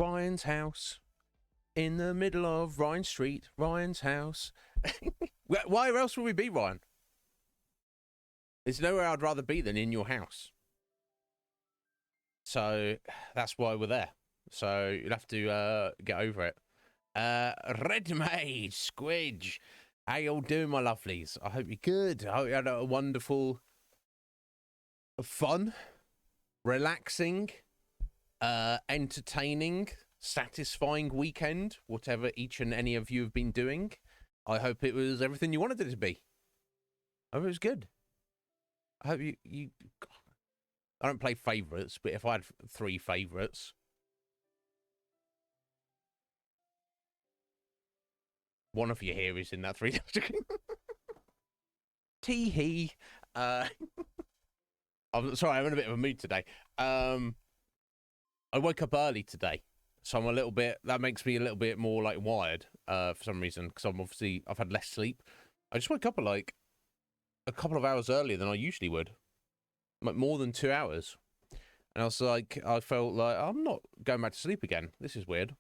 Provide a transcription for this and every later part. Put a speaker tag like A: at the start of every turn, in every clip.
A: Ryan's house. In the middle of Ryan Street. Ryan's house. Why else would we be, Ryan? There's nowhere I'd rather be than in your house. So that's why we're there. So you'll have to get over it. Red Maid, Squidge. How y'all doing, my lovelies? I hope you're good. I hope you had a wonderful, fun, relaxing, entertaining, satisfying weekend, whatever each and any of you have been doing. I hope it was everything you wanted it to be. I hope it was good. I hope you I don't play favourites, but if I had 3 favourites, one of you here is in that 3. Tee-hee. I'm sorry, I'm in a bit of a mood today. I woke up early today, so I'm a little bit, that makes me a little bit more like wired for some reason, because I've had less sleep. I just woke up at like a couple of hours earlier than I usually would. Like more than 2 hours. And I was like, I felt like I'm not going back to sleep again. This is weird.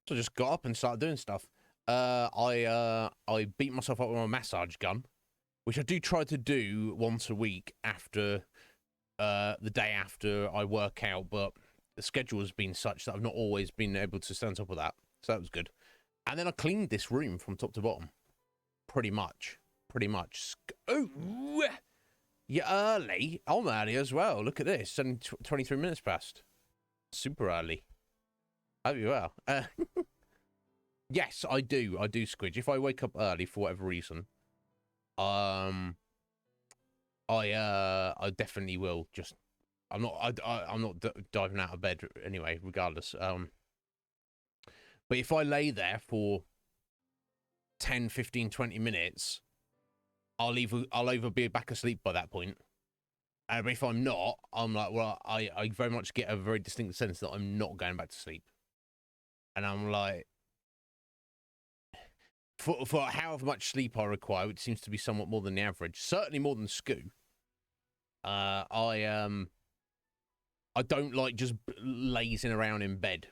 A: So I just got up and started doing stuff. I beat myself up with my massage gun, which I do try to do once a week after the day after I work out, but the schedule has been such that I've not always been able to stay on top of that. So that was good. And then I cleaned this room from top to bottom. Pretty much. Oh! You're early. I'm early as well. Look at this. Only 23 minutes past. Super early. Hope you are. Yes, I do. I do, Squidge. If I wake up early for whatever reason, I definitely will. Just, I'm not diving out of bed anyway, regardless. But if I lay there for 10, 15, 20 minutes, I'll either be back asleep by that point. And if I'm not, I'm like, well, I very much get a very distinct sense that I'm not going back to sleep. And I'm like, for however much sleep I require, which seems to be somewhat more than the average, certainly more than Scoo. I don't like just lazing around in bed.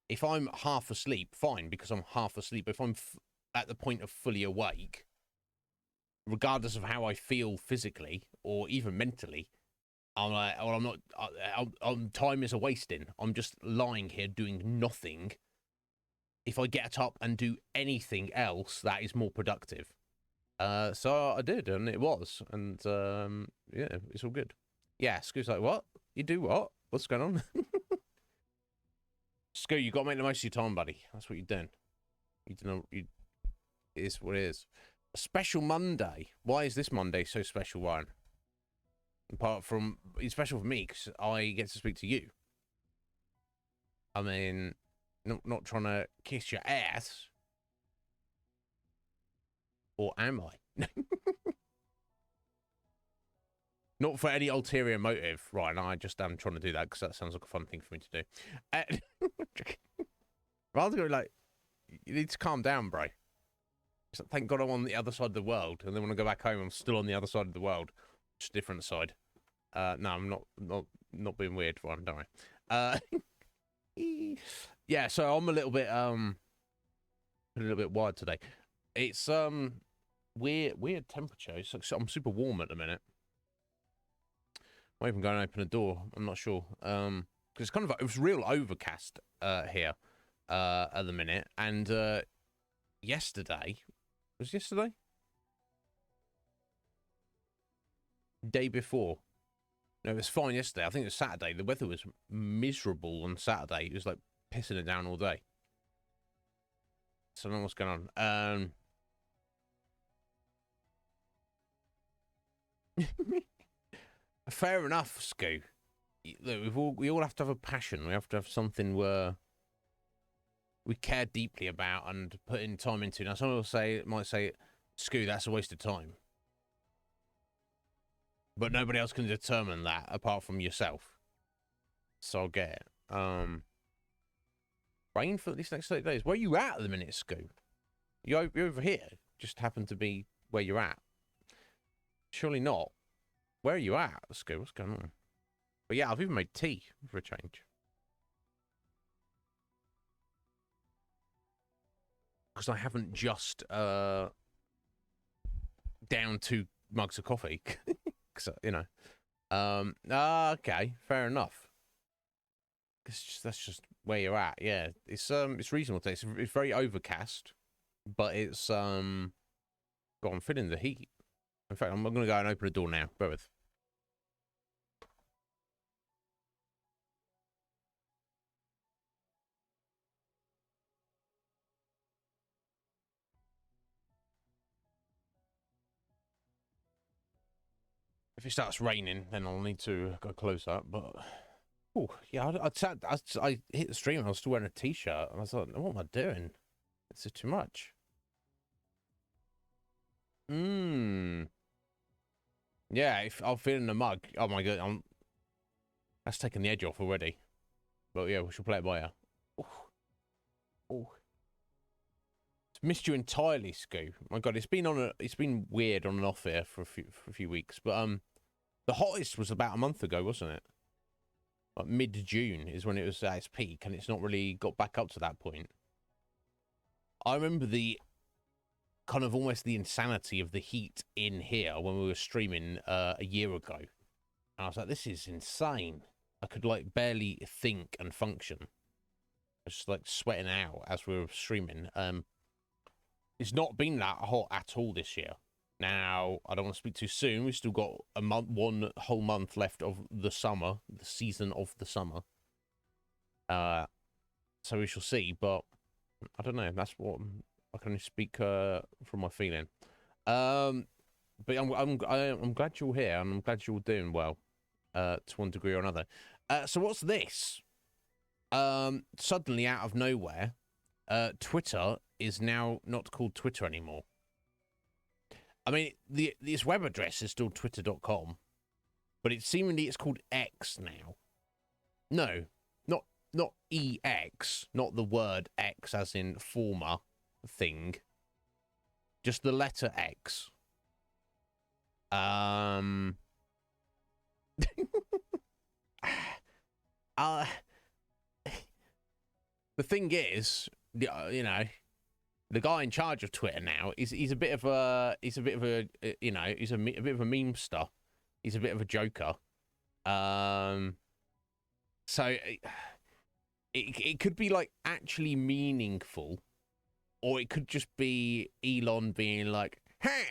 A: If I'm half asleep, fine, because I'm half asleep. If I'm at the point of fully awake, regardless of how I feel physically or even mentally, I'm like, well, I'm not. Time is a wasting. I'm just lying here doing nothing. If I get up and do anything else, that is more productive. So I did, and it was, and yeah, it's all good. Yeah, Scoo's like, what? You do what? What's going on? Scoo, you got to make the most of your time, buddy. That's what you're doing. You don't know. It is what it is. A special Monday. Why is this Monday so special, Ryan? Apart from, it's special for me because I get to speak to you. I mean, not trying to kiss your ass. Or am I? Not for any ulterior motive, Ryan. I just am trying to do that because that sounds like a fun thing for me to do. Rather go like, you need to calm down, bro. So thank God I'm on the other side of the world, and then when I go back home, I'm still on the other side of the world, just different side. No, I'm not being weird, Ryan. Don't worry. Yeah, so I'm a little bit wired today. It's weird temperature. So I'm super warm at the minute. I might even go and open a door. I'm not sure. Because it's kind of, it was real overcast here at the minute, and yesterday. Was yesterday? Day before. No, it was fine yesterday. I think it was Saturday. The weather was miserable on Saturday. It was like pissing it down all day. So I don't know what's going on. Fair enough, Scoo. Look, we all have to have a passion. We have to have something where we care deeply about and put in time into. Now, some people might say, Scoo, that's a waste of time. But nobody else can determine that apart from yourself. So I'll get it. Rain for these next 30 days. Where are you at the minute, Scoo? You're over here. Just happen to be where you're at. Surely not. Where are you at, Scoo? What's going on? But yeah, I've even made tea for a change. because I haven't just down 2 mugs of coffee. So, you know. Okay, fair enough. That's just where you're at. Yeah, it's reasonable today. It's very overcast, but it's God, I'm feeling the heat. In fact, I'm gonna go and open the door now. Bear with. If it starts raining, then I'll need to go closer. But oh yeah, I hit the stream. I was still wearing a t-shirt, and I was like, what am I doing? It's too much. Yeah, if I'm feeling the mug. Oh my god, that's taking the edge off already. But yeah, we should play it by ear. Oh. Missed you entirely, Scoo. My god, it's been weird on and off here for a few weeks. But the hottest was about a month ago, wasn't it? Like mid-June is when it was at its peak, and it's not really got back up to that point. I remember the kind of almost the insanity of the heat in here when we were streaming a year ago. And I was like, this is insane. I could like barely think and function. I was just like sweating out as we were streaming. It's not been that hot at all this year. Now, I don't want to speak too soon. We've still got a month, 1 whole month left of the summer, the season of the summer. So we shall see, but I don't know. That's what I can only speak from my feeling. But I'm glad you're here, and I'm glad you're doing well, to one degree or another. So what's this? Suddenly out of nowhere, Twitter is now not called Twitter anymore. I mean, this web address is still twitter.com, but it's called X now. No, not EX, not the word X as in former thing. Just the letter X. The thing is, you know, the guy in charge of Twitter now he's a bit of a he's a bit of a bit of a memester. He's a bit of a joker. So it could be like actually meaningful, or it could just be Elon being like, "Ha!"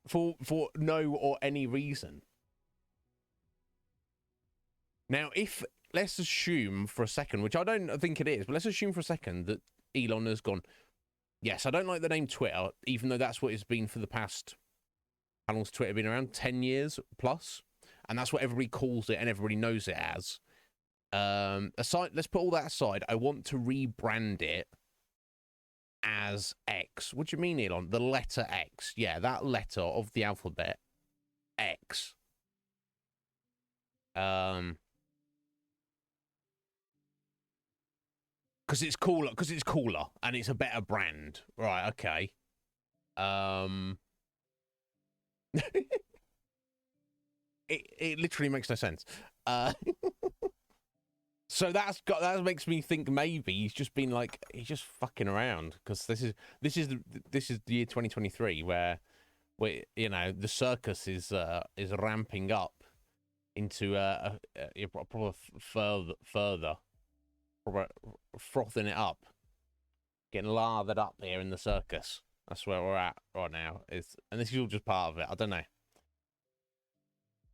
A: for no or any reason. Now, let's assume for a second, which I don't think it is, but let's assume for a second that Elon has gone, yes, I don't like the name Twitter, even though that's what it's been for the past, how long's Twitter been around? 10 years plus? And that's what everybody calls it and everybody knows it as. Let's put all that aside. I want to rebrand it as X. What do you mean, Elon? The letter X. Yeah, that letter of the alphabet. X. Because it's cooler, and it's a better brand. Right, okay. It literally makes no sense. So that makes me think maybe he's just fucking around, because this is the year 2023 where you know the circus is ramping up into probably further frothing it up, getting lathered up here in the circus. That's where we're at right now. And this is all just part of it. I don't know.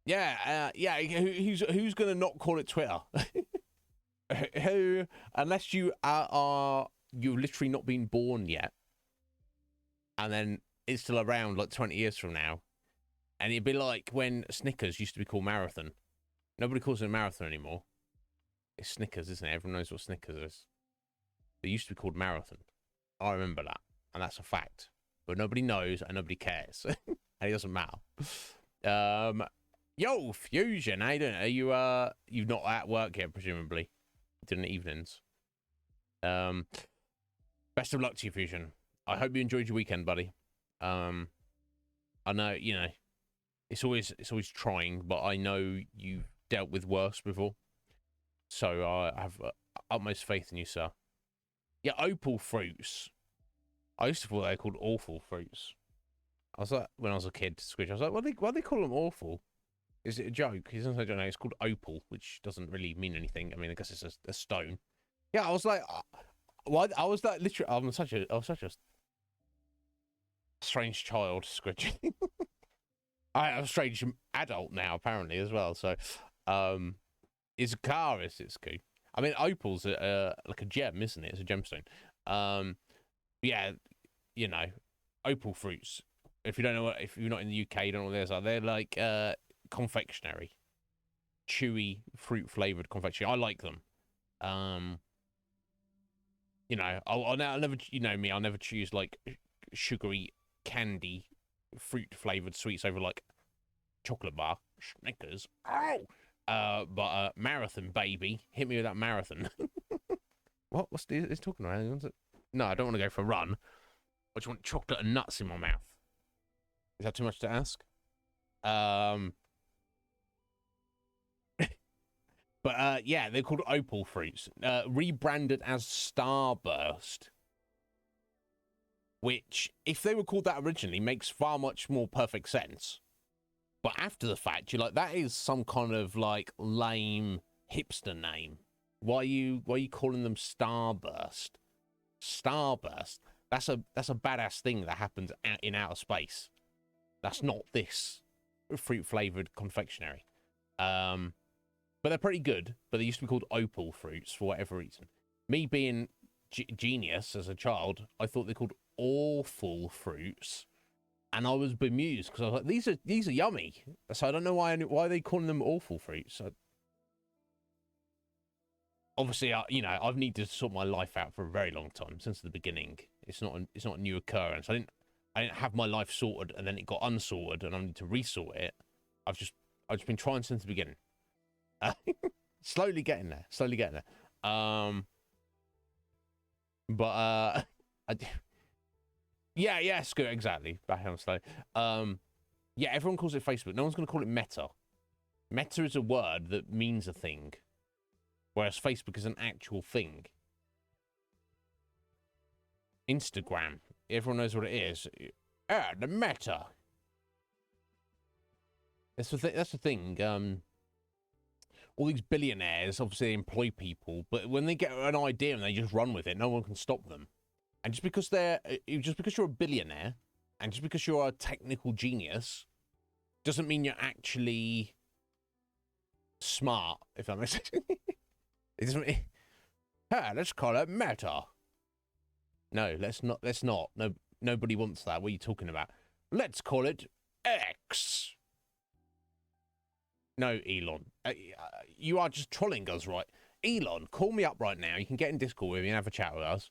A: Yeah, who's gonna not call it Twitter? Who, unless you you've literally not been born yet, and then it's still around like 20 years from now, and it'd be like when Snickers used to be called Marathon. Nobody calls it a Marathon anymore. It's Snickers, isn't it? Everyone knows what Snickers is. It used to be called Marathon. I remember that, and that's a fact. But nobody knows and nobody cares, and it doesn't matter. Yo, Fusion, how you doing? Are you you've not at work yet, presumably? In the evenings. Best of luck to you, Fusion. I hope you enjoyed your weekend, buddy. I know, you know, it's always trying, but I know you've dealt with worse before. So I have utmost faith in you, sir. Yeah, opal fruits. I used to thought they were called awful fruits. I was like, when I was a kid, Squidge, I was like, why do they call them awful? Is it a joke? He says, I don't know. It's called opal, which doesn't really mean anything. I mean, I guess it's a stone. Yeah, I was like, why? I was like, literally, I was such a strange child, Squidge. I'm a strange adult now, apparently, as well. So, it's Karis, it's cool. I mean, opal's like a gem, isn't it? It's a gemstone. Yeah, you know, opal fruits. If you don't know what, if you're not in the UK, you don't know what theirs are. They're like confectionery, chewy, fruit flavored confectionery. I like them. You know, I'll never, you know me, I'll never choose like sugary candy, fruit flavored sweets over like chocolate bar, Snickers. Oh, but marathon baby, hit me with that marathon. What's he's talking about? No, I don't want to go for a run. I just want chocolate and nuts in my mouth. Is that too much to ask? But yeah, they're called opal fruits. Rebranded as Starburst. Which, if they were called that originally, makes far much more perfect sense. But after the fact, you're like, that is some kind of like lame hipster name. Why are you calling them Starburst? Starburst. That's a badass thing that happens in outer space. That's not this fruit flavored confectionery. But they're pretty good. But they used to be called opal fruits for whatever reason. Me being genius as a child, I thought they're called awful fruits, and I was bemused because I was like, these are yummy. So I don't know why are they calling them awful fruits. So, obviously, you know, I've needed to sort my life out for a very long time, since the beginning. It's not a new occurrence. I didn't have my life sorted and then it got unsorted and I need to resort it. I've just been trying since the beginning. Slowly getting there. But yeah, Scoot, exactly. Back on slow. Yeah, everyone calls it Facebook. No one's going to call it Meta. Meta is a word that means a thing, whereas Facebook is an actual thing. Instagram. Everyone knows what it is. Ah, the Meta. That's the thing. All these billionaires obviously employ people, but when they get an idea and they just run with it, no one can stop them. And just because you're a billionaire, and just because you're a technical genius, doesn't mean you're actually smart. If that makes sense. It doesn't. Hey, let's call it Meta. No, let's not. No, nobody wants that. What are you talking about? Let's call it X. No, Elon. You are just trolling us, right? Elon, call me up right now. You can get in Discord with me and have a chat with us.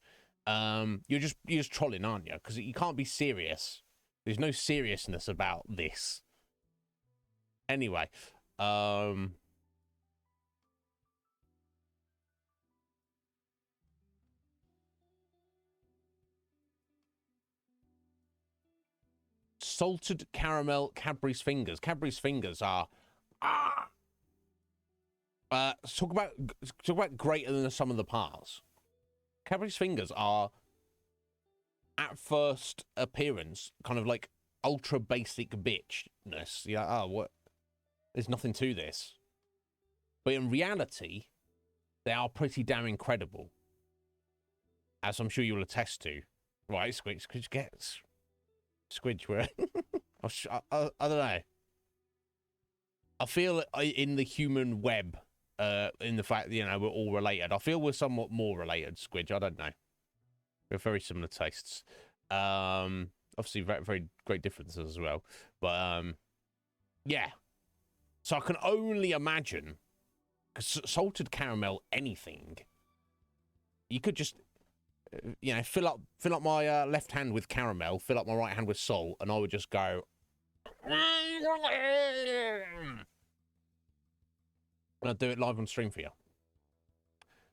A: You're just trolling, aren't you? Because you can't be serious. There's no seriousness about this. Anyway, salted caramel Cadbury's fingers. Cadbury's fingers are talk about greater than the sum of the parts. Cadbury's fingers are, at first appearance, kind of like ultra basic bitchness. Yeah, oh, what? There's nothing to this. But in reality, they are pretty damn incredible, as I'm sure you'll attest to. Right, Squidge gets Squidge. Where I don't know. I feel in the human web, in the fact that, you know, we're all related. I feel we're somewhat more related, Squidge. I don't know. We have very similar tastes. Obviously, very, very great differences as well. But, yeah. So I can only imagine, because salted caramel, anything, you could just, you know, fill up my left hand with caramel, fill up my right hand with salt, and I would just go. And I'll do it live on stream for you.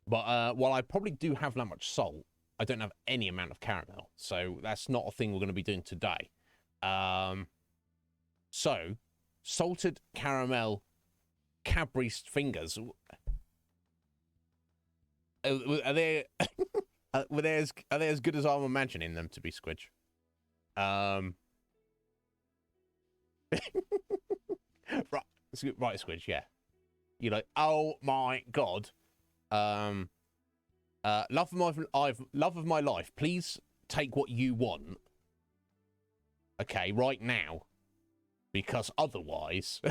A: But while I probably do have that much salt, I don't have any amount of caramel. So that's not a thing we're going to be doing today. So, salted caramel Cadbury's fingers. Are they... are they as good as I'm imagining them to be, Squidge? Right, right, Squidge. Yeah, you're like, oh my god. Love of my life. Please take what you want. Okay, right now, because otherwise,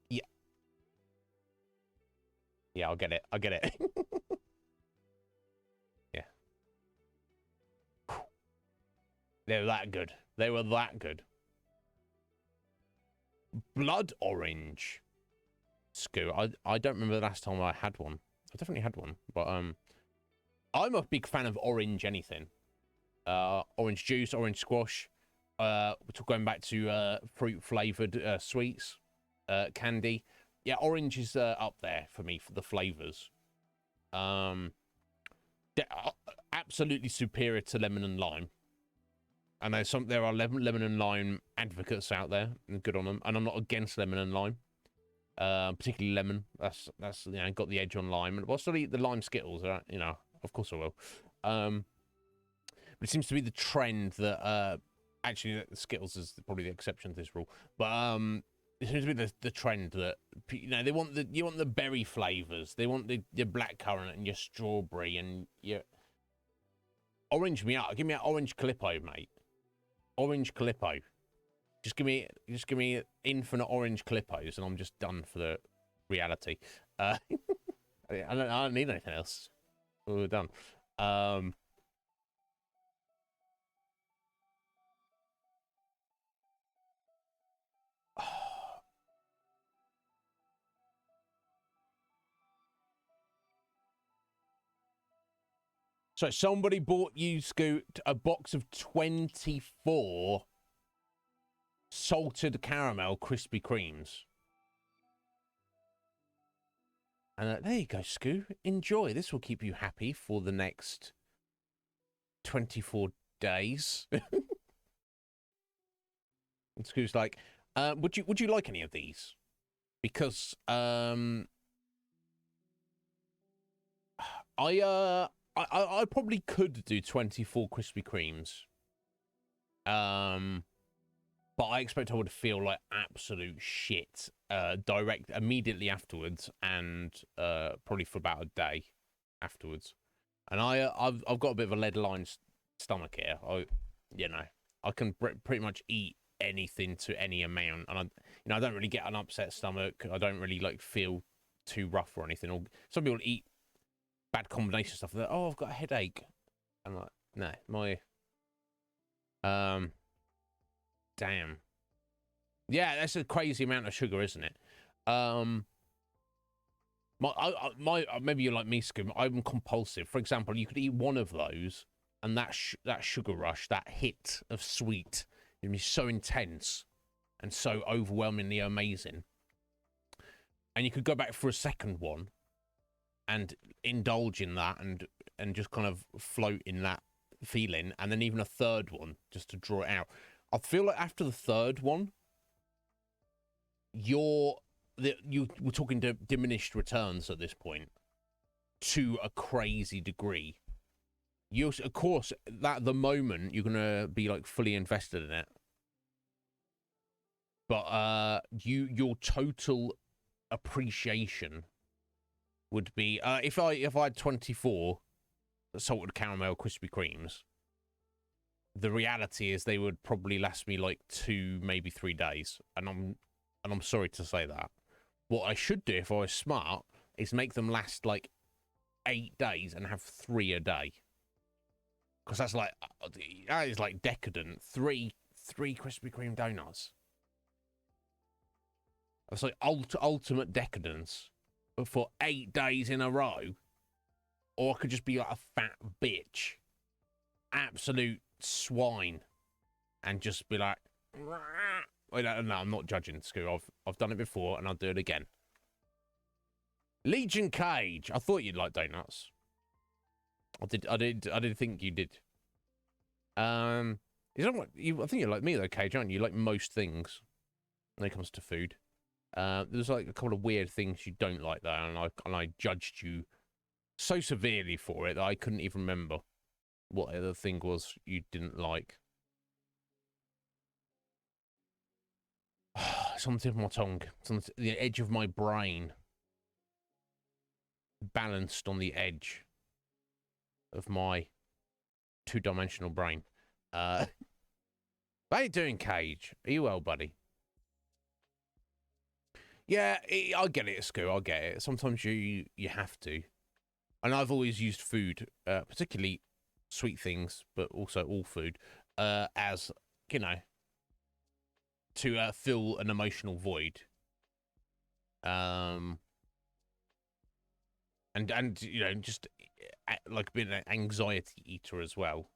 A: yeah, yeah, I get it. I get it. Yeah, they were that good. They were that good. Blood orange. Scoo. I don't remember the last time I had one. I definitely had one, but I'm a big fan of orange anything. Orange juice, orange squash. We're going back to fruit flavored sweets, candy. Yeah, orange is up there for me for the flavors. Absolutely superior to lemon and lime. And there are lemon and lime advocates out there, and good on them. And I'm not against lemon and lime, particularly lemon. That's got the edge on lime. And I'll still eat the lime Skittles, you know. Of course I will. But it seems to be the trend that actually the Skittles is probably the exception to this rule. But it seems to be the trend that you want the berry flavors. They want your blackcurrant and your strawberry and your orange. Give me an orange Calippo, mate. Orange Calippo. Just give me infinite orange Calippos, and I'm just done for the reality. I don't need anything else. We're done. So somebody bought you, Scoot, a box of 24 salted caramel Krispy Kremes. And there you go, Scoo. Enjoy. This will keep you happy for the next 24 days. And Scoo's like, would you like any of these? Because I probably could do 24 Krispy Kremes. But I expect I would feel like absolute shit immediately afterwards, and probably for about a day afterwards. And I've got a bit of a lead-lined stomach here. I can pretty much eat anything to any amount, and I don't really get an upset stomach. I don't really feel too rough or anything. Or some people eat bad combination stuff. They're like, oh, I've got a headache. I'm like, no, damn. Yeah, that's a crazy amount of sugar, isn't it? Maybe you're like me, Skim. I'm compulsive. For example, you could eat one of those, and that sugar rush, that hit of sweet, it'd be so intense and so overwhelmingly amazing. And you could go back for a second one and indulge in that and just kind of float in that feeling, and then even a third one just to draw it out. I feel like after the third one, we're talking to diminished returns at this point to a crazy degree. Of course, at the moment you're gonna be fully invested in it, but your total appreciation would be if I had 24 salted caramel Krispy Kremes. The reality is they would probably last me 2, maybe 3 days, and I'm sorry to say that. What I should do if I was smart is make them last 8 days and have 3 a day, because that is decadent. Three Krispy Kreme donuts. That's ultimate decadence for 8 days in a row. Or I could just be a fat bitch, absolute swine, and just be like, no, I'm not judging, Scoo. I've done it before, and I'll do it again. Legion Cage. I thought you'd like donuts. I did think you did. I think you're like me though, Cage, aren't you? You like most things when it comes to food. There's a couple of weird things you don't like there, and I judged you so severely for it that I couldn't even remember. what the thing was you didn't like. It's on the tip of my tongue. It's on the edge of my brain. Balanced on the edge of my two-dimensional brain. How you doing, Cage? Are you well, buddy? Yeah, I get it at school. I get it. Sometimes you have to. And I've always used food, particularly sweet things, but also all food, as, you know, to fill an emotional void. And you know, just like being an anxiety eater as well.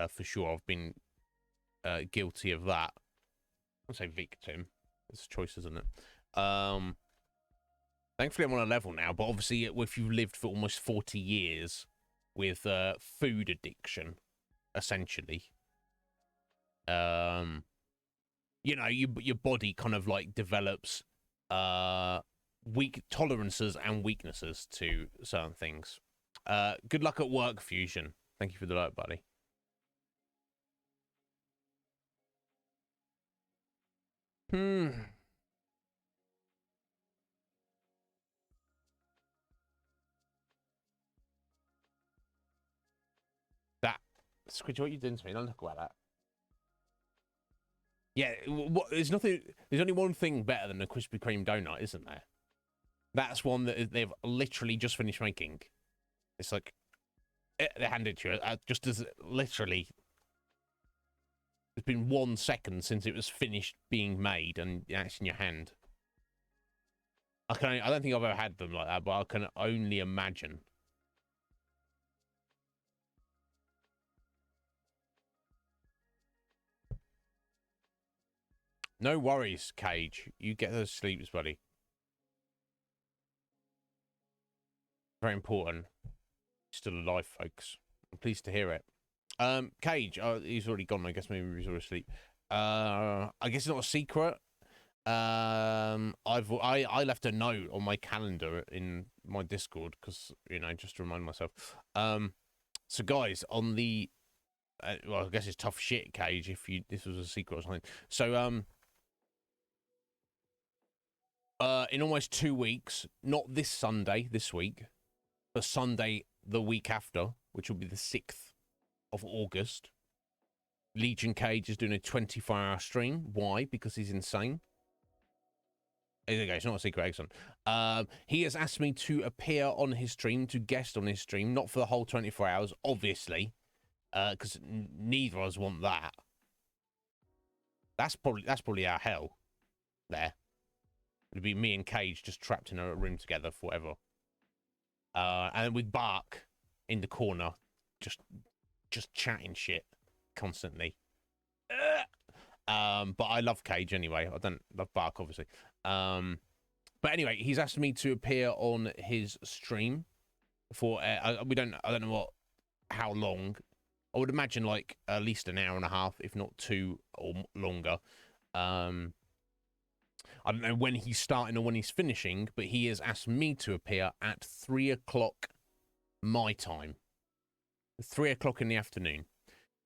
A: For sure, I've been guilty of that. I'll say victim. It's a choice, isn't it? Thankfully, I'm on a level now, but obviously, if you've lived for almost 40 years with food addiction, essentially, you know, your body kind of like develops weak tolerances and weaknesses to certain things. Good luck at work, Fusion. Thank you for the like, buddy. That Squidgy, what are you doing to me? Don't look at that. Yeah, there's nothing. There's only one thing better than a Krispy Kreme donut, isn't there? That's one that they've literally just finished making. It's like they hand it to you just as literally. It's been 1 second since it was finished being made, and it's in your hand. I don't think I've ever had them like that, but I can only imagine. No worries, Cage. You get those sleeps, buddy. Very important. Still alive, folks. I'm pleased to hear it. Cage, he's already gone. I guess maybe he's already asleep. I guess it's not a secret. I left a note on my calendar in my Discord because, you know, just to remind myself. So guys, on the well, I guess it's tough shit, Cage, if this was a secret or something. So in almost 2 weeks, not this Sunday this week, but Sunday the week after, which will be the 6th of August, Legion Cage is doing a 24-hour stream. Why? Because he's insane. Okay, it's not a secret, excellent. He has asked me to appear on his stream, to guest on his stream, not for the whole 24 hours, obviously, because neither of us want that. That's probably our hell. There, it'd be me and Cage just trapped in a room together forever. And with Bark in the corner, just chatting shit constantly. But I love Cage anyway. I don't love Bark, obviously. But anyway, he's asked me to appear on his stream for I don't know how long. I would imagine like at least an hour and a half, if not 2 or longer. I don't know when he's starting or when he's finishing, but he has asked me to appear at 3 o'clock my time. 3 o'clock in the afternoon.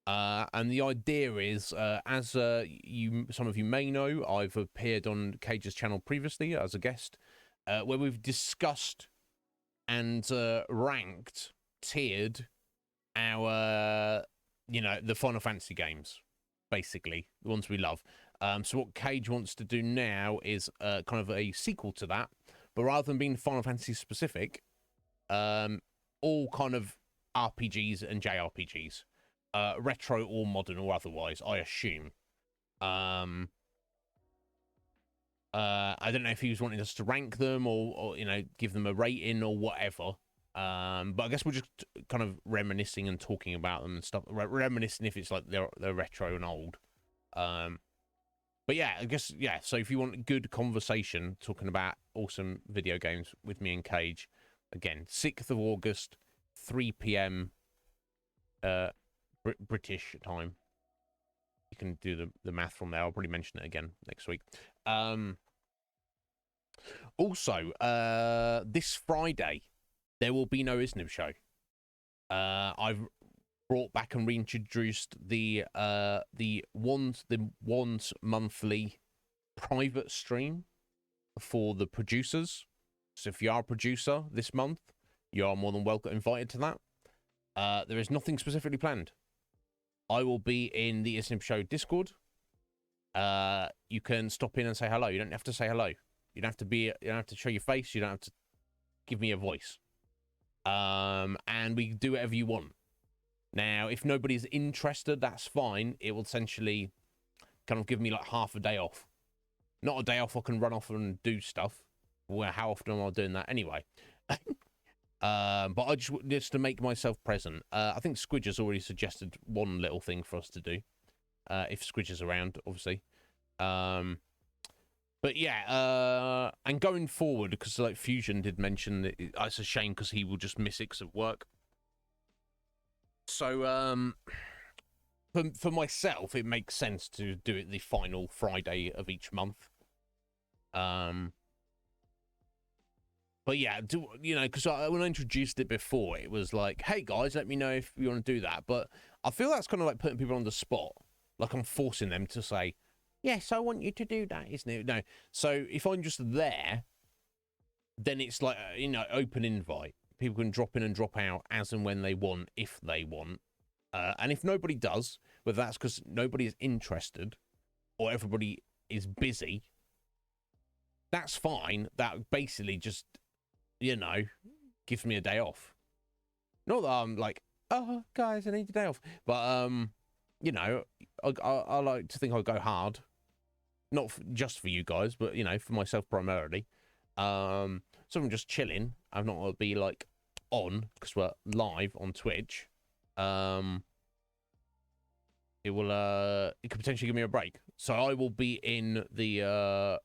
A: And the idea is, as some of you may know, I've appeared on Cage's channel previously as a guest, where we've discussed and ranked, tiered our, you know, the Final Fantasy games, basically, the ones we love. So what Cage wants to do now is kind of a sequel to that, but rather than being Final Fantasy specific, all kind of RPGs and JRPGs. Retro or modern or otherwise, I assume. I don't know if he was wanting us to rank them or you know, give them a rating or whatever. But I guess we're just kind of reminiscing and talking about them and stuff. Reminiscing if it's like they're retro and old. But yeah, I guess, yeah. So if you want good conversation talking about awesome video games with me and Cage, again, 6th of August, 3 p.m. British time. You can do the math from there. I'll probably mention it again next week. Also, this Friday there will be no Iznib Show. I've brought back and reintroduced the once monthly private stream for the producers. So if you are a producer this month, you are more than welcome invited to that. There is nothing specifically planned. I will be in the Iznib Show Discord. You can stop in and say hello. You don't have to say hello. You don't have to show your face. You don't have to give me a voice. And we can do whatever you want. Now, if nobody's interested, that's fine. It will essentially kind of give me like half a day off. Not a day off I can run off and do stuff. Well, how often am I doing that anyway? But I just to make myself present. I think Squidge has already suggested one little thing for us to do. If Squidge is around, obviously. But yeah, and going forward, because like Fusion did mention that it's a shame because he will just miss it at work. So for myself, it makes sense to do it the final Friday of each month. But yeah, because when I introduced it before, it was like, hey guys, let me know if you want to do that. But I feel that's kind of like putting people on the spot. Like I'm forcing them to say, yes, I want you to do that, isn't it? No. So if I'm just there, then it's like, open invite. People can drop in and drop out as and when they want, if they want. And if nobody does, whether that's because nobody is interested or everybody is busy, that's fine. That basically just, gives me a day off. Not that I'm like, oh, guys, I need a day off. But, I like to think I'll go hard. Not just for you guys, but, for myself primarily. So I'm just chilling. I'm not going to be, like, on, because we're live on Twitch. It could potentially give me a break. So I will be in the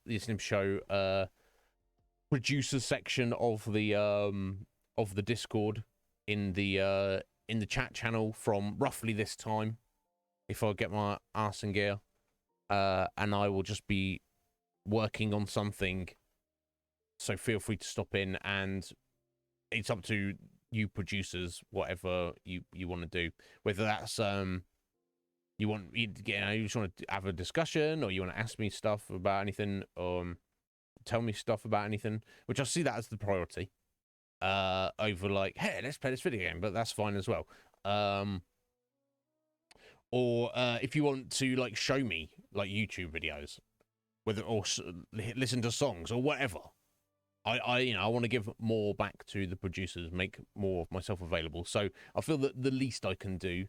A: Iznib Show producers section of the Discord in the chat channel from roughly this time, if I get my arse in gear, and I will just be working on something. So feel free to stop in, and it's up to you producers, whatever you want to do, whether that's you just want to have a discussion, or you want to ask me stuff about anything, tell me stuff about anything, which I see that as the priority, over like, hey, let's play this video game, but that's fine as well. Or if you want to like show me like YouTube videos, or listen to songs or whatever, I want to give more back to the producers, make more of myself available. So I feel that the least I can do,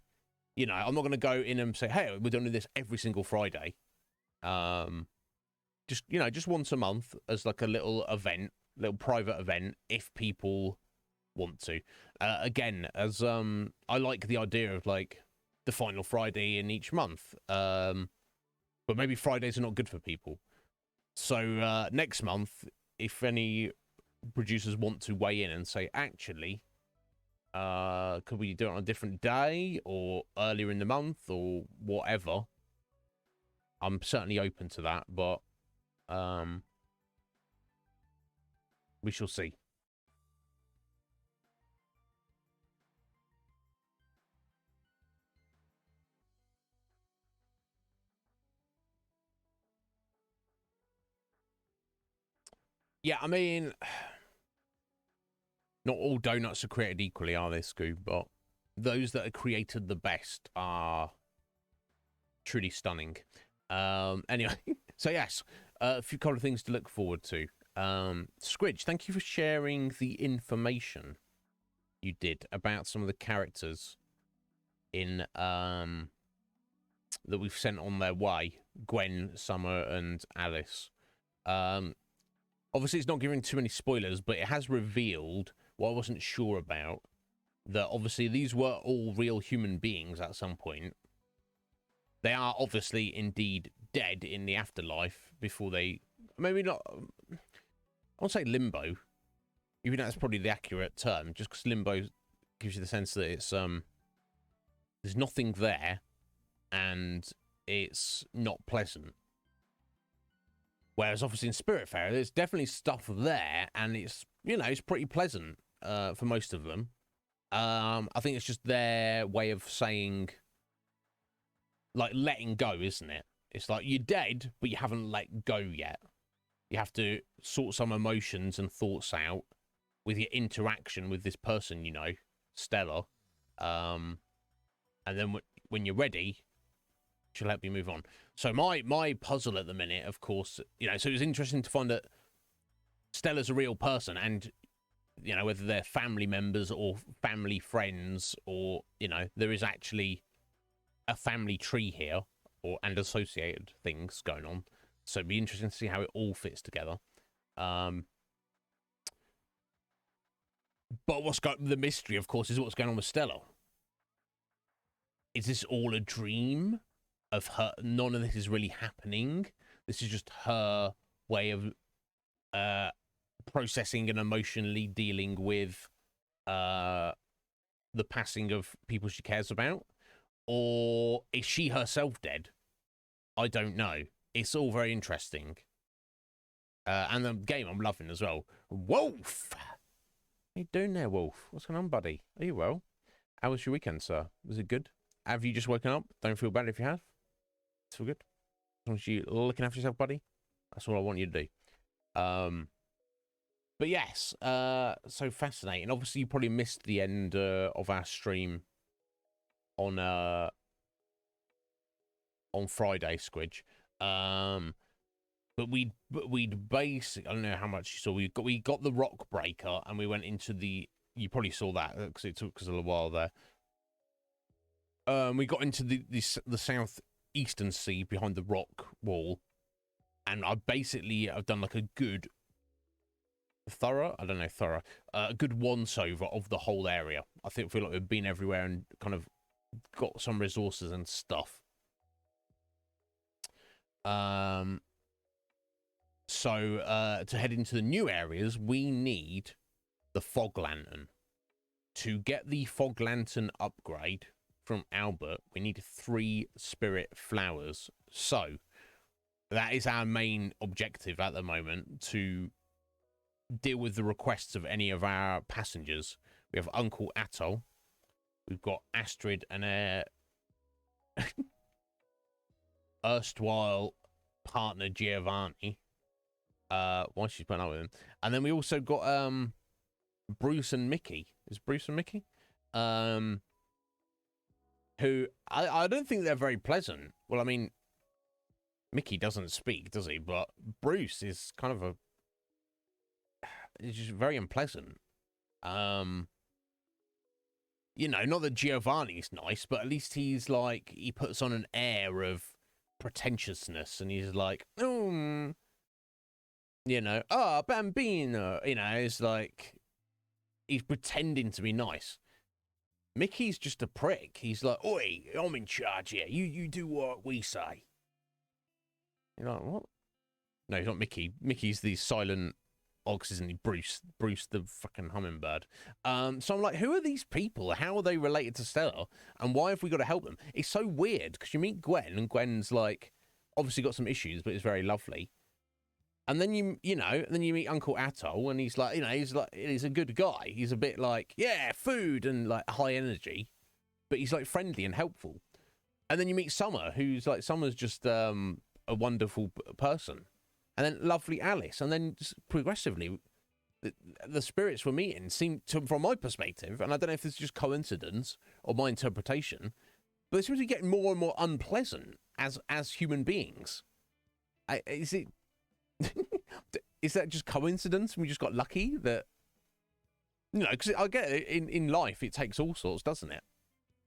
A: I'm not going to go in and say, hey, we're doing this every single Friday. Just once a month as like a little private event, if people want to. Again, as I like the idea of like the final Friday in each month. But maybe Fridays are not good for people. So next month, if any producers want to weigh in and say, actually, could we do it on a different day or earlier in the month or whatever, I'm certainly open to that, but we shall see. Yeah, I mean, not all donuts are created equally, are they, Scoob? But those that are created the best are truly stunning. Anyway, so yes, a few couple of things to look forward to. Squidge, thank you for sharing the information you did about some of the characters in that we've sent on their way. Gwen, Summer, and Alice. Obviously, it's not giving too many spoilers, but it has revealed what I wasn't sure about. That obviously these were all real human beings at some point. They are obviously indeed dead in the afterlife before they... Maybe not... I won't say limbo. Even though that's probably the accurate term, just because limbo gives you the sense that it's... there's nothing there, and it's not pleasant. Whereas obviously in Spiritfarer, there's definitely stuff there, and it's, it's pretty pleasant for most of them. I think it's just their way of saying, like, letting go, isn't it? It's like you're dead, but you haven't let go yet. You have to sort some emotions and thoughts out with your interaction with this person, you know, Stella. And then when you're ready, she'll help you move on. So my puzzle at the minute, of course, you know, so it was interesting to find that Stella's a real person, and, you know, whether they're family members or family friends, or, you know, there is actually a family tree here, and associated things going on. So it'd be interesting to see how it all fits together. But what's got the mystery, of course, is what's going on with Stella. Is this all a dream of her? None of this is really happening. This is just her way of processing and emotionally dealing with the passing of people she cares about. Or is she herself dead? I don't know. It's all very interesting. And the game I'm loving as well. Wolf! How you doing there, Wolf? What's going on, buddy? Are you well? How was your weekend, sir? Was it good? Have you just woken up? Don't feel bad if you have. It's all good. As long as you're looking after yourself, buddy. That's all I want you to do. But yes, so fascinating. Obviously, you probably missed the end of our stream on Friday, Squidge. But we'd basically, I don't know how much you saw. We got the rock breaker, and we went into the. You probably saw that because it took us a little while there. We got into the southeastern sea behind the rock wall, and I've done like a good a good once-over of the whole area. I feel like we've been everywhere and kind of got some resources and stuff. So to head into the new areas, we need the fog lantern. To get the fog lantern upgrade from Albert, we need 3 spirit flowers. So that is our main objective at the moment, to deal with the requests of any of our passengers. We have Uncle Atoll. We've got Astrid and erstwhile partner Giovanni. Why she's putting up with him. And then we also got Bruce and Mickey. Is Bruce and Mickey? Who I don't think they're very pleasant. Well, I mean, Mickey doesn't speak, does he? But Bruce is kind of it's just very unpleasant. You know, not that Giovanni's nice, but at least he's like, he puts on an air of pretentiousness, and he's like, you know, Bambino, you know, it's like, he's pretending to be nice. Mickey's just a prick. He's like, oi, I'm in charge here. You do what we say. You're like, what? No, he's not Mickey. Mickey's the silent Ox, isn't he? Bruce the fucking hummingbird. So I'm like, who are these people? How are they related to Stella? And why have we got to help them? It's so weird, because you meet Gwen, and Gwen's like, obviously got some issues, but it's very lovely. And then you meet Uncle Atoll, and he's like, you know, he's a good guy. He's a bit like, yeah, food and like high energy, but he's like friendly and helpful. And then you meet Summer, who's like, Summer's just a wonderful person. And then lovely Alice, and then just progressively, the spirits we're meeting seem to, from my perspective, and I don't know if this is just coincidence or my interpretation, but they seem to be getting more and more unpleasant as human beings. Is it? Is that just coincidence? We just got lucky that, you know, because I get it, in life it takes all sorts, doesn't it?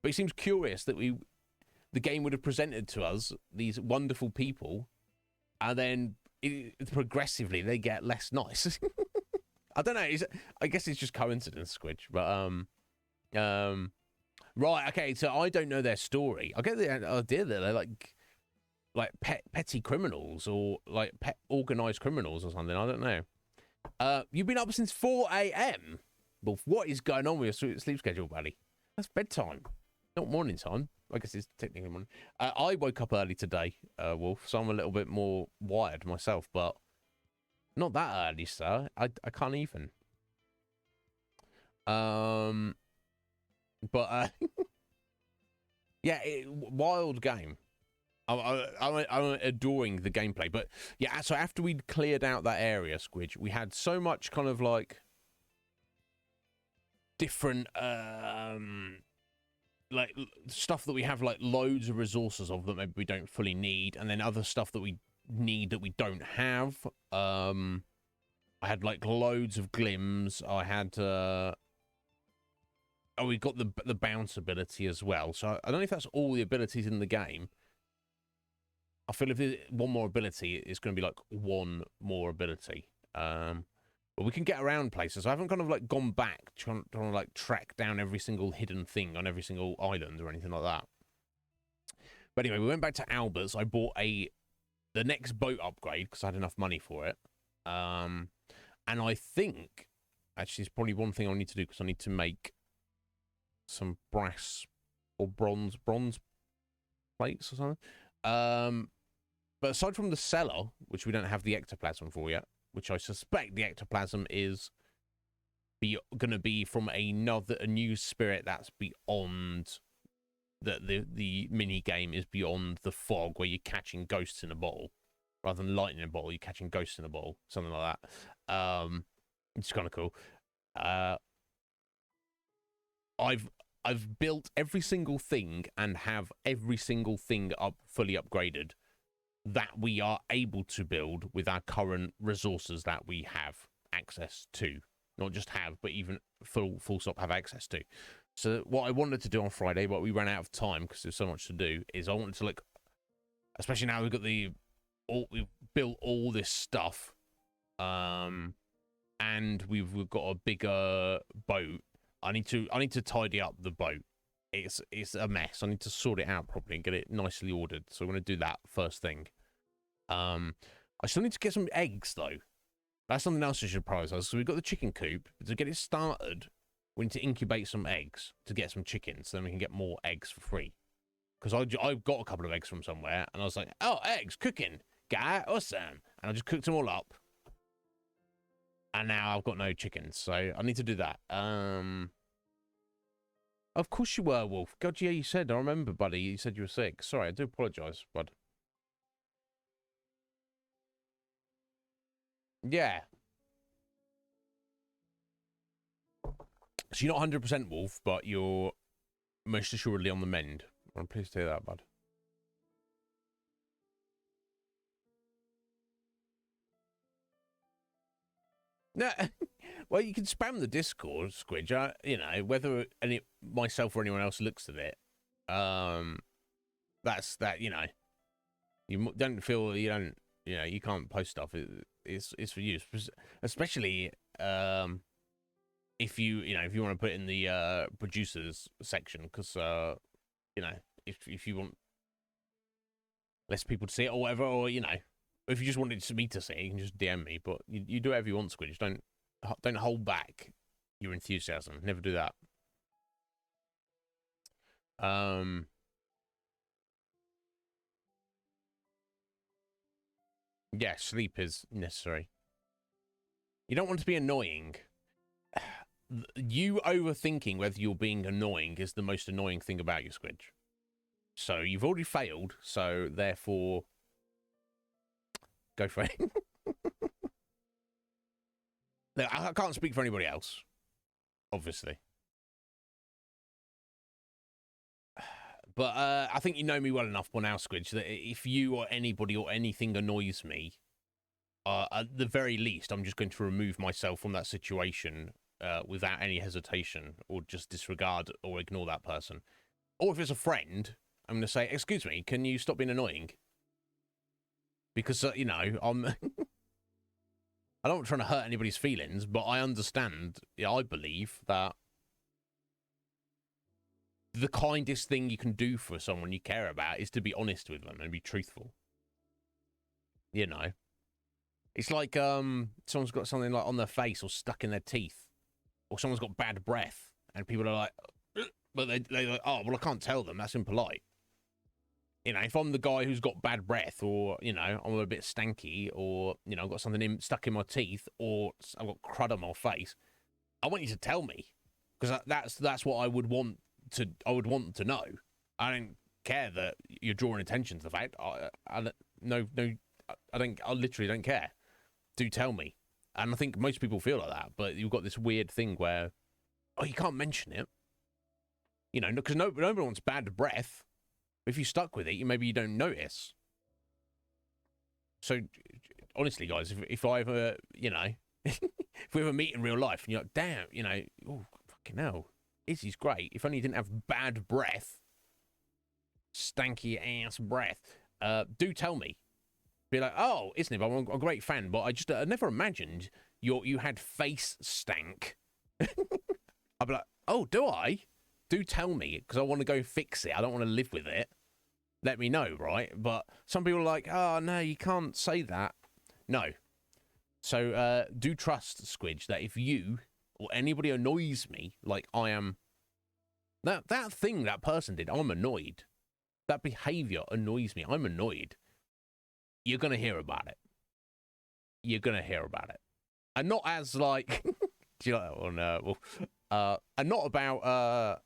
A: But it seems curious that the game would have presented to us these wonderful people, and then progressively they get less nice. I don't know. I guess it's just coincidence, Squidge. But right, okay. So I don't know their story. I get the idea that they're like petty criminals, or like organized criminals or something. I don't know. You've been up since 4 a.m. Wolf, what is going on with your sleep schedule, buddy? That's bedtime, not morning time. I guess it's technically morning. I woke up early today, Wolf, so I'm a little bit more wired myself, but not that early, sir. I can't even. But yeah, wild game. I'm adoring the gameplay. But yeah, so after we'd cleared out that area, Squidge, we had so much kind of like different like stuff that we have like loads of resources of that maybe we don't fully need, and then other stuff that we need that we don't have. I had like loads of glims. I had oh, we got the bounce ability as well. So I don't know if that's all the abilities in the game. I feel if there's one more ability, it's going to be like one more ability. But we can get around places. I haven't kind of like gone back trying to like track down every single hidden thing on every single island or anything like that. But anyway, we went back to Albert's. I bought the next boat upgrade because I had enough money for it. And I think actually it's probably one thing I need to do because I need to make some brass or bronze plates or something. But aside from the cellar, which we don't have the ectoplasm for yet, which I suspect the ectoplasm is going to be from a new spirit that's beyond the mini game is beyond the fog where you're catching ghosts in a bottle rather than lightning in a bottle. You're catching ghosts in a bottle, something like that. It's kind of cool. I've built every single thing and have every single thing fully upgraded that we are able to build with our current resources that we have access to. Not just have, but even full stop have access to. So what I wanted to do on Friday, but we ran out of time because there's so much to do, is I wanted to like, especially now we've got we've built all this stuff, and we've got a bigger boat. I need to tidy up the boat. It's a mess. I need to sort it out properly and get it nicely ordered. So I'm going to do that first thing. I still need to get some eggs though. That's something else I should prioritize. So we've got the chicken coop. To get it started, we need to incubate some eggs to get some chickens. So then we can get more eggs for free. Because I've got a couple of eggs from somewhere, and I was like, oh, eggs, cooking. Guy, awesome. And I just cooked them all up. And now I've got no chickens, so I need to do that. Of course you were, Wolf. God, yeah, you said. I remember, buddy. You said you were sick. Sorry, I do apologise, bud. Yeah. So you're not 100% Wolf, but you're most assuredly on the mend. I'm pleased to hear that, bud. No, well, you can spam the Discord, Squidge. You know, whether myself or anyone else looks at it, that's that. You know, you don't feel you don't. You know, you can't post stuff. It's for you, especially if you want to put it in the producers section, because you know, if you want less people to see it or whatever, or you know, if you just wanted me to see it, you can just DM me. But you do whatever you want, Squidge. Don't hold back your enthusiasm. Never do that. Yeah, sleep is necessary. You don't want to be annoying. You overthinking whether you're being annoying is the most annoying thing about you, Squidge. So you've already failed, so therefore go for it. Look, I can't speak for anybody else, obviously. But I think you know me well enough by now, Squidge, that if you or anybody or anything annoys me, at the very least, I'm just going to remove myself from that situation without any hesitation, or just disregard or ignore that person. Or if it's a friend, I'm going to say, excuse me, can you stop being annoying? Because, you know, I'm... I don't want trying to hurt anybody's feelings, but I understand, I believe that the kindest thing you can do for someone you care about is to be honest with them and be truthful. You know? It's like someone's got something like on their face or stuck in their teeth, or someone's got bad breath, and people are like, but they're like, oh, well, I can't tell them. That's impolite. You know, if I'm the guy who's got bad breath, or, you know, I'm a bit stanky, or, you know, I've got something stuck in my teeth, or I've got crud on my face, I want you to tell me, because that's what I would want I would want to know. I don't care that you're drawing attention to the fact. I literally don't care. Do tell me. And I think most people feel like that, but you've got this weird thing where, oh, you can't mention it. You know, because nobody wants bad breath. If you stuck with it, maybe you don't notice. So, honestly, guys, if I ever, you know, if we ever meet in real life and you're like, damn, you know, oh, fucking hell, Izzy's great. If only he didn't have bad breath, stanky ass breath, do tell me. Be like, oh, Iznib, I'm a great fan, but I never imagined you had face stank. I'd be like, oh, do I? Do tell me, because I want to go fix it. I don't want to live with it. Let me know, right? But some people are like, oh, no, you can't say that. No. So do trust, Squidge, that if you or anybody annoys me like I am, that thing that person did, I'm annoyed. That behavior annoys me. I'm annoyed. You're going to hear about it. You're going to hear about it. And not as like, do you know, oh no, well, and not about,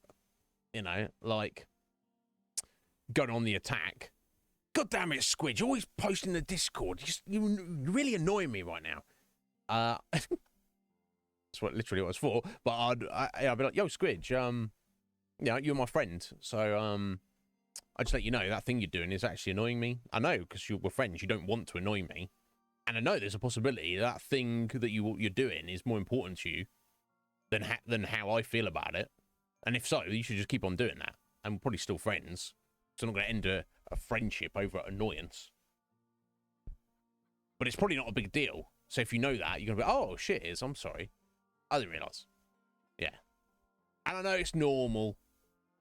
A: you know, like going on the attack. God damn it, Squidge, you're always posting the Discord. You really annoy me right now. That's literally what it's for. But I'd be like, yo, Squidge, you know, you're my friend. So, I just let you know that thing you're doing is actually annoying me. I know, because we're friends, you don't want to annoy me. And I know there's a possibility that thing that you're doing is more important to you than how I feel about it. And if so, you should just keep on doing that. And we're probably still friends. So I'm not going to end a friendship over annoyance. But it's probably not a big deal. So if you know that, you're going to be, oh, shit, I'm sorry. I didn't realise. Yeah. And I know it's normal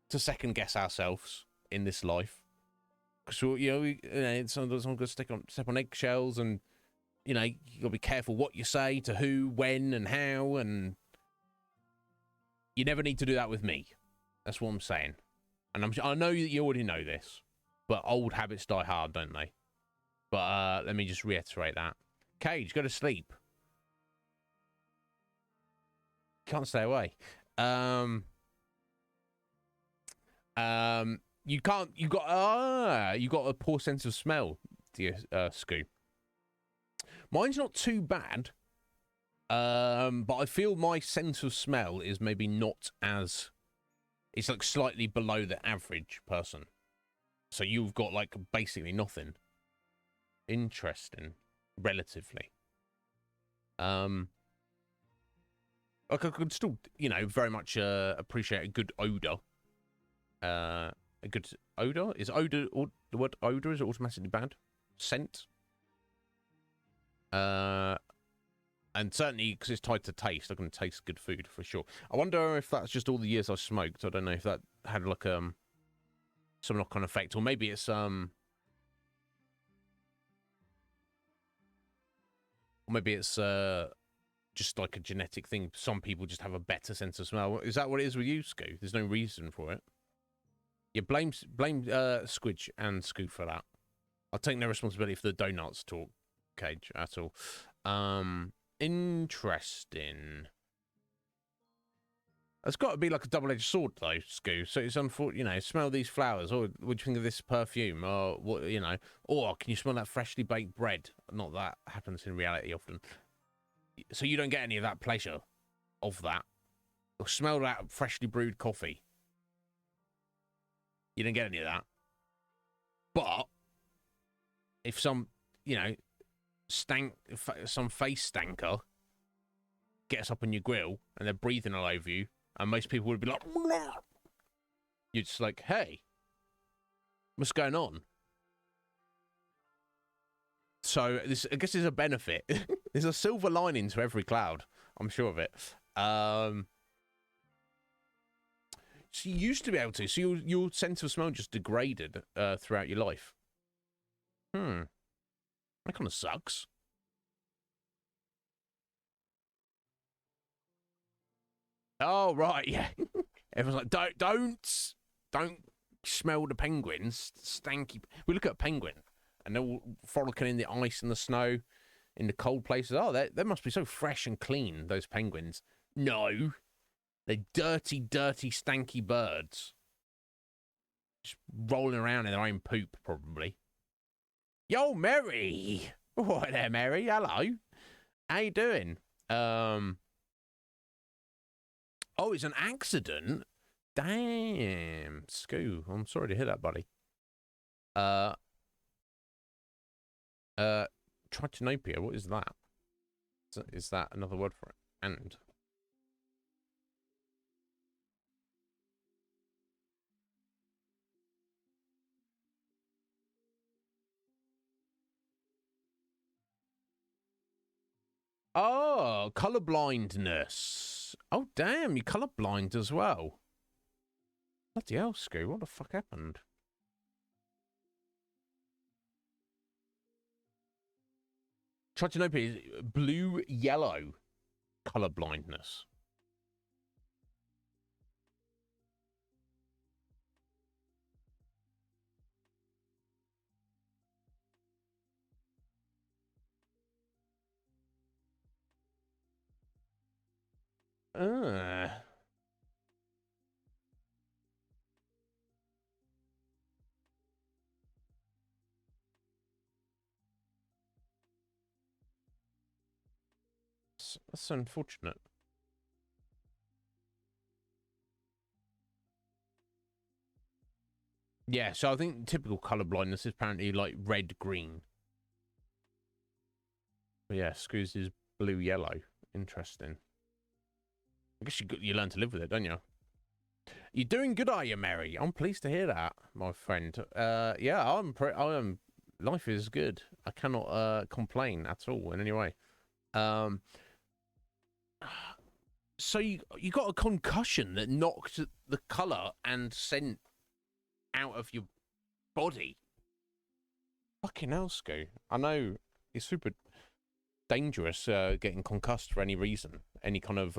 A: to second guess ourselves in this life. Because, you know, someone's going to step on eggshells, and, you know, you got to be careful what you say to who, when, and how, and you never need to do that with me. That's what I'm saying. And I know that you already know this, but old habits die hard, don't they? But let me just reiterate that. Cage, go to sleep. Can't stay away. You can't. You got a poor sense of smell, dear Scoo. Mine's not too bad. But I feel my sense of smell is maybe not as. It's like slightly below the average person. So you've got like basically nothing. Interesting, relatively. I could still, you know, very much appreciate a good odor. A good odor? Is odor, or the word odor is automatically bad? Scent? And certainly, because it's tied to taste, I can taste good food for sure. I wonder if that's just all the years I've smoked. I don't know if that had like some knock-on effect, or maybe it's just like a genetic thing. Some people just have a better sense of smell. Is that what it is with you, Scoo? There's no reason for it. Yeah, blame Squidge and Scoo for that. I'll take no responsibility for the donuts talk, Cage, at all. Interesting. It's got to be like a double-edged sword, though, Scoo. So it's unfortunate, you know, smell these flowers. Or what do you think of this perfume? Or, what, you know, or can you smell that freshly baked bread? Not that happens in reality often. So you don't get any of that pleasure of that. Or smell that freshly brewed coffee. You don't get any of that. But if some, you know, some face stanker gets up on your grill and they're breathing all over you, and most people would be like, "Blah." You're just like, hey, what's going on? So this, I guess, is a benefit. There's a silver lining to every cloud. I'm sure of it. So you used to be able to. So your sense of smell just degraded throughout your life. That kind of sucks. Oh right, yeah. Everyone's like, don't smell the penguins. Stanky. We look at a penguin, and they're all frolicking in the ice and the snow, in the cold places. Oh, they must be so fresh and clean. Those penguins. No, They're dirty, dirty, stanky birds. Just rolling around in their own poop, probably. Yo, Mary! All right there, Mary. Hello. How you doing? Oh, it's an accident? Damn. Scoo. I'm sorry to hear that, buddy. Tritanopia, what is that? Is that another word for it? And... Oh, colourblindness. Oh, damn, you're colourblind as well. Bloody hell, Scoo, what the fuck happened? Tritanopia is blue-yellow colourblindness. That's unfortunate. Yeah, so I think typical colour blindness is apparently like red-green. But yeah, Scoo's is blue-yellow. Interesting. I guess you learn to live with it, don't you? You're doing good, are you, Mary? I'm pleased to hear that, my friend. Yeah, life is good. I cannot complain at all in any way. So you got a concussion that knocked the colour and scent out of your body. Fucking hell, Scoo. I know it's super dangerous getting concussed for any reason. Any kind of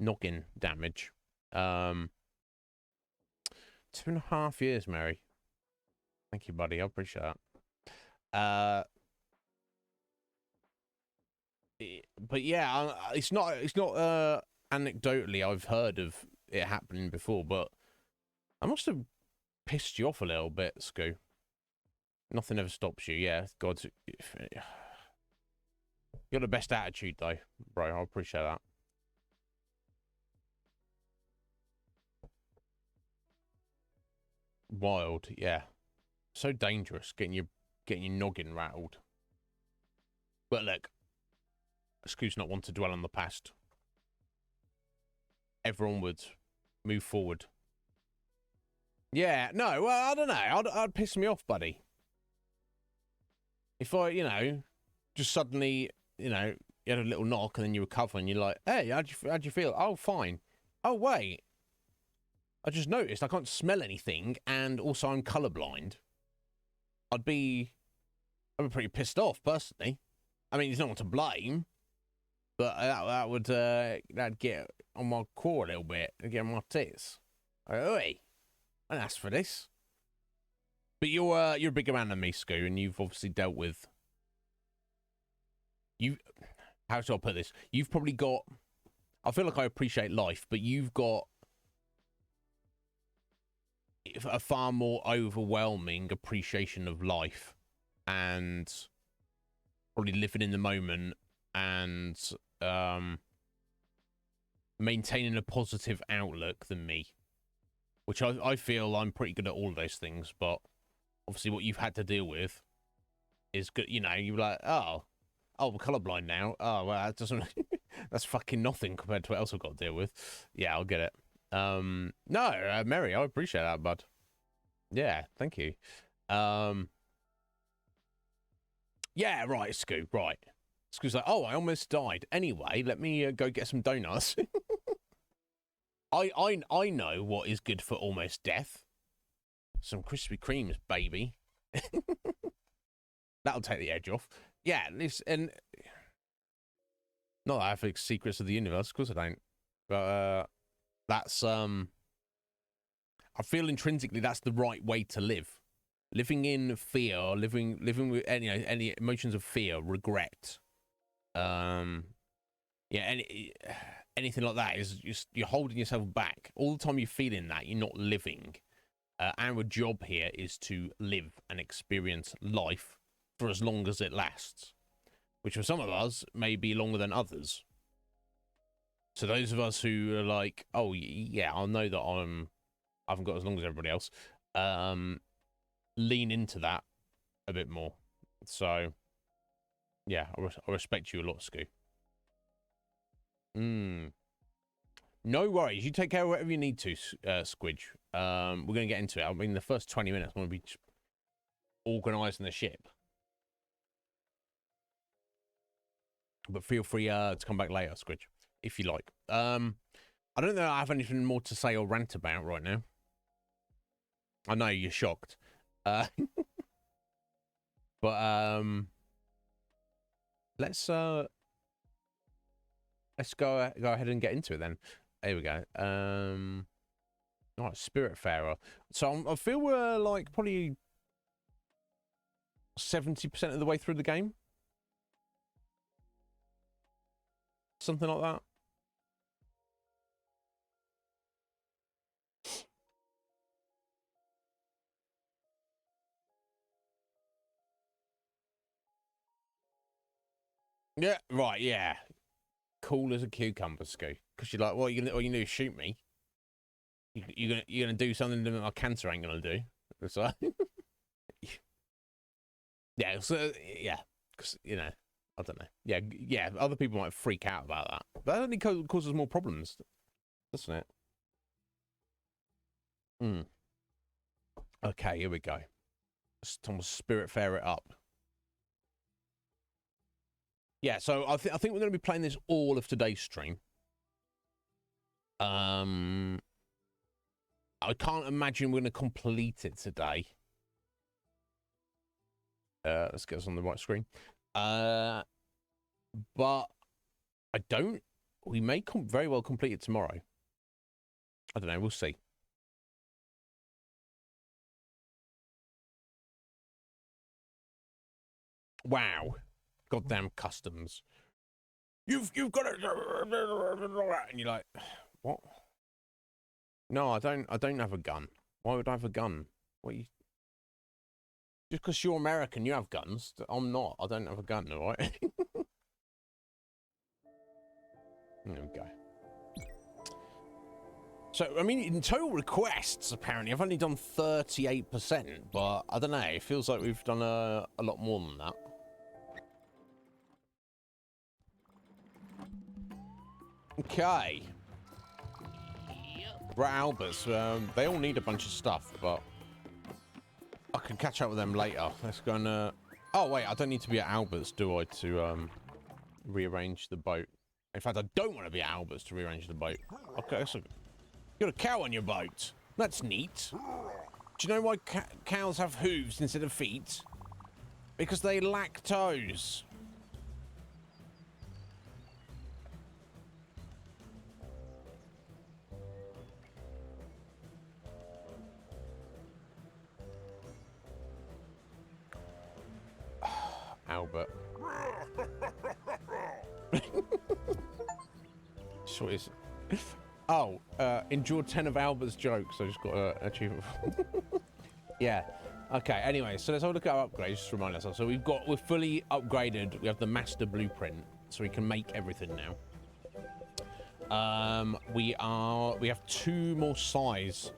A: noggin damage. 2.5 years, Mary. Thank you, buddy. I appreciate that. But yeah, it's not anecdotally I've heard of it happening before, but I must have pissed you off a little bit, Scoo. Nothing ever stops you. Yeah, God, you're the best attitude though, bro. I appreciate that. Wild, yeah. So dangerous getting your noggin rattled. But look, Scoo's not one to dwell on the past. Ever onwards, move forward. Yeah, no, well, I don't know. I'd piss me off, buddy. If I, just suddenly, you had a little knock and then you recover and you're like, hey, how'd you feel? Oh, fine. Oh, wait. I just noticed I can't smell anything and also I'm colourblind. I'd be pretty pissed off, personally. I mean, there's no one to blame, but that'd get on my core a little bit and get on my tits. Oi, I didn't ask for this. But you're a bigger man than me, Scoo, and you've obviously dealt with. How shall I put this? You've probably got. I feel like I appreciate life, but you've got a far more overwhelming appreciation of life, and probably living in the moment and maintaining a positive outlook than me, which I feel I'm pretty good at all of those things, but obviously what you've had to deal with is good. You're like, oh, we're colourblind now. Oh, well, that doesn't. That's fucking nothing compared to what else I've got to deal with. Yeah, I'll get it. No, Mary, I appreciate that, bud. Yeah, thank you. Yeah, right, Scoo, right. Scoo's like, oh, I almost died. Anyway, let me go get some donuts. I know what is good for almost death. Some Krispy Kremes, baby. That'll take the edge off. Yeah, and not that I have secrets of the universe, of course I don't. But that's I feel intrinsically that's the right way to live. Living in fear, living with any emotions of fear, regret. Yeah, anything like that is just you're holding yourself back. All the time you're feeling that, you're not living. Our job here is to live and experience life for as long as it lasts, which for some of us may be longer than others. So those of us who are like, oh yeah, I know that I haven't got as long as everybody else, lean into that a bit more. So yeah, I respect you a lot, Scoo. No worries. You take care of whatever you need to, Squidge. We're going to get into it. I mean, the first 20 minutes, I'm going to be organising the ship. But feel free to come back later, Squidge, if you like. I don't know if I have anything more to say or rant about right now. I know you're shocked. But let's go ahead and get into it then. There we go. All right, Spiritfarer. So I feel we're like probably 70% of the way through the game. Something like that. Yeah, right, yeah. Cool as a cucumber, Scoo. Because you're like, well, you're gonna shoot me. You're gonna do something that my cancer ain't gonna do. So, yeah, so yeah, because you know, I don't know. Yeah. Other people might freak out about that. But that only causes more problems, doesn't it? Okay, here we go. Tom Spiritfarer it up. Yeah, so I think we're going to be playing this all of today's stream. I can't imagine we're going to complete it today. Let's get us on the right screen. But I don't. We may very well complete it tomorrow. I don't know. We'll see. Wow. Goddamn customs. You've got it. And you're like, what? No, I don't have a gun. Why would I have a gun? What you... Just because you're American, you have guns. I'm not. I don't have a gun, all right? There we go. So, I mean, in total requests, apparently, I've only done 38%, but I don't know. It feels like we've done a lot more than that. Okay. Right, Alberts. They all need a bunch of stuff, but I can catch up with them later. Let's go and... Oh, wait, I don't need to be at Alberts, do I, to rearrange the boat? In fact, I don't want to be at Alberts to rearrange the boat. Okay, so... You got a cow on your boat. That's neat. Do you know why cows have hooves instead of feet? Because they lack toes. Albert. So is it? Oh, endure 10 of Albert's jokes. I just got an achievement. Yeah. Okay. Anyway, so let's have a look at our upgrades. Just to remind ourselves. So we're fully upgraded. We have the master blueprint, so we can make everything now. We have 2 more size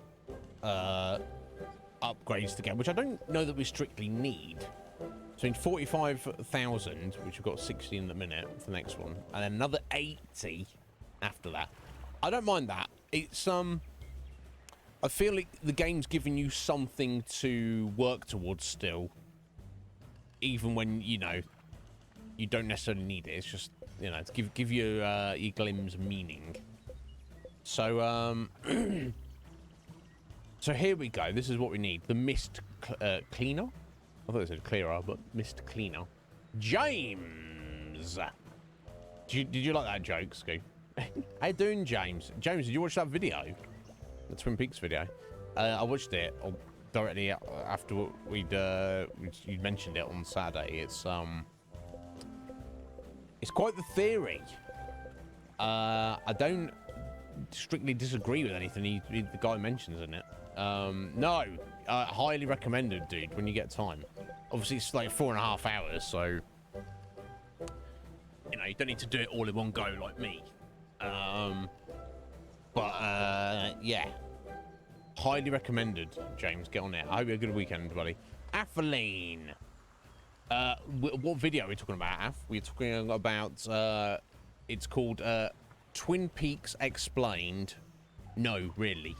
A: upgrades to get, which I don't know that we strictly need. So in 45,000, which we've got 60 in the minute for the next one, and then another 80 after that. I don't mind that. It's I feel like the game's giving you something to work towards still, even when you know you don't necessarily need it. It's just, you know, to give you your glimpse of meaning. So so here we go. This is what we need: the mist cleaner. I thought it said clearer, but mist cleaner. James, did you like that joke, Scoop? How you doing, James? James, did you watch that video? The Twin Peaks video? I watched it directly after you mentioned it on Saturday. It's quite the theory. I don't strictly disagree with anything the guy mentions in it. No, highly recommended, dude, when you get time. Obviously, it's like 4.5 hours, so, you know, you don't need to do it all in one go like me. Yeah. Highly recommended, James. Get on it. I hope you have a good weekend, buddy. Atheline. What video are we talking about, Af? We're talking about, it's called, Twin Peaks Explained. No, really,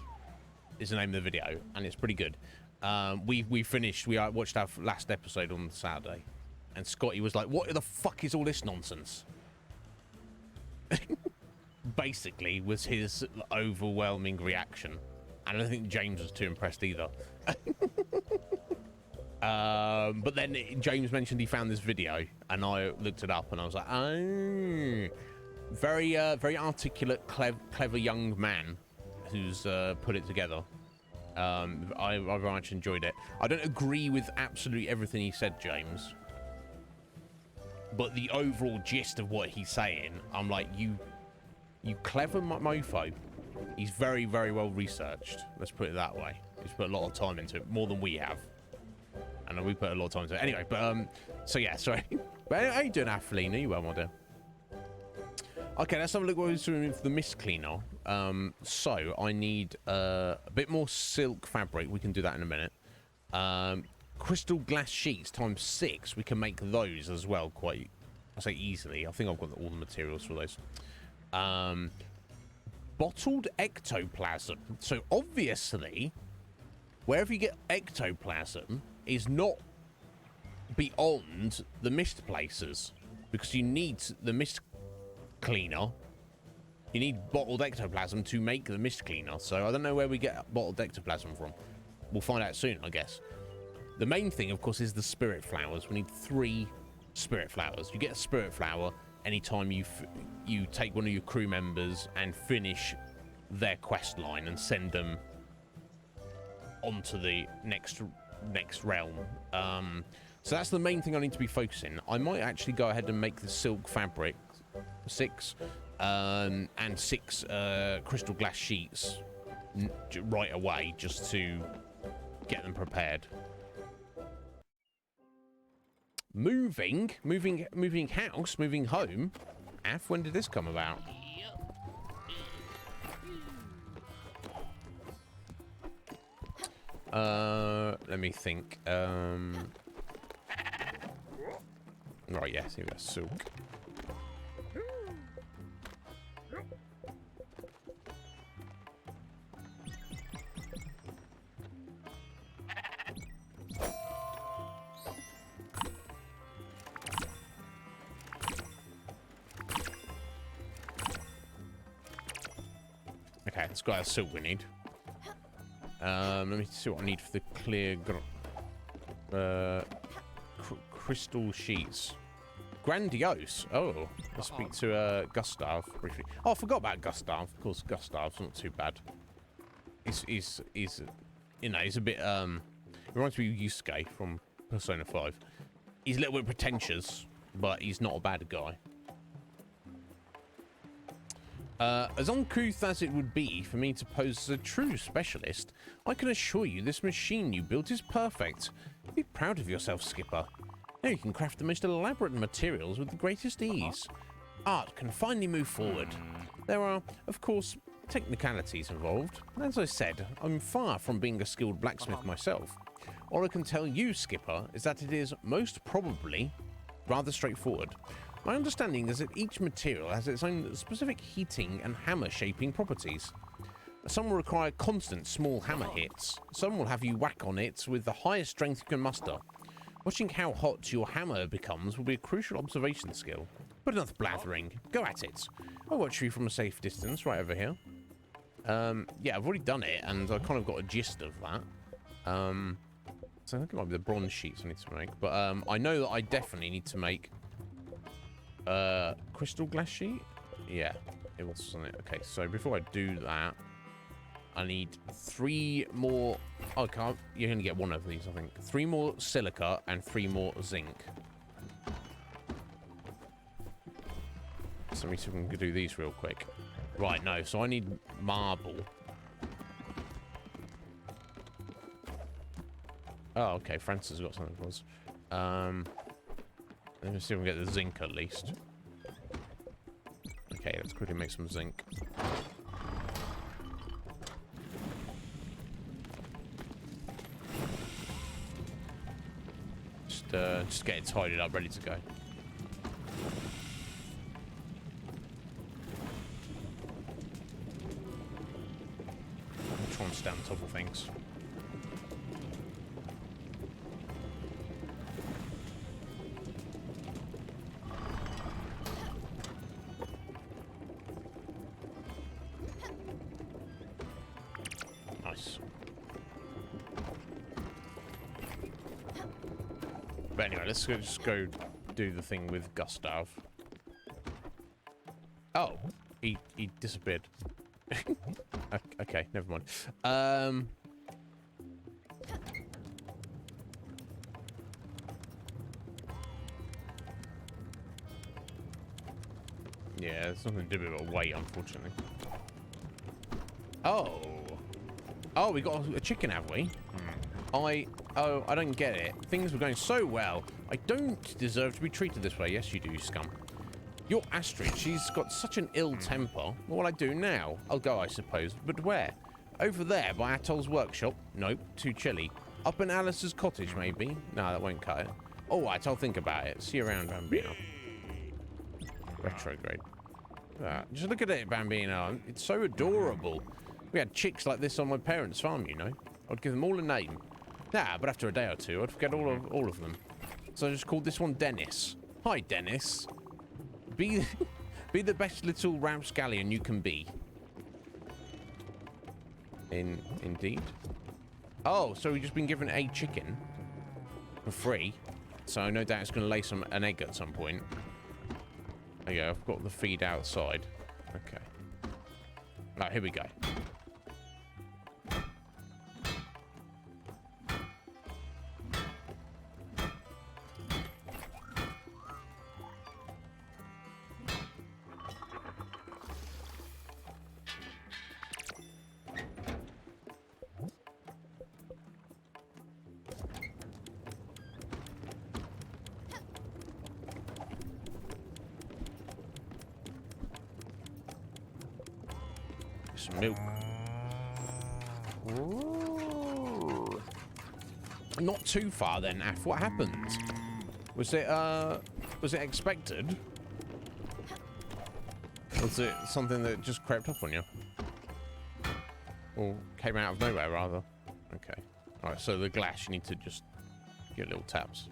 A: is the name of the video, and it's pretty good. We watched our last episode on Saturday, and Scotty was like, "What the fuck is all this nonsense?" Basically, was his overwhelming reaction, and I don't think James was too impressed either. But then James mentioned he found this video, and I looked it up, and I was like, "Oh, very articulate, clever young man who's put it together." I very much enjoyed it. I don't agree with absolutely everything he said, James, but the overall gist of what he's saying, I'm like, you clever mofo. He's very, very well researched. Let's put it that way. He's put a lot of time into it, more than we have. And we put a lot of time into it. Anyway, but, so yeah, sorry. But how you doing, Atheline? Are you well, my dear? Okay, let's have a look what we're doing with the mist cleaner. So I need a bit more silk fabric. We can do that in a minute. Crystal glass sheets times 6. We can make those as well quite, I say easily. I think I've got all the materials for those. Bottled ectoplasm. So obviously, wherever you get ectoplasm is not beyond the mist places, because you need the mist cleaner. You need bottled ectoplasm to make the mist cleaner. So I don't know where we get bottled ectoplasm from. We'll find out soon, I guess. The main thing, of course, is the spirit flowers. We need 3 spirit flowers. You get a spirit flower anytime you take one of your crew members and finish their quest line and send them onto the next realm. So that's the main thing I need to be focusing. I might actually go ahead and make the silk fabric 6 and 6 crystal glass sheets right away, just to get them prepared. Moving house, moving home. Af, when did this come about? Let me think. Right, yes, here we go. Silk. Okay, let's got our silk we need. Let me see what I need for the clear crystal sheets. Grandiose. Oh, let's speak to Gustav briefly. Oh, I forgot about Gustav. Of course, Gustav's not too bad. He's you know, he's a bit reminds me of Yusuke from Persona 5. He's a little bit pretentious, but he's not a bad guy. As uncouth as it would be for me to pose as a true specialist, I can assure you this machine you built is perfect. Be proud of yourself, Skipper. Now you can craft the most elaborate materials with the greatest ease. Art can finally move forward. There are, of course, technicalities involved. As I said, I'm far from being a skilled blacksmith myself. All I can tell you, Skipper, is that it is most probably rather straightforward. My understanding is that each material has its own specific heating and hammer shaping properties. Some will require constant small hammer hits. Some will have you whack on it with the highest strength you can muster. Watching how hot your hammer becomes will be a crucial observation skill. But enough blathering. Go at it. I'll watch you from a safe distance right over here. Yeah, I've already done it, and I kind of got a gist of that. So I think it might be the bronze sheets I need to make. But I know that I definitely need to make crystal glass sheet. Yeah, it was, wasn't it? Okay, so before I do that, I need 3 more. Oh, can't. You're gonna get one of these, I think. 3 more silica and 3 more zinc. So let me see if we can do these real quick. Right, no. So I need marble. Oh, okay. Francis has got something for us. Let me see if we can get the zinc at least. Okay, let's quickly make some zinc. Just get it tidied up, ready to go. I'm trying to stay on top of things. Nice. But anyway, let's just go do the thing with Gustav. Oh, he disappeared. Okay, never mind. Yeah, it's nothing to do with a weight, unfortunately. Oh, we got a chicken, have we? I don't get it. Things were going so well. I don't deserve to be treated this way. Yes, you do, scum. Your Astrid, she's got such an ill temper. What will I do now? I'll go, I suppose. But where? Over there, by Atol's workshop? Nope, too chilly. Up in Alice's cottage, maybe? No, that won't cut it. All right, I'll think about it. See you around, Bambino. Retrograde. Just look at it, Bambino. It's so adorable. We had chicks like this on my parents' farm, you know. I'd give them all a name. Nah, but after a day or two, I'd forget all of them. So I just called this one Dennis. Hi, Dennis. Be the best little rapscallion you can be. Indeed. Oh, so we've just been given a chicken for free. So no doubt it's going to lay an egg at some point. Oh yeah, I've got the feed outside. Okay. Right, here we go. Some milk. Ooh. Not too far then, Af. What happened? Was it expected? Was it something that just crept up on you? Or came out of nowhere, rather? Okay. Alright, so the glass, you need to just get little taps.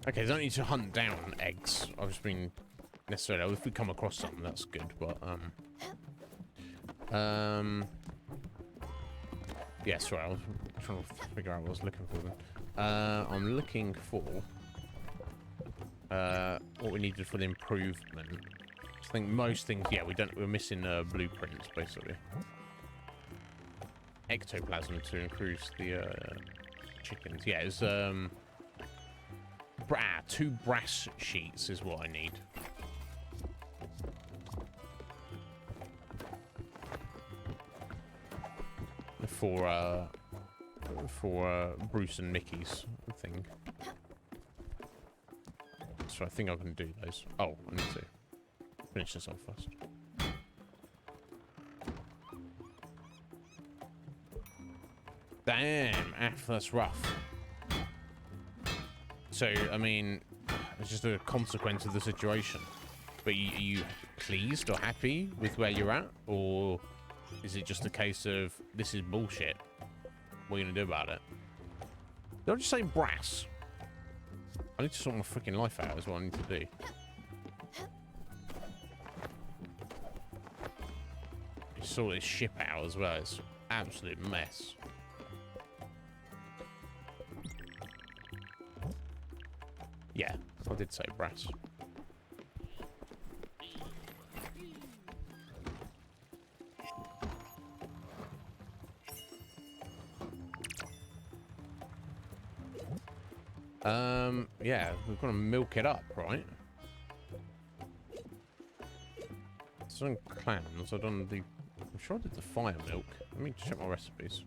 A: Okay, don't need to hunt down eggs. I've just been necessarily, if we come across something, that's good. But yeah, sorry, I was trying to figure out what I was looking for then. I'm looking for what we needed for the improvement. I think most things, yeah, we're missing blueprints basically. Ectoplasm to increase the chickens. Yeah, it's 2 brass sheets is what I need. For Bruce and Mickey's thing. So I think I can do those. Oh, I need to finish this off first. Damn, that's rough. So, I mean, it's just a consequence of the situation. But are you pleased or happy with where you're at? Or is it just a case of, this is bullshit? What are you going to do about it? Did I just say brass? I need to sort my freaking life out is what I need to do. Sort this ship out as well. It's an absolute mess. Yeah, I did say brass. Yeah, we've got to milk it up, right? It's on clams. I've done the... I'm sure I did the fire milk. Let me check my recipes.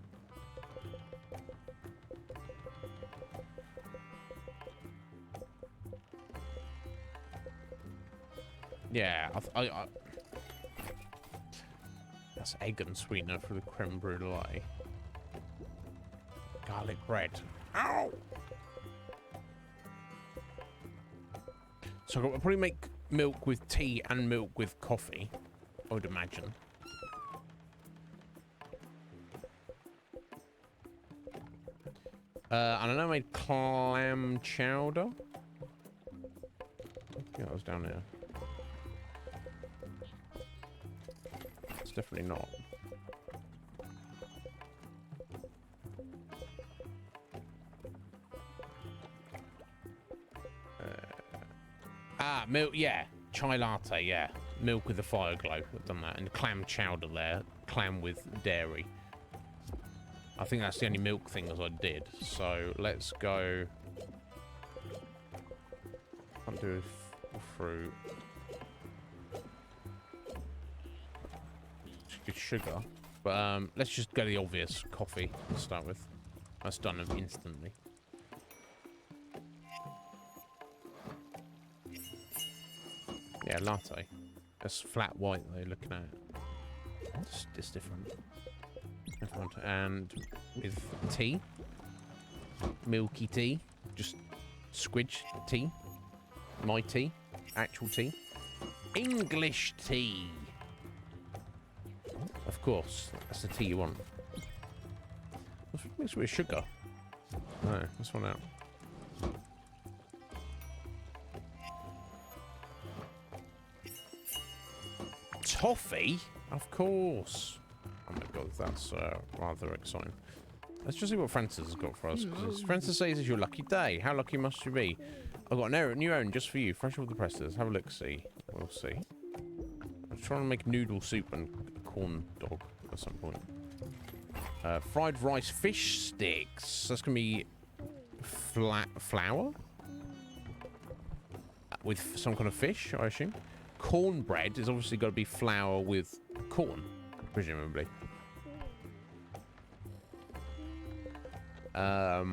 A: Yeah, that's egg and sweetener for the creme brulee. Garlic bread. Ow! So I'll probably make milk with tea and milk with coffee, I would imagine. And I know I made clam chowder. Yeah, I was down there. It's definitely not. Milk, yeah. Chai latte, yeah. Milk with the fire glow. I've done that. And clam chowder there. Clam with dairy. I think that's the only milk thing as I did. So let's go. Can't do fruit. Good sugar. But let's just go to the obvious coffee to start with. That's done instantly. Yeah, latte. That's flat white though, looking at it. It's different. And with tea. Milky tea. Just squidge tea. My tea. Actual tea. English tea. Of course. That's the tea you want. What's mixed with sugar? No, this one out. Toffee? Of course. Oh my god, that's rather exciting. Let's just see what Francis has got for us. Francis says it's your lucky day. How lucky must you be? I've got a new own just for you. Fresh off the presses. Have a look, see. We'll see. I'm trying to make noodle soup and a corn dog at some point. Fried rice fish sticks. That's going to be flour? With some kind of fish, I assume. Cornbread is obviously got to be flour with corn, presumably. Oh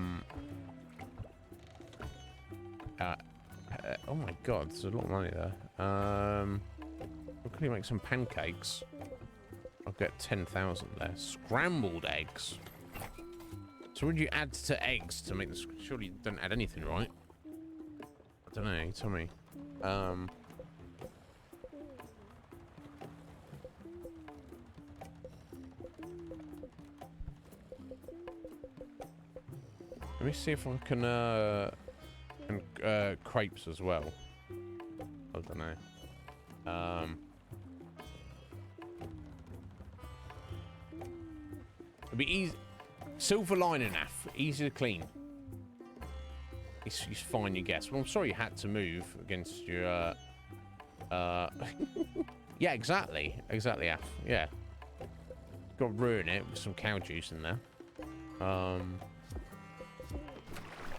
A: my god, there's a lot of money there. We'll quickly make some pancakes. I'll get 10,000 there. Scrambled eggs. So what would you add to eggs to make this? Surely you don't add anything, right? I don't know, tell me. Let me see if I can, and crepes as well. I don't know. It'd be easy. Silver lining, Af. Easy to clean. It's fine, you guess. Well, I'm sorry you had to move against your, yeah, exactly. Exactly, Af. Yeah. Got to ruin it with some cow juice in there.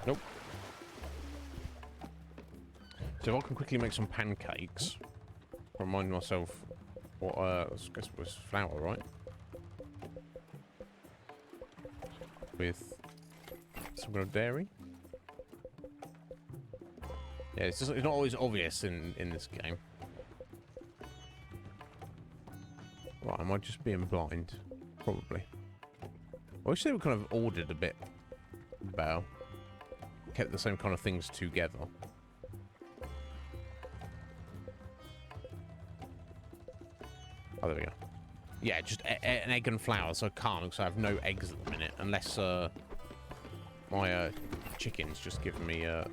A: Nope. So if I can quickly make some pancakes, remind myself what I guess it was flour, right? With some kind of dairy. Yeah, it's not always obvious in this game. Right, am I just being blind? Probably. I wish they were kind of ordered a bit better. Kept the same kind of things together. Oh, there we go. Yeah, just an egg and flour, so I can't because I have no eggs at the minute, unless my chicken's just giving me an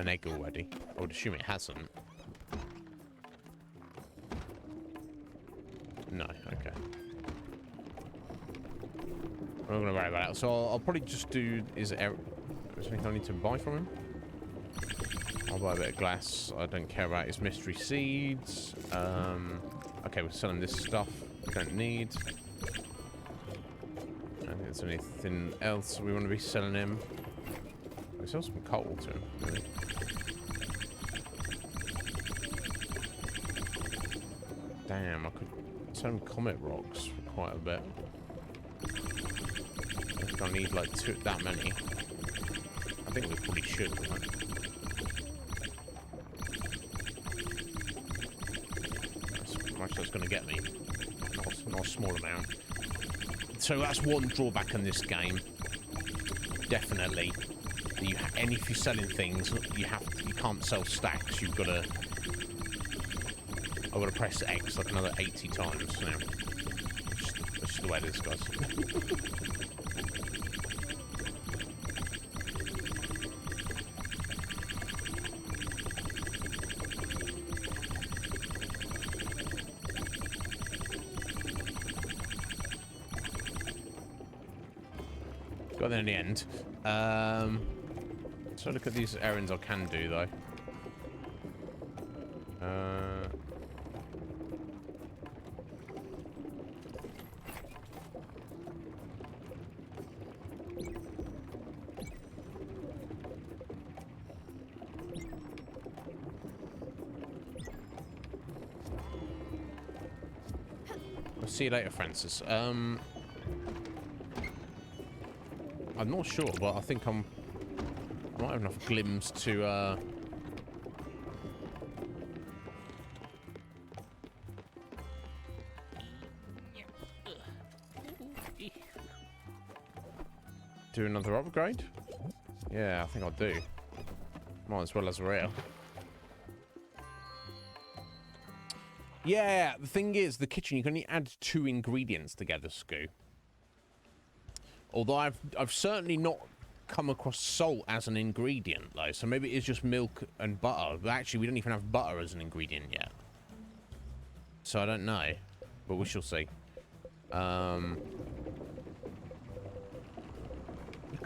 A: egg already. I would assume it hasn't. No, okay. I'm not gonna worry about it. So I'll probably just do. Is there anything I need to buy from him? I'll buy a bit of glass. I don't care about his mystery seeds. Okay, we're selling this stuff we don't need. Is there anything else we want to be selling him? We sell some coal to him. Really. Damn, I could sell him comet rocks for quite a bit. I think I need like that many. I think we probably should. Right? That's how much that's going to get me. Not a small amount. So that's one drawback in this game. Definitely. And if you're selling things, you can't sell stacks. I've got to press X like another 80 times now. That's just the way it is, guys. Got there in the end. So look at these errands I can do though. I'll see you later, Francis. I'm not sure, but I think I might have enough glims to do another upgrade. Yeah, I think I'll do. Might as well as a rail. Yeah, the thing is, the kitchen, you can only add 2 ingredients together, Scoo. Although I've certainly not come across salt as an ingredient, though. So maybe it is just milk and butter. But actually, we don't even have butter as an ingredient yet. So I don't know. But we shall see. Look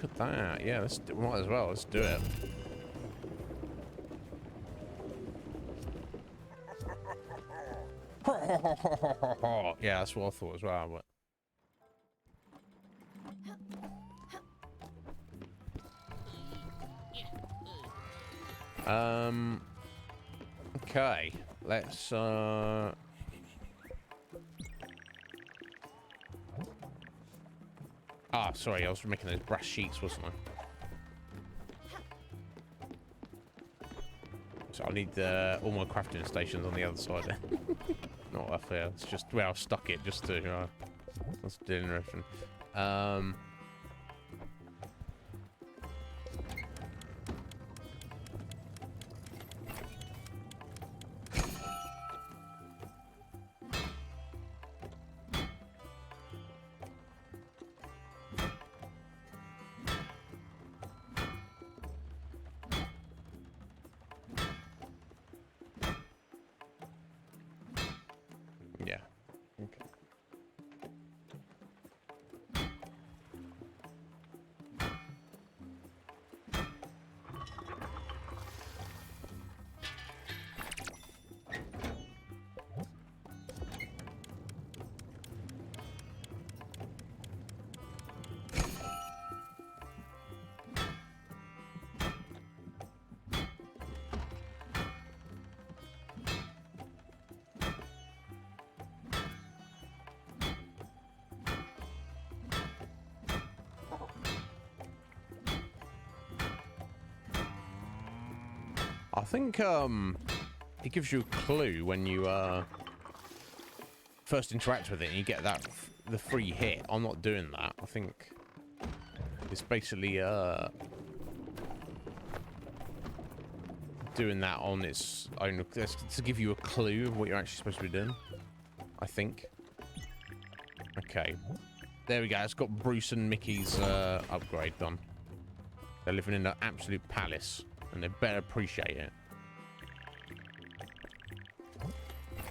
A: at that. Yeah, might as well. Let's do it. Yeah, that's what I thought as well. But okay, let's sorry, I was making those brass sheets, wasn't I? So I need all my crafting stations on the other side. Not up here. It's just where I stuck it, just to that's doing everything. Yeah. Okay. I think it gives you a clue when you first interact with it and you get that the free hit. I'm not doing that. I think it's basically doing that on its own to give you a clue of what you're actually supposed to be doing. I think. Okay, there we go. It's got Bruce and Mickey's upgrade done. They're living in an absolute palace. And they better appreciate it.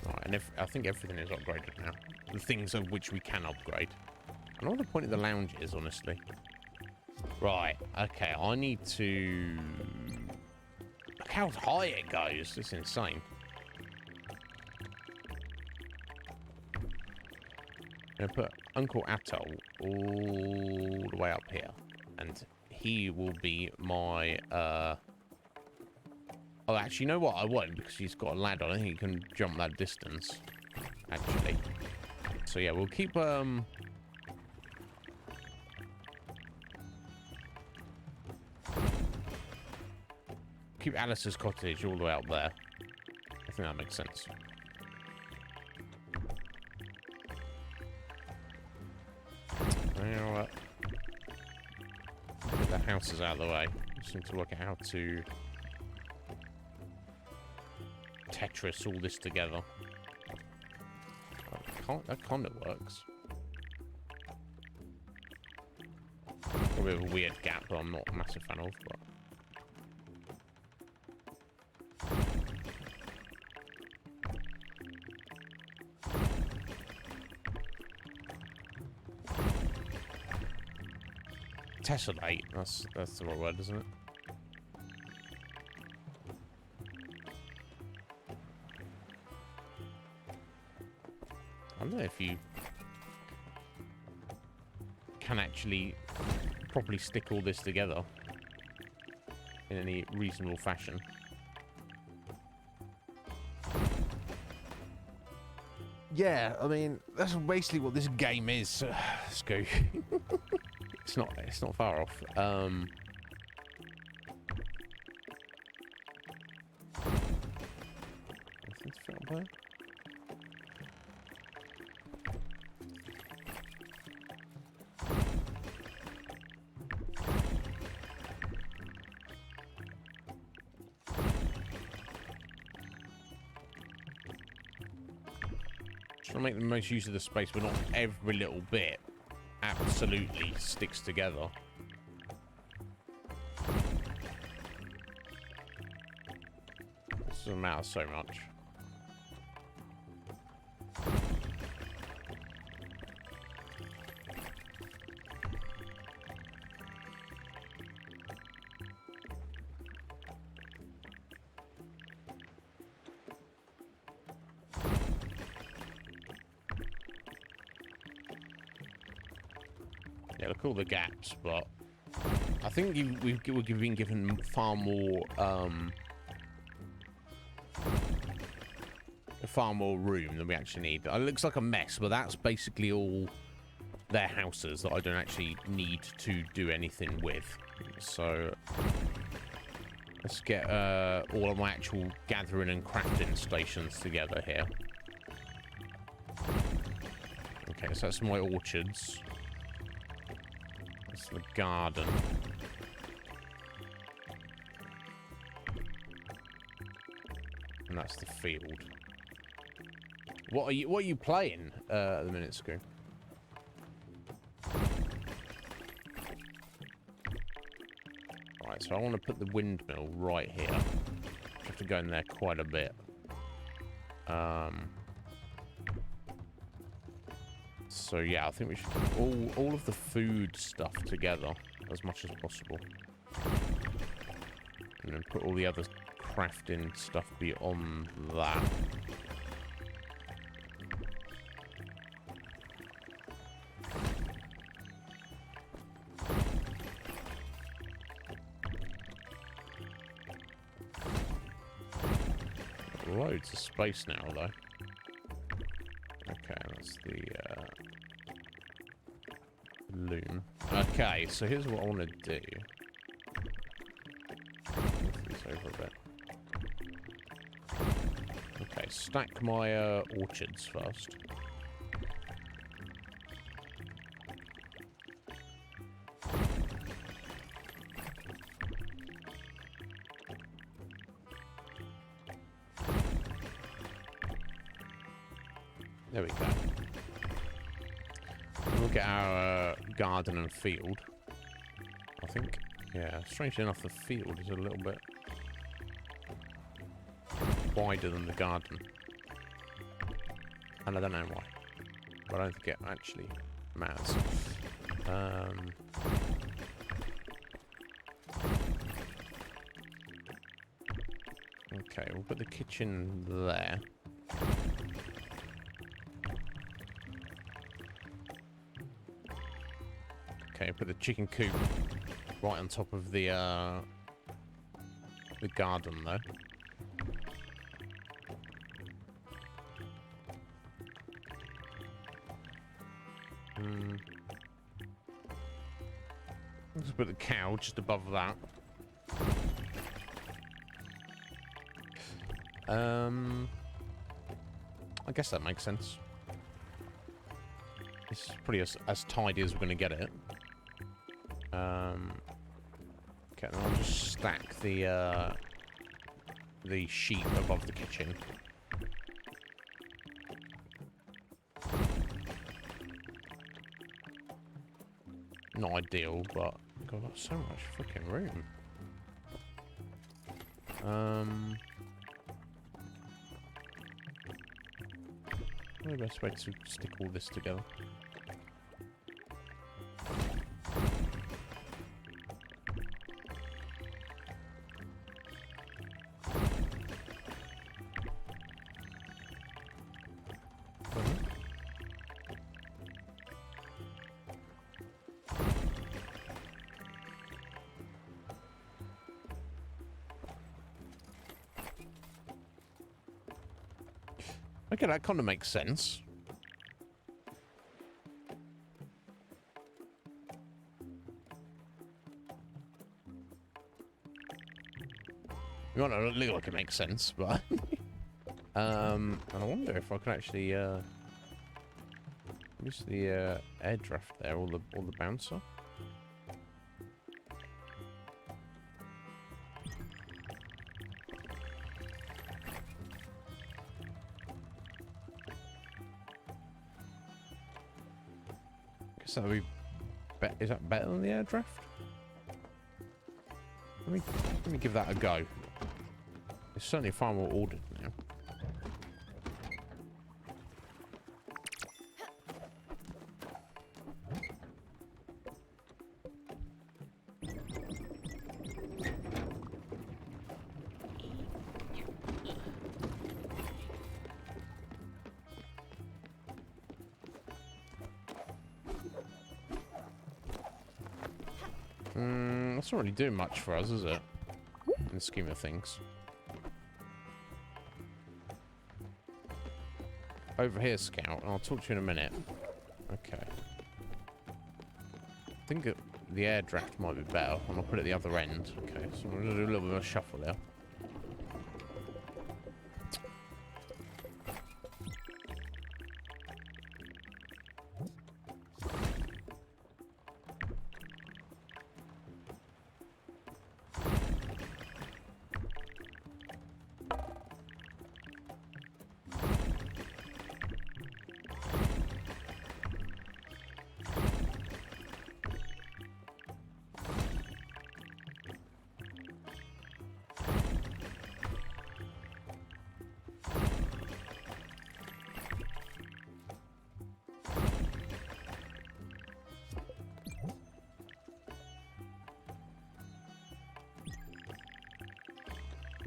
A: Right, and I think everything is upgraded now. The things of which we can upgrade. I don't know what the point of the lounge is, honestly. Right, okay, I need to... Look how high it goes. It's insane. I'm gonna put Uncle Atoll all way up here. And he will be my, Oh, actually, you know what? I won't, because he's got a ladder. I don't think he can jump that distance, actually. So, yeah, we'll keep, keep Alice's cottage all the way up there. I think that makes sense. You know what? Get the houses out of the way. Just need to work out how to Tetris all this together. That kind of works. Probably a weird gap that I'm not a massive fan of, but. Tessellate, that's the right word, isn't it? I don't know if you can actually properly stick all this together in any reasonable fashion. Yeah, I mean, that's basically what this game is. Let's go. It's not far off. Anything to fit up there? Trying to make the most use of the space, but not every little bit absolutely sticks together. This doesn't matter so much. Yeah, look at all the gaps, but I think we've been given far more room than we actually need. It looks like a mess, but that's basically all their houses that I don't actually need to do anything with. So let's get all of my actual gathering and crafting stations together here. Okay, so that's my orchards. The garden. And that's the field. What are you playing at the minute, Screw? Right, so I want to put the windmill right here. I have to go in there quite a bit. So yeah, I think we should keep all of the food stuff together as much as possible. And then put all the other crafting stuff beyond that. Loads of space now, though. Okay, that's the loom. Okay, so here's what I want to do. Move this over a bit. Okay, stack my orchards first. There we go. Look at our garden and field. I think, yeah, strangely enough, the field is a little bit wider than the garden. And I don't know why. But I don't think it actually matters. Okay, we'll put the kitchen there. Okay, put the chicken coop right on top of the garden, though. Let's put the cow just above that. I guess that makes sense. It's pretty as tidy as we're going to get it. Okay, then I'll just stack the sheep above the kitchen. Not ideal, but God, that's so much freaking room. What's the best way to stick all this together? Okay, that kind of makes sense. You might not look like it makes sense, but and I wonder if I can actually use the air draft there, or the bouncer. That would be is that better than the air draft? Let me give that a go. It's certainly far more ordered now. That's not really doing much for us, is it? In the scheme of things. Over here, Scout, and I'll talk to you in a minute. Okay. I think the air draft might be better, and I'll put it at the other end. Okay, so I'm going to do a little bit of a shuffle there.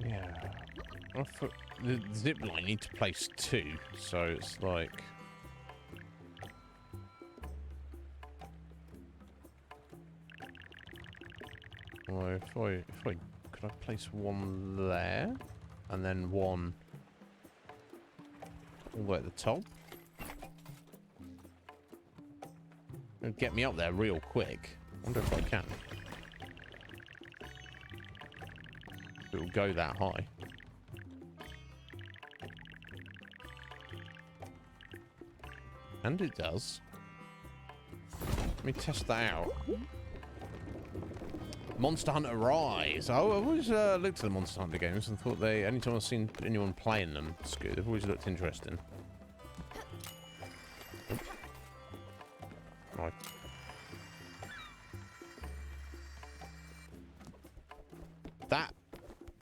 A: Yeah. The zip line need to place 2, so it's like... Well, could I place 1 there, and then 1 all the way at the top? It'll get me up there real quick. Wonder if I can. It'll go that high. And it does. Let me test that out. Monster Hunter Rise. Oh, I've always looked at the Monster Hunter games and thought anytime I've seen anyone playing them, it's good. They've always looked interesting. Right. That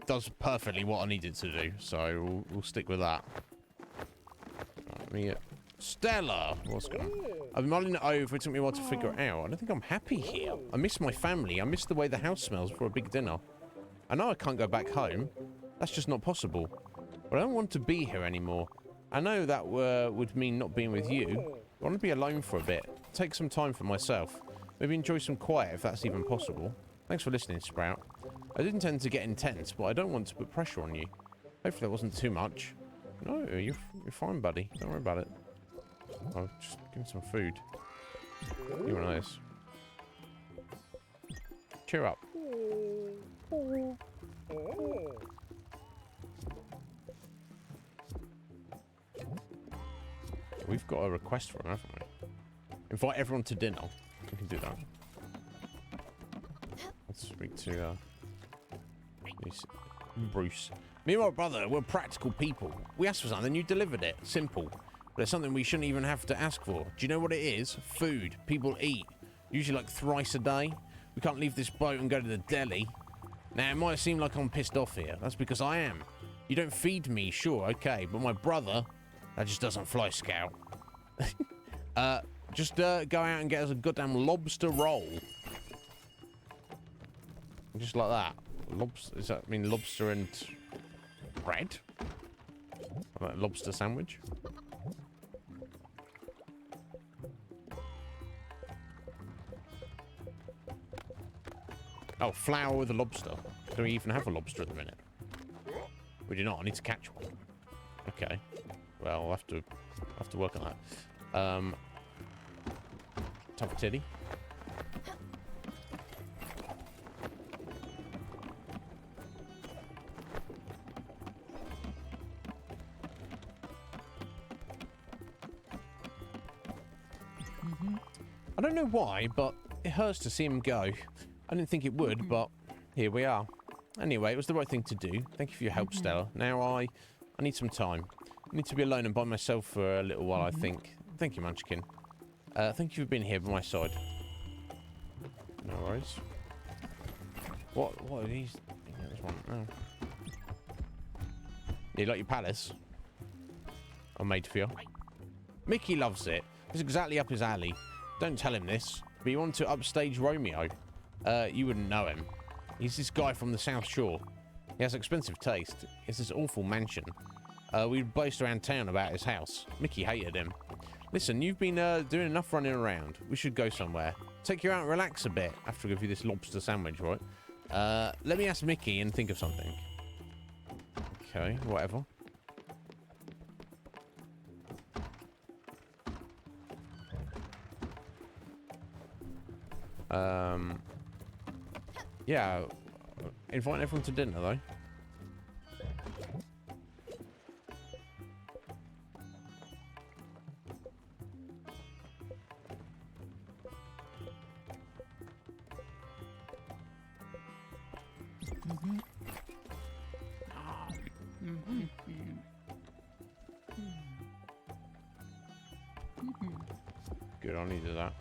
A: does perfectly what I needed to do, so we'll stick with that. Right, let me get Stella. What's going on? I've been mulling it over. It took me a while to figure it out. I don't think I'm happy here. I miss my family. I miss the way the house smells before a big dinner. I know I can't go back home. That's just not possible. But I don't want to be here anymore. I know that would mean not being with you. I want to be alone for a bit. Take some time for myself. Maybe enjoy some quiet if that's even possible. Thanks for listening, Sprout. I didn't intend to get intense, but I don't want to put pressure on you. Hopefully that wasn't too much. No, you're fine, buddy. Don't worry about it. I'll just give him some food. You want this? Cheer up. We've got a request for him, haven't we? Invite everyone to dinner. We can do that. Let's speak to Bruce. Me and my brother, we're practical people. We asked for something, you delivered it. Simple. But it's something we shouldn't even have to ask for. Do you know what it is? Food. People eat. Usually like thrice a day. We can't leave this boat and go to the deli. Now, it might seem like I'm pissed off here. That's because I am. You don't feed me, sure, okay. But my brother, that just doesn't fly, Scout. Just go out and get us a goddamn lobster roll. Just like that. Lobster, does that mean lobster and bread? Like a lobster sandwich? Oh, flour with a lobster. Do we even have a lobster at the minute? We do not. I need to catch one. Okay. Well, I'll have to work on that. Tough titty. I don't know why, but it hurts to see him go. I didn't think it would, but here we are. Anyway, it was the right thing to do. Thank you for your help, Stella. Now I need some time. I need to be alone and by myself for a little while, I think. Thank you, Munchkin. Thank you for being here by my side. No worries. What are these? Yeah, there's one. Oh. You like your palace? I made for you. Mickey loves it. It's exactly up his alley. Don't tell him this, but you want to upstage Romeo. You wouldn't know him. He's this guy from the South Shore. He has expensive taste. It's this awful mansion. We boast around town about his house. Mickey hated him. Listen, you've been doing enough running around. We should go somewhere. Take you out and relax a bit after I give you this lobster sandwich, right? Let me ask Mickey and think of something. Okay, whatever. Yeah, invite everyone to dinner though. Good, I needed that.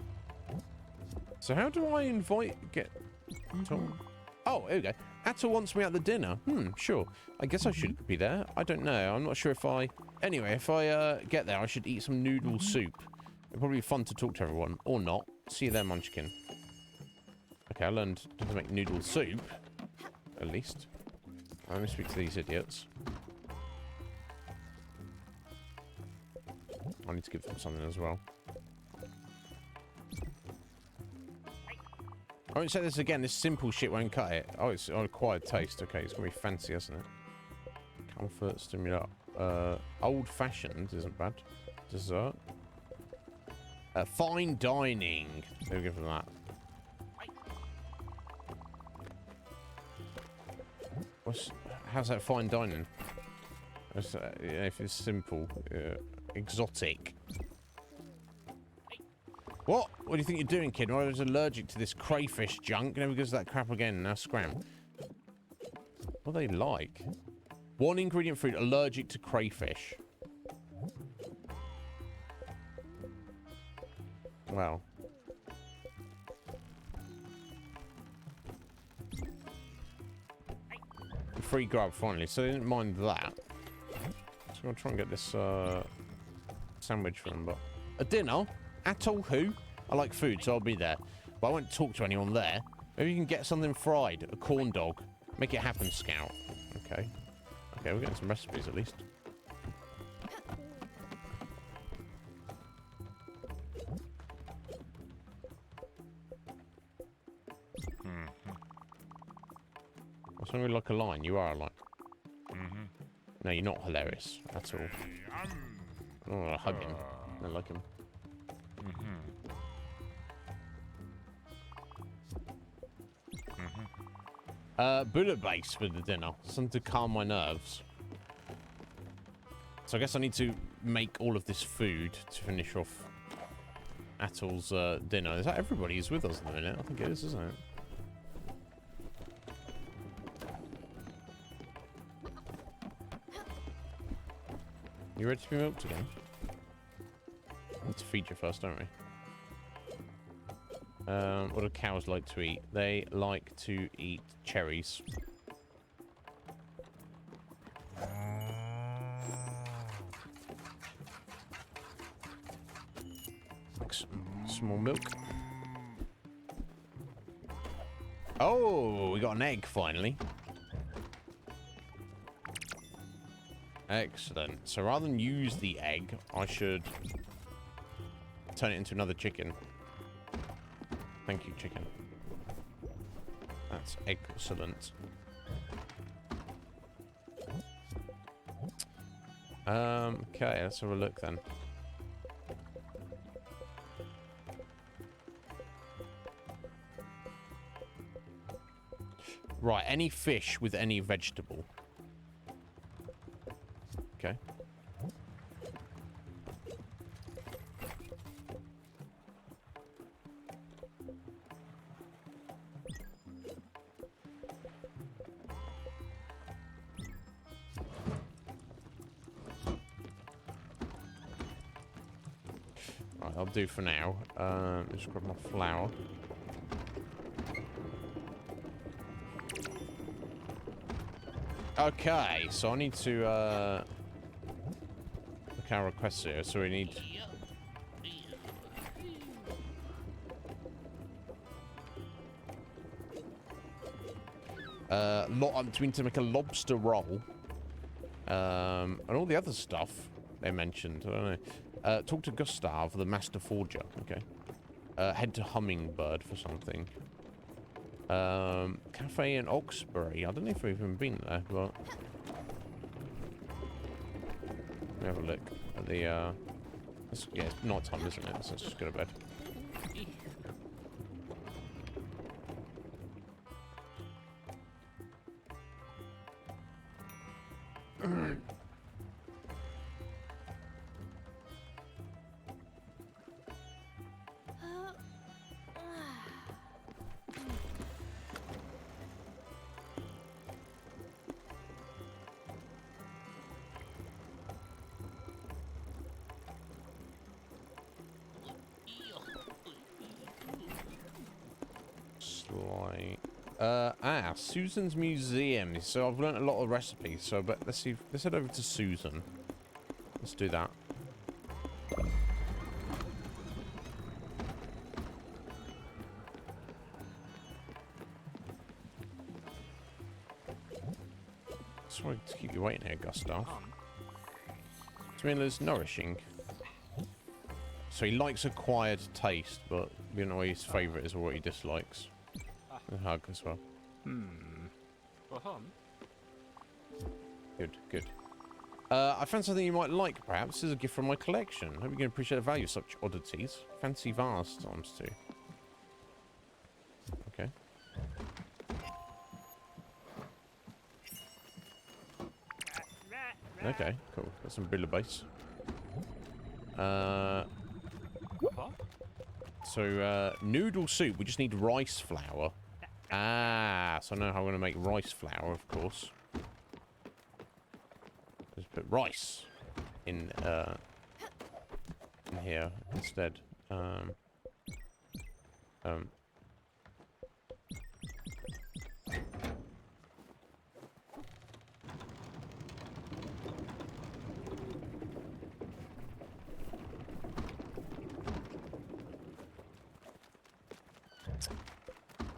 A: So how do I get Tom? Oh, here we go. Atta wants me at the dinner. Sure. I guess I should be there. I don't know. I'm not sure if I... Anyway, if I get there, I should eat some noodle soup. It'll probably be fun to talk to everyone. Or not. See you there, Munchkin. Okay, I learned how to make noodle soup. At least. Let me speak to these idiots. I need to give them something as well. I won't say this again. This simple shit won't cut it. Oh, it's acquired taste. Okay, it's gonna be fancy, isn't it? Comfort, stimulate. Old-fashioned isn't bad. Dessert. Fine dining. We'll give them that. How's that fine dining? If it's simple, exotic. What? What do you think you're doing, kid? I was allergic to this crayfish junk. Never gives that crap again. Now scram. What are they like? One ingredient fruit allergic to crayfish. Wow. Free grub finally, so they didn't mind that. So I'm gonna try and get this sandwich for them, but a dinner? At all who? I like food, so I'll be there. But I won't talk to anyone there. Maybe you can get something fried, a corn dog. Make it happen, Scout. Okay. Okay, we're getting some recipes at least. What's wrong with like a line? You are a line. No, you're not hilarious at all. I don't want to hug him. I don't like him. Bullet base for the dinner. Something to calm my nerves. So I guess I need to make all of this food to finish off Atol's dinner. Is that everybody who's with us in a minute? I think it is, isn't it? You ready to be milked again? We need to feed you first, don't we? What do cows like to eat? They like to eat cherries. Small milk. Oh, we got an egg finally. Excellent. So rather than use the egg, I should turn it into another chicken. Thank you, chicken. That's excellent. Okay, let's have a look then. Right, any fish with any vegetable. Okay. Right, I'll do for now. Just grab my flour. Okay, so I need to look at our requests here. So we need we need to make a lobster roll, and all the other stuff they mentioned. I don't know. Talk to Gustav, the master forger. Okay. Head to Hummingbird for something. Cafe in Oxbury. I don't know if we've even been there, but let me have a look at the yeah, it's night time, isn't it? So let's just go to bed. Susan's Museum. So I've learnt a lot of recipes. So, but let's see. Let's head over to Susan. Let's do that. Sorry to keep you waiting here, Gustav. Twinnler's nourishing. So he likes acquired taste, but you know his favourite is what he dislikes. A hug as well. Good, good. I found something you might like, perhaps. This is a gift from my collection. Hope you can appreciate the value of such oddities. Fancy vase times two. Okay. Okay, cool. Got some Billa base. So, noodle soup. We just need rice flour. Ah, so I know how I'm going to make rice flour, of course. Just put rice in here instead.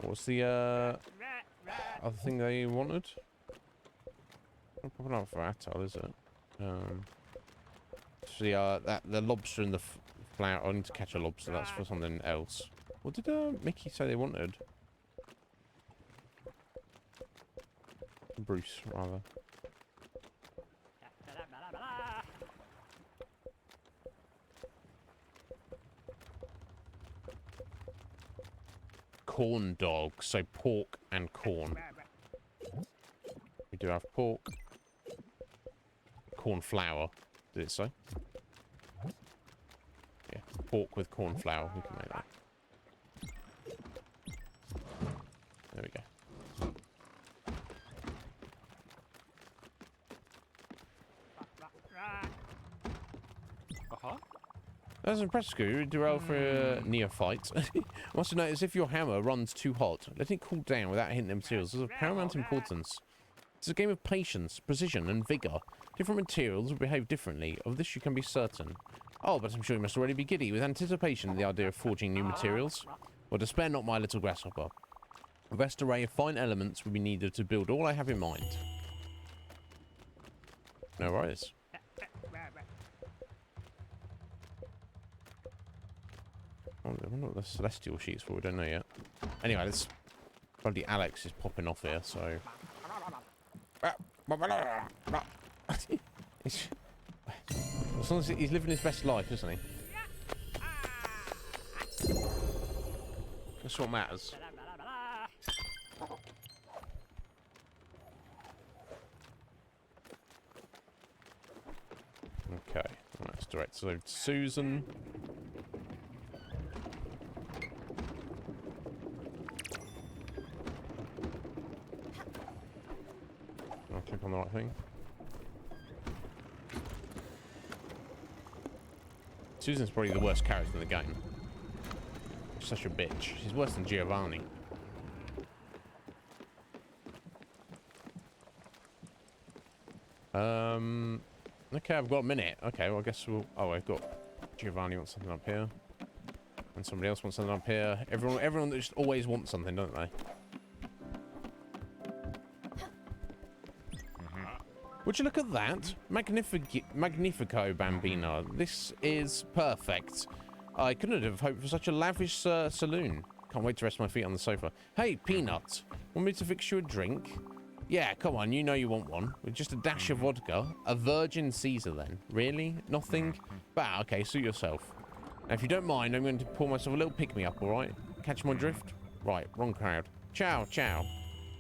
A: What's the other thing they wanted? Probably not for Atol, is it? So the lobster and the flour. I need to catch a lobster. That's for something else. What did Mickey say they wanted? Bruce, rather. Corn dog, so pork and corn. We do have pork. Corn flour, did it say? Yeah, pork with corn flour, we can make that. There we go. That's impressive. You do well for a neophyte. Must have noticed if your hammer runs too hot, letting it cool down without hitting the materials is of paramount importance. It's a game of patience, precision, and vigor. Different materials will behave differently. Of this you can be certain. Oh, but I'm sure you must already be giddy with anticipation of the idea of forging new materials. Well, despair not, my little grasshopper. A vast array of fine elements will be needed to build all I have in mind. No worries. I wonder what the celestial sheet's for, we don't know yet. Anyway, this bloody Alex is popping off here, so... As long as he's living his best life, isn't he? That's what matters. Okay, that's direct. So, Susan... I'll click on the right thing. Susan's probably the worst character in the game. She's such a bitch. She's worse than Giovanni. Okay, I've got a minute. Okay, well, I guess we'll... Oh, I've got... Giovanni wants something up here. And somebody else wants something up here. Everyone just always wants something, don't they? Would you look at that? Magnifico, Bambino. This is perfect. I couldn't have hoped for such a lavish saloon. Can't wait to rest my feet on the sofa. Hey, Peanut. Want me to fix you a drink? Yeah, come on, you know you want one. With just a dash of vodka. A virgin Caesar, then. Really? Nothing? Bah, okay, suit yourself. Now, if you don't mind, I'm going to pour myself a little pick-me-up, alright? Catch my drift? Right, wrong crowd. Ciao, ciao.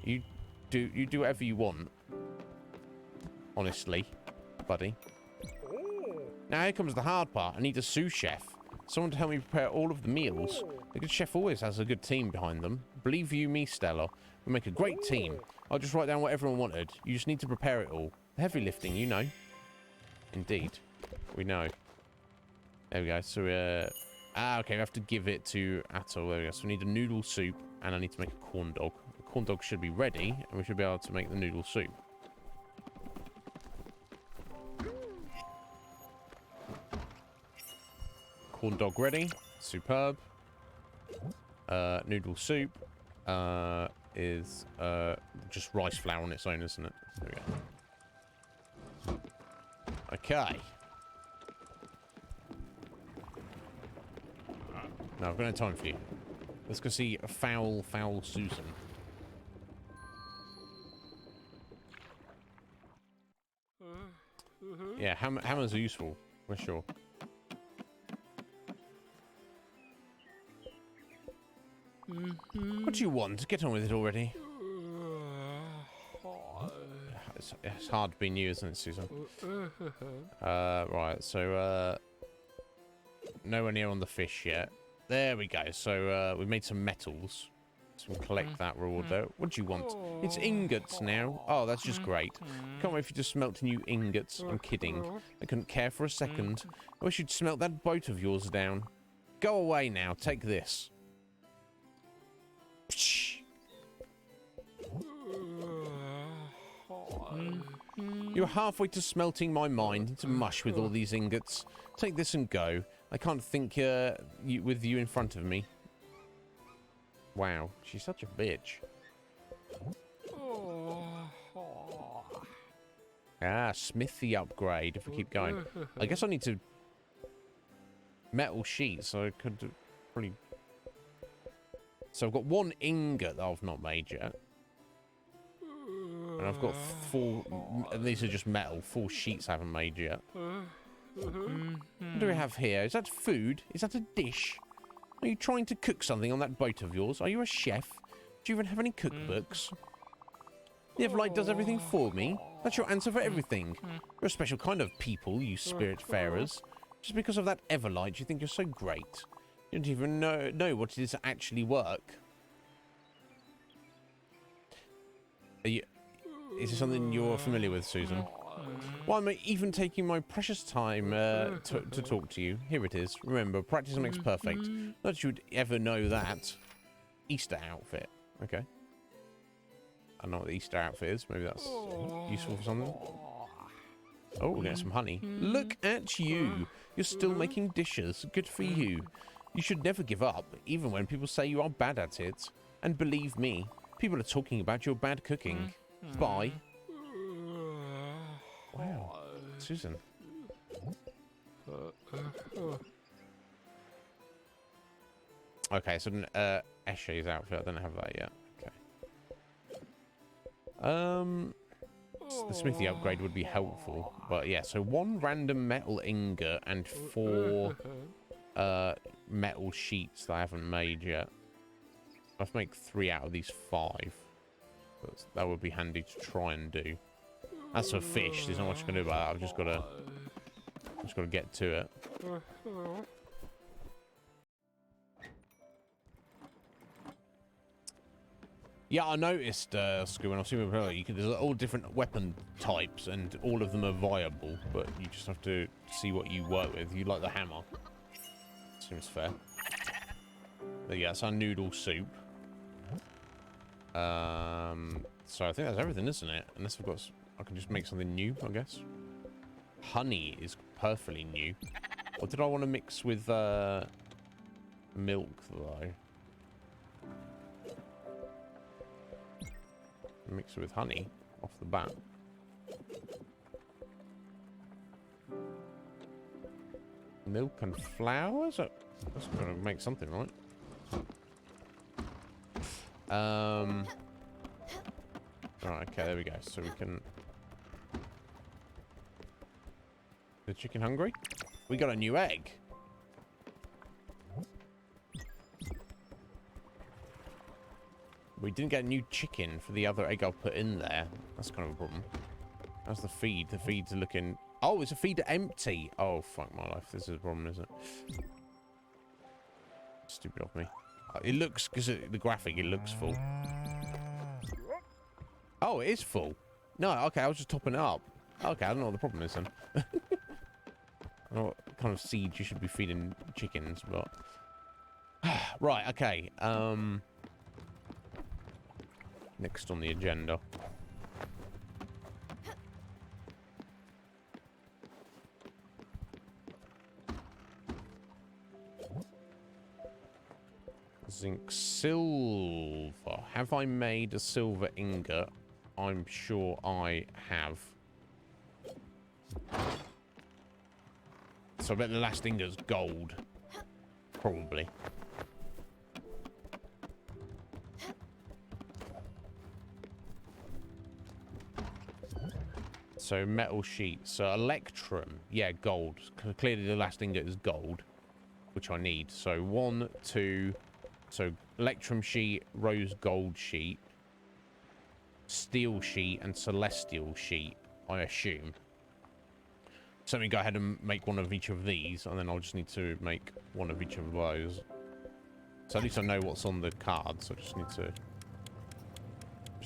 A: You do whatever you want. Honestly, buddy. Now here comes the hard part. I need a sous chef. Someone to help me prepare all of the meals. A good chef always has a good team behind them. Believe you me, Stella. We'll make a great team. I'll just write down what everyone wanted. You just need to prepare it all. The heavy lifting, you know. Indeed. We know. There we go. So, okay, we have to give it to Atto. There we go. So we need a noodle soup, and I need to make a corn dog. The corn dog should be ready, and we should be able to make the noodle soup. Corn dog ready. Superb. Noodle soup is just rice flour on its own, isn't it? There we go. Okay. No, I've got no time for you. Let's go see Foul Susan. Yeah, hammers are useful. We're sure. What do you want? Get on with it already. It's hard being you, isn't it, Susan? Right, so, nowhere near on the fish yet. There we go. So, we've made some metals. So we'll collect that reward there. What do you want? It's ingots now. Oh, that's just great. Can't wait for you to smelt new ingots. I'm kidding. I couldn't care for a second. I wish you'd smelt that boat of yours down. Go away now. Take this. You're halfway to smelting my mind into mush with all these ingots. Take this and go. I can't think with you in front of me. Wow, she's such a bitch. Ah, smithy upgrade if we keep going. I guess I need to... metal sheet, so I could probably... So I've got one ingot that I've not made yet. And I've got 4, and these are just metal, 4 sheets I haven't made yet. What do we have here? Is that food? Is that a dish? Are you trying to cook something on that boat of yours? Are you a chef? Do you even have any cookbooks? The Everlight does everything for me. That's your answer for everything. You're a special kind of people, you Spiritfarers. Just because of that Everlight, you think you're so great. You don't even know what it is to actually work. Is this something you're familiar with, Susan? Why am I even taking my precious time to talk to you? Here it is. Remember, practice makes perfect. Not that you would ever know that. Easter outfit. Okay. I don't know what the Easter outfit is. Maybe that's useful for something. Oh, we're getting some honey. Look at you. You're still making dishes. Good for you. You should never give up, even when people say you are bad at it. And believe me, people are talking about your bad cooking. Bye. Wow. Susan. Okay, so Eshe's outfit. I don't have that yet. Okay. The smithy upgrade would be helpful, but yeah. So 1 random metal ingot and 4 metal sheets that I haven't made yet. I have to make 3 out of these 5. That would be handy to try and do. As for fish, there's not much I can do about that. I've just got to get to it. Yeah, I noticed, Scoo, when I was seeing earlier, there's all different weapon types, and all of them are viable, but you just have to see what you work with. You like the hammer. Seems fair. But yeah, it's our noodle soup. So I think that's everything, isn't it? Unless I've got... I can just make something new, I guess. Honey is perfectly new. What did I want to mix with, milk, though? Mix it with honey off the bat. Milk and flour? That's going to make something, right? Right, okay, there we go. So we can... The chicken hungry? We got a new egg. We didn't get a new chicken for the other egg I'll put in there. That's kind of a problem. How's the feed? The feed's looking... Oh, it's a feed empty. Oh, fuck my life. This is a problem, isn't it? Stupid of me. It looks... Because the graphic, it looks full. Oh, it is full. No, okay, I was just topping it up. Okay, I don't know what the problem is then. I don't know what kind of seeds you should be feeding chickens, but... Right, okay. Next on the agenda. Zinc silver. Have I made a silver ingot? I'm sure I have. So I bet the last ingot's gold. Probably. So metal sheets. So electrum. Yeah, gold. Clearly the last ingot is gold, which I need. So 1, 2... So electrum sheet, rose gold sheet, steel sheet, and celestial sheet, I assume. So let me go ahead and make one of each of these, and then I'll just need to make one of each of those. So at least I know what's on the cards. So I just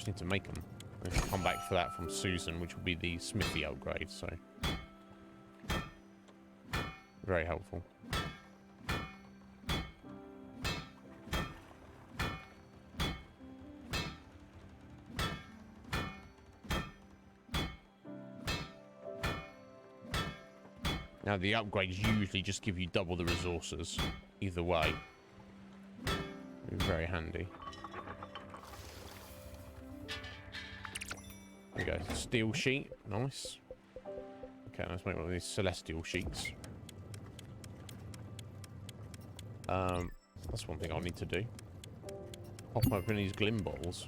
A: need to make them. And I'll come back for that from Susan, which will be the smithy upgrade. So very helpful. Now, the upgrades usually just give you double the resources, either way. Very handy. There we go. Steel sheet. Nice. Okay, let's make one of these celestial sheets. That's one thing I'll need to do. Pop open these glim bottles.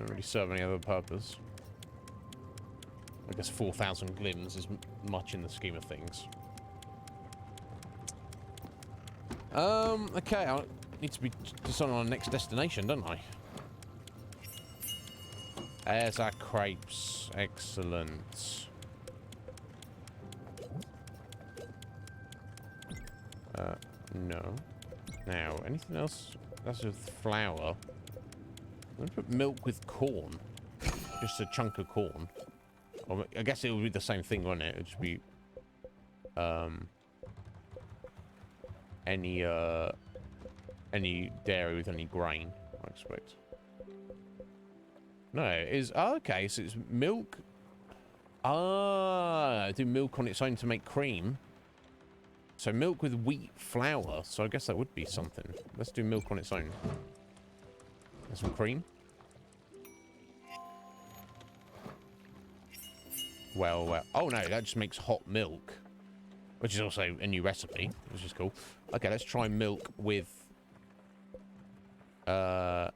A: Don't really serve any other purpose. I guess 4,000 glims is much in the scheme of things. Okay, I need to be deciding on our next destination, don't I? There's our crepes. Excellent. No. Now, anything else? That's with flour. I'm gonna put milk with corn. Just a chunk of corn. I guess it would be the same thing, wouldn't it? It would just be any dairy with any grain, I expect. No, it is okay, so it's milk. Do milk on its own to make cream. So milk with wheat flour. So I guess that would be something. Let's do milk on its own. And some cream. Well. Oh no, that just makes hot milk. Which is also a new recipe, which is cool. Okay, let's try milk with corn,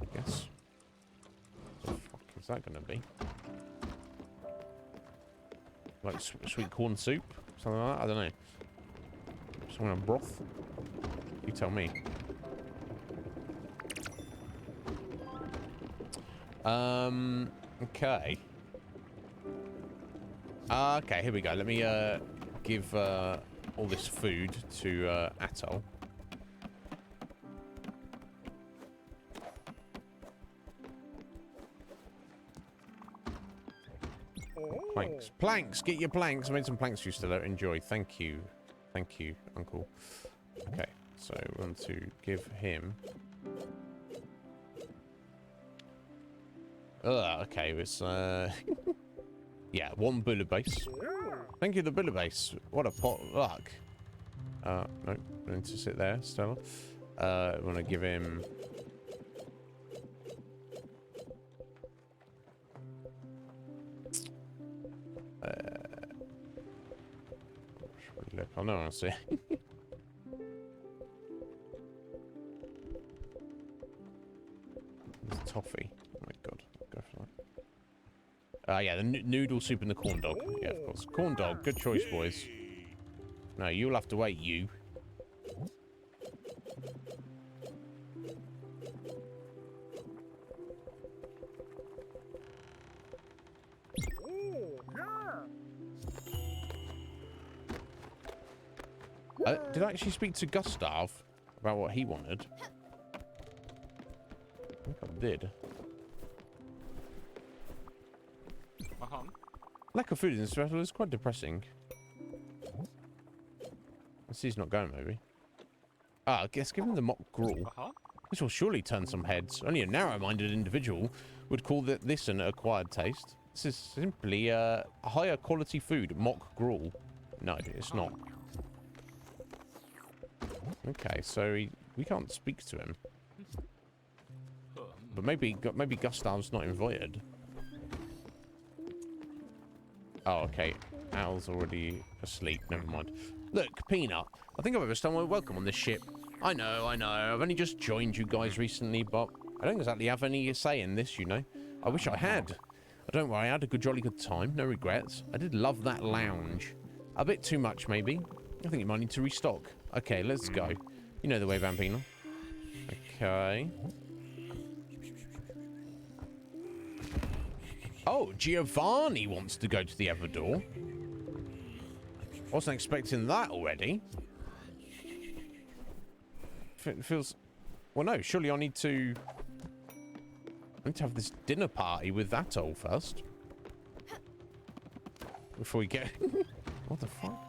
A: I guess. What the fuck is that gonna be? Like sweet corn soup? Something like that? I don't know. Some kind of broth? You tell me. Okay. Okay, here we go. Let me give all this food to Atoll. Planks. Planks! Get your planks! I made some planks for you, Stella. Enjoy. Thank you. Thank you, Uncle. Okay, so we want to give him... okay, it's... yeah, one bullet base. Thank you, the bullet base. What a pot of luck. No, I need to sit there, Stella. I want to give him... look, I know what I see. Toffee. Oh my god. Go for that. Yeah, the noodle soup and the corn dog. Yeah, of course. Corn dog. Good choice, boys. No, you'll have to wait, you. Did I actually speak to Gustav about what he wanted? I think I did. Lack of food in this battle is quite depressing. Let's see, he's not going, maybe. I guess give him the mock gruel. This will surely turn some heads. Only a narrow-minded individual would call this an acquired taste. This is simply a higher quality food, mock gruel. No, it's not. Okay, so we can't speak to him. But maybe Gustav's not invited. Oh, okay. Al's already asleep. Never mind. Look, Peanut. I think I've overstayed my welcome on this ship. I know. I've only just joined you guys recently, but I don't exactly have any say in this, you know. I wish I had. Don't worry, I had a jolly good time. No regrets. I did love that lounge. A bit too much, maybe. I think you might need to restock. Okay, let's go. You know the way, Vampino. Okay. Oh, Giovanni wants to go to the other door. Wasn't expecting that already. Feels... Well, no, surely I need to have this dinner party with Atoll first. Before we get... What the fuck?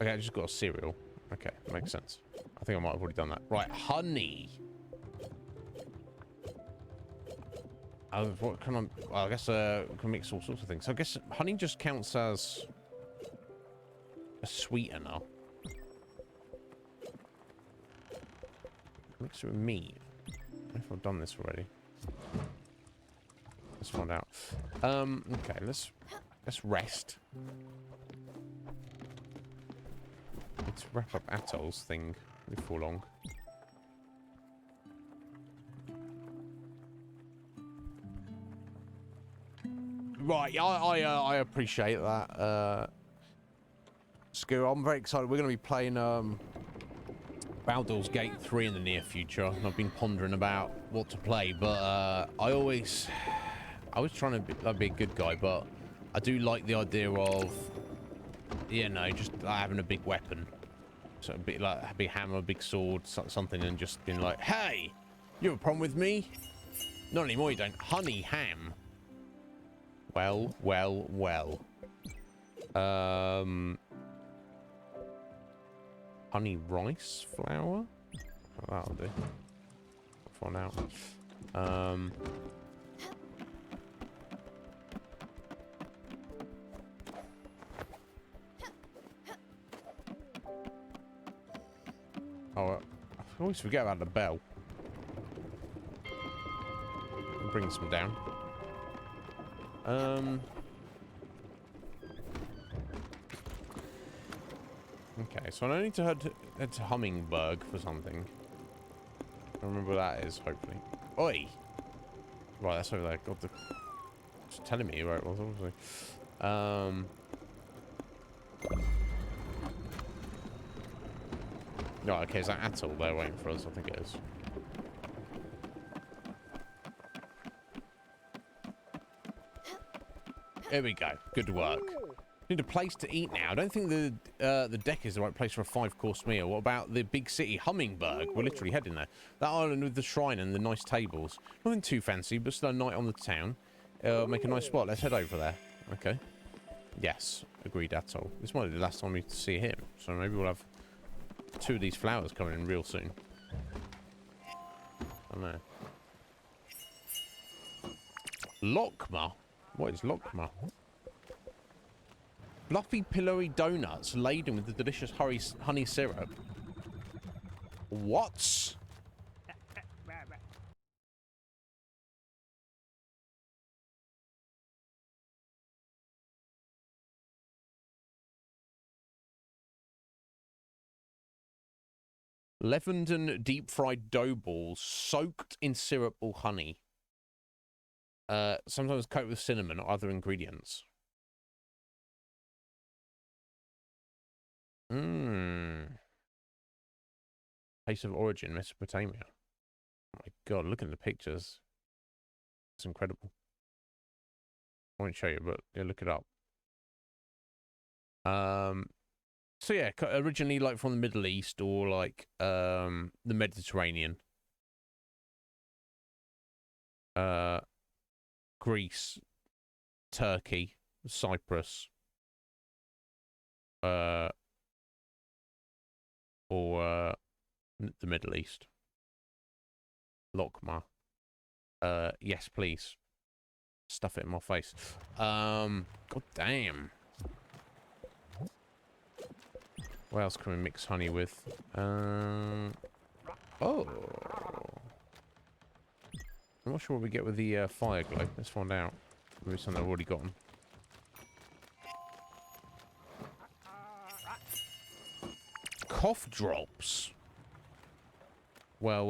A: Okay, I just got a cereal. Okay, makes sense. I think I might have already done that. Right, honey. What can I... Well, I guess we can mix all sorts of things. So I guess honey just counts as a sweetener. Mix it with meat. I don't know if I've done this already. Let's find out. Okay, let's rest. Let's wrap up Atoll's thing before long. Right, I appreciate that. Skill, I'm very excited. We're going to be playing Baldur's Gate 3 in the near future, and I've been pondering about what to play, but I was trying to be a good guy, but I do like the idea of, you know, just having a big weapon. So a bit like a big hammer, a big sword, something, and just being like, hey, you have a problem with me? Not anymore, you don't. Honey ham. Well. Honey rice flour? Oh, that'll do. For now. Oh, I always forget about the bell. Bring some down. Okay, so I need to head to Hummingberg for something. I don't remember what that is, hopefully. Oi! Right, that's over there. God, it's telling me where it was, obviously. No, okay, is that Atoll there waiting for us? I think it is. Here we go. Good work. Need a place to eat now. I don't think the deck is the right place for a 5-course meal. What about the big city, Hummingberg? We're literally heading there. That island with the shrine and the nice tables. Nothing too fancy, but still a night on the town. Make a nice spot. Let's head over there. Okay. Yes. Agreed, Atoll. This might be the last time we see him. So maybe we'll have 2 of these flowers coming in real soon. I don't know. Lockma? What is Lockma? Fluffy, pillowy donuts laden with the delicious honey syrup. What? Leavened and deep-fried dough balls soaked in syrup or honey. Sometimes coated with cinnamon or other ingredients. Place of origin, Mesopotamia. Oh my god, look at the pictures. It's incredible. I won't show you, but yeah, look it up. So yeah, originally like from the Middle East or like the Mediterranean. Greece, Turkey, Cyprus, or the Middle East. Lokma. Yes, please. Stuff it in my face. God damn. What else can we mix honey with? Oh. I'm not sure what we get with the fire glow. Let's find out. Maybe something I've already gotten. Cough drops. Well.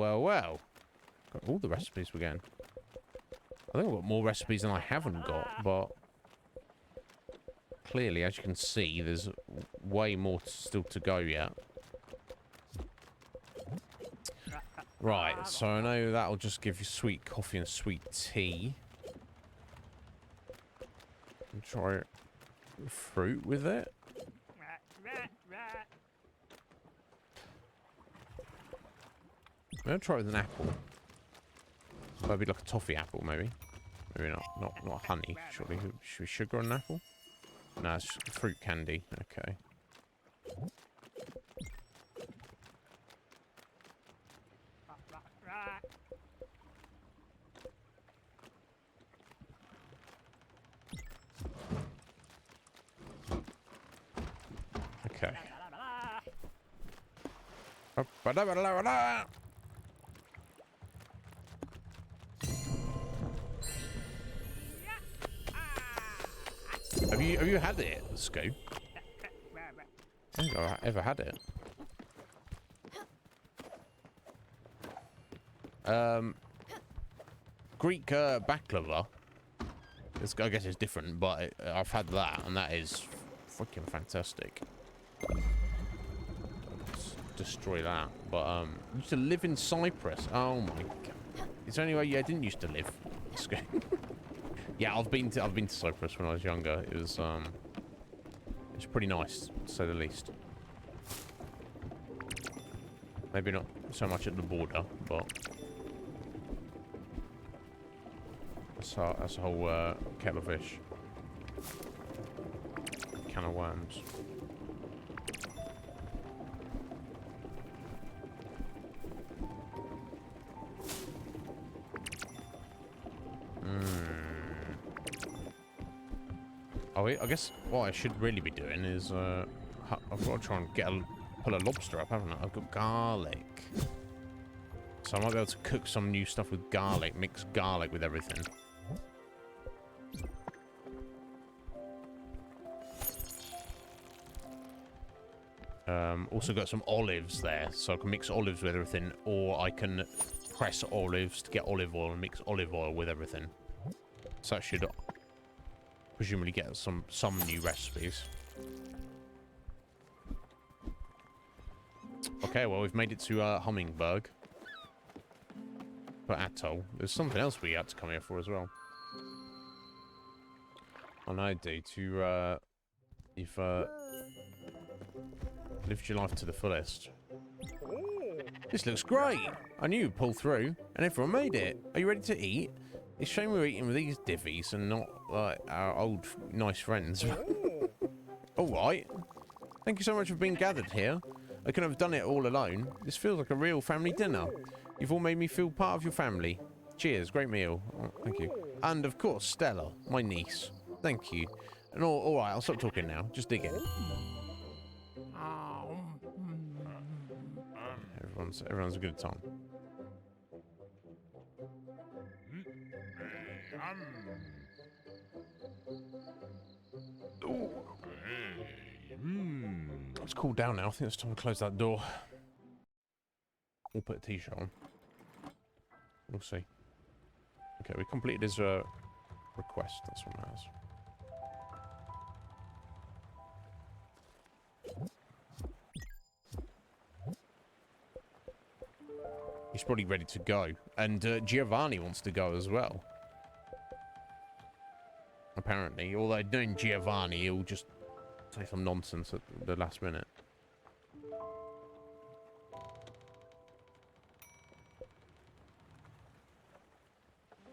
A: Got all the recipes we're getting. I think I've got more recipes than I haven't got, but clearly, as you can see, there's way more still to go yet. Right, so I know that'll just give you sweet coffee and sweet tea. And try fruit with it. I'm gonna try with an apple. Maybe like a toffee apple, maybe. Maybe not honey. Surely, should we sugar on an apple? No, it's just fruit candy. Okay. Okay. Have you had it, Scoop? I don't think I've ever had it. Greek baklava. I guess it's different, but I've had that, and that is freaking fantastic. Let's destroy that. But I used to live in Cyprus. Oh my god! It's the only way. Yeah, I didn't used to live. Yeah, I've been to Cyprus when I was younger. It was pretty nice, to say the least. Maybe not so much at the border, but that's a whole kettle of fish. Can of worms. Oh, I guess what I should really be doing is I've got to try and pull a lobster up, haven't I? I've got garlic, so I might be able to cook some new stuff with garlic. Mix garlic with everything. Also got some olives there, so I can mix olives with everything, or I can press olives to get olive oil and mix olive oil with everything. So that should presumably get some new recipes. Okay, well, we've made it to Hummingberg. But Atoll. There's something else we had to come here for as well. I know, dude. You've lived your life to the fullest. This looks great. I knew you'd pull through, and everyone made it. Are you ready to eat? It's a shame we're eating with these divvies and not like our old nice friends. All right. Thank you so much for being gathered here. I couldn't have done it all alone. This feels like a real family dinner. You've all made me feel part of your family. Cheers, great meal. Oh, thank you. And of course, Stella, my niece. Thank you. And all right, I'll stop talking now. Just dig in. Everyone's a good time. It's cooled down now. I think it's time to close that door. We'll put a t-shirt on. We'll see. Okay, we completed his request. That's what matters. He's probably ready to go. And Giovanni wants to go as well. Apparently. Although knowing Giovanni, he'll just say some nonsense at the last minute.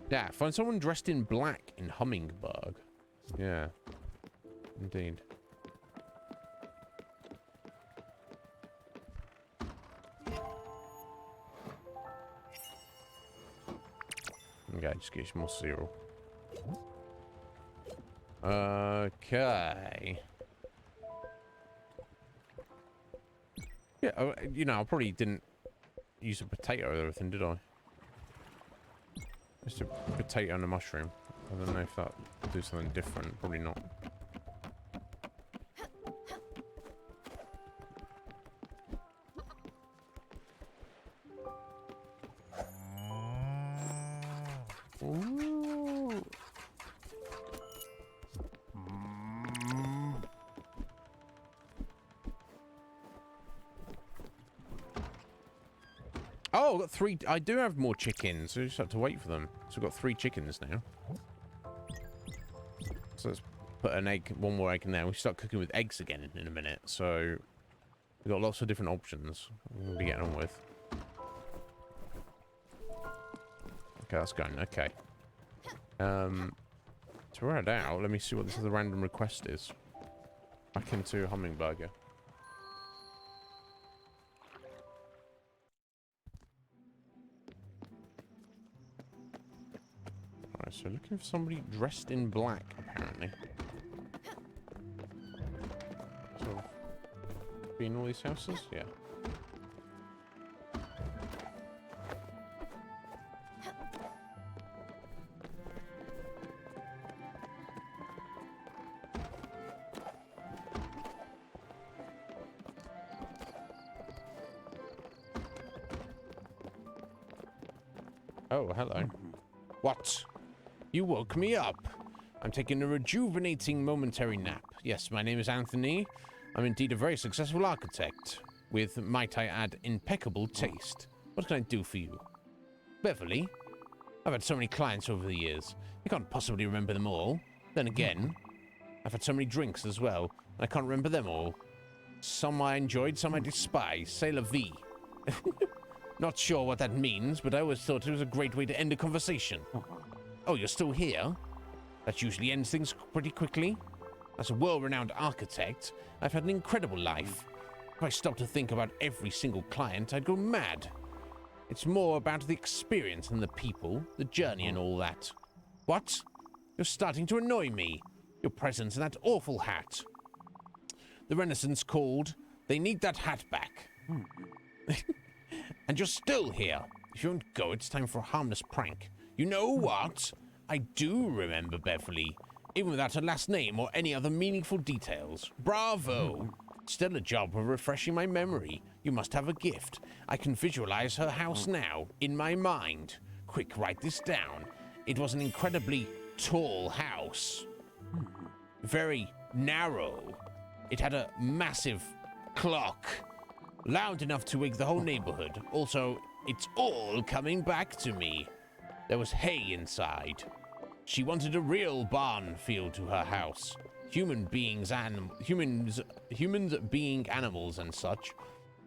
A: Yeah, find someone dressed in black in Hummingberg. Yeah. Indeed. Okay, just get you some more cereal. Okay. Yeah, you know, I probably didn't use a potato or everything, did I? Just a potato and a mushroom. I don't know if that will do something different. Probably not. Ooh. Oh, I've got 3. I do have more chickens. So I just have to wait for them. So we've got 3 chickens now. So let's put an egg, one more egg in there. We start cooking with eggs again in a minute. So we've got lots of different options we'll be getting on with. Okay, that's going. Okay. To run it out, let me see what this other random request is. Back into Hummingburger. Alright, so looking for somebody dressed in black, apparently. So, be in all these houses? Yeah. Oh, hello. What? You woke me up. I'm taking a rejuvenating momentary nap. Yes, my name is Anthony. I'm indeed a very successful architect, with, might I add, impeccable taste. What can I do for you? Beverly? I've had so many clients over the years. I can't possibly remember them all. Then again, I've had so many drinks as well, and I can't remember them all. Some I enjoyed, some I despise. C'est la vie. Not sure what that means, but I always thought it was a great way to end a conversation. Oh, you're still here? That usually ends things pretty quickly. As a world-renowned architect, I've had an incredible life. If I stopped to think about every single client, I'd go mad. It's more about the experience than the people, the journey and all that. What? You're starting to annoy me. Your presence and that awful hat. The Renaissance called. They need that hat back. And you're still here. If you won't go, it's time for a harmless prank. You know what? I do remember Beverly, even without her last name or any other meaningful details. Bravo! Still a job of refreshing my memory. You must have a gift. I can visualize her house now, in my mind. Quick, write this down. It was an incredibly tall house. Very narrow. It had a massive clock. Loud enough to wake the whole neighborhood. Also, it's all coming back to me. There was hay inside. She wanted a real barn feel to her house. Humans being animals and such.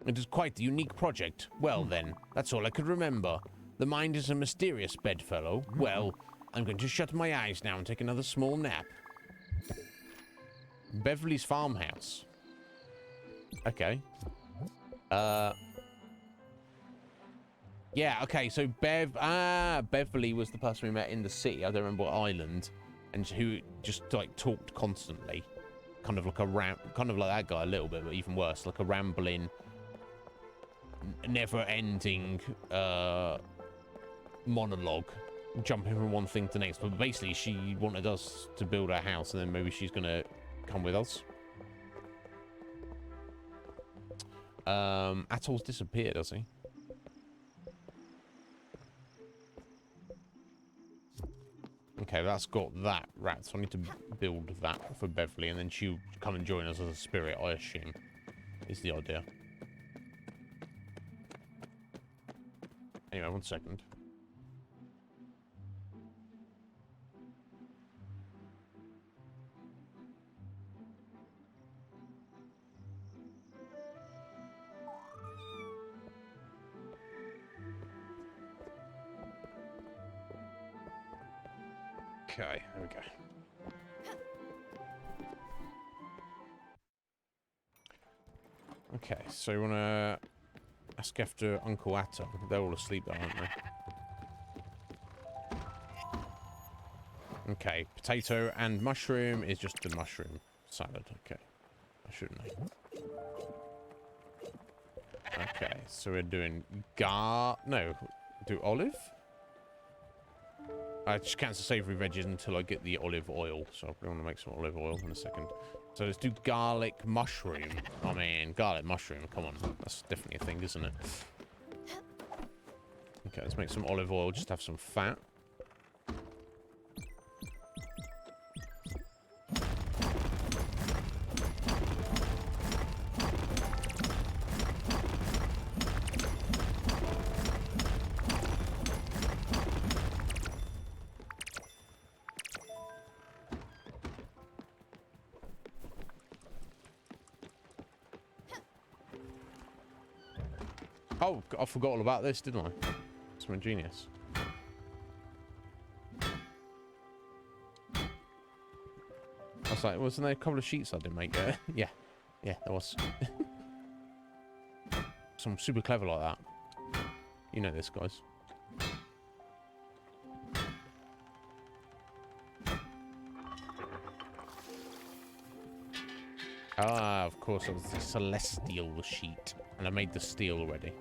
A: It is quite the unique project. Well then, that's all I could remember. The mind is a mysterious bedfellow. Well, I'm going to shut my eyes now and take another small nap. Beverly's farmhouse. Okay. Yeah, okay, so Beverly was the person we met in the city. I don't remember what island. And who just, like, talked constantly. Kind of like that guy a little bit, but even worse. Like a rambling, never-ending, monologue. Jumping from one thing to the next. But basically, she wanted us to build our house, and then maybe she's gonna come with us. Atol's disappeared, does he? Okay, that's got that rat, so I need to build that for Beverly, and then she'll come and join us as a spirit, I assume, is the idea. Anyway, 1 second. Okay, there we go. Okay, so you want to ask after Uncle Atta. They're all asleep there, aren't they? Okay, potato and mushroom is just the mushroom salad. Okay, I shouldn't know. Okay, so we're doing do olive? I just cancel savoury veggies until I get the olive oil. So I want to make some olive oil in a second. So let's do garlic mushroom. Oh man, garlic mushroom. Come on. That's definitely a thing, isn't it? Okay, let's make some olive oil. Just have some fat. Oh, I forgot all about this, didn't I? It's my genius. I was like, wasn't there a couple of sheets I didn't make there? Yeah. Yeah, there was. So I'm super clever like that. You know this, guys. Ah, of course, it was the celestial sheet. And I made the steel already.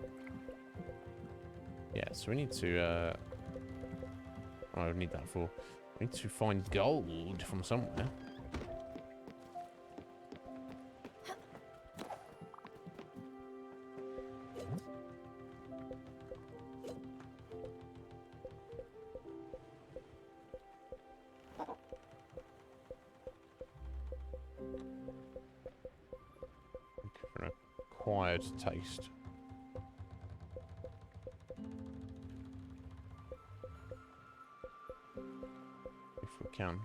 A: Yeah, so we need to, oh, I need that for... We need to find gold from somewhere. acquired taste. If we can.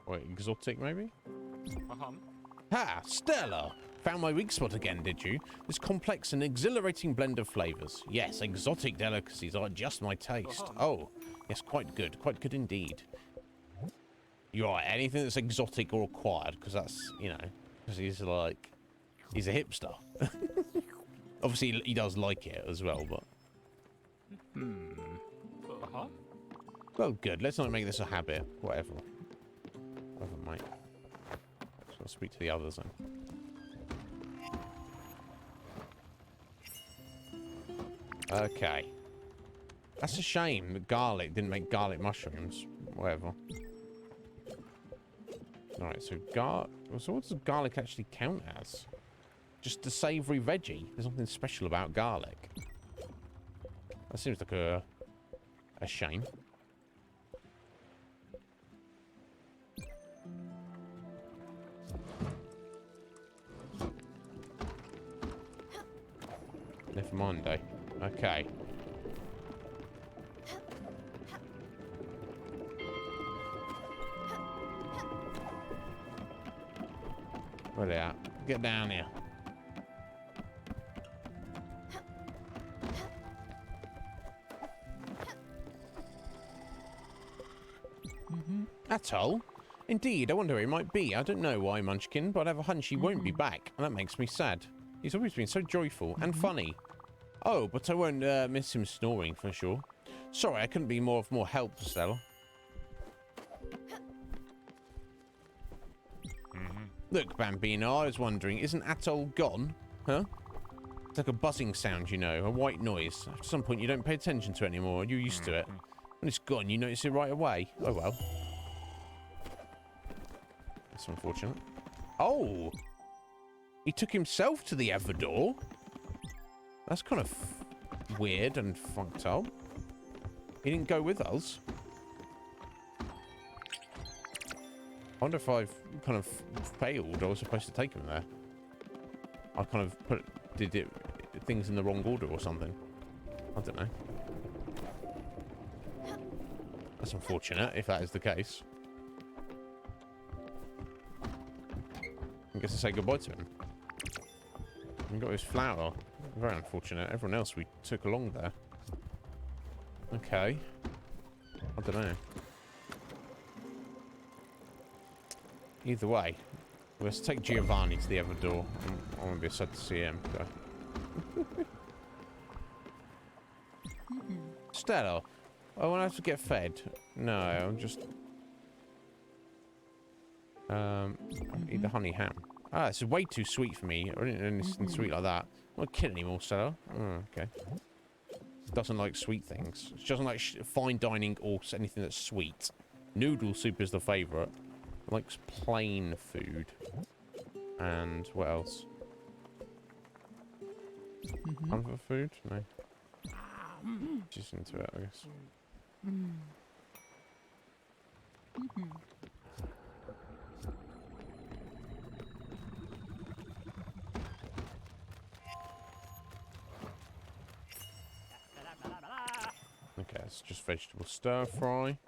A: Wait, exotic maybe? Ha! Stella! Found my weak spot again, did you? This complex and exhilarating blend of flavours. Yes, exotic delicacies are just my taste. Oh, yes, quite good. Quite good indeed. You're right, anything that's exotic or acquired, because that's, you know, because he's like, he's a hipster. Obviously, he does like it as well, but... Well, good. Let's not make this a habit. Whatever. Whatever, mate. So I'll speak to the others then. Okay. That's a shame that garlic didn't make garlic mushrooms. Whatever. Alright, so so what does garlic actually count as? Just a savoury veggie. There's nothing special about garlic. That seems like a shame. Never mind, eh? Okay. Where are they at? Get down here. Atoll? Indeed, I wonder where he might be. I don't know why, Munchkin, but I have a hunch he won't be back, and that makes me sad. He's always been so joyful and funny. Oh, but I won't miss him snoring for sure. Sorry, I couldn't be more help, Stella. Look, Bambino, I was wondering, isn't Atoll gone? Huh? It's like a buzzing sound, you know, a white noise. At some point, you don't pay attention to it anymore. You're used to it. When it's gone, you notice it right away. Oh, well. That's unfortunate. Oh! He took himself to the Everdor? That's kind of weird and fucked up. He didn't go with us. I wonder if I've kind of failed. I was supposed to take him there. I kind of did things in the wrong order or something. I don't know. That's unfortunate, if that is the case. I guess I say goodbye to him. He got his flower. Very unfortunate. Everyone else we took along there. Okay. I don't know. Either way, let's take Giovanni to the other door. I won't be sad to see him. So. Stella, I won't have to get fed. No, I'm just... eat the honey ham. Ah, this is way too sweet for me. I didn't know anything sweet like that. I'm not kidding anymore, Stella. Oh, okay. Doesn't like sweet things. She doesn't like fine dining or anything that's sweet. Noodle soup is the favourite. Likes plain food. And what else? Comfort food? No. Just into it, I guess. Okay, it's just vegetable stir fry.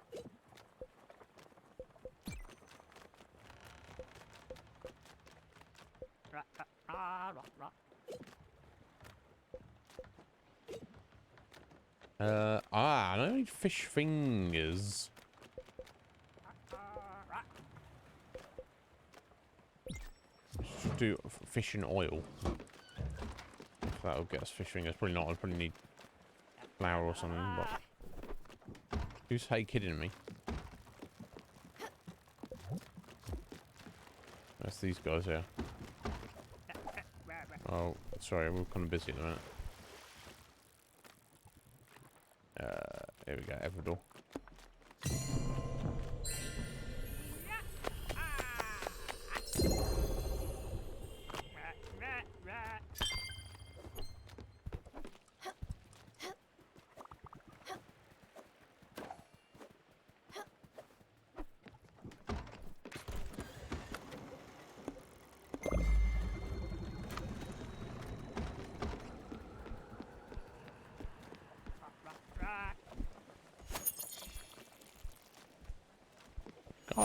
A: I don't need fish fingers. Should do fish and oil. That'll get us fish fingers. Probably not. I'll probably need flour or something. But who's hey kidding me? That's these guys here. Oh, sorry, we're kind of busy at the minute. Here we go, Everdor.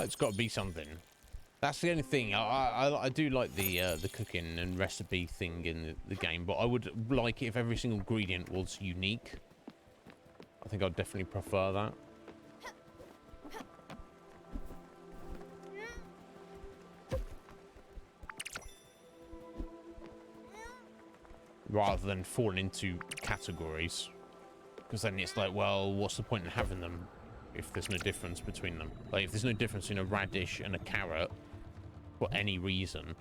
A: Oh, it's got to be something. That's the only thing. I do like the cooking and recipe thing in the game, but I would like it if every single ingredient was unique. I think I'd definitely prefer that. Rather than falling into categories. Because then it's like, well, what's the point in having them if there's no difference between them? Like, if there's no difference in a radish and a carrot for any reason,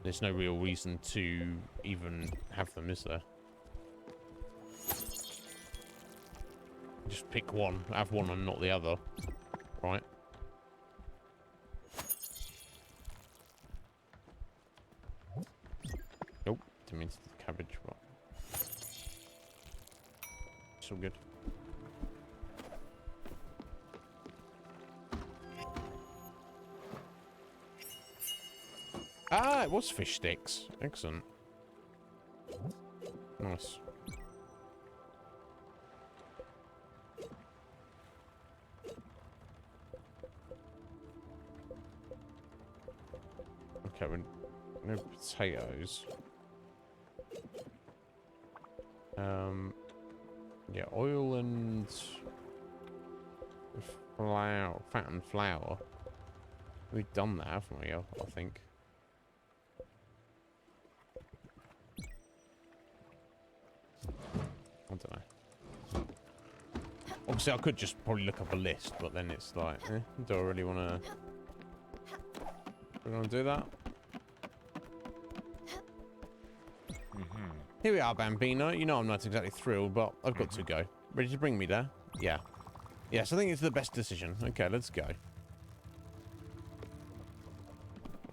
A: there's no real reason to even have them, is there? Just pick one, have one and not the other, right? Nope, didn't mean to do cabbage, but it's all good. Ah, it was fish sticks. Excellent. Nice. Okay, no potatoes. Yeah, oil and flour, fat and flour. We've done that, haven't we? I think. I don't know. Obviously, I could just probably look up a list, but then it's like, do I really want to? Do I want to do that? Here we are, Bambino. You know I'm not exactly thrilled, but I've got to go. Ready to bring me there? Yeah. Yes, I think it's the best decision. Okay, let's go.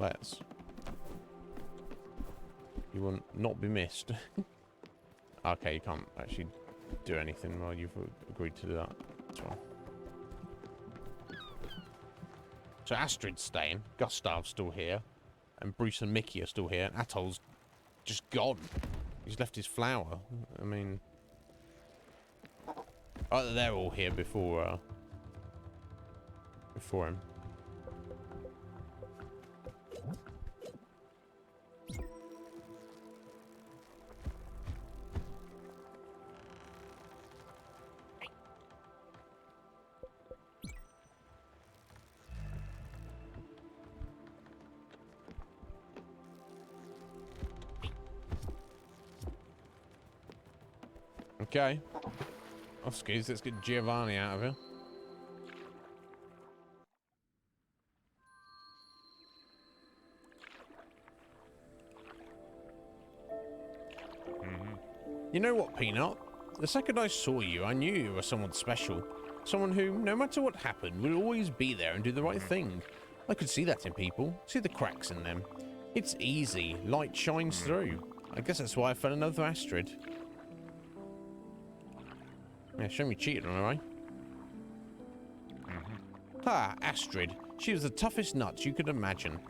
A: Let's. You will not be missed. Okay, you can't actually do anything while you've agreed to do that. That's fine. So Astrid's staying, Gustav's still here, and Bruce and Mickey are still here, and Atol's just gone. He's left his flower. I mean... Oh, they're all here before him. Okay. Oh, excuse, let's get Giovanni out of here. You know what, Peanut? The second I saw you, I knew you were someone special. Someone who, no matter what happened, would always be there and do the right thing. I could see that in people. See the cracks in them. It's easy. Light shines through. I guess that's why I fell in love with Astrid. Yeah, show me cheated on her, eh? Ha, Astrid. She was the toughest nuts you could imagine.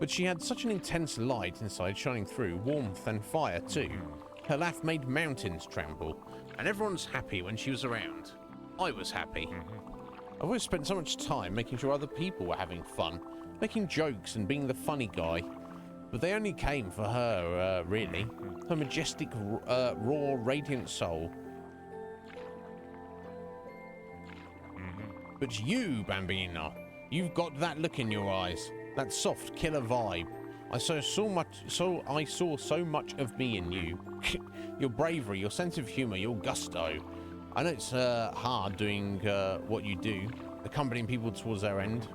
A: But she had such an intense light inside shining through, warmth and fire too. Her laugh made mountains tremble, and everyone's happy when she was around. I was happy. I've always spent so much time making sure other people were having fun, making jokes and being the funny guy. But they only came for her, really. Her majestic, raw, radiant soul. But you, Bambino, you've got that look in your eyes, that soft killer vibe. I saw so much of me in you. Your bravery, your sense of humor, your gusto. I know it's hard doing what you do, accompanying people towards their end.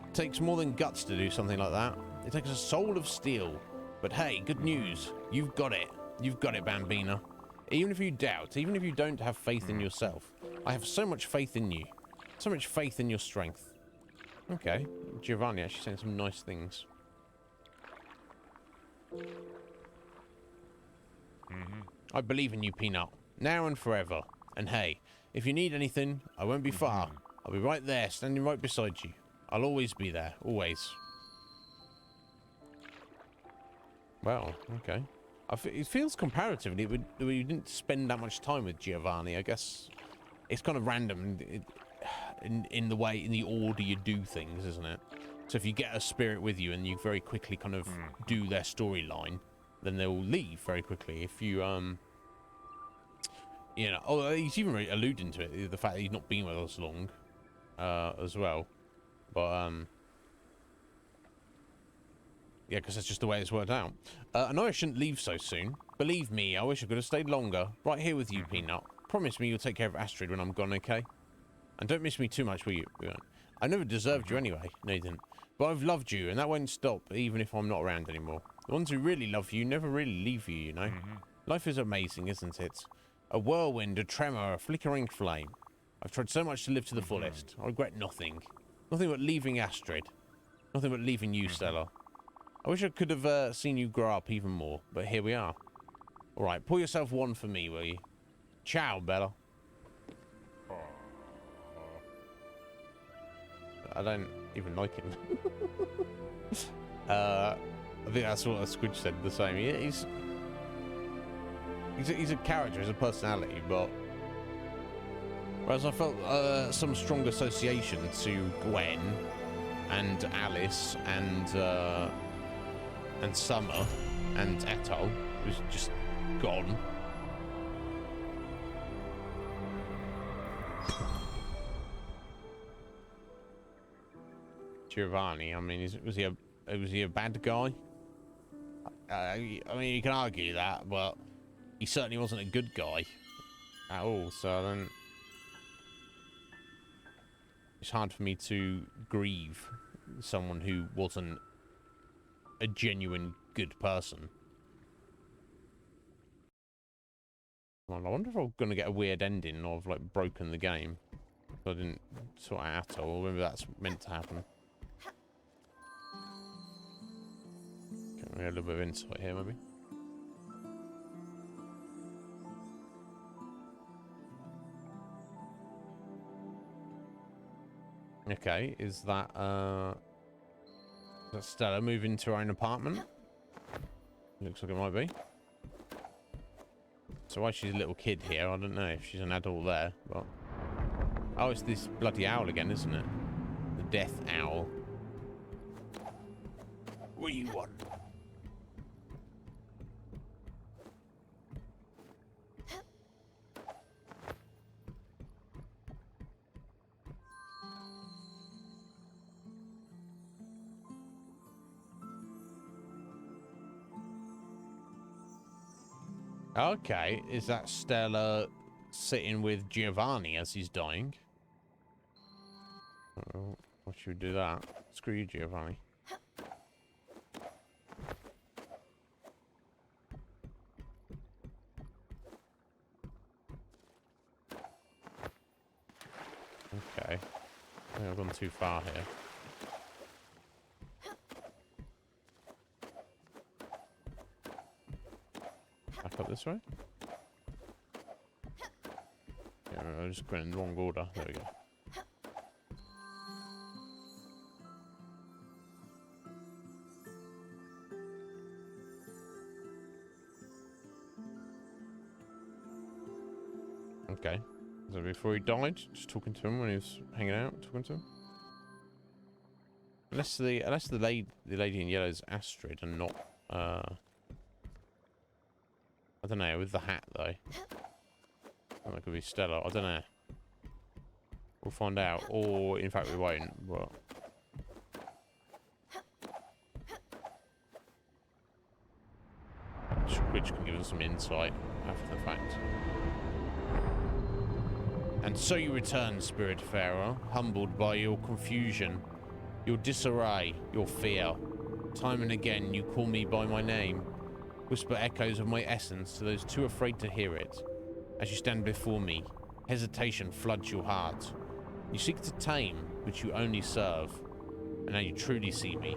A: It takes more than guts to do something like that. It takes a soul of steel. But hey, good news. You've got it. You've got it, Bambino. Even if you doubt, even if you don't have faith in yourself, I have so much faith in you. So much faith in your strength. Okay. Giovanni actually saying some nice things. I believe in you, Peanut. Now and forever. And hey, if you need anything, I won't be far. I'll be right there, standing right beside you. I'll always be there. Always. Well, okay. It feels comparatively, we didn't spend that much time with Giovanni. I guess it's kind of random. in the order you do things, isn't it? So if you get a spirit with you and you very quickly kind of do their storyline, then they'll leave very quickly. If you you know, oh, he's even really alluding to it, the fact that he's not been with us long, as well. But yeah, because that's just the way it's worked out. I know I shouldn't leave so soon. Believe me, I wish I could have stayed longer. Right here with you, Peanut. Promise me you'll take care of Astrid when I'm gone, okay? And don't miss me too much, will you? I never deserved you anyway. No, you didn't. But I've loved you, and that won't stop, even if I'm not around anymore. The ones who really love you never really leave you, you know? Life is amazing, isn't it? A whirlwind, a tremor, a flickering flame. I've tried so much to live to the fullest. I regret nothing. Nothing but leaving Astrid. Nothing but leaving you, Stella. I wish I could have seen you grow up even more, but here we are. All right, pour yourself one for me, will you? Ciao, Bella. I don't even like him. I think that's what Squidge said the same. He's a character, he's a personality, but whereas I felt some strong association to Gwen and Alice and Summer and Ethel, who's just gone. Giovanni, I mean, was he a bad guy? I mean, you can argue that, but he certainly wasn't a good guy at all. So then it's hard for me to grieve someone who wasn't a genuine good person. Well, I wonder if I'm gonna get a weird ending, or I've like broken the game. So I didn't sort it out, or maybe that's meant to happen. Get a little bit of insight here, maybe. Okay, is that Stella moving to her own apartment? Looks like it might be. So why she's a little kid here, I don't know if she's an adult there, but... Oh, it's this bloody owl again, isn't it? The death owl. What do you want? Okay, is that Stella sitting with Giovanni as he's dying? Oh, why should we do that? Screw you, Giovanni. Okay. I think I've gone too far here. Back up this way? Yeah, I just went in the wrong order. There we go. Okay. So before he died, just talking to him when he was hanging out, talking to him. Unless the lady in yellow is Astrid and not I don't know, with the hat though. That could be Stella, I don't know. We'll find out, or in fact we won't, but... Which can give us some insight after the fact. And so you return, Spiritfarer, humbled by your confusion, your disarray, your fear. Time and again you call me by my name. Whisper echoes of my essence to those too afraid to hear it. As you stand before me, hesitation floods your heart. You seek to tame, but you only serve. And now you truly see me.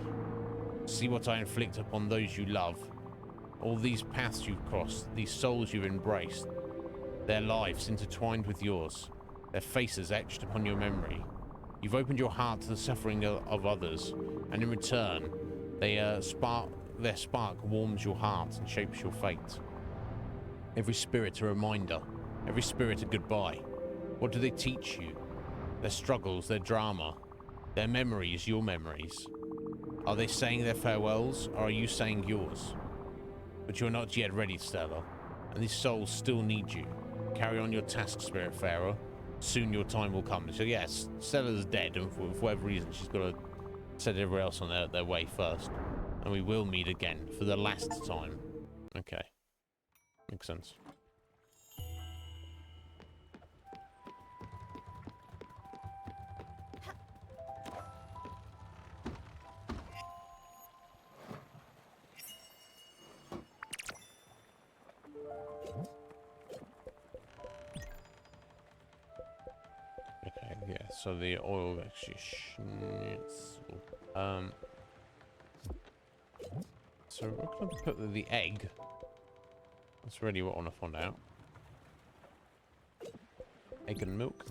A: See what I inflict upon those you love. All these paths you've crossed, these souls you've embraced. Their lives intertwined with yours. Their faces etched upon your memory. You've opened your heart to the suffering of others. And in return, their spark warms your heart and shapes your fate. Every spirit a reminder, every spirit a goodbye. What do they teach you? Their struggles, their drama, their memories, your memories. Are they saying their farewells, or are you saying yours? But you're not yet ready, Stella, and these souls still need you. Carry on your task, Spiritfarer. Soon your time will come. So yes, Stella's dead, and for whatever reason, she's got to set everyone else on their way first. And we will meet again for the last time. Okay. Makes sense. Okay, yeah, so the oil actually so we're going to put the egg. That's really what I want to find out. Egg and milk.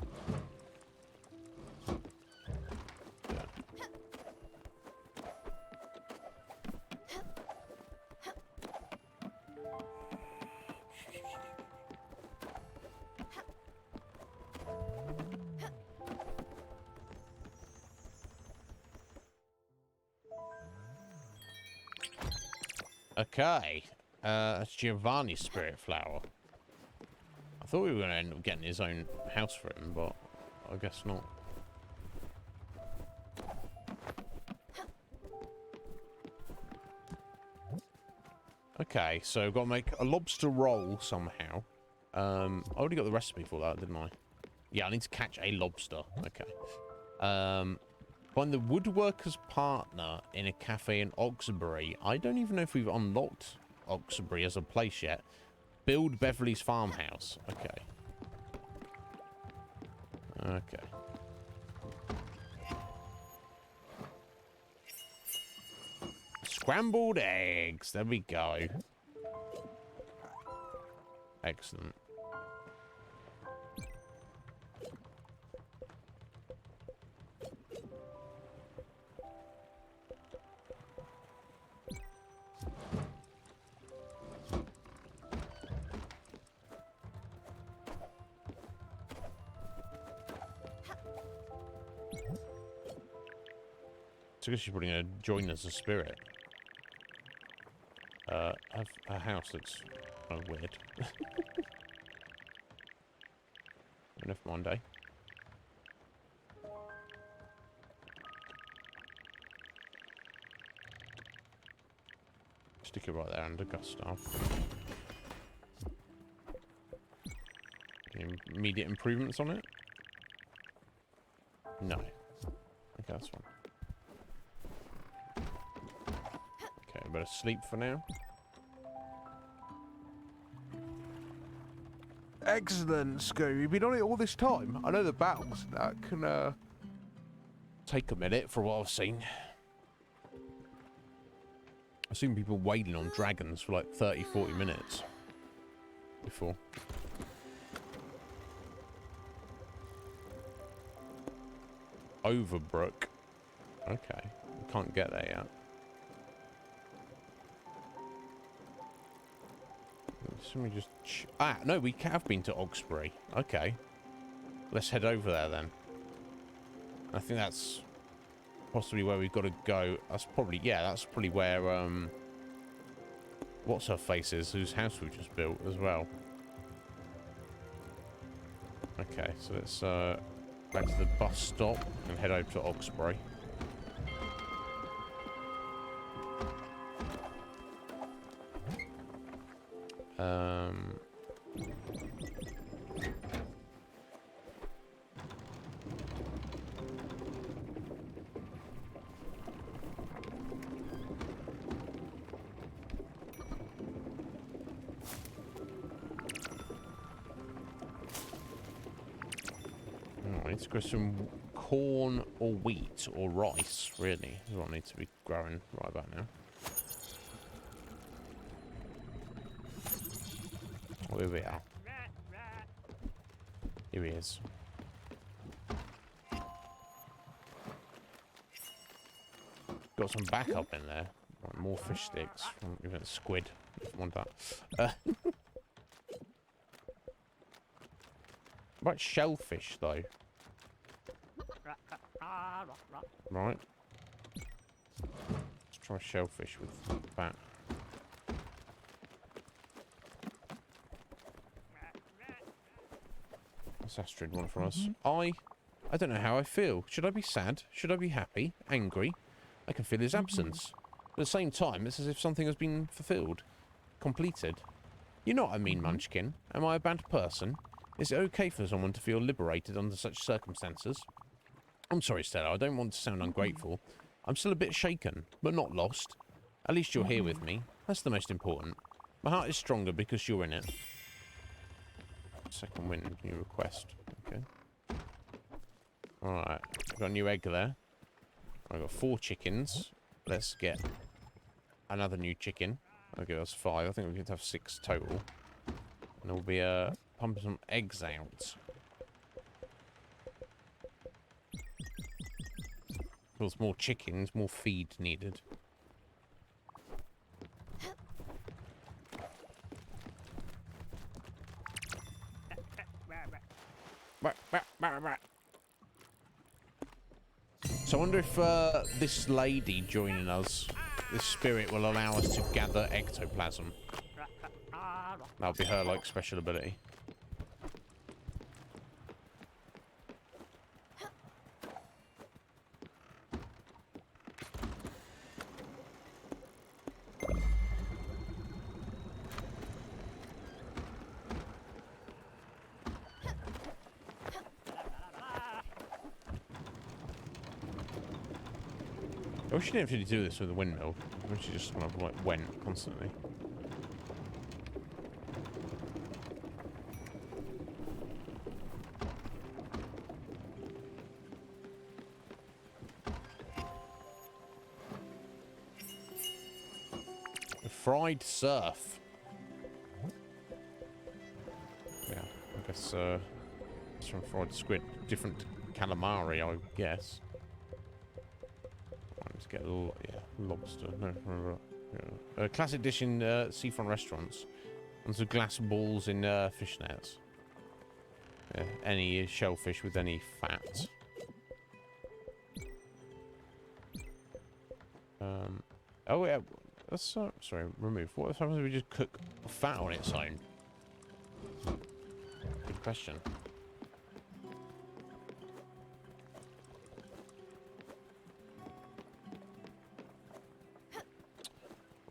A: Yeah. Okay. That's Giovanni's spirit flower. I thought we were going to end up getting his own house for him, but I guess not. Okay, so got to make a lobster roll somehow. I already got the recipe for that, didn't I? Yeah, I need to catch a lobster. Okay. Find the woodworker's partner in a cafe in Oxbury. I don't even know if we've unlocked Oxbury as a place yet. Build Beverly's farmhouse. Okay. Okay. Scrambled eggs. There we go. Excellent. So I guess she's probably going to join as a spirit. Have a house that's kind of weird. Never mind, eh? Stick it right there under Gustav. Any immediate improvements on it? No. Okay, that's fine. Okay, I better sleep for now. Excellent, Scoo. You've been on it all this time. I know the battles that can take a minute for what I've seen. I've seen people wailing on dragons for like 30-40 minutes before. Overbrook. Okay. We can't get there yet. Let me just... no, we have been to Oxbury. Okay. Let's head over there then. I think that's possibly where we've got to go. That's probably... Yeah, that's probably where... what's her face is, whose house we just built as well. Okay, so let's back to the bus stop and head over to Oxbury. I need to grow some corn or wheat or rice, really, is what I need to be growing right about now. Oh, here we are. Here he is. Got some backup in there. Right, more fish sticks from even a squid, if you want that. What about shellfish, though? Right. Let's try shellfish with that. What's Astrid want from us? I don't know how I feel. Should I be sad? Should I be happy? Angry? I can feel his absence. At the same time, it's as if something has been fulfilled. Completed. You know what I mean, Munchkin? Am I a bad person? Is it okay for someone to feel liberated under such circumstances? I'm sorry, Stella. I don't want to sound ungrateful. I'm still a bit shaken, but not lost. At least you're here with me. That's the most important. My heart is stronger because you're in it. Second wind, new request. Okay. Alright. Got a new egg there. I've got 4 chickens. Let's get another new chicken. I'll give us 5. I think we could have 6 total. And we'll be pumping some eggs out. Of course, more chickens, more feed needed. So I wonder if this lady joining us, this spirit, will allow us to gather ectoplasm. That'll be her, like, special ability. I wish you didn't have to do this with the windmill. I wish you just kind of, like, went constantly. A fried surf. Yeah, I guess, it's from fried squid. Different calamari, I guess. Let's get a little, yeah, lobster. No, yeah. Classic dish in seafront restaurants. And some glass balls in fish nets. Yeah, any shellfish with any fat. Oh yeah, that's sorry. Remove. What happens if we just cook fat on its own? Good question.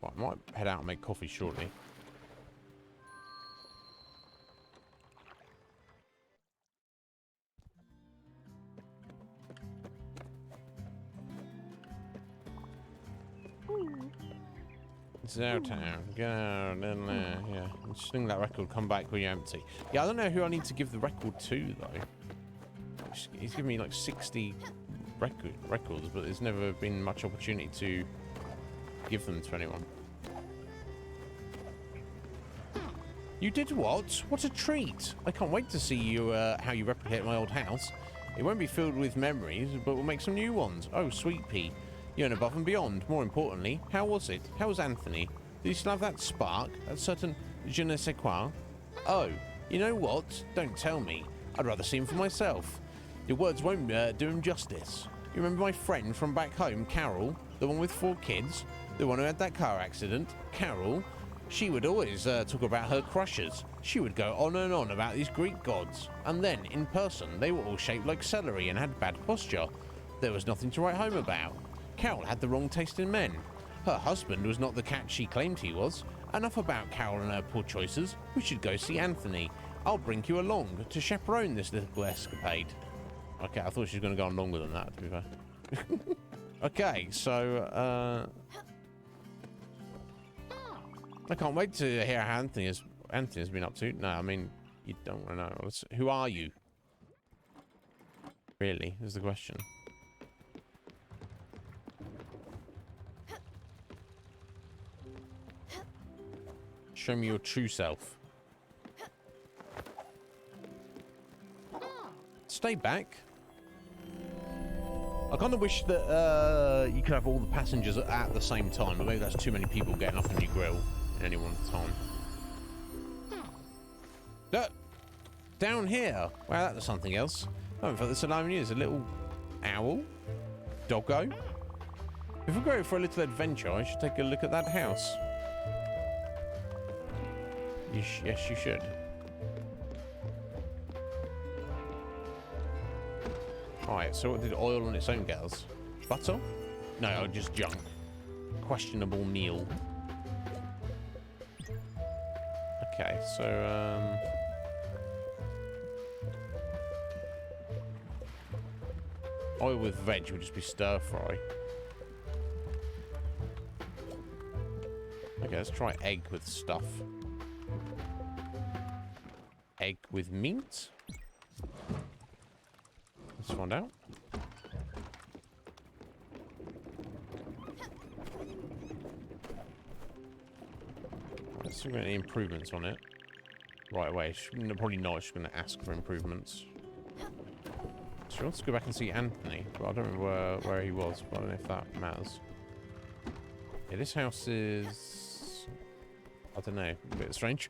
A: Right, I might head out and make coffee shortly. It's our town. Go in there. Yeah. Just think that record come back when you're empty. Yeah, I don't know who I need to give the record to, though. He's given me like 60 records, but there's never been much opportunity to give them to anyone. You did what? What a treat! I can't wait to see you how you replicate my old house. It won't be filled with memories, but we'll make some new ones. Oh, sweet pea. You're above and beyond. More importantly, how was it? How was Anthony? Did you still have that spark? That certain je ne sais quoi? Oh, you know what? Don't tell me. I'd rather see him for myself. Your words won't do him justice. You remember my friend from back home, Carol? The one with 4 kids? The one who had that car accident? Carol? She would always talk about her crushes. She would go on and on about these Greek gods. And then, in person, they were all shaped like celery and had bad posture. There was nothing to write home about. Carol had the wrong taste in men. Her husband was not the cat she claimed he was. Enough about Carol and her poor choices. We should go see Anthony. I'll bring you along to chaperone this little escapade. Okay, I thought she was going to go on longer than that, to be fair. Okay, so, I can't wait to hear how Anthony has been up to. No, I mean, you don't want to know. Who are you? Really, is the question. Show me your true self. Stay back. I kind of wish that you could have all the passengers at the same time, but maybe that's too many people getting off on your grill at any one time. Look! Down here! Wow, that was something else. I haven't felt this alive in years. A little Owl? Doggo? If we go for a little adventure, I should take a look at that house. Yes, you should. Alright, so what did oil on its own get us? Butter? No, just junk. Questionable meal. Okay, so, oil with veg would just be stir fry. Okay, let's try egg with stuff. Egg with meat? Let's find out. Let's see if we get any improvements on it. Right away. Probably not. She's going to ask for improvements. So let's go back and see Anthony. But I don't remember where he was. But I don't know if that matters. Yeah, this house is... I don't know. A bit strange.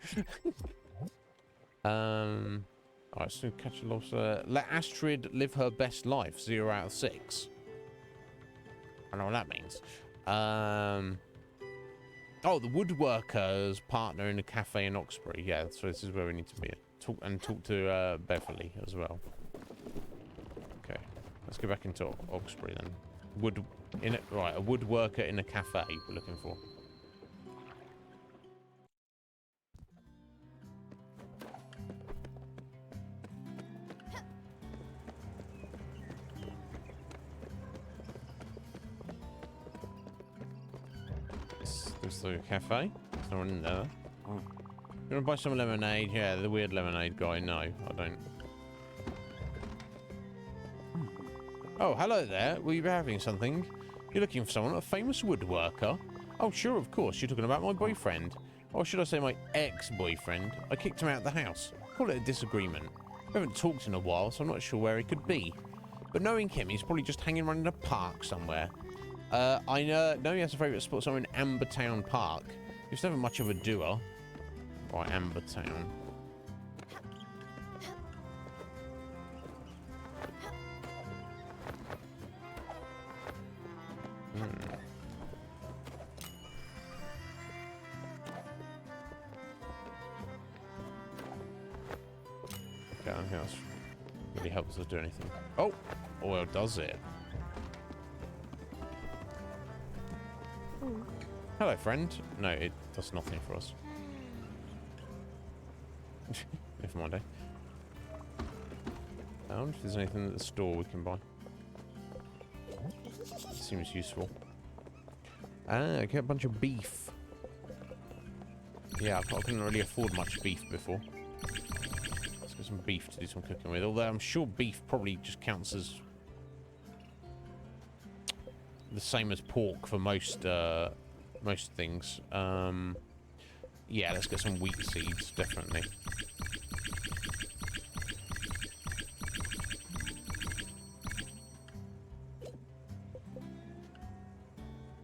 A: Alright, so catch a lobster. Let Astrid live her best life. 0 out of 6. I don't know what that means. Oh, the woodworker's partner in a cafe in Oxbury. Yeah, so this is where we need to be. Talk to Beverly as well. Okay, let's go back into Oxbury then. Right, a woodworker in a cafe we're looking for. There's the cafe. There's no one in there. You want to buy some lemonade? Yeah, the weird lemonade guy. No, I don't. Oh, hello there. Will you be having something? You're looking for someone? A famous woodworker? Oh, sure, of course. You're talking about my boyfriend. Or should I say my ex-boyfriend? I kicked him out of the house. Call it a disagreement. We haven't talked in a while, so I'm not sure where he could be. But knowing him, he's probably just hanging around in a park somewhere. I know he has a favourite spot somewhere in Ambertown Park. He's never much of a doer. Right, Ambertown. Okay, I don't think that's really helps us do anything. Oh! Oil does it. Hello, friend. No, it does nothing for us. Never mind, eh? I wonder if there's anything at the store we can buy. Seems useful. Ah, get a bunch of beef. Yeah, I couldn't really afford much beef before. Let's get some beef to do some cooking with. Although I'm sure beef probably just counts as the same as pork for most things. Yeah, let's get some wheat seeds, definitely.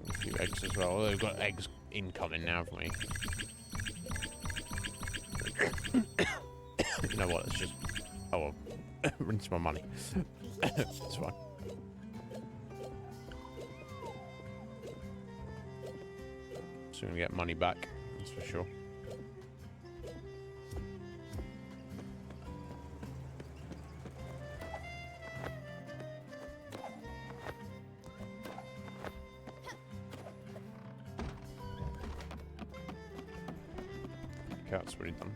A: A few eggs as well. Although we've got eggs incoming now, haven't we? You know what? Let's just... Oh, well. Rinse my money. It's fine. So we're gonna get money back, that's for sure. Okay, that's already done.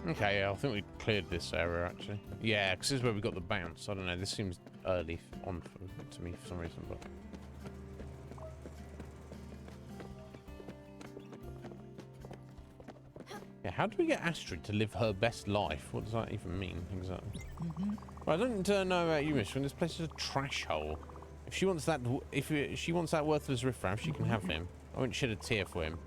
A: Okay, yeah, I think we cleared this area, actually. Yeah, because this is where we got the bounce. I don't know, this seems early on to me for some reason, but... Yeah, how do we get Astrid to live her best life? What does that even mean exactly? Well, I don't know about you, Mister. This place is a trash hole. If she wants that, she wants that worthless riffraff, she can have him. I won't shed a tear for him.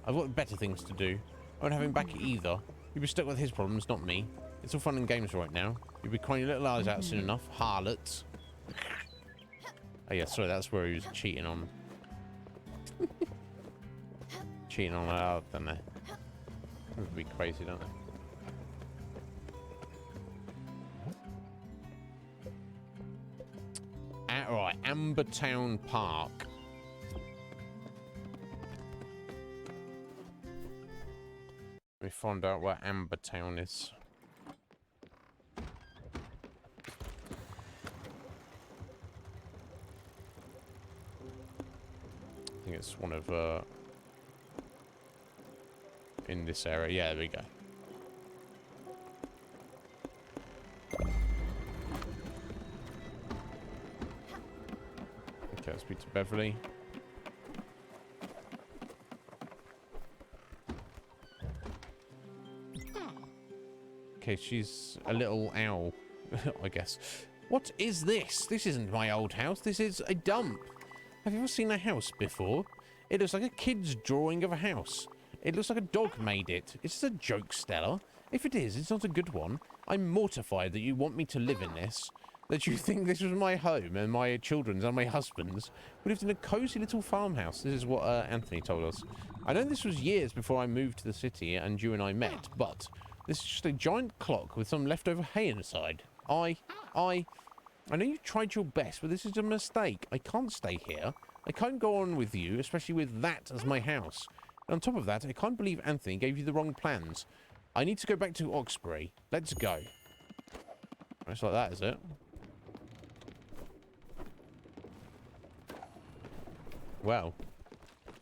A: I've got better things to do. I won't have him back either. You'll be stuck with his problems, not me. It's all fun and games right now. You'll be crying your little eyes out soon enough, harlots. Oh yeah, sorry, that's where he was cheating on. Cheating on her, don't they? It would be crazy, don't they? Right, Ambertown Park. Let me find out where Ambertown is. I think it's one of in this area. Yeah, there we go. Okay, let's speak to Beverly. Okay, she's a little owl, I guess. What is this? This isn't my old house. This is a dump. Have you ever seen a house before? It looks like a kid's drawing of a house. It looks like a dog made it. Is this a joke, Stella? If it is, it's not a good one. I'm mortified that you want me to live in this. That you think this was my home and my children's and my husband's. We lived in a cozy little farmhouse. This is what Anthony told us. I know this was years before I moved to the city and you and I met, but this is just a giant clock with some leftover hay inside. I know you tried your best, but this is a mistake. I can't stay here. I can't go on with you, especially with that as my house. And on top of that, I can't believe Anthony gave you the wrong plans. I need to go back to Oxbury. Let's go. It's like that, is it? Wow.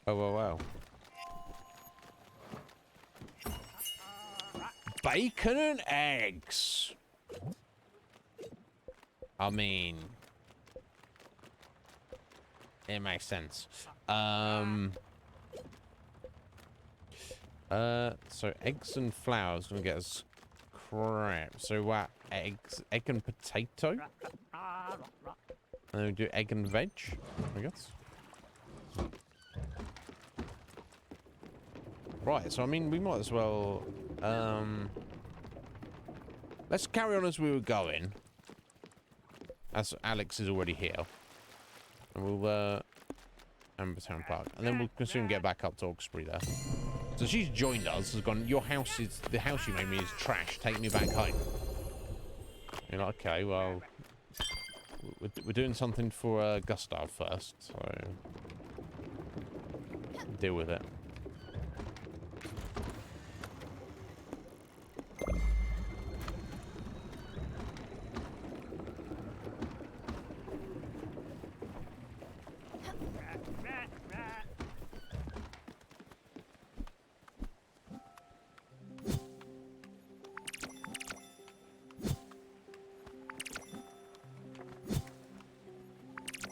A: Oh, wow, wow. Bacon and eggs. I mean, it makes sense. So eggs and flour is gonna get us crap. So what? Egg and potato. And then we do egg and veg, I guess. Right. So I mean, we might as well. Let's carry on as we were going. As Alex is already here. And we'll, Ambertown Park. And then we'll soon get back up to Oxbury there. So she's joined us, has gone, your house is, the house you made me is trash, take me back home. You're like, okay, well, we're doing something for, Gustav first, so deal with it.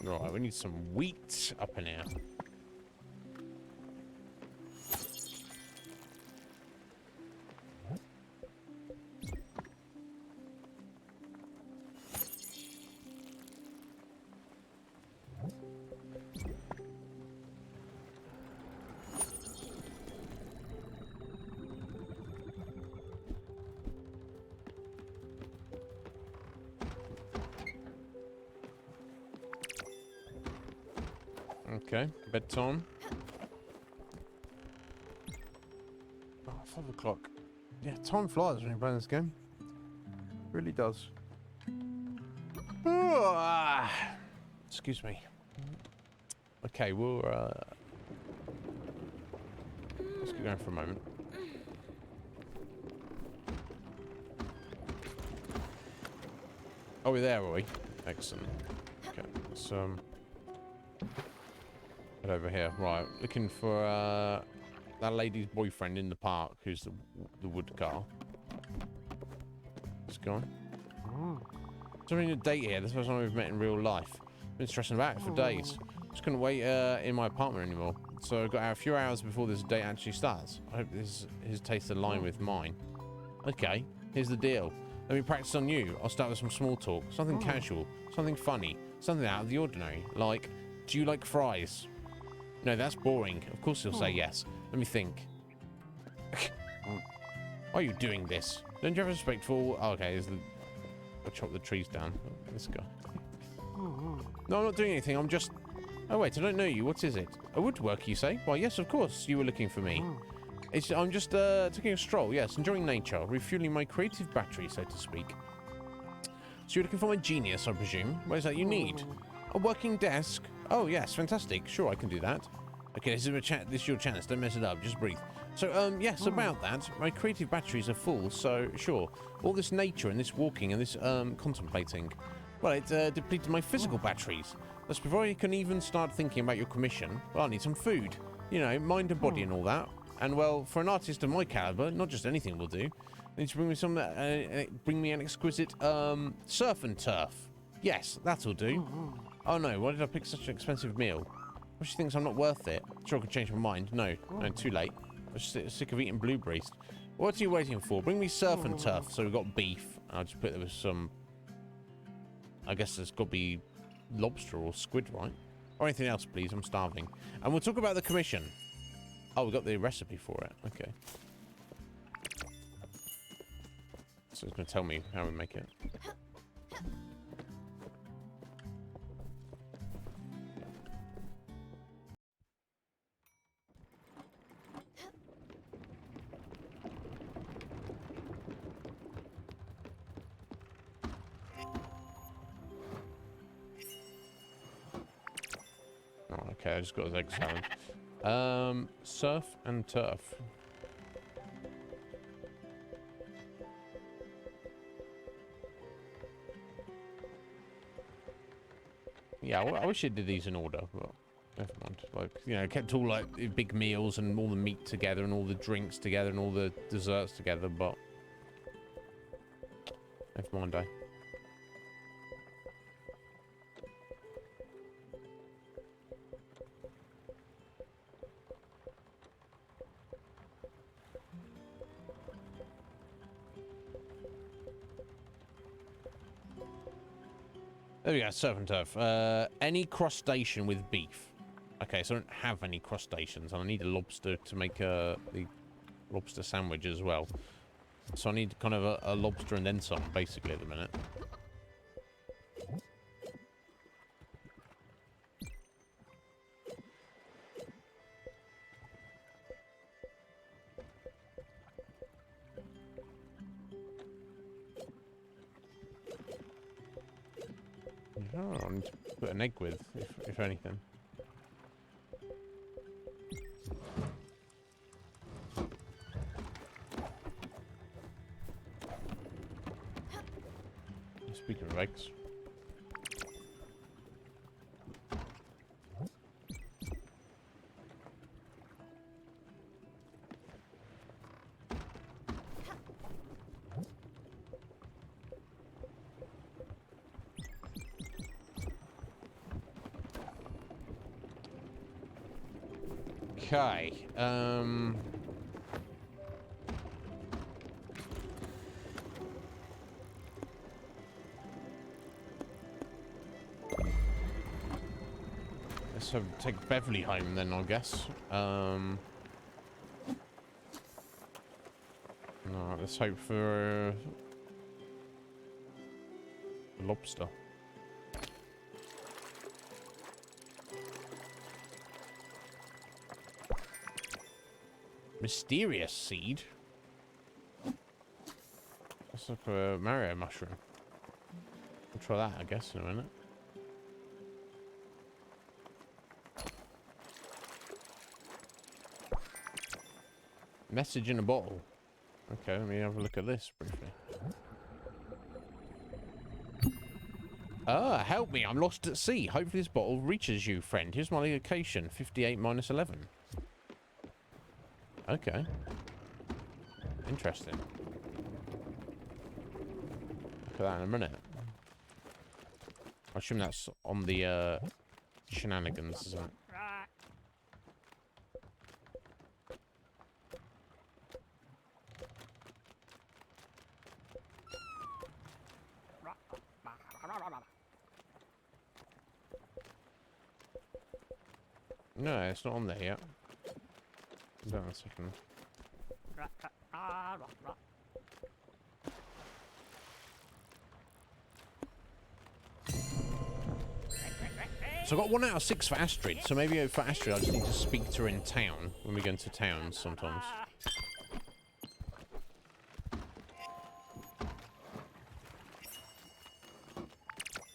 A: Right, we need some wheat up in here. Okay, bedtime. Oh, 5 o'clock. Yeah, time flies when you're playing this game. It really does. Excuse me. Okay, we'll let's get going for a moment. Oh, we're there, are we? Excellent. Okay, let's head over here. Right, looking for that lady's boyfriend in the park, who's the wood car. It's gone. So we're on a date here. This is the first time we've met in real life. Been stressing about it for days. Just couldn't wait in my apartment anymore. So I've got a few hours before this date actually starts. I hope his tastes align with mine. Okay, here's the deal. Let me practice on you. I'll start with some small talk. Something casual. Something funny. Something out of the ordinary. Like, do you like fries? No, that's boring. Of course he'll say yes. Let me think. Why are you doing this? Don't you have respect for... Oh, okay, I'll chop the trees down. This guy. No, I'm not doing anything. I'm just... Oh, wait, I don't know you. What is it? A woodwork, you say? Why, yes, of course. You were looking for me. I'm just taking a stroll. Yes, enjoying nature. Refueling my creative battery, so to speak. So you're looking for my genius, I presume? What is that you need? A working desk? Oh, yes, fantastic. Sure, I can do that. Okay, this is your chance. Don't mess it up. Just breathe. So, yes, about that. My creative batteries are full, so sure. All this nature and this walking and this contemplating. Well, it depleted my physical batteries. Thus, before you can even start thinking about your commission, well, I need some food. You know, mind and body and all that. And, well, for an artist of my caliber, not just anything will do. I need to bring me bring me an exquisite surf and turf. Yes, that'll do. Oh, no, why did I pick such an expensive meal? Well, she thinks I'm not worth it. Sure, I could change my mind. No, too late. I'm just sick of eating blueberries. What are you waiting for? Bring me surf and turf. So we've got beef. I'll just put there with some... I guess there's got to be lobster or squid, right? Or anything else, please. I'm starving. And we'll talk about the commission. Oh, we got the recipe for it. Okay. So it's going to tell me how we make it. Oh, okay, I just got his egg salad. Surf and turf. Yeah, I wish it did these in order, but never mind. Like, you know, kept all like big meals and all the meat together and all the drinks together and all the desserts together, but never mind, eh? There we go, surf and turf. Any crustacean with beef. Okay, so I don't have any crustaceans, and I need a lobster to make the lobster sandwich as well. So I need kind of a lobster and then some, basically, at the minute. Oh, I need to put an egg with, if anything. Speaking of eggs. Okay, let's take Beverly home then, I guess. No, let's hope for lobster. Mysterious seed. That's like a Mario mushroom. We'll try that, I guess, in a minute. Message in a bottle. Okay, let me have a look at this briefly. Ah, help me, I'm lost at sea. Hopefully this bottle reaches you, friend. Here's my location, 58 minus 11. Okay. Interesting. Look at that in a minute. I assume that's on the shenanigans, isn't it? No, it's not on there yet. Hold on a second. So I got 1 out of 6 for Astrid, so maybe for Astrid I just need to speak to her in town when we go into towns sometimes.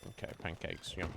A: Okay, pancakes, yummy.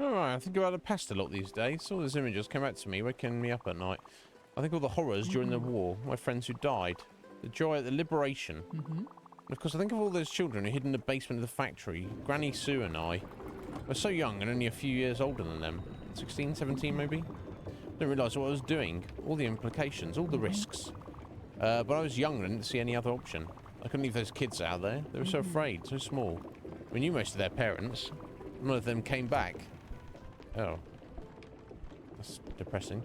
A: Alright, I think about the past a lot these days. All these images came back to me, waking me up at night. I think all the horrors during the war, my friends who died, the joy at the liberation. And of course, I think of all those children who hid in the basement of the factory. Granny Sue and I were so young and only a few years older than them. 16, 17 maybe? Didn't realise what I was doing. All the implications, all the risks. But I was young and didn't see any other option. I couldn't leave those kids out there. They were so afraid, so small. We knew most of their parents. None of them came back. Oh. That's depressing.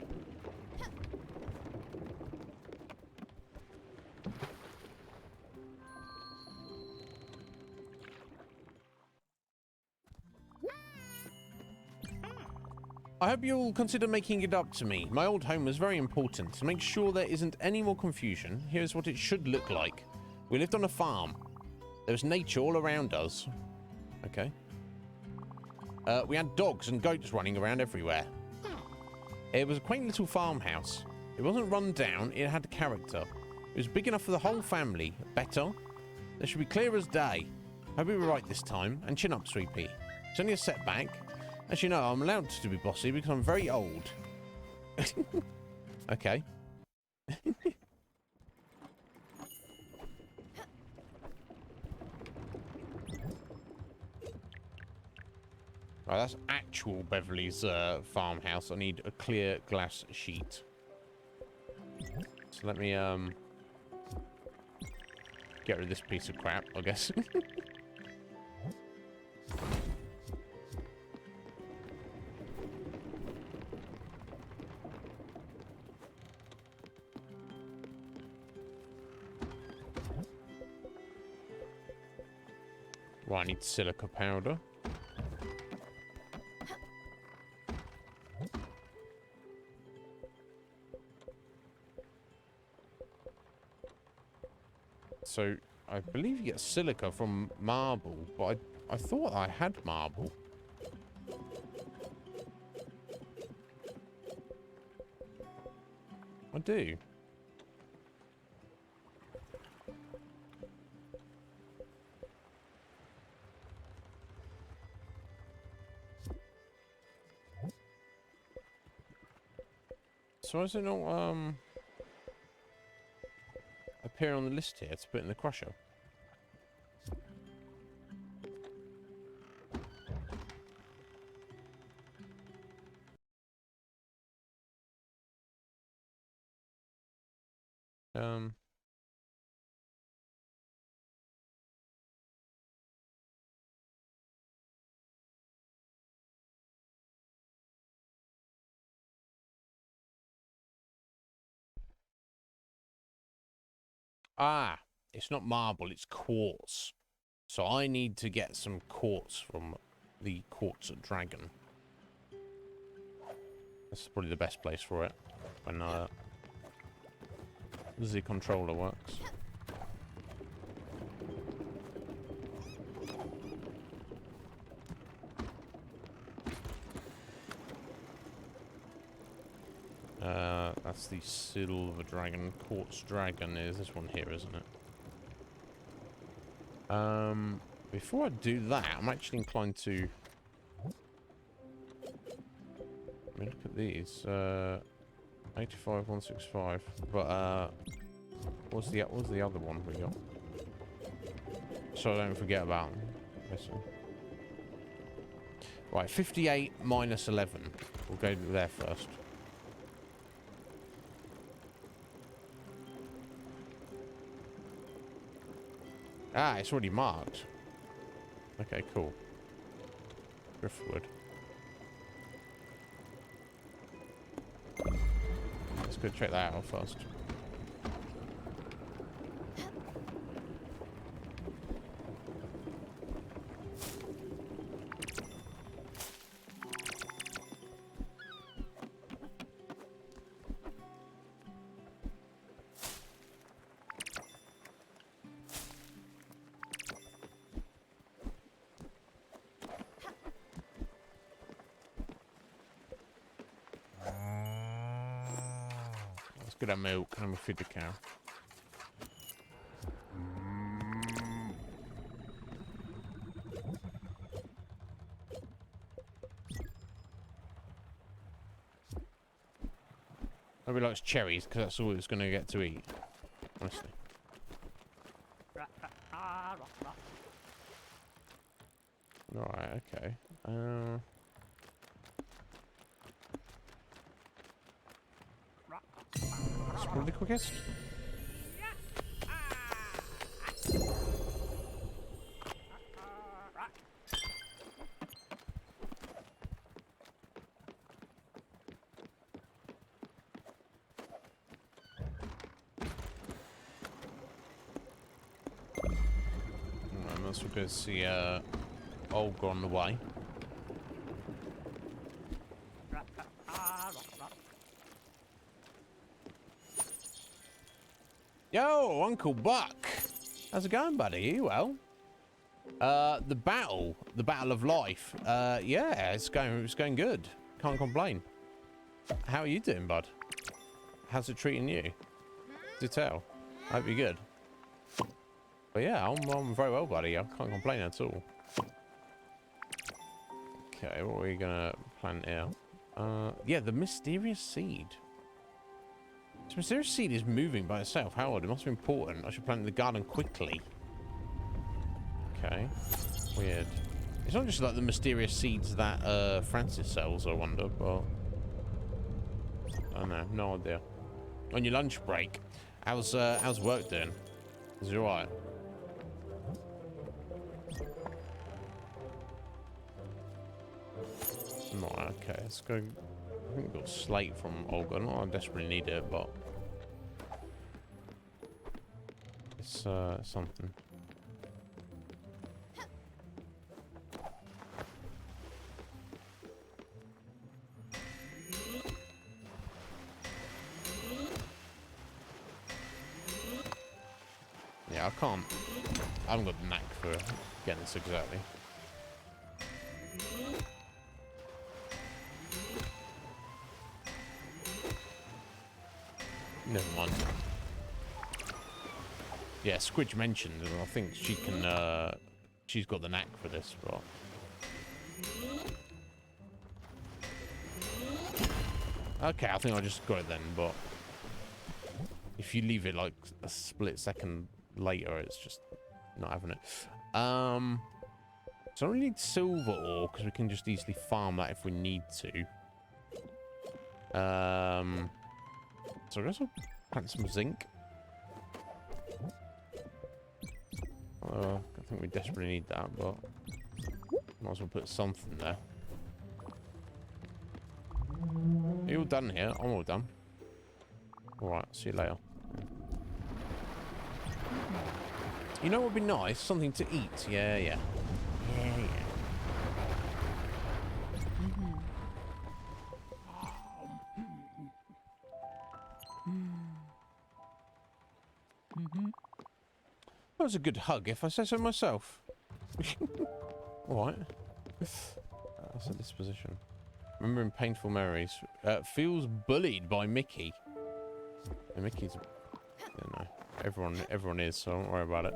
A: I hope you'll consider making it up to me. My old home was very important. To make sure there isn't any more confusion, here's what it should look like. We lived on a farm. There was nature all around us. Okay. We had dogs and goats running around everywhere. It was a quaint little farmhouse. It wasn't run down, it had character. It was big enough for the whole family. Better. They should be clear as day. Hope we were right this time. And chin up, Sweepy. It's only a setback. As you know, I'm allowed to be bossy because I'm very old. Okay. Right, that's actual Beverly's farmhouse. I need a clear glass sheet. So let me get rid of this piece of crap, I guess. Right, I need silica powder. So, I believe you get silica from marble, but I thought I had marble. I do. So is it not, appear on the list here to put in the crusher? Ah, it's not marble, it's quartz. So I need to get some quartz from the quartz dragon. That's probably the best place for it when the controller works. That's the silver dragon. Quartz dragon is this one here, isn't it? Before I do that, I'm actually inclined to... Let me look at these. 85, 165. But, what's the other one we got? So I don't forget about them. Right, 58 minus 11. We'll go there first. Ah, it's already marked. Okay, cool. Driftwood. Let's go check that out first. Let's get that milk and we'll feed the cow. Maybe likes cherries because that's all it's going to get to eat. Honestly. Right, okay. That's probably the quickest. Let's go see Olga on the way. Yo, Uncle Buck. How's it going, buddy? You well? The battle of life. Yeah, it's going good. Can't complain. How are you doing, bud? How's it treating you? Do tell. I hope you're good. But yeah, I'm very well, buddy. I can't complain at all. Okay, what are we gonna plant here? Yeah, the mysterious seed. The mysterious seed is moving by itself. How odd? It must be important. I should plant in the garden quickly. Okay. Weird. It's not just like the mysterious seeds that Francis sells, I wonder, but I don't know. No idea. On your lunch break, how's work doing? Is it alright? Right, okay, let's go. I think we've got slate from Olga. Not I desperately need it, but it's something. Yeah, I haven't got the knack for getting this exactly. Never mind. Yeah, Squidge mentioned, and I think she can, she's got the knack for this, but okay, I think I just got it then, but if you leave it like a split second later, it's just not having it. So I don't need silver ore because we can just easily farm that if we need to. So I guess I'll plant some zinc. I think we desperately need that, but might as well put something there. Are you all done here? I'm all done. Alright, see you later. You know what would be nice? Something to eat. Yeah, yeah. Yeah, yeah. That was a good hug, if I say so myself. Alright. That's a disposition. Remembering painful memories. Feels bullied by Mickey. And Mickey's... I don't know. Everyone is, so don't worry about it.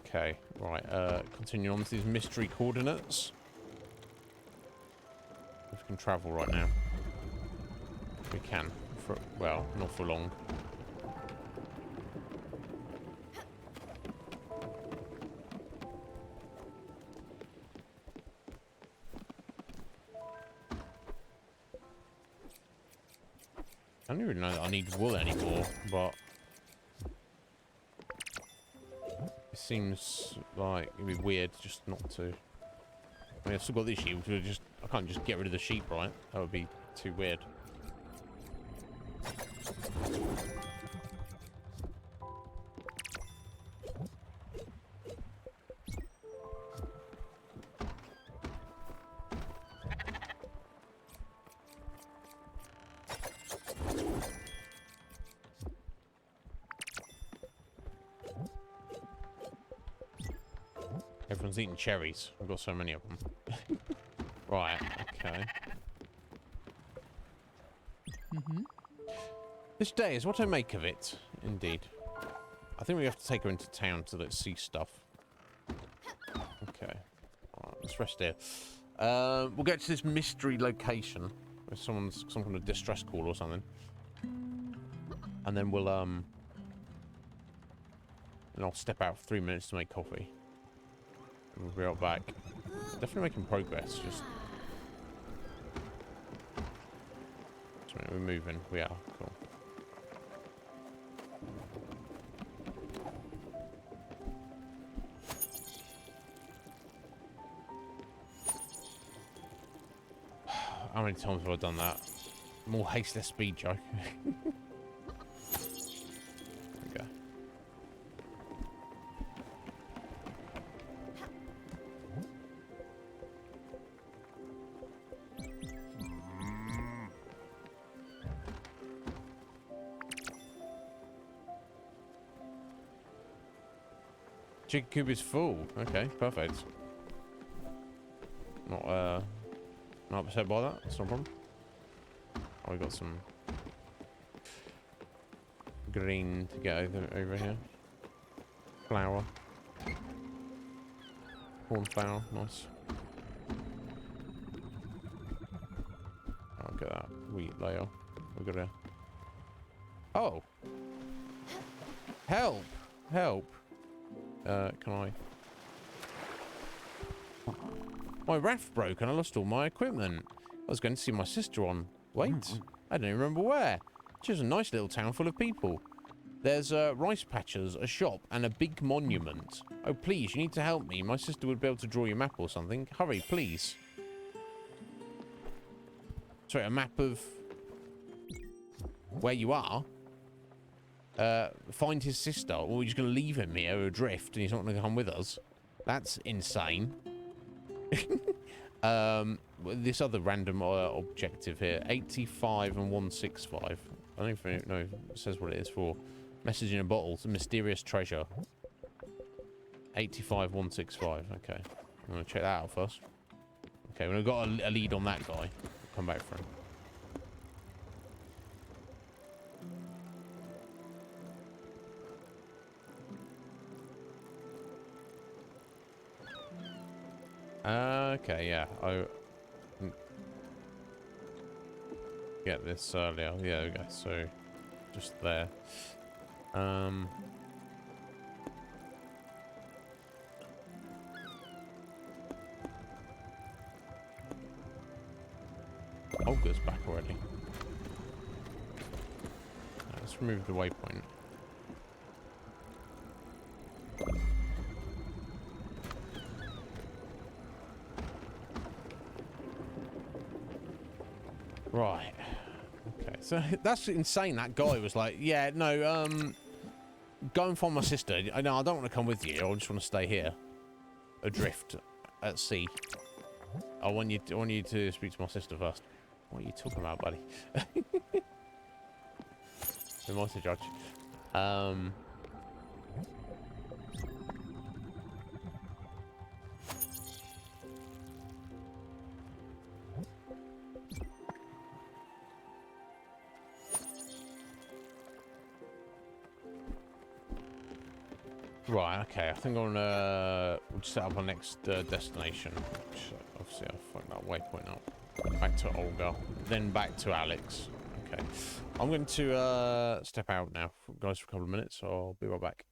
A: Okay, right. Continue on to these mystery coordinates. If we can travel right now. We can. Well, not for long. I don't even know that I need wool anymore, but it seems like it'd be weird just not to. I mean, I've still got these sheep. I can't just get rid of the sheep, right? That would be too weird. Everyone's eating cherries. I've got so many of them. Right, okay. This day is what I make of it, indeed. I think we have to take her into town to see stuff. Okay. Alright, let's rest here. We'll get to this mystery location where some kind of distress call or something. And then we'll, and I'll step out for 3 minutes to make coffee. And we'll be right back. Definitely making progress, just... We're moving. We are. Cool. How many times have I done that? More haste, less speed, Joe. Okay. Chicken coop is full. Okay, perfect. Not upset by that. That's no problem. Oh, we got some green to get over here. Flour. Corn flour. Nice. I'll get that wheat layer. We've got a... Oh! Help! Help! Can I... My raft broke and I lost all my equipment. I was going to see my sister on... Wait, I don't even remember where. She was a nice little town full of people. There's rice patches, a shop, and a big monument. Oh, please, you need to help me. My sister would be able to draw you a map or something. Hurry, please. Sorry, a map of... where you are? Find his sister, or we're just going to leave him here adrift and he's not going to come with us. That's insane. This other random objective here, 85 and 165. I don't even know if it says what it is for. Message in a bottle, it's a mysterious treasure. 85 165. Okay, I'm gonna check that out first. Okay, we've got a lead on that guy. We'll come back for him. Okay, yeah, I get this earlier. Yeah, there we go. So, just there. Olga's back already. Let's remove the waypoint. Right. Okay. So that's insane. That guy was like, "Yeah, no, go and find my sister. I know I don't want to come with you. I just want to stay here, adrift at sea. I want you to speak to my sister first." What are you talking about, buddy? Who am I to judge? Right, okay, I think I'm gonna we'll set up our next destination. Which obviously I'll fuck that waypoint up. Back to Olga, then back to Alex. Okay. I'm going to step out now, guys, for a couple of minutes, so I'll be right back.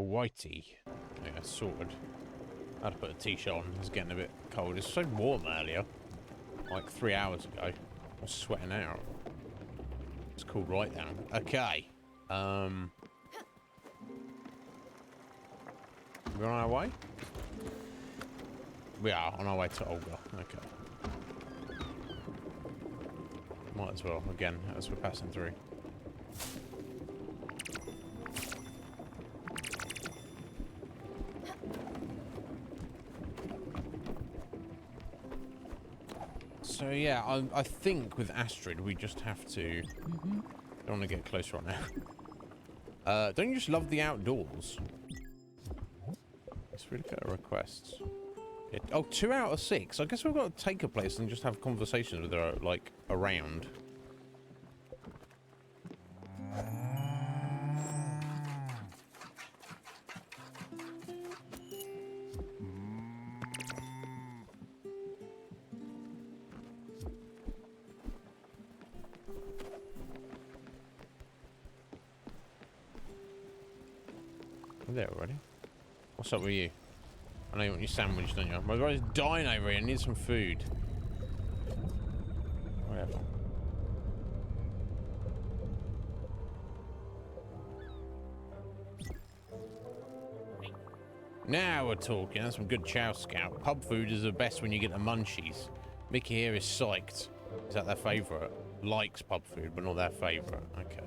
A: Whitey. Yeah, sorted. I had to put a t-shirt on. It's getting a bit cold. It's so warm earlier. Like 3 hours ago. I was sweating out. It's cooled right down. Okay. We're on our way? We are on our way to Olga. Okay. Might as well, again, as we're passing through. So yeah, I think with Astrid we just have to... Don't want to get close right now. Don't you just love the outdoors? Let's really look at our requests. Yeah. Oh, 2 out of 6. I guess we've got to take a place and just have conversations with her, like, around. There already. What's up with you? I know you want your sandwich, don't you? My guy's dying over here. I need some food. Whatever. Now we're talking. That's some good chow scout. Pub food is the best when you get the munchies. Mickey here is psyched. Is that their favourite? Likes pub food, but not their favourite. Okay.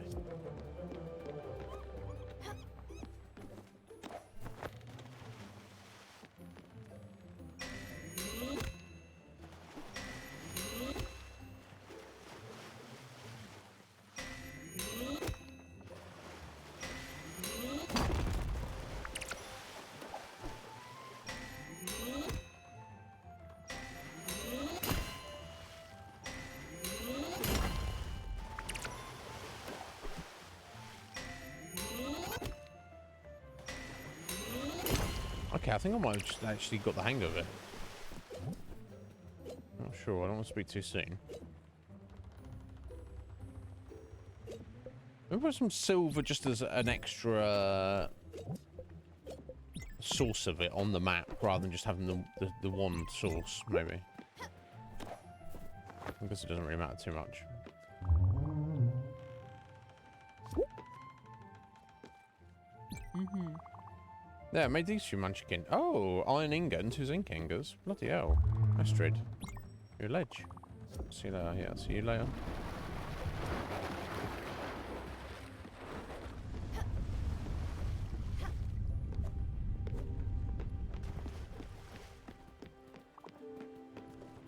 A: Okay, I think I might have just actually got the hang of it. Not sure, I don't want to speak too soon. Maybe put some silver just as an extra source of it on the map, rather than just having the one source, maybe. I guess it doesn't really matter too much. Yeah, made these two munchkin. Oh, iron ingot and 2 zinc ingots. Bloody hell. Astrid. You're a ledge. See you later. Yeah, see you later.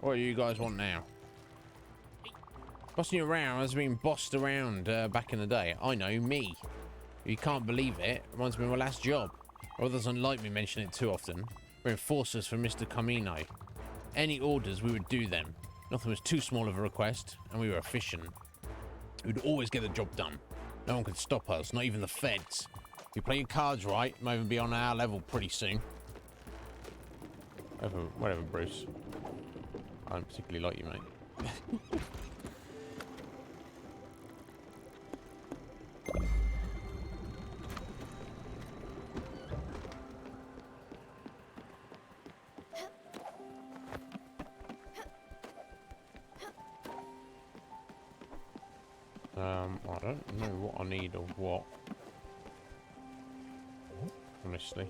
A: What do you guys want now? Bossing you around has been bossed around back in the day. I know, me. You can't believe it. Reminds me of my last job. Or doesn't like me mention it too often. We're enforcers for Mr. Camino. Any orders, we would do them. Nothing was too small of a request, and we were efficient. We'd always get the job done. No one could stop us, not even the feds. If you play your cards right, you might even be on our level pretty soon. Whatever, Bruce. I don't particularly like you, mate. I don't know what I need or what. Honestly.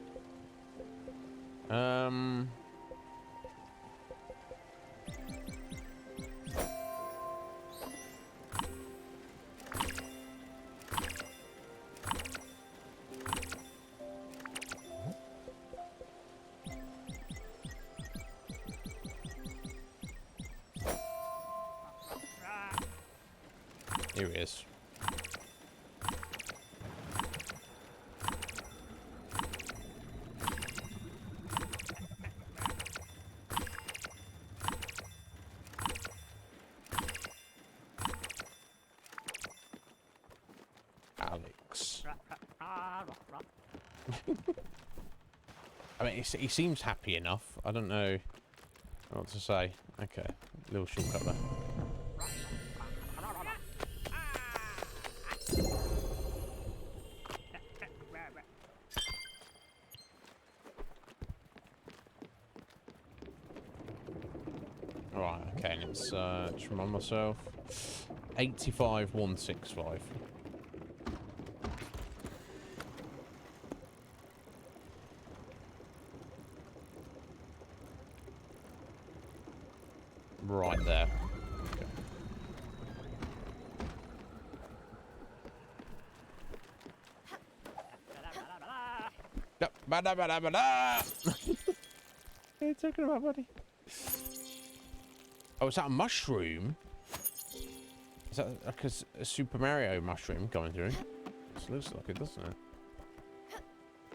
A: Here he is. Alex. I mean, he seems happy enough. I don't know what to say. Okay, little shortcut there. Right, okay, and it's, just remind myself, 85,165. Right there. Okay. Yep. What are you talking about, buddy? Oh, is that a mushroom? Is that like a Super Mario mushroom going through? It looks like it, doesn't it?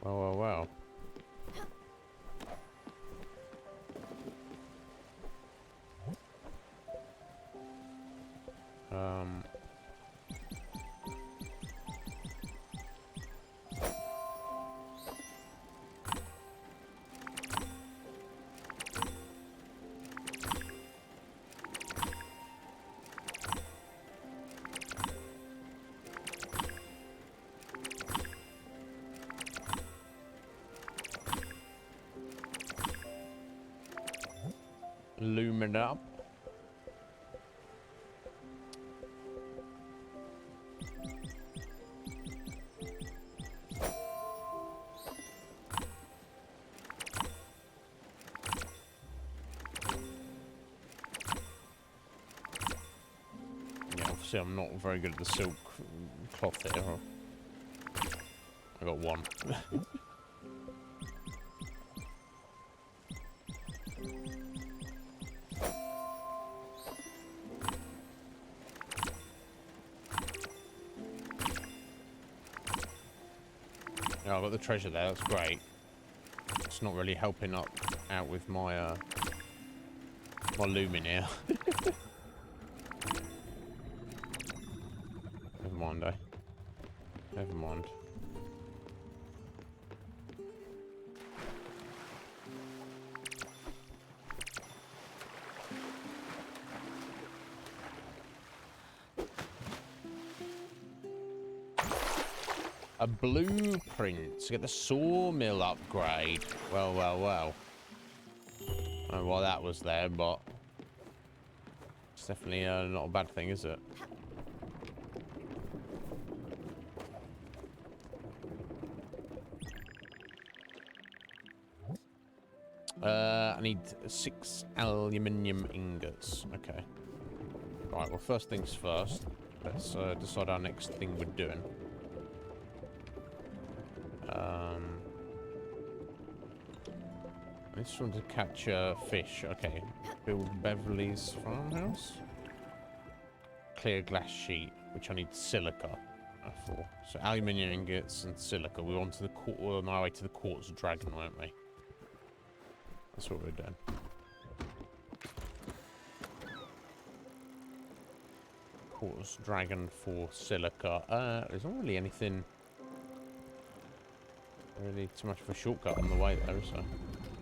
A: Well, well, well. Lumen up. Yeah, obviously I'm not very good at the silk cloth here. I got one. Yeah, I got the treasure there. That's great. It's not really helping out with my my lumen here. Never mind, eh? Never mind. A blueprint to get the sawmill upgrade. Well, well, well. I don't know why that was there, but it's definitely not a bad thing, is it? I need 6 aluminium ingots. Okay. Right, well, first things first. Let's decide our next thing we're doing. I just want to catch fish. Okay. Build Beverly's farmhouse. Clear glass sheet, which I need silica for. So aluminium ingots and silica. We're on to the on our way to the quartz dragon, weren't we? That's what we're doing. Quartz dragon for silica. There's not really anything really too much of a shortcut on the way though, so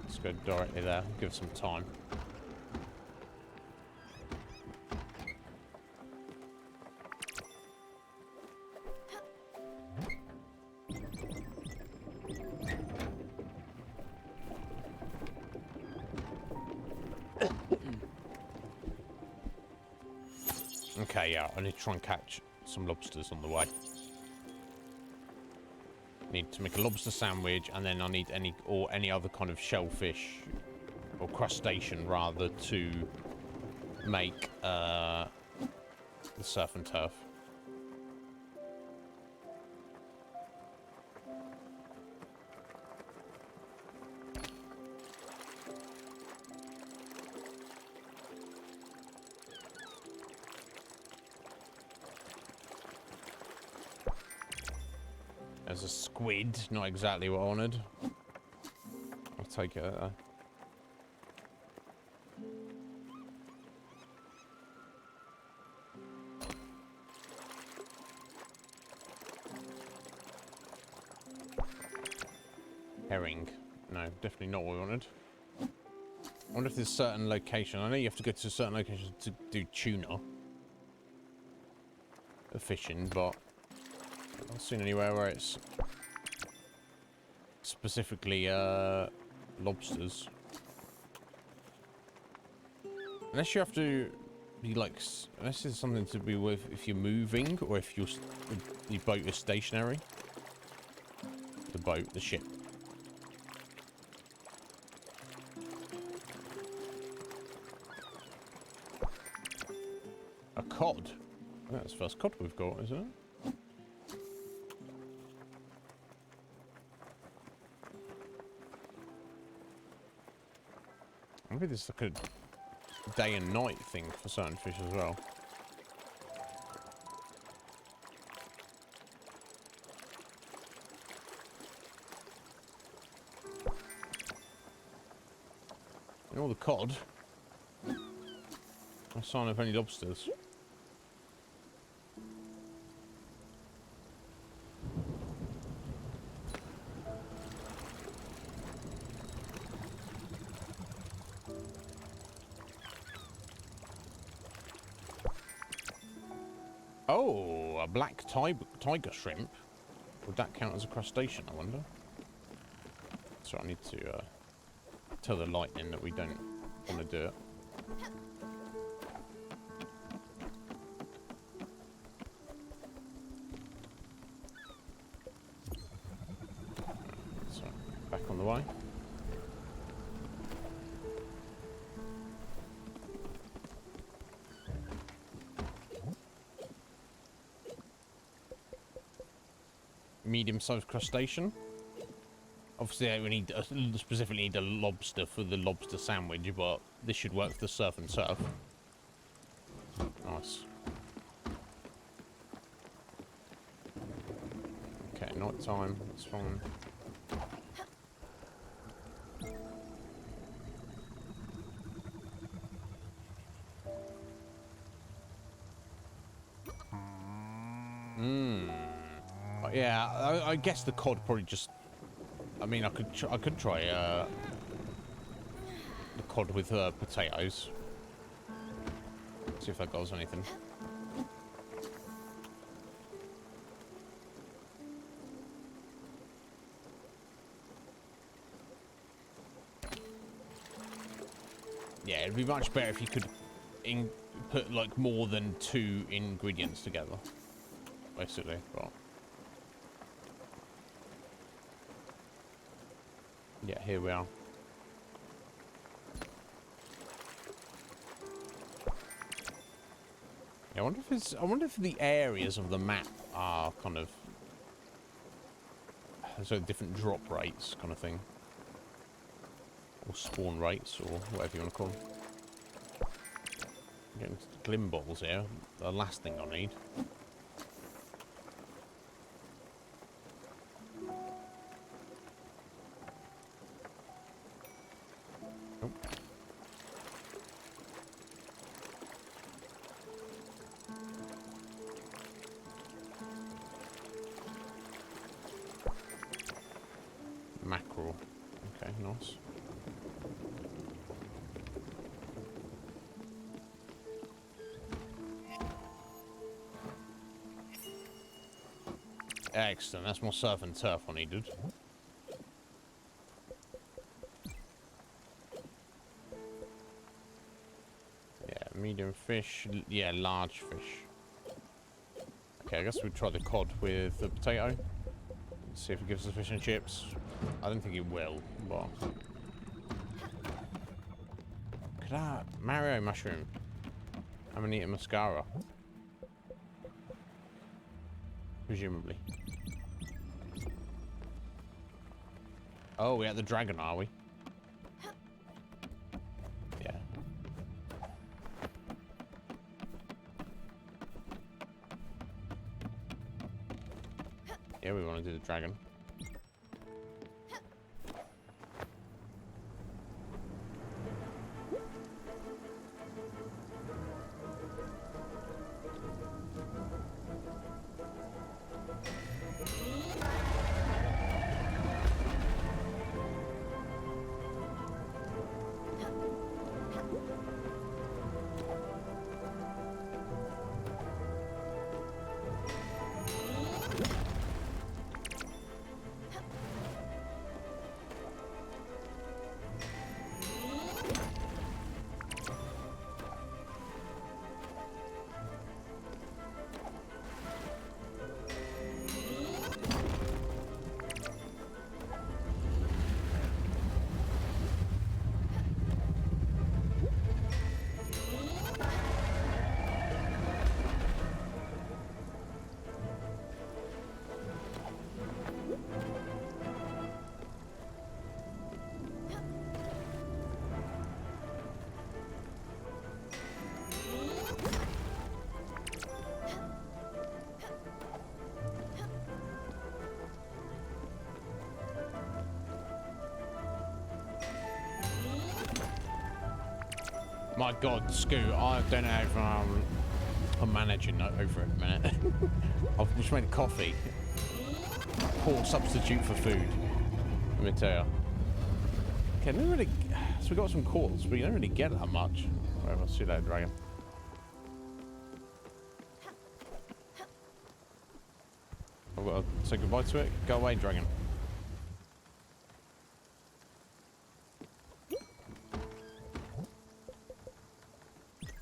A: let's go directly there. Give it some time. Okay, yeah, I need to try and catch some lobsters on the way. Need to make a lobster sandwich, and then I need any other kind of shellfish or crustacean rather to make the surf and turf. There's a squid, not exactly what I wanted. I'll take it. Herring. No, definitely not what we wanted. I wonder if there's a certain location. I know you have to go to a certain location to do tuna fishing, but I haven't seen anywhere where it's specifically lobsters. Unless you have to be like, unless it's something to be with if you're moving or if you're, the boat is stationary. The boat, the ship. A cod? That's the first cod we've got, isn't it? Maybe there's like a day and night thing for certain fish as well. And all the cod. No sign of any lobsters. Oh, a black tiger shrimp. Would that count as a crustacean, I wonder? So I need to tell the lightning that we don't want to do it. So, back on the way. Medium-sized crustacean. Obviously, we need specifically need a lobster for the lobster sandwich, but this should work for the surf and turf. Nice. Okay, night time. That's fine. Yeah, I guess the cod probably just. I mean, I could try the cod with potatoes. See if that does anything. Yeah, it'd be much better if you could put like more than 2 ingredients together, basically. But yeah, here we are. Yeah, I wonder if the areas of the map are kind of so different drop rates kind of thing. Or spawn rates, or whatever you want to call them. Getting glim balls here. The last thing I need. Oh. Mackerel. Okay, nice. Excellent, that's more surf and turf I needed. Yeah, medium fish, yeah, large fish. Okay, I guess we'll try the cod with the potato. See if it gives us fish and chips. I don't think it will, but... Could I... Mario mushroom. I'm gonna eat a mascara. Presumably. Oh, we're at the dragon, are we? Yeah. Yeah, we want to do the dragon. My God, Scoot, I don't know if I'm managing over it a minute. I've just made coffee. Poor substitute for food. Let me tell you. Okay, never really. So we got some quartz, but you don't really get that much. Whatever, see you later, dragon. I've got to say goodbye to it. Go away, dragon.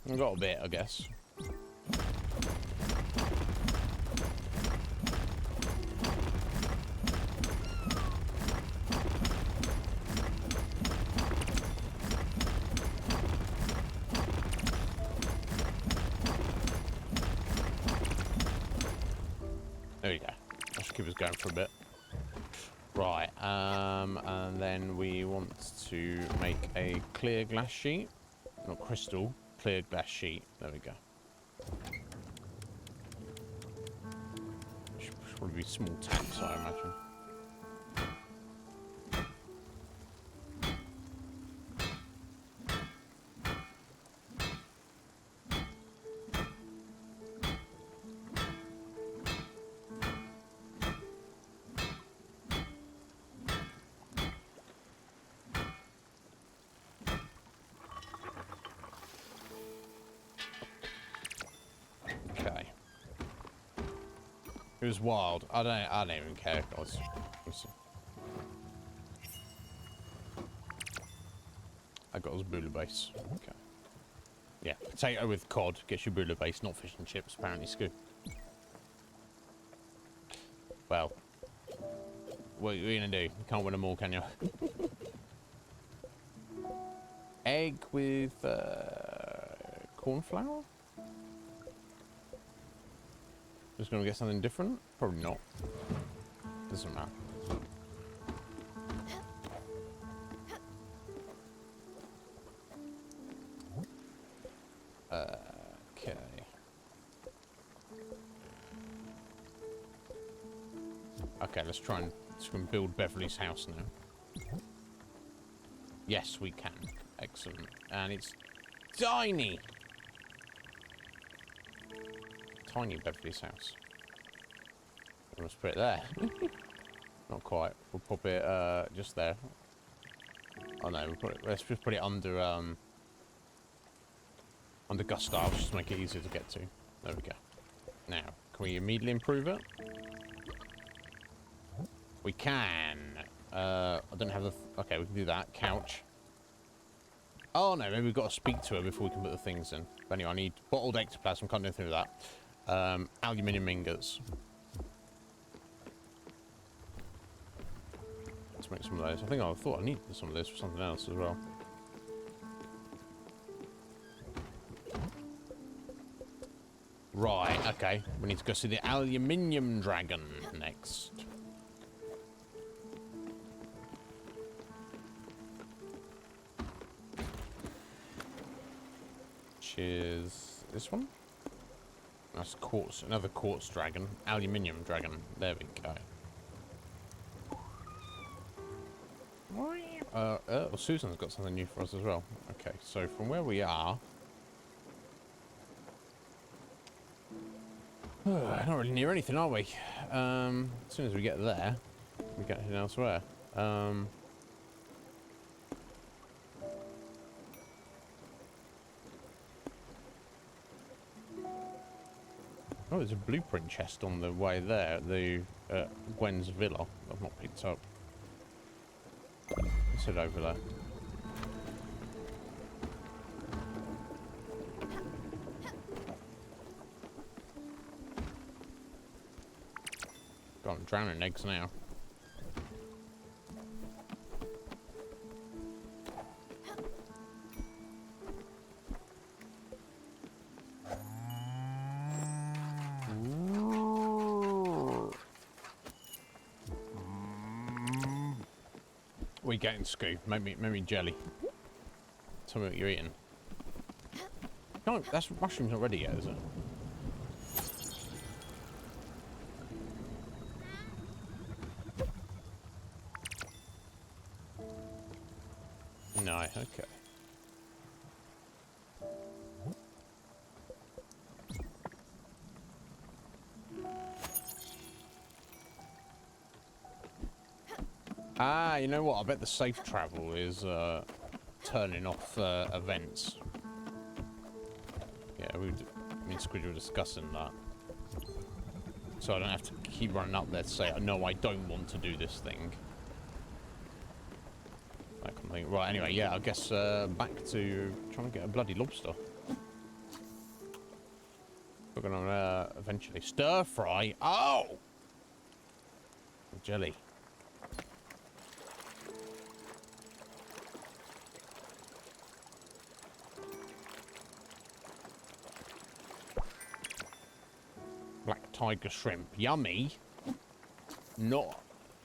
A: I've got a bit, I guess. There we go. That should keep us going for a bit. Right, and then we want to make a clear glass sheet. Not crystal, clear glass sheet. There we go. Should probably be small taps, I imagine. It was wild. I don't even care. I got us booler base. Okay. Yeah, potato with cod gets you booler base, not fish and chips. Apparently, Scoop. Well, what are you gonna do? You can't win them all, can you? Egg with corn flour. Just gonna get something different? Probably not. Doesn't matter. Okay. Okay, let's try and build Beverly's house now. Yes, we can. Excellent. And it's tiny. Tiny Beverly's house. Let's put it there. Not quite. We'll pop it just there. Oh no, we'll put it. Let's just put it under Gustav's, just to make it easier to get to. There we go. Now, can we immediately improve it? We can. I don't have the. Okay, we can do that. Couch. Oh no, maybe we've got to speak to her before we can put the things in. But anyway, I need bottled ectoplasm. Can't do anything with that. Aluminium ingots. Let's make some of those. I thought I needed some of this for something else as well. Right, okay. We need to go see the aluminium dragon next. Which is this one? That's quartz, another quartz dragon. Aluminium dragon. There we go. Well, Susan's got something new for us as well. Okay, so from where we are... not really near anything, are we? As soon as we get there, we get heading elsewhere. Oh, there's a blueprint chest on the way there at the Gwen's villa. I've not picked up. Let's head over there. God, I'm drowning in eggs now. What are you getting, Scoo? Maybe jelly. Tell me what you're eating. No, that's mushroom's not ready yet, is it? No, okay. Ah, you know what? I bet the safe travel is turning off events. Yeah, me and Squid were discussing that. So I don't have to keep running up there to say, no, I don't want to do this thing. That kind of thing. Right, anyway, yeah, I guess back to trying to get a bloody lobster. We're gonna eventually stir fry. Oh! Jelly. Black tiger shrimp. Yummy. Not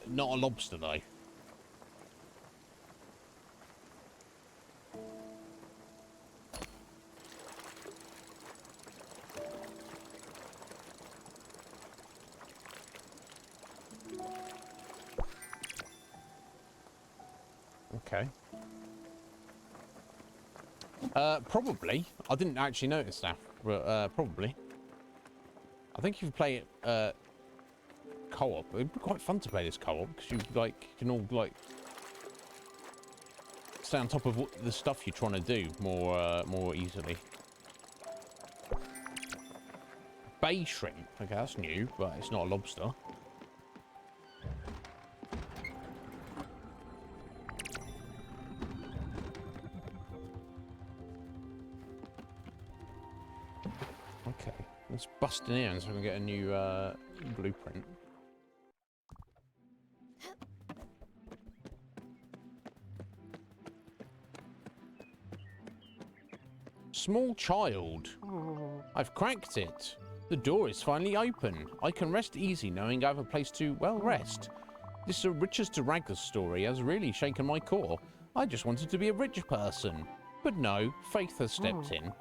A: a lobster though. Okay. Probably. I didn't actually notice that, but probably. I think if you play it co-op, it'd be quite fun to play this co-op because you can all stay on top of the stuff you're trying to do more easily. Bay shrimp. Okay, that's new, but it's not a lobster. Okay, let's bust in here so we can get a new blueprint. Small child. I've cracked it. The door is finally open. I can rest easy knowing I have a place to, well, rest. This riches to rags story has really shaken my core. I just wanted to be a rich person. But no, faith has stepped in.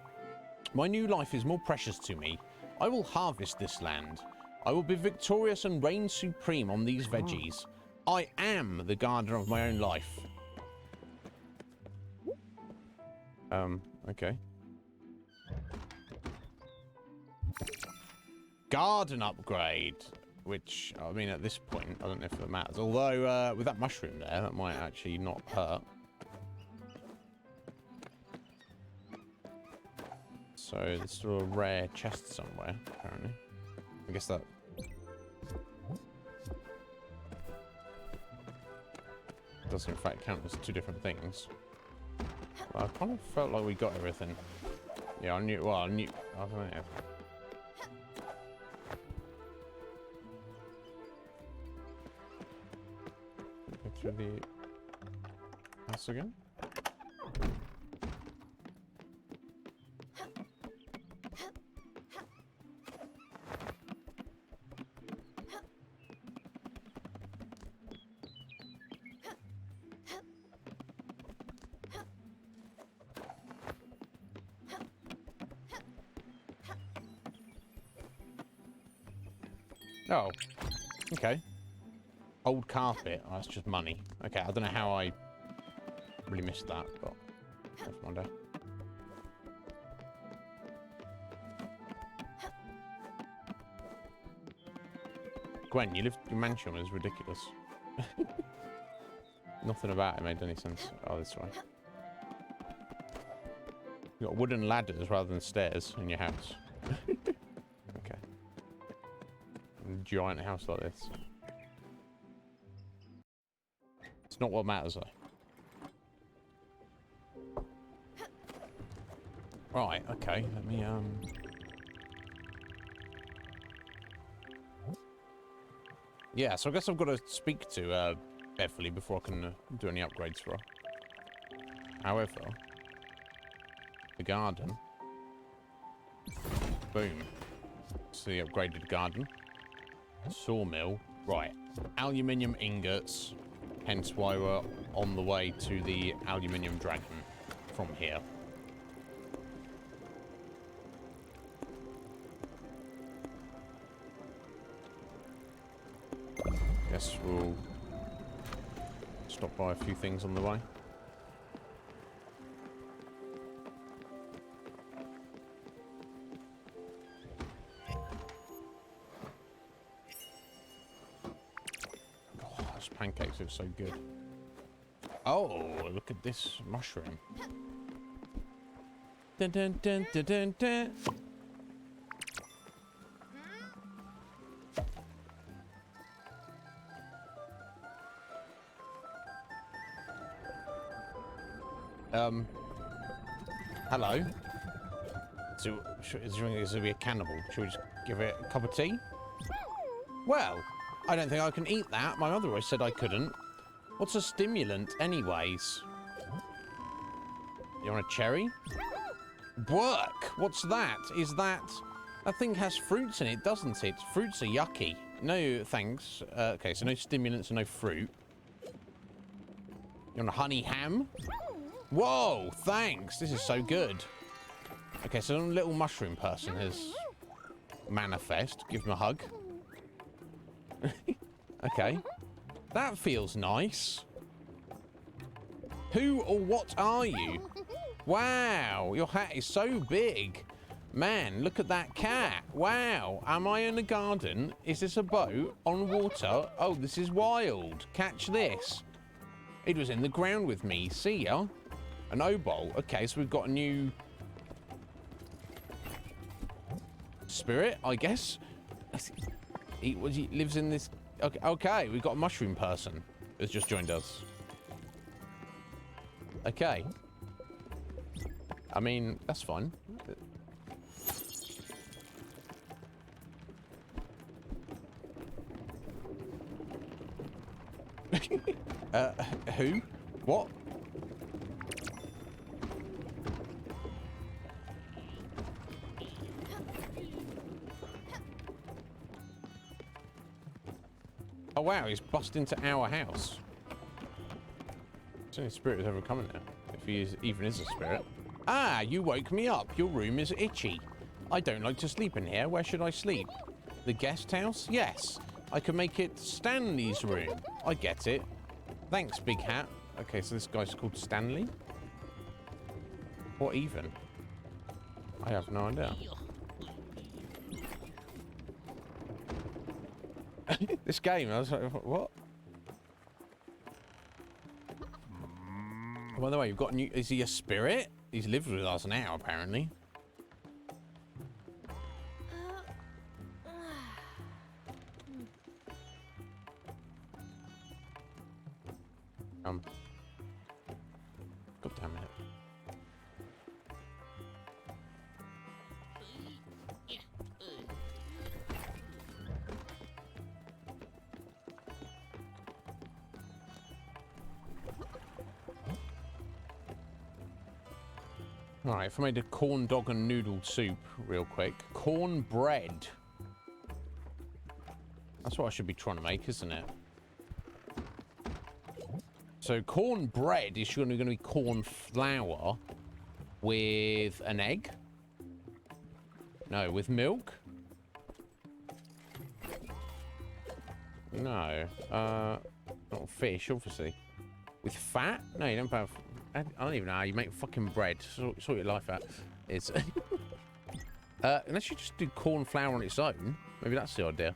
A: My new life is more precious to me. I will harvest this land. I will be victorious and reign supreme on these veggies. I am the gardener of my own life. Okay. Garden upgrade. Which, I mean, at this point, I don't know if it matters. Although, with that mushroom there, that might actually not hurt. So, there's still a rare chest somewhere, apparently. I guess that... does, in fact, count as two different things. Well, I kind of felt like we got everything. Yeah, I don't know. I don't know. Go through the house again. Oh, okay. Old carpet. Oh, that's just money. Okay, I don't know how I really missed that, but that's one day. Gwen, your mansion is ridiculous. Nothing about it made any sense. Oh, this way. You got wooden ladders rather than stairs in your house. Okay. A giant house like this. It's not what matters though. Right, okay, let me yeah, so I guess I've got to speak to Beverly before I can do any upgrades for her. However, the garden. Boom. It's the upgraded garden. Sawmill. Right. Aluminium ingots. Hence why we're on the way to the aluminium dragon from here. Guess we'll stop by a few things on the way. Lost pancakes look so good. Oh, look at this mushroom. Dun, dun, dun, dun, dun, dun. Hello. So, is there going to be a cannibal? Should we just give it a cup of tea? Well, I don't think I can eat that. My mother always said I couldn't. What's a stimulant, anyways? You want a cherry? Work! What's that? Is that... That thing has fruits in it, doesn't it? Fruits are yucky. No, thanks. Okay, so no stimulants and no fruit. You want a honey ham? Whoa, thanks. This is so good. Okay, so a little mushroom person has manifest. Give him a hug. Okay. That feels nice. Who or what are you? Wow, your hat is so big. Man, look at that cat. Wow, am I in a garden? Is this a boat on water? Oh, this is wild. Catch this. It was in the ground with me. See ya. An obol. Okay, so we've got a new spirit, I guess. He lives in this... Okay, okay, we've got a mushroom person who's just joined us. Okay. I mean, that's fine. Who? What? Oh wow, he's bust into our house. It's the only spirit who's ever come in there. If he is, even is a spirit. Ah, you woke me up. Your room is itchy. I don't like to sleep in here. Where should I sleep? The guest house? Yes. I can make it Stanley's room. I get it. Thanks, big hat. Okay, so this guy's called Stanley? What even? I have no idea. This game, I was like, what? By the way, you've got a new... Is he a spirit? He's lived with us now, apparently. God damn it. Alright, if I made a corn dog and noodle soup real quick. Corn bread. That's what I should be trying to make, isn't it? So corn bread is going to be corn flour with an egg. No, with milk. No, not fish, obviously. With fat? No, you don't have. I don't even know how you make fucking bread. Sort your life out. It's unless you just do corn flour on its own. Maybe that's the idea.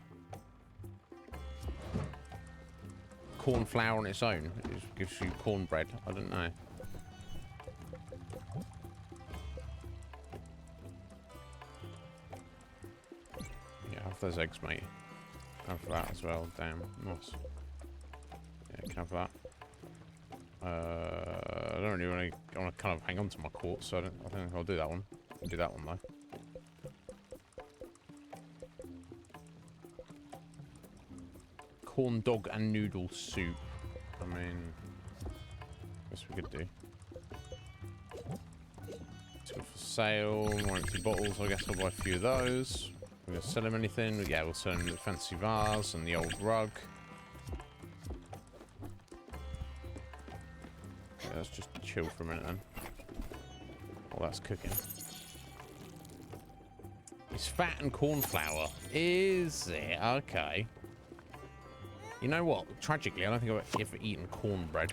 A: Corn flour on its own. It just gives you cornbread. I don't know. Yeah, have those eggs, mate. Have that as well. Damn, nice. Yeah, can have that. I don't really want to kind of hang on to my quartz, so I don't think I'll do that one. I'll do that one though. Corn dog and noodle soup. I mean, I guess we could do. It's good for sale. More empty bottles. I guess I'll buy a few of those. We're gonna sell him anything? Yeah, we'll sell him the fancy vase and the old rug. Yeah, let's just chill for a minute then. Oh, that's cooking. It's fat and corn flour. Is it? Okay. You know what? Tragically, I don't think I've ever eaten cornbread.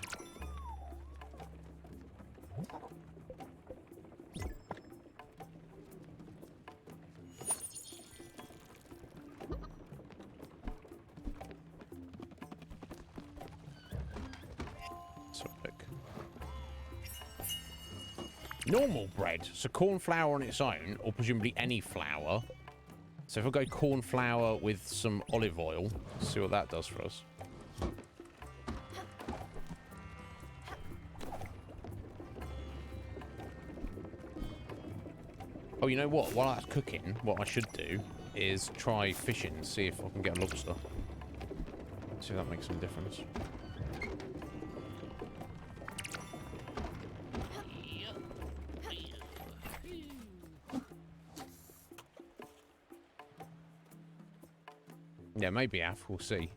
A: So pick normal bread. So corn flour on its own, or presumably any flour. So if I go corn flour with some olive oil, let's see what that does for us. Oh, you know what? While that's cooking, what I should do is try fishing, see if I can get a lobster. See if that makes any difference. Yeah, maybe Af, we'll see.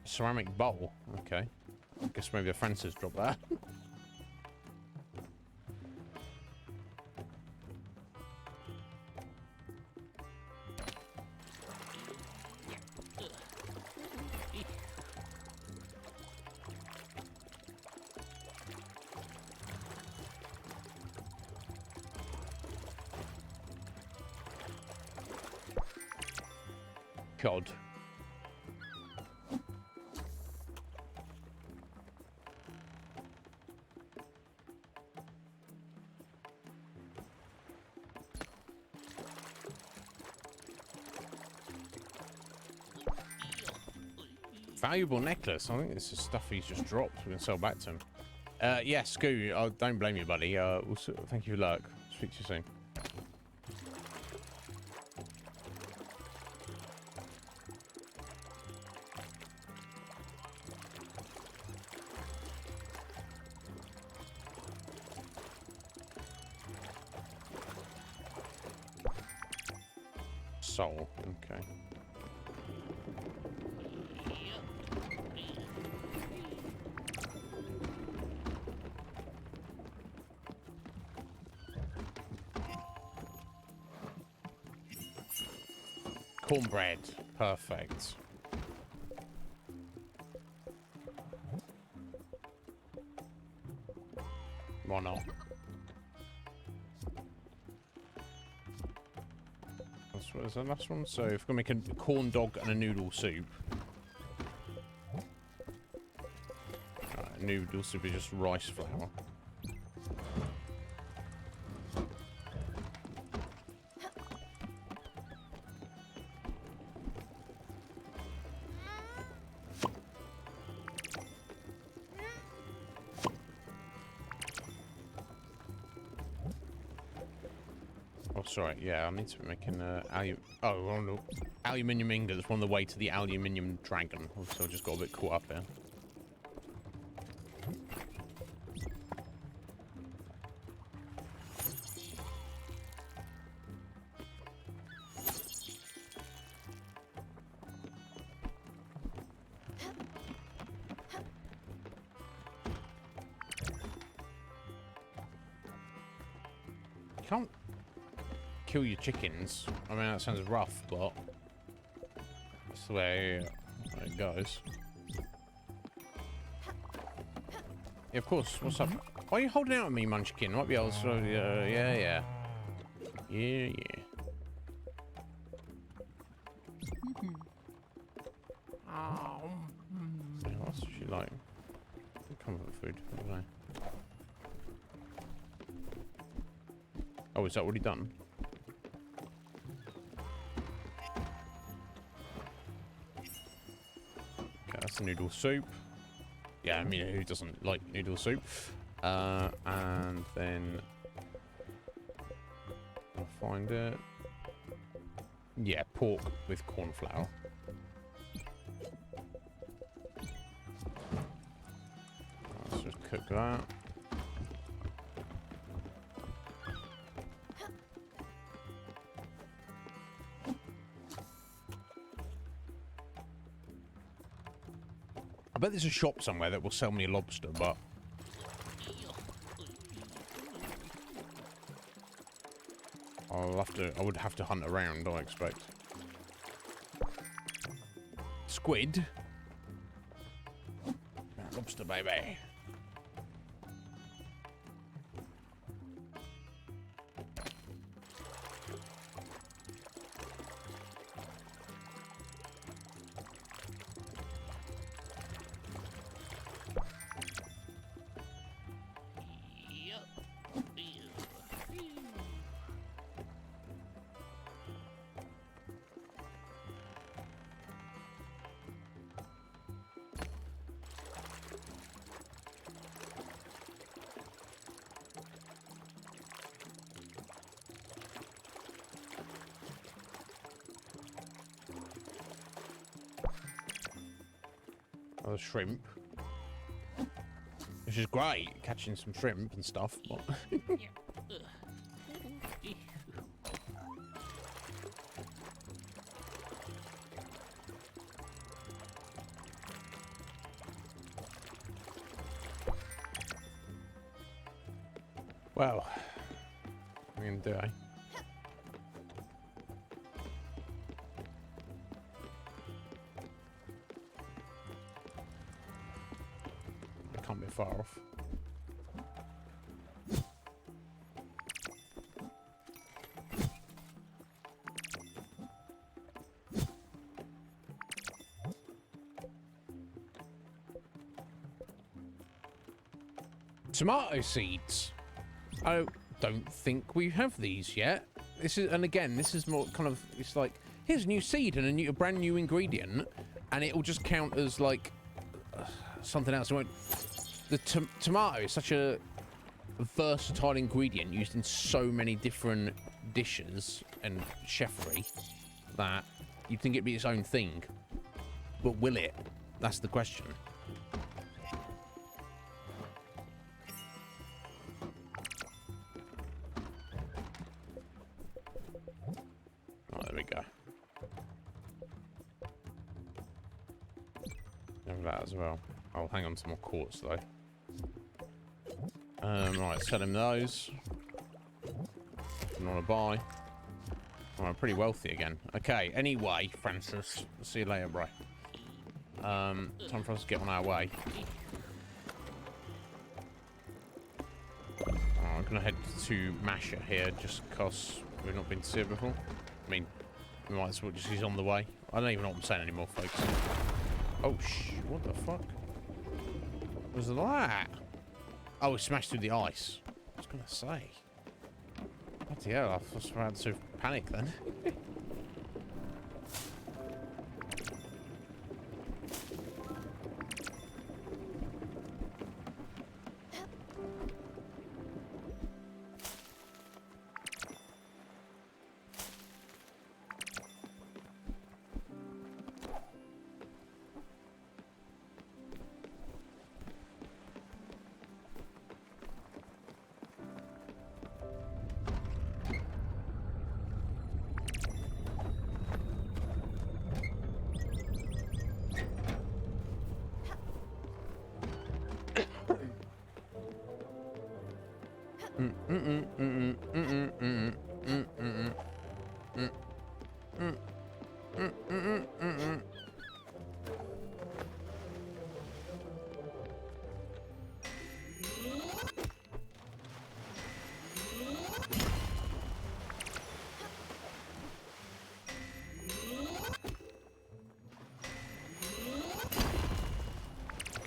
A: Ceramic bowl. Okay. I guess maybe the Francis dropped that. God. Valuable necklace. I think this is stuff he's just dropped. We can sell back to him. Yeah, Scoo. I don't blame you, buddy. Thank you for luck. Speak to you soon. Soul. Okay. Cornbread. Perfect. Why not? What is the last one? So if we're going to make a corn dog and a noodle soup. Noodle soup is just rice flour. Sorry, yeah, I need to be making aluminium ingots on the way to the aluminium dragon. So I just got a bit caught up here. You can't kill your chickens. I mean, that sounds rough, but that's the way it goes. Yeah, of course. What's up? Why are you holding out at me, Munchkin? Might be able to. Yeah. What's she like? Comfort food. I don't know. Oh, is that already done? Okay, that's the noodle soup. Yeah, I mean, who doesn't like noodle soup? And then I'll find it. Yeah, pork with corn flour. Let's just cook that. I bet there's a shop somewhere that will sell me a lobster, but I would have to hunt around, I expect. Squid. Lobster, baby. the shrimp. Which is great, catching some shrimp and stuff. Well, what are we going to do, eh? I can't be far off. Tomato seeds. I don't think we have these yet. This is, and again, this is more kind of, it's like, here's a new seed and a brand new ingredient, and it will just count as like something else. It won't. The tomato is such a versatile ingredient used in so many different dishes and chefery that you'd think it'd be its own thing. But will it? That's the question. Oh, there we go. Have that as well. I'll hang on to more quartz though. Right, sell him those. Don't want to buy. Oh, I'm pretty wealthy again. Okay, anyway, Francis. See you later, bro. Time for us to get on our way. Oh, I'm going to head to Masha here just because we've not been to see her before. I mean, we might as well just, he's on the way. I don't even know what I'm saying anymore, folks. Oh, what the fuck? What was that? Oh, it smashed through the ice. I was going to say. Bloody hell, I was about to panic then.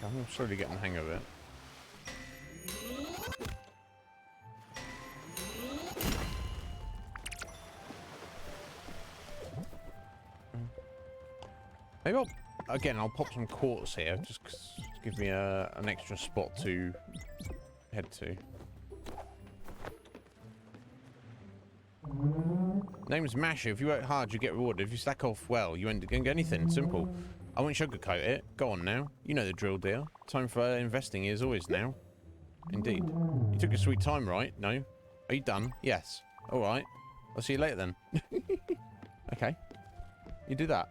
A: I'm slowly getting the hang of it. Maybe I'll pop some quartz here, just to give me an extra spot to head to. Name's Masha. If you work hard, you get rewarded. If you stack off well, you ain't gonna get anything. Simple. I won't sugarcoat it. Go on now. You know the drill, dear. Time for investing is always now. Indeed. You took your sweet time, right? No? Are you done? Yes. Alright. I'll see you later then. Okay. You do that.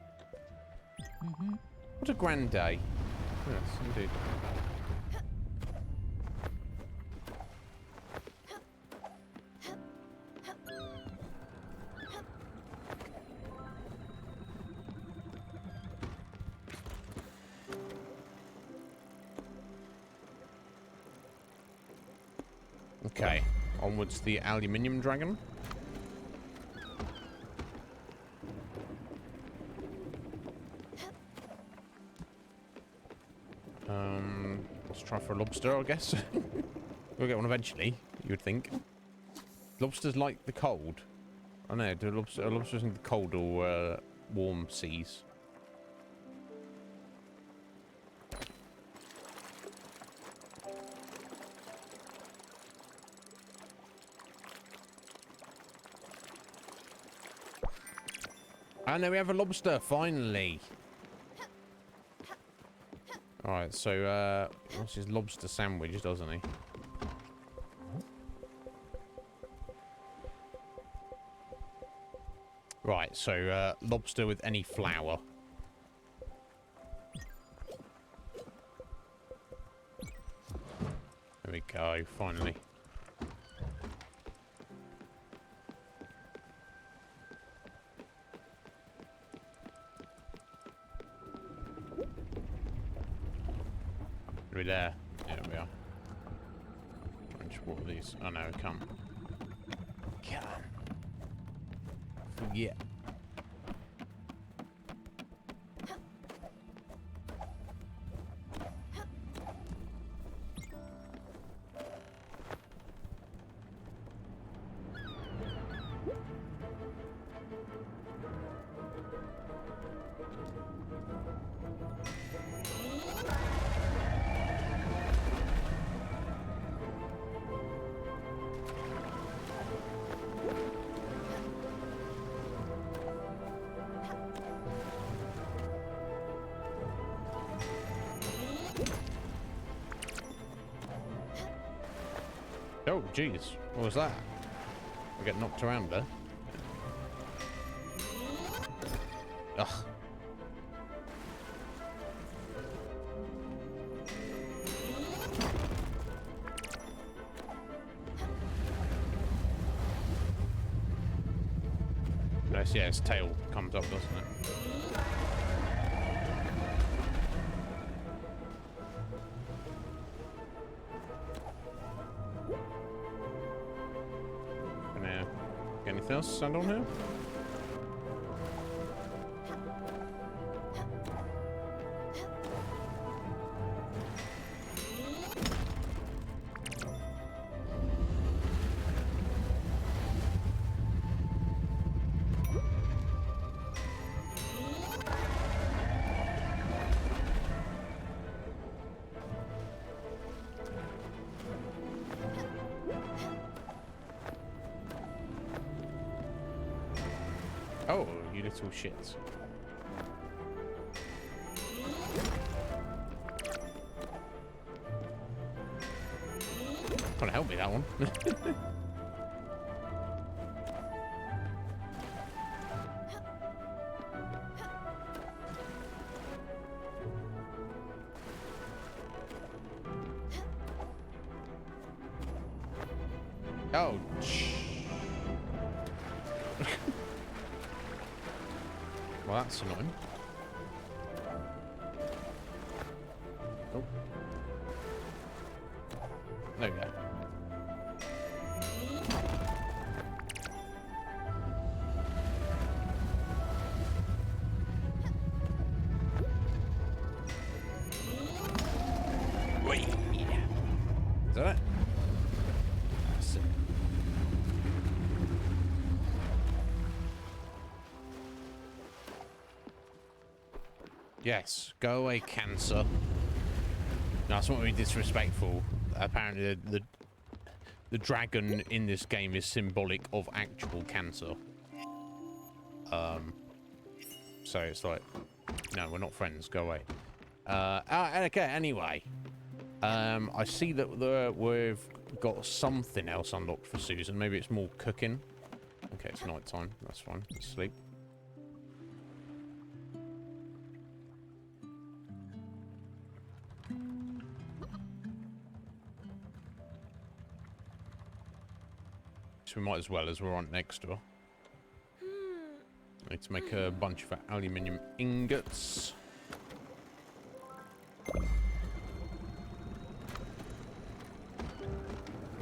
A: What a grand day. Yes, indeed. Okay, onwards to the aluminium dragon. Let's try for a lobster, I guess. We'll get one eventually, you would think. Lobsters like the cold. I know, do lobsters in the cold or warm seas? And then we have a lobster, finally. Alright, so, what's his lobster sandwich, doesn't he? Right, so, lobster with any flour. There we go, finally. Are we there? Yeah, we are. Try and just water these. Oh no, we can't. Come on. Forget. Oh, jeez. What was that? I get knocked around there. Ugh. Nice, yeah, its tail comes up, doesn't it? Anything else stand on here? Oh, you little shits. Can't help me, that one. Oh, well, that's annoying. Oh. There we go. Wait. Is that it? That's it. Yes, go away, cancer. No, it's not really disrespectful. Apparently, the dragon in this game is symbolic of actual cancer. So it's like, no, we're not friends. Go away. Okay. Anyway, I see that we've got something else unlocked for Susan. Maybe it's more cooking. Okay, it's night time. That's fine. Let's sleep. We might as well, as we're right next door. I need to make a bunch of aluminium ingots.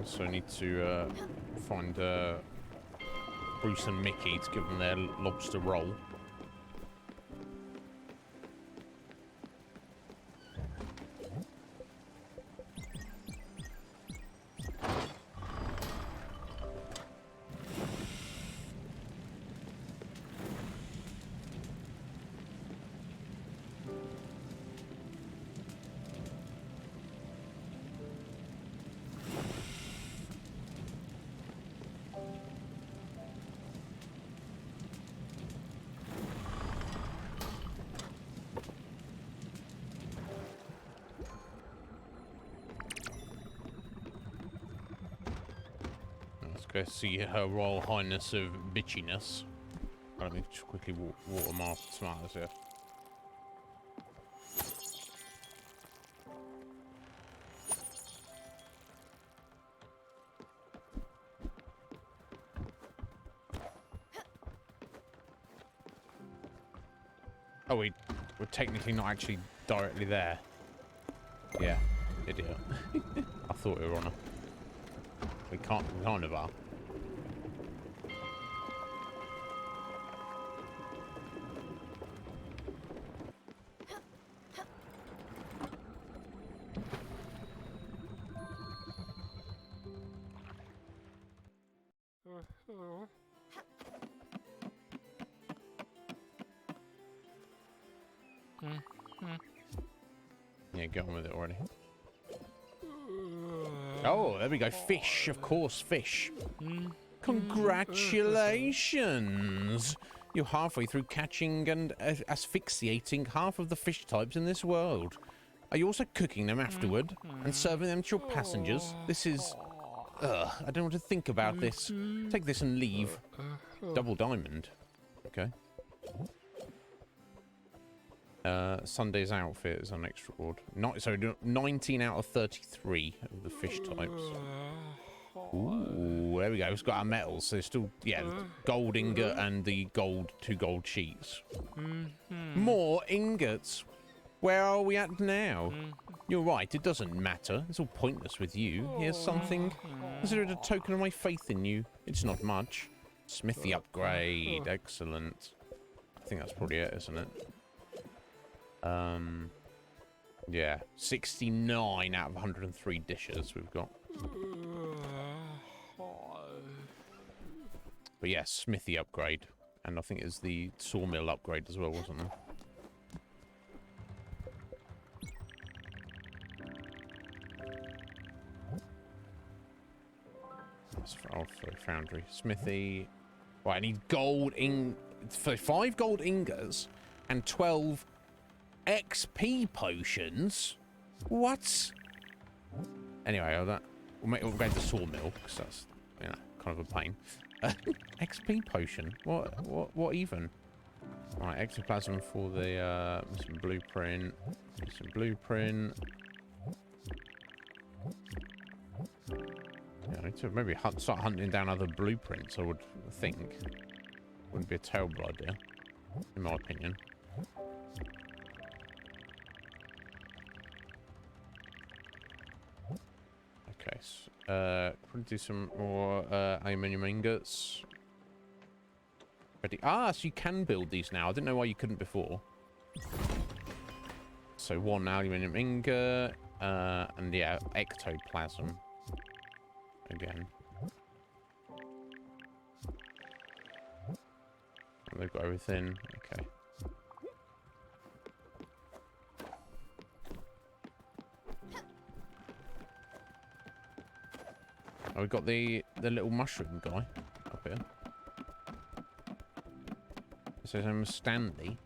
A: Also need to find Bruce and Mickey to give them their lobster roll. Go see Her Royal Highness of Bitchiness. Let me just quickly water my tomatoes here. Oh, we're technically not actually directly there. Yeah, idiot. I thought we were on a... We kind of are. Yeah, get on with it already. Oh, there we go. Fish, of course, fish. Congratulations! You're halfway through catching and asphyxiating half of the fish types in this world. Are you also cooking them afterward and serving them to your passengers? This is... Ugh, I don't want to think about this. Take this and leave. Double diamond. Okay. Sunday's outfit is our next reward. So 19 out of 33 of the fish types. Ooh, there we go. It's got our metals. So still, yeah, the gold ingot and the 2 gold sheets. More ingots. Where are we at now? You're right, it doesn't matter. It's all pointless with you. Here's something. Consider it a token of my faith in you. It's not much. Smithy upgrade. Excellent. I think that's probably it, isn't it? Yeah. 69 out of 103 dishes we've got. But yeah, smithy upgrade. And I think it's the sawmill upgrade as well, wasn't there? Oh, sorry, foundry. Smithy. Right, I need gold for 5 gold ingots and 12 XP potions. What? Anyway, we'll go to the sawmill because that's, you know, kind of a pain. XP potion. What even? Right, ectoplasm for the some blueprint. Some blueprint. Yeah, I need to maybe start hunting down other blueprints, I would think. Wouldn't be a terrible idea, in my opinion. Okay, so, probably do some more aluminium ingots. Ready? Ah, so you can build these now. I didn't know why you couldn't before. So 1 aluminium ingot, and yeah, ectoplasm. Again. And they've got everything. Okay. Oh, we've got the little mushroom guy up here. It says I'm Stanley.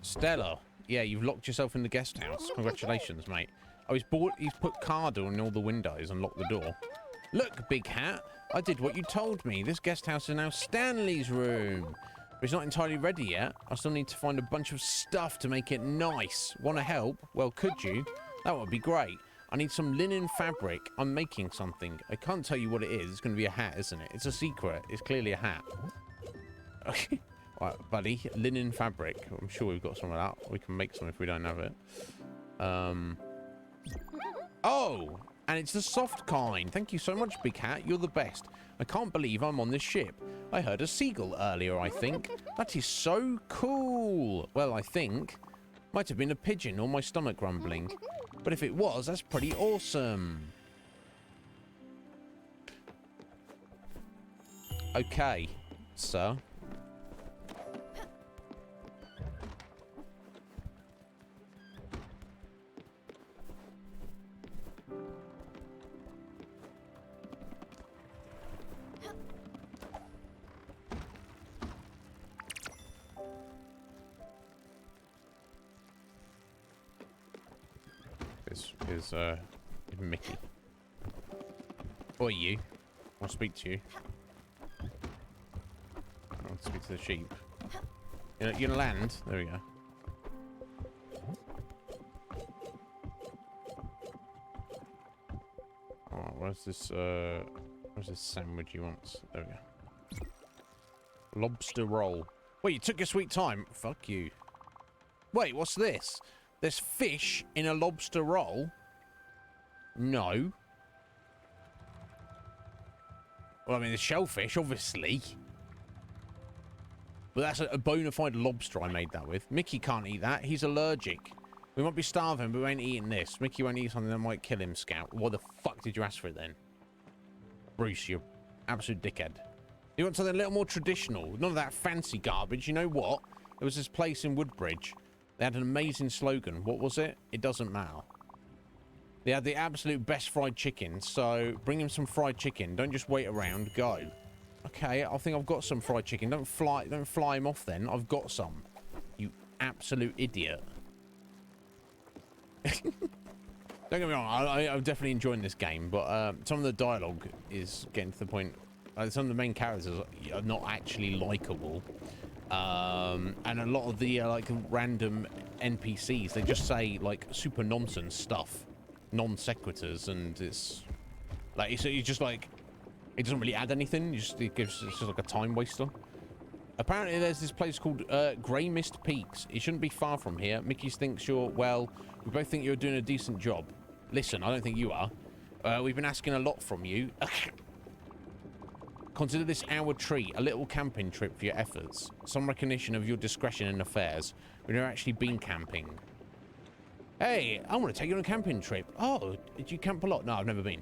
A: Stella. Yeah, you've locked yourself in the guest house. Congratulations, mate. Oh, he's put card on all the windows and locked the door. Look, Big Hat. I did what you told me. This guest house is now Stanley's room. But it's not entirely ready yet. I still need to find a bunch of stuff to make it nice. Want to help? Well, could you? That would be great. I need some linen fabric. I'm making something. I can't tell you what it is. It's going to be a hat, isn't it? It's a secret. It's clearly a hat. Okay. Right, buddy, linen fabric. I'm sure we've got some of that. We can make some if we don't have it. Oh, and it's the soft kind. Thank you so much, Big Hat. You're the best. I can't believe I'm on this ship. I heard a seagull earlier, I think. That is so cool. Well, I think. Might have been a pigeon or my stomach grumbling. But if it was, that's pretty awesome. Okay, sir. Is Mickey. Or you. I'll speak to you. I'll speak to the sheep. You're gonna land? There we go. Oh, where's this sandwich he wants? There we go. Lobster roll. Wait, you took your sweet time? Fuck you. Wait, what's this? There's fish in a lobster roll? No. Well, I mean, there's shellfish, obviously. But that's a bona fide lobster I made that with. Mickey can't eat that. He's allergic. We might be starving, but we ain't eating this. Mickey won't eat something that might kill him, Scout. Why the fuck did you ask for it then? Bruce, you absolute dickhead. You want something a little more traditional. None of that fancy garbage. You know what? There was this place in Woodbridge. They had an amazing slogan. What was it? It doesn't matter. They had the absolute best fried chicken. So bring him some fried chicken. Don't just wait around. Go. Okay, I think I've got some fried chicken. Don't fly him off then. I've got some. You absolute idiot. Don't get me wrong, I'm definitely enjoying this game, but some of the dialogue is getting to the point. Some of the main characters are not actually likable, and a lot of the like random NPCs, they just say like super nonsense stuff, non sequiturs, and it's like it's just like it doesn't really add anything. It's just like a time waster. Apparently there's this place called Grey Mist Peaks. It shouldn't be far from here. Mickey thinks you're, well, we both think you're doing a decent job. Listen, I don't think you are. We've been asking a lot from you. Consider this our treat, a little camping trip for your efforts. Some recognition of your discretion in affairs. We've never actually been camping. Hey, I want to take you on a camping trip. Oh, did you camp a lot? No, I've never been.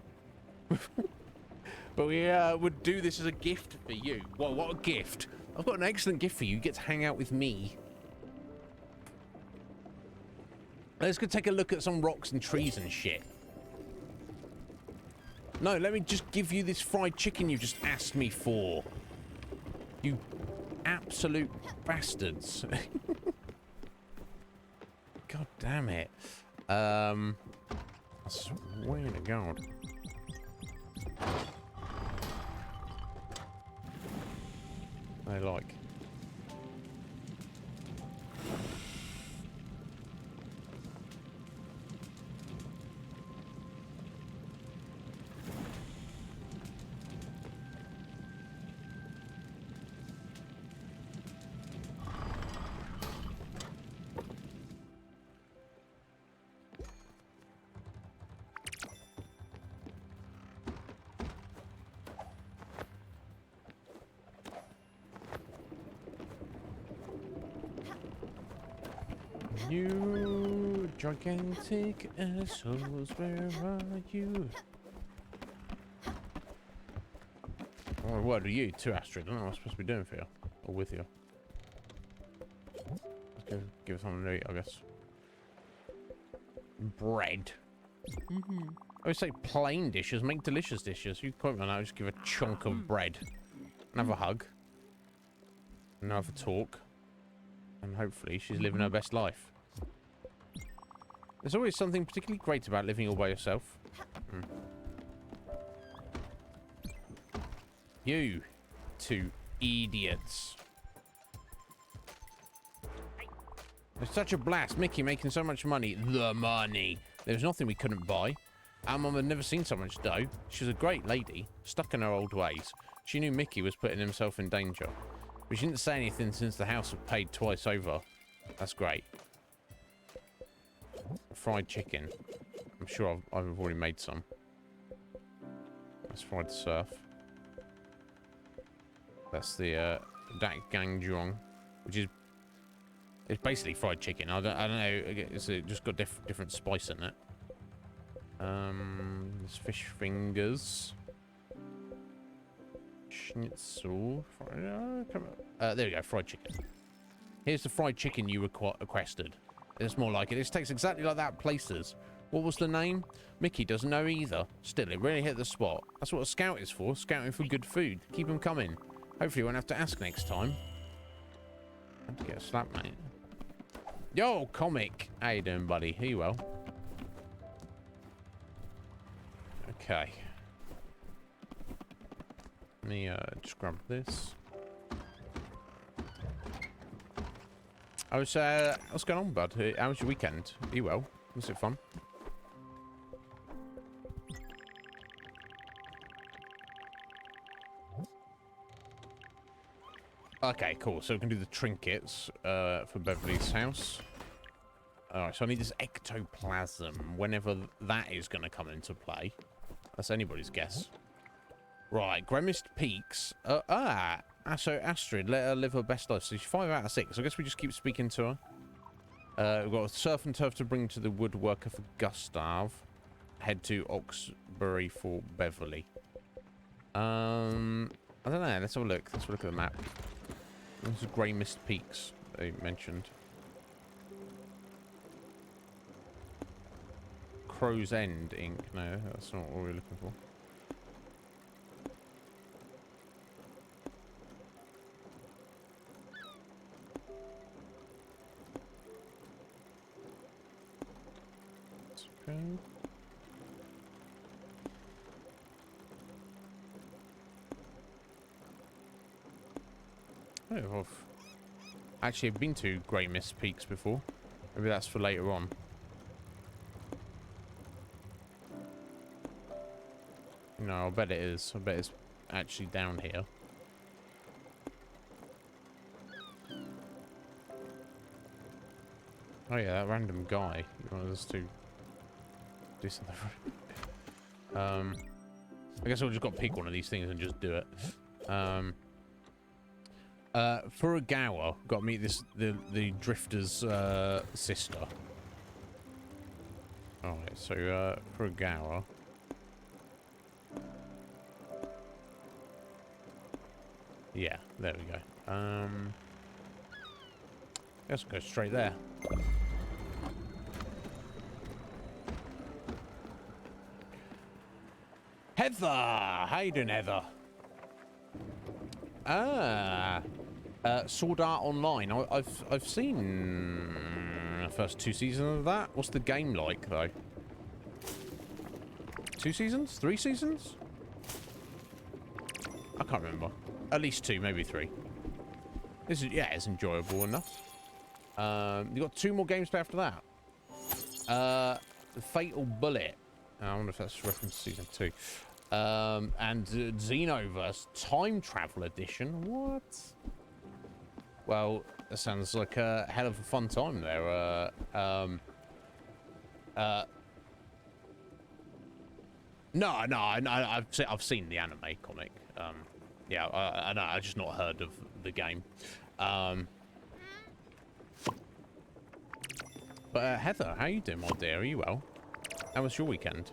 A: But we would do this as a gift for you. Well, what a gift. I've got an excellent gift for you. You get to hang out with me. Let's go take a look at some rocks and trees and shit. No, let me just give you this fried chicken you just asked me for. You absolute bastards. God damn it. I swear to God. I like. You gigantic assholes, where are you? Oh, what are you? Two Astrid. I don't know what I'm supposed to be doing for you. Or with you. Let's give it something to eat, I guess. Bread. I always say plain dishes, make delicious dishes. You quote me on that, just give a chunk of bread. And have a hug. And have a talk. And hopefully she's living her best life. There's always something particularly great about living all by yourself. You two idiots. It's such a blast. Mickey making so much money. The money. There's nothing we couldn't buy. Our mum had never seen so much dough. She was a great lady, stuck in her old ways. She knew Mickey was putting himself in danger. But she didn't say anything since the house had paid twice over. That's great. Fried chicken. I'm sure I've already made some. That's fried surf. That's the Dak Gangjuang, which is it's basically fried chicken. I don't know. It's just got different spice in it. There's fish fingers. Schnitzel. There we go. Fried chicken. Here's the fried chicken you requested. It's more like it. It tastes exactly like that places. What was the name? Mickey doesn't know either. Still, it really hit the spot. That's what a scout is for. Scouting for good food. Keep them coming. Hopefully you won't have to ask next time. I have to get a slap, mate. Yo, Comic. How you doing, buddy? Are you well? Okay. Let me just grab this. What's going on, bud? How was your weekend? Are you well? Was it fun? Okay, cool. So we can do the trinkets for Beverly's house. Alright, so I need this ectoplasm whenever that is going to come into play. That's anybody's guess. Right, Grimmest Peaks. So Astrid, let her live her best life. So she's 5 out of 6. I guess we just keep speaking to her. We've got a surf and turf to bring to the woodworker for Gustav. Head to Oxbury for Beverly. I don't know. Let's have a look. Let's look at the map. This is Grey Mist Peaks they mentioned. Crow's End Inc. No, that's not what we're looking for. Okay. Oh, I've been to Grey Mist Peaks before. Maybe that's for later on. No, I bet it is. I bet it's actually down here. Oh yeah, that random guy. You wanted us to do something. I guess we've just got to pick one of these things and just do it. Furugawa, got to meet the drifter's sister. Alright, so Furugawa. Yeah, there we go. Let's go straight there. Heather! How you doing, Heather? Sword Art Online. I've seen the first 2 seasons of that. What's the game like, though? 2 seasons? 3 seasons? I can't remember. At least 2, maybe 3. This is, yeah, it's enjoyable enough. You got 2 more games to play after that. The Fatal Bullet. I wonder if that's reference to season 2. And Xenoverse Time Travel Edition. What? Well, that sounds like a hell of a fun time there. No, I've seen the anime comic. Yeah, I know. I just not heard of the game. But Heather, how you doing, my dear? Are you well? How was your weekend?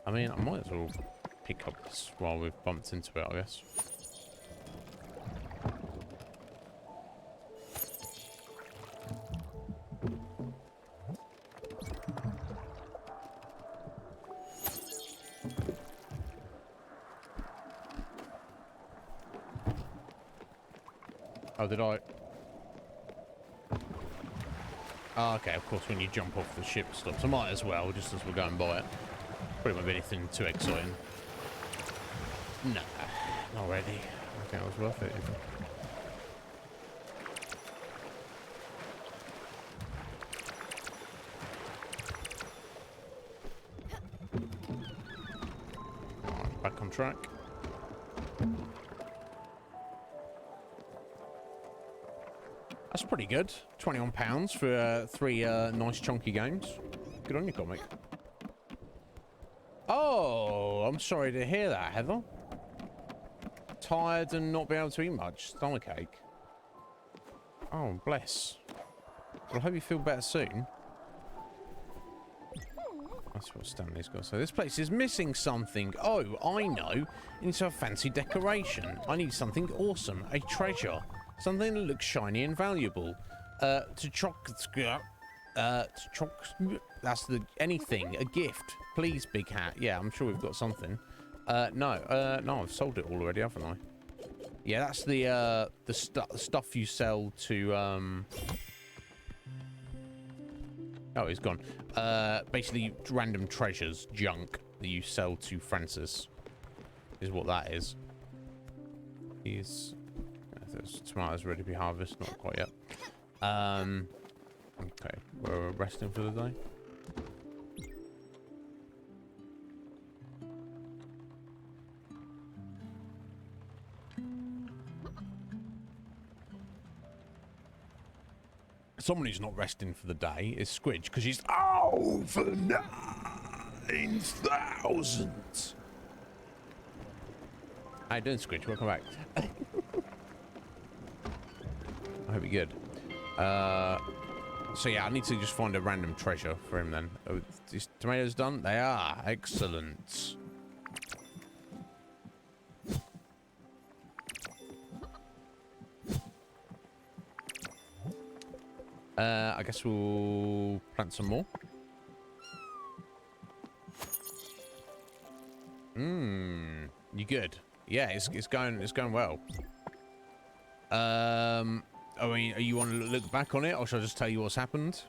A: I mean, I might as well pick up this while we've bumped into it, I guess. Oh, did I? Oh, okay, of course, when you jump off the ship stops. I might as well, just as we're going by it. Probably won't be anything too exciting. Nah, not really. I think it was worth it. Right, back on track. That's pretty good. £21 for 3 nice chunky games. Good on you, comic. Oh, I'm sorry to hear that, Heather. Tired and not being able to eat much. Stomachache. Oh, bless. Well, I hope you feel better soon. That's what Stanley's got to say. This place is missing something. Oh, I know. It needs to have fancy decoration. I need something awesome. A treasure. Something that looks shiny and valuable. That's the anything. A gift. Please, big hat. Yeah, I'm sure we've got something. No, I've sold it all already, haven't I? Yeah, that's the stuff you sell to Oh, he's gone. Basically random treasures, junk that you sell to Francis is what that is. He's tomatoes ready to be harvested, not quite yet. Okay, we're resting for the day. Someone who's not resting for the day is Squidge, because she's over 9,000. How you doing, Squidge? Welcome back. I hope you're good. So yeah, I need to just find a random treasure for him then. Oh, these tomatoes done? They are. Excellent. I guess we'll plant some more. You good? Yeah, it's going well. I mean, you want to look back on it, or should I just tell you what's happened?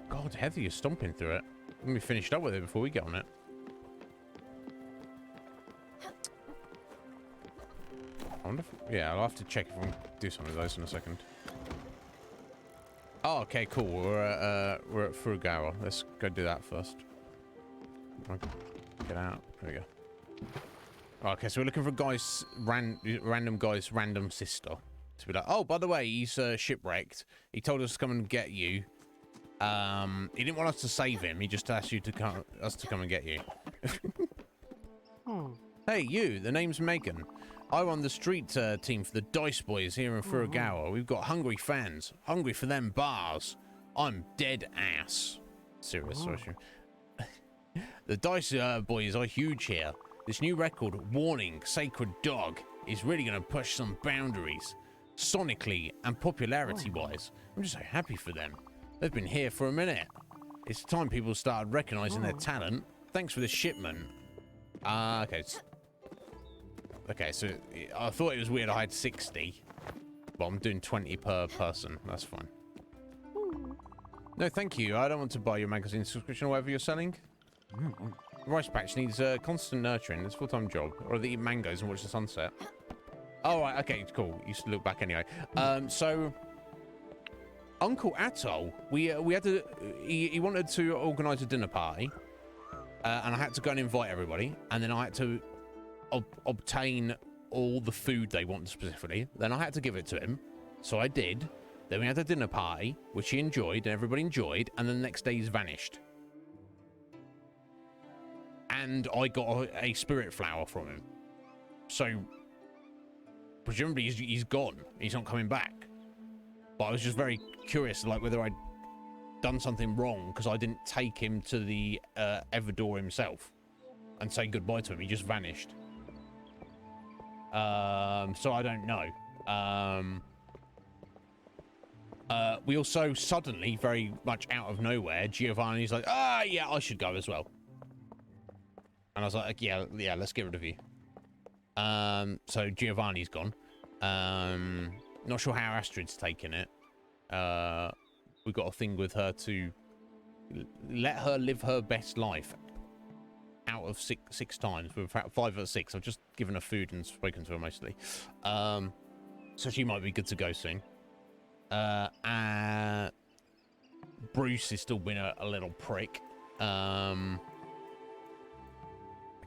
A: God, Heather, you're stomping through it. Let me finish up with it before we get on it. I wonder if, yeah, I'll have to check if I can do some of those in a second. Oh, okay, cool. We're at Furugawa. Let's go do that first. Get out. There we go. Okay, so we're looking for guys, random guy's random sister. To be like, oh, by the way, he's shipwrecked. He told us to come and get you. He didn't want us to save him. He just asked you to come, us to come and get you. Hey, you. The name's Megan. I run the street team for the Dice Boys here in Furugawa. We've got hungry fans, hungry for them bars. I'm dead ass. Serious, sorry. The Dice Boys are huge here. This new record, Warning, Sacred Dog, is really going to push some boundaries, sonically and popularity-wise. I'm just so happy for them. They've been here for a minute. It's time people started recognizing their talent. Thanks for the shipment. Okay. Okay, so I thought it was weird I had 60, but I'm doing 20 per person. That's fine. No, thank you. I don't want to buy your magazine subscription or whatever you're selling. Rice patch needs constant nurturing. It's a full-time job. Or they eat mangoes and watch the sunset. Oh, right. Okay, cool. You should look back anyway. So Uncle Atoll, we had to. He wanted to organise a dinner party, and I had to go and invite everybody, and then I had to obtain all the food they wanted specifically. Then I had to give it to him, so I did. Then we had a dinner party, which he enjoyed and everybody enjoyed, and then the next day he's vanished. And I got a spirit flower from him. So presumably he's gone. He's not coming back. But I was just very curious, like whether I'd done something wrong because I didn't take him to the Everdor himself and say goodbye to him. He just vanished. So I don't know. We also suddenly, very much out of nowhere, Giovanni's like, yeah, I should go as well. And I was like, yeah, let's get rid of you. So Giovanni's gone. Not sure how Astrid's taken it. We got a thing with her to let her live her best life. Out of six times, we've had 5 out of 6. I've just given her food and spoken to her mostly. So she might be good to go soon. Bruce has still been a little prick.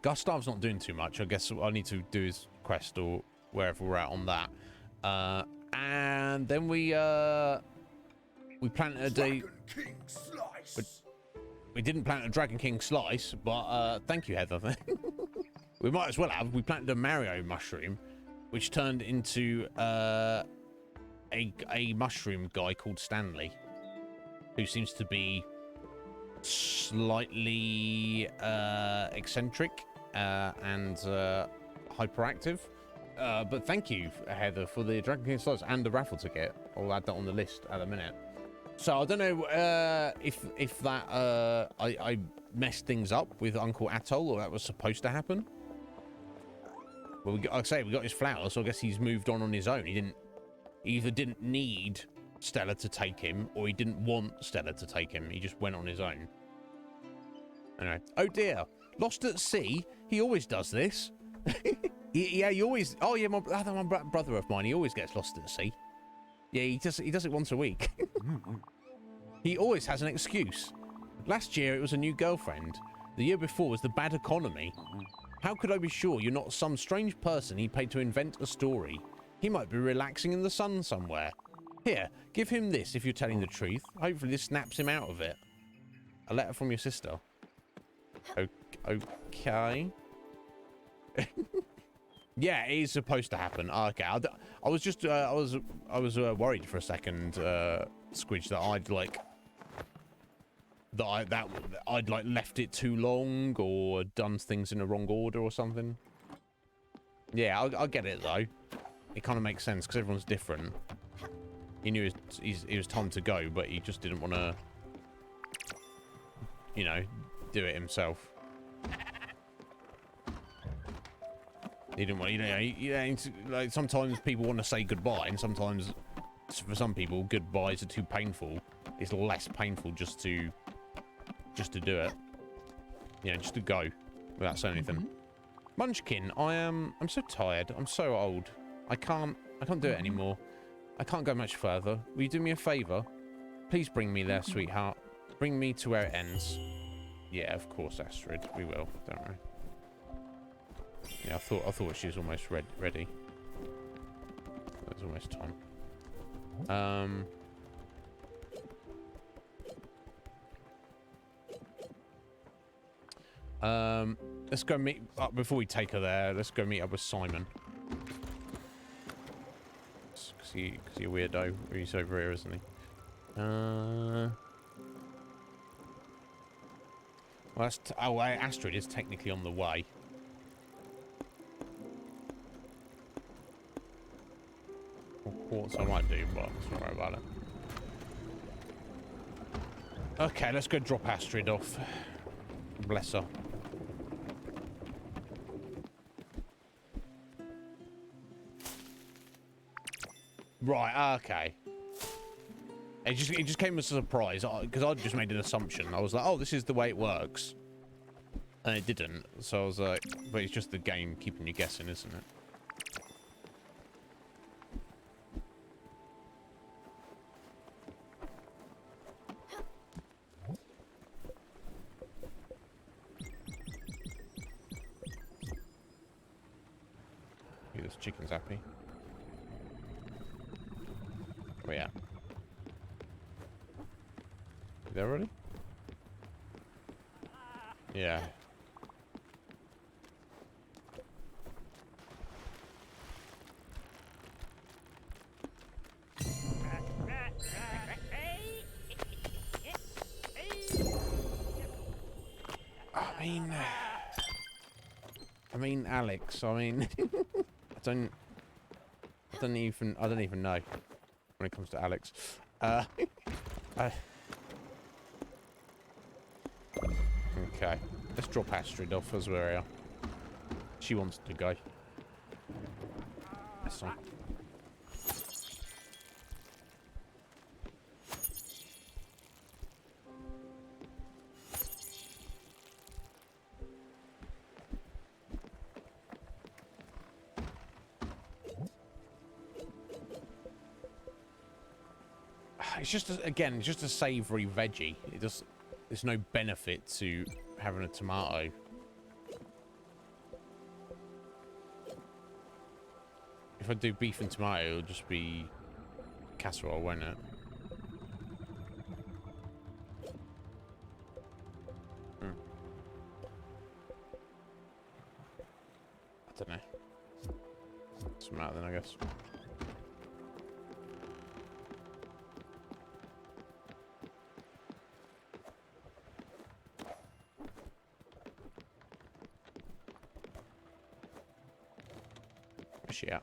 A: Gustav's not doing too much. I guess what I need to do is quest or wherever we're at on that. And then we planted a day. We didn't plant a Dragon King slice, but thank you, Heather. We might as well have. We planted a Mario mushroom, which turned into a mushroom guy called Stanley, who seems to be slightly eccentric and hyperactive. But thank you, Heather, for the Dragon King slice and the raffle ticket. I'll add that on the list at a minute. So I don't know if that I messed things up with Uncle Atoll, or that was supposed to happen. Well, like I say, we got his flower, so I guess he's moved on his own. He either didn't need Stella to take him, or he didn't want Stella to take him. He just went on his own. Anyway, oh dear, lost at sea. He always does this. he always. Oh yeah, my brother of mine. He always gets lost at sea. Yeah, he does it once a week. He always has an excuse. Last year it was a new girlfriend. The year before was the bad economy. How could I be sure you're not some strange person he paid to invent a story? He might be relaxing in the sun somewhere. Here, give him this if you're telling the truth. Hopefully this snaps him out of it. A letter from your sister. Okay. Yeah, it is supposed to happen. Okay, I was just I was worried for a second, Squidge, that I'd like left it too long or done things in the wrong order or something. Yeah, I'll get it though. It kind of makes sense because everyone's different. He knew it was time to go, but he just didn't want to, you know, do it himself. He didn't want, you know, like sometimes people want to say goodbye, and sometimes for some people goodbyes are too painful. It's less painful just to do it. You know, just to go without saying anything. Munchkin, I'm so tired. I'm so old. I can't do it anymore. I can't go much further. Will you do me a favor? Please bring me there, sweetheart. Bring me to where it ends. Yeah, of course, Astrid. We will. Don't worry. Yeah, I thought she was almost ready. It was almost time. Let's go meet up before we take her there. Let's go meet up with Simon. Cause he's a weirdo. He's over here, isn't he? Well, Astrid is technically on the way. Quartz I might do, but let's not worry about it. Okay, let's go drop Astrid off. Bless her. Right, okay. It just came as a surprise, because I just made an assumption. I was like, oh, this is the way it works. And it didn't, so I was like, but it's just the game keeping you guessing, isn't it? This chicken's happy. Oh yeah. You there already? Yeah. I mean, Alex. I mean, I don't even know when it comes to Alex. Okay, let's drop Astrid off as we're here. She wants to go. That's fine. It's just again, it's just a savoury veggie. There's no benefit to having a tomato. If I do beef and tomato, it'll just be casserole, won't it? I don't know. Doesn't matter then, I guess. Yeah.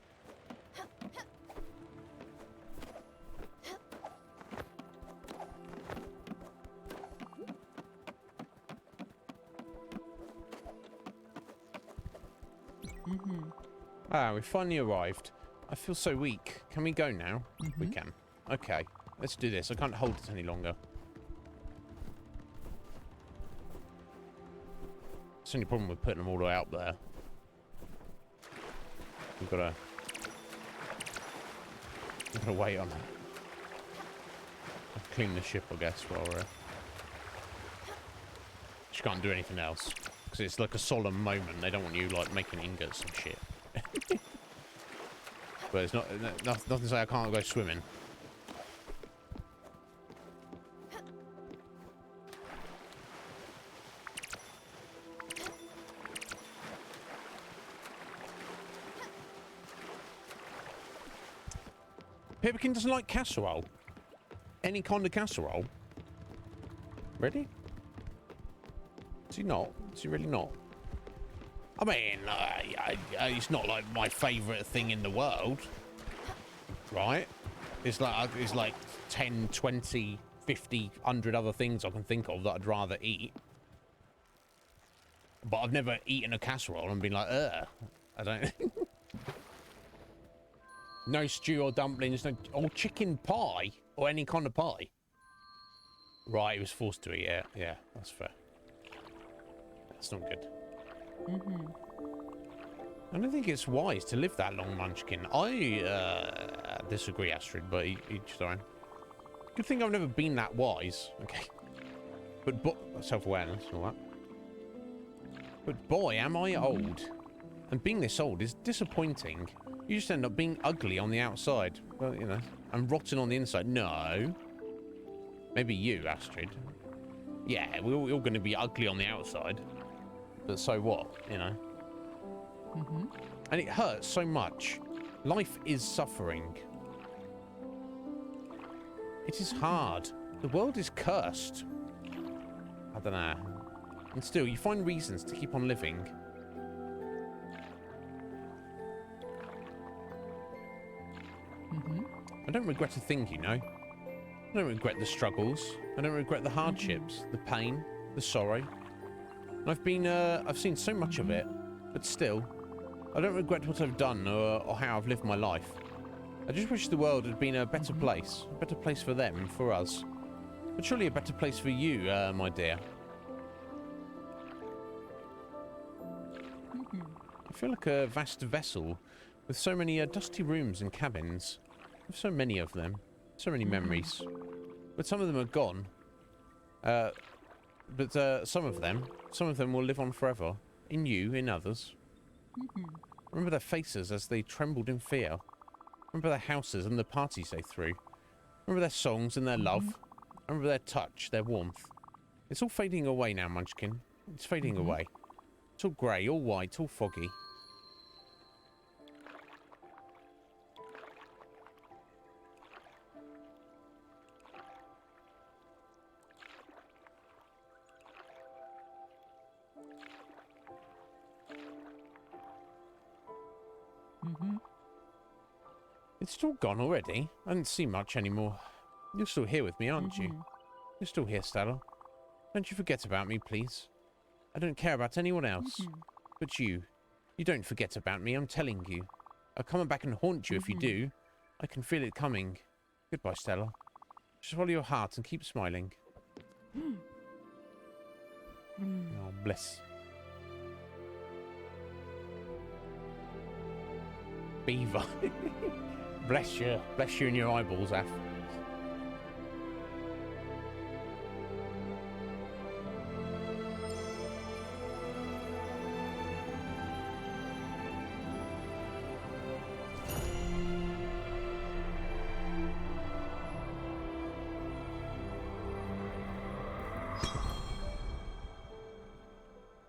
A: Ah, we finally arrived. I feel so weak. Can we go now? We can. Okay, let's do this. I can't hold it any longer. It's the only problem with putting them all the way up there. We've got to wait on it. Clean the ship, I guess, while we're... She can't do anything else. Because it's like a solemn moment. They don't want you, like, making ingots and shit. But it's nothing to say I can't go swimming. Pipkin doesn't like casserole. Any kind of casserole. Ready? Is he not? Is he really not? I mean, it's not like my favourite thing in the world. Right? It's like 10, 20, 50, 100 other things I can think of that I'd rather eat. But I've never eaten a casserole and been like, ugh. I don't... No stew or dumplings, no, or chicken pie, or any kind of pie. Right, he was forced to eat it. Yeah, that's fair. That's not good. I don't think it's wise to live that long, Munchkin. I disagree, Astrid, but each time. Good thing I've never been that wise. Okay. But self-awareness and all that. But boy, am I old. And being this old is disappointing. You just end up being ugly on the outside. Well, you know, and rotten on the inside. No. Maybe you, Astrid. Yeah, we're all going to be ugly on the outside. But so what, you know? And it hurts so much. Life is suffering. It is hard. The world is cursed. I don't know. And still, you find reasons to keep on living. I don't regret a thing, you know. I don't regret the struggles. I don't regret the hardships, the pain, the sorrow. And I've seen so much of it, but still, I don't regret what I've done or how I've lived my life. I just wish the world had been a better place for them, for us, but surely a better place for you, my dear. I feel like a vast vessel with so many dusty rooms and cabins. So many of them, so many memories, but some of them are gone. But some of them will live on forever. In you, in others. Remember their faces as they trembled in fear. Remember their houses and the parties they threw. Remember their songs and their love. Remember their touch, their warmth. It's all fading away now, Munchkin. It's fading away. It's all grey, all white, all foggy. It's all gone already. I don't see much anymore. You're still here with me, aren't you? You're still here, Stella. Don't you forget about me, please. I don't care about anyone else. But you. You don't forget about me, I'm telling you. I'll come back and haunt you if you do. I can feel it coming. Goodbye, Stella. Just follow your heart and keep smiling. Oh, bless. Beaver. Bless you. Bless you in your eyeballs, Af.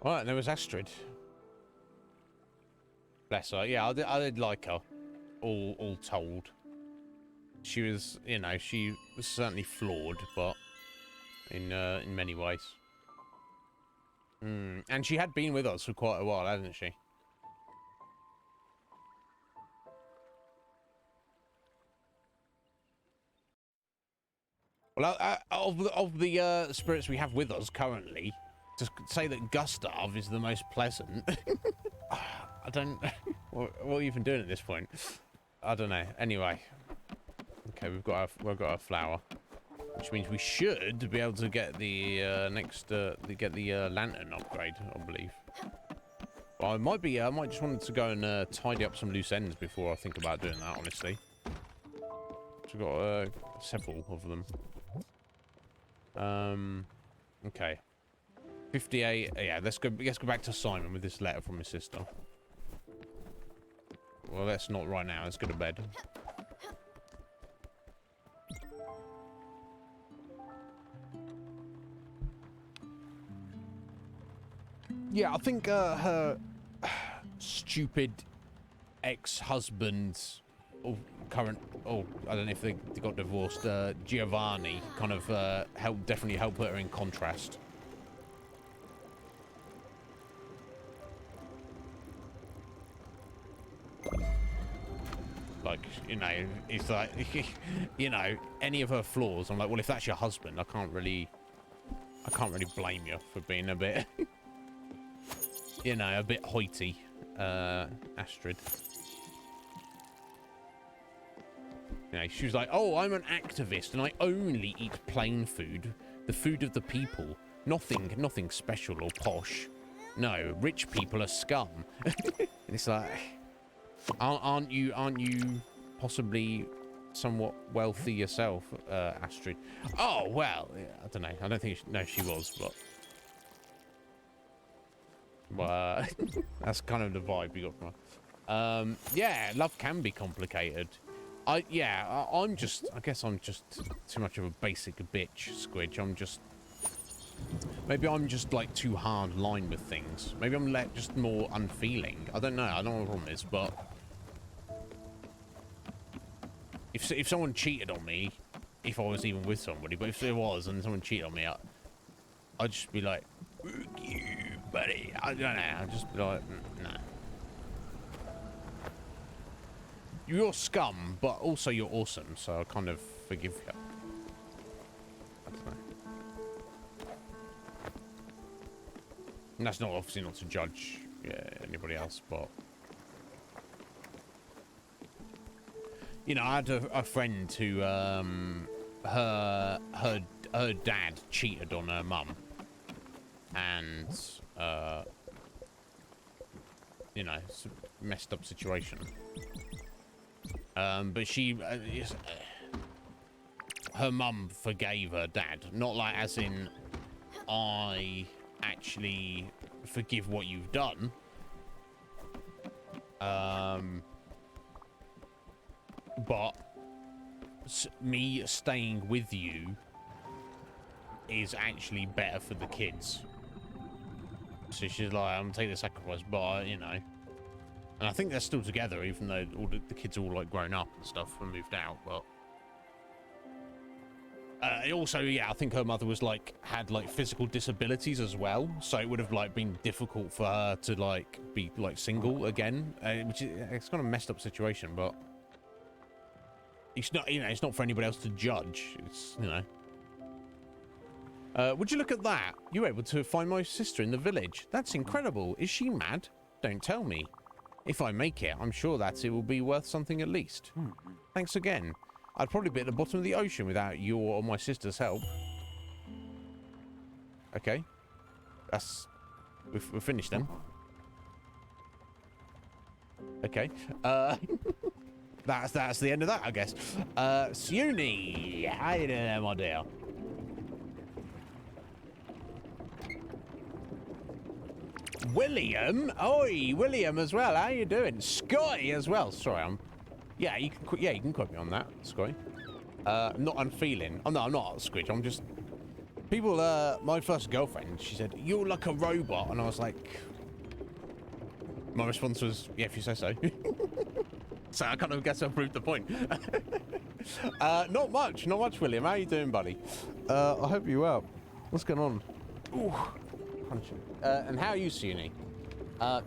A: Right, there was Astrid. Bless her. Yeah, I did like her. All told. She was, you know, she was certainly flawed, but in many ways. And she had been with us for quite a while, hadn't she? Well, of the spirits we have with us currently, to say that Gustav is the most pleasant. I don't... what are you even doing at this point? I don't know. Anyway. Okay, we've got our flower. Which means we should be able to get the lantern upgrade, I believe. Well, I might just want to go and tidy up some loose ends before I think about doing that, honestly. So we've got several of them. Okay. 58. Yeah, let's go back to Simon with this letter from his sister. Well, let's not right now. Let's go to bed. Yeah, I think her stupid ex-husband or current, I don't know if they got divorced, Giovanni, kind of definitely helped put her in contrast. Like, you know, it's like, you know, any of her flaws, I'm like, well, if that's your husband, I can't really blame you for being a bit, you know, a bit hoity, Astrid. You know, she was like, oh, I'm an activist and I only eat plain food, the food of the people, nothing special or posh. No, rich people are scum. And it's like, aren't you possibly somewhat wealthy yourself, Astrid? Oh, well, I don't know. I don't think she was, but that's kind of the vibe you got from her. Yeah, love can be complicated. I guess I'm just too much of a basic bitch, Squidge. Maybe I'm just like too hard line with things. Maybe I'm just more unfeeling. I don't know. I don't know what the problem is, but if someone cheated on me, if I was even with somebody, but if there was and someone cheated on me, I'd just be like, you, buddy. I don't know. I'd just be like, no. You're scum, but also you're awesome, so I kind of forgive you. I don't know. And that's not obviously not to judge anybody else, but you know, I had a friend who her dad cheated on her mum, and you know, it's a messed up situation. But her mum forgave her dad, not like as in I actually forgive what you've done. But me staying with you is actually better for the kids. So she's like, I'm gonna take the sacrifice, but you know. And I think they're still together, even though all the kids are all like grown up and stuff and moved out. But also, yeah, I think her mother was like had like physical disabilities as well, so it would have like been difficult for her to like be like single again, which is it's kind of a messed up situation. But it's not, you know, it's not for anybody else to judge. It's, you know. Would you look at that? You were able to find my sister in the village. That's incredible. Is she mad? Don't tell me. If I make it, I'm sure that it will be worth something at least. Thanks again. I'd probably be at the bottom of the ocean without your or my sister's help. Okay. We're finished then. Okay. That's the end of that, I guess. Suni, how you doing there, my dear? William, oi, William as well. How you doing? Scotty as well. Sorry, yeah, you can quote me on that, Scotty. I'm not unfeeling. I'm not Squidge. I'm just people. My first girlfriend, she said, "You're like a robot," and I was like, my response was, "Yeah, if you say so." So I kind of guess I proved the point. Not much, William. How you doing, buddy? I hope you're well. What's going on? Ooh. And how are you, Suni?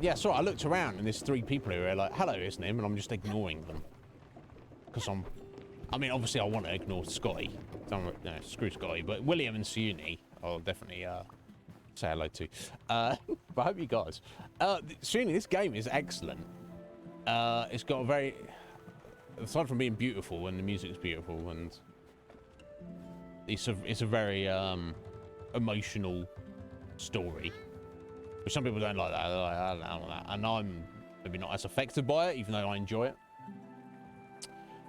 A: Yeah, sorry, I looked around and there's 3 people who are like, hello, Iznib, and I'm just ignoring them. Because I mean, obviously I want to ignore Scotty. No, screw Scotty, but William and Suni, I'll definitely say hello to. But I hope you guys. Seriously, this game is excellent. It's got a very, aside from being beautiful and the music's beautiful, and it's a very emotional story, which some people don't like that. They're like, I don't know that, and I'm maybe not as affected by it, even though I enjoy it.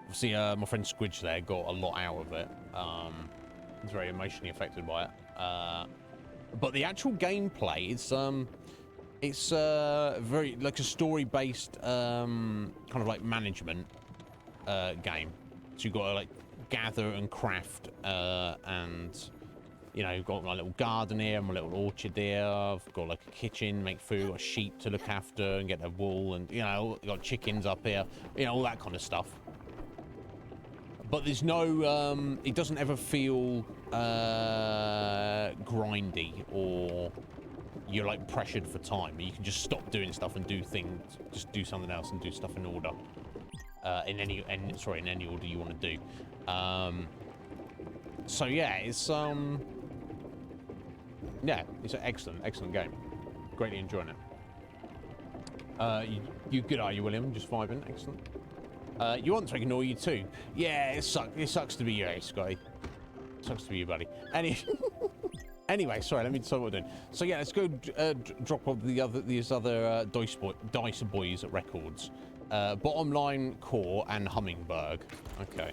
A: Obviously, my friend Squidge there got a lot out of it. He's very emotionally affected by it. But the actual gameplay it's very like a story-based kind of like management game. So you've got to like gather and craft, and you know, you've got my little garden here, my little orchard here. I've got like a kitchen, make food, got sheep to look after and get their wool, and you know, got chickens up here, you know, all that kind of stuff. But there's no, it doesn't ever feel grindy, or you're like pressured for time. You can just stop doing stuff and do things, just do something else and do stuff in order. In any order you want to do. So yeah, it's an excellent game. Greatly enjoying it. You good, are you, William? Just vibing, excellent. You want to ignore you too? Yeah, it sucks to be you, Scotty. Sucks to be you, buddy. Anyway, sorry, let me decide what we're doing. So yeah, let's go drop off these other dice boys at records. Bottom line, core, and Hummingberg. Okay.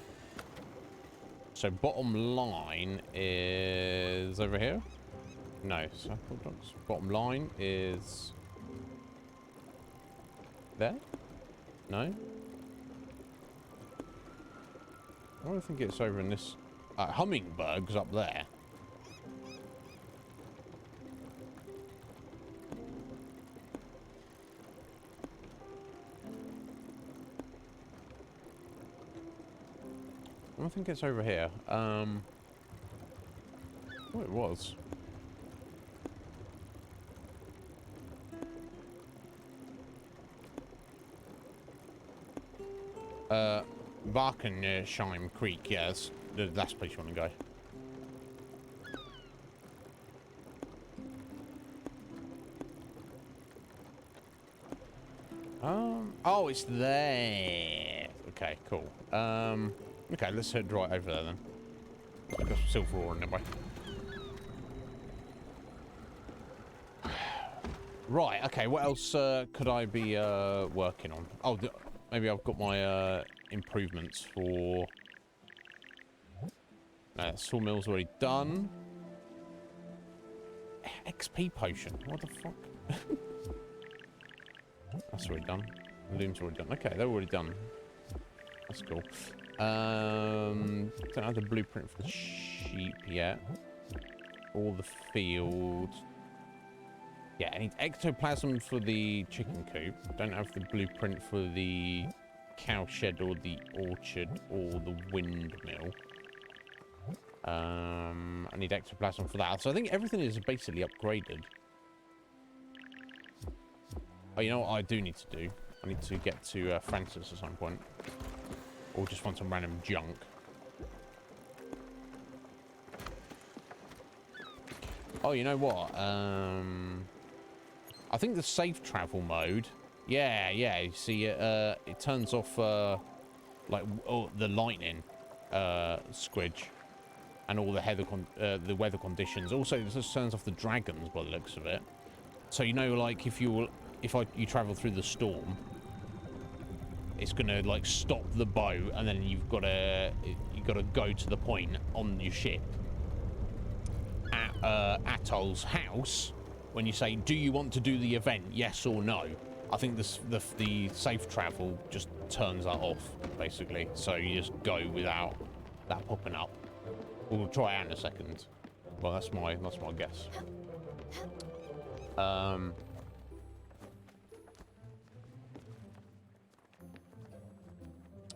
A: So bottom line is over here. No, so bottom line is there. No. I don't think it's over in this. Hummingberg's up there. I don't think it's over here. Oh, it was. Barkensheim Creek, yes. That's the place you want to go. Oh, it's there. Okay, cool. Okay, let's head right over there then. Got some silver ore in that way. Right, okay, what else could I be working on? Oh, maybe I've got my improvements for... No, sawmill's already done. XP potion, what the fuck? That's already done. Loom's already done. Okay, they're already done. That's cool. Don't have the blueprint for the sheep yet. Or the field. Yeah, I need ectoplasm for the chicken coop. Don't have the blueprint for the cow shed or the orchard or the windmill. I need ectoplasm for that. So I think everything is basically upgraded. Oh, you know what I do need to do? I need to get to Francis at some point. Or just find some random junk. Oh, you know what? I think the safe travel mode. Yeah. You see, it turns off like the lightning, squidge, and all the weather conditions. Also, it just turns off the dragons by the looks of it. So you know, like if you travel through the storm, it's gonna like stop the boat, and then you've got to go to the point on your ship at Atoll's house. When you say, do you want to do the event, yes or no? I think the safe travel just turns that off, basically. So you just go without that popping up. We'll try it out in a second. Well, that's my guess.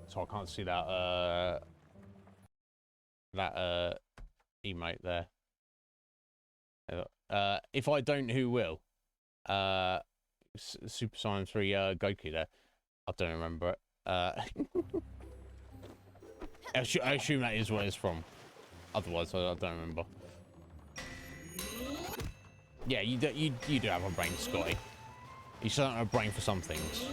A: So I can't see that emote there. If I don't, who will? Super Saiyan 3 Goku there. I don't remember it. I assume that is where it's from. Otherwise, I don't remember. Yeah, you do have a brain, Scotty. You certainly have a brain for some things.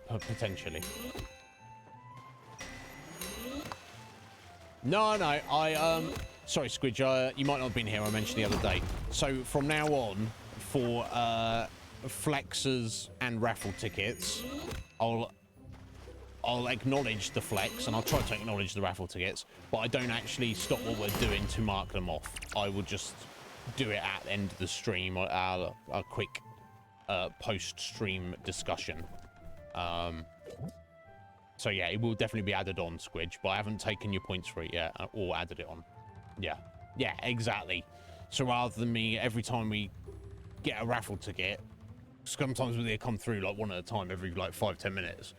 A: Potentially. No, sorry, Squidge, you might not have been here, I mentioned the other day. So, from now on, for, flexers and raffle tickets, I'll acknowledge the flex, and I'll try to acknowledge the raffle tickets, but I don't actually stop what we're doing to mark them off. I will just do it at the end of the stream, or a quick, post-stream discussion. So yeah, it will definitely be added on, Squidge, but I haven't taken your points for it yet, or added it on. Yeah, exactly. So rather than me, every time we get a raffle ticket, sometimes they come through like one at a time every like 5-10 minutes.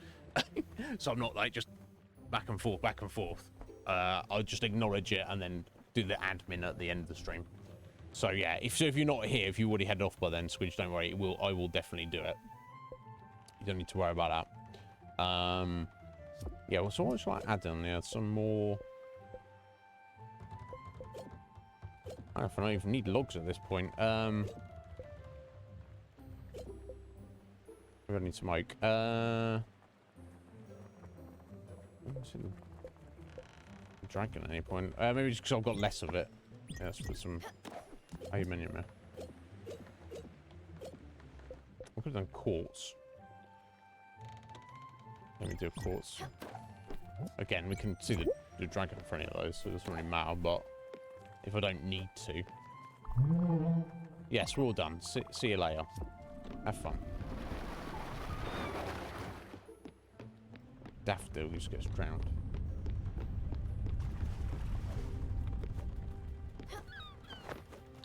A: So I'm not like just back and forth. I'll just acknowledge it and then do the admin at the end of the stream. So yeah, if you're not here, if you already headed off by then, Squidge, don't worry, I will definitely do it. You don't need to worry about that. Yeah, well, so what should I add in there? Some more. I don't know if I even need logs at this point. We need smoke. Dragon at any point. Maybe just because I've got less of it. Yeah, let's put some aluminium there. I could have done quartz. Let me do quartz. Again, we can see the dragon for any of those, so it doesn't really matter, but if I don't need to. Yes, we're all done. See you later. Have fun. Daffodil just gets drowned.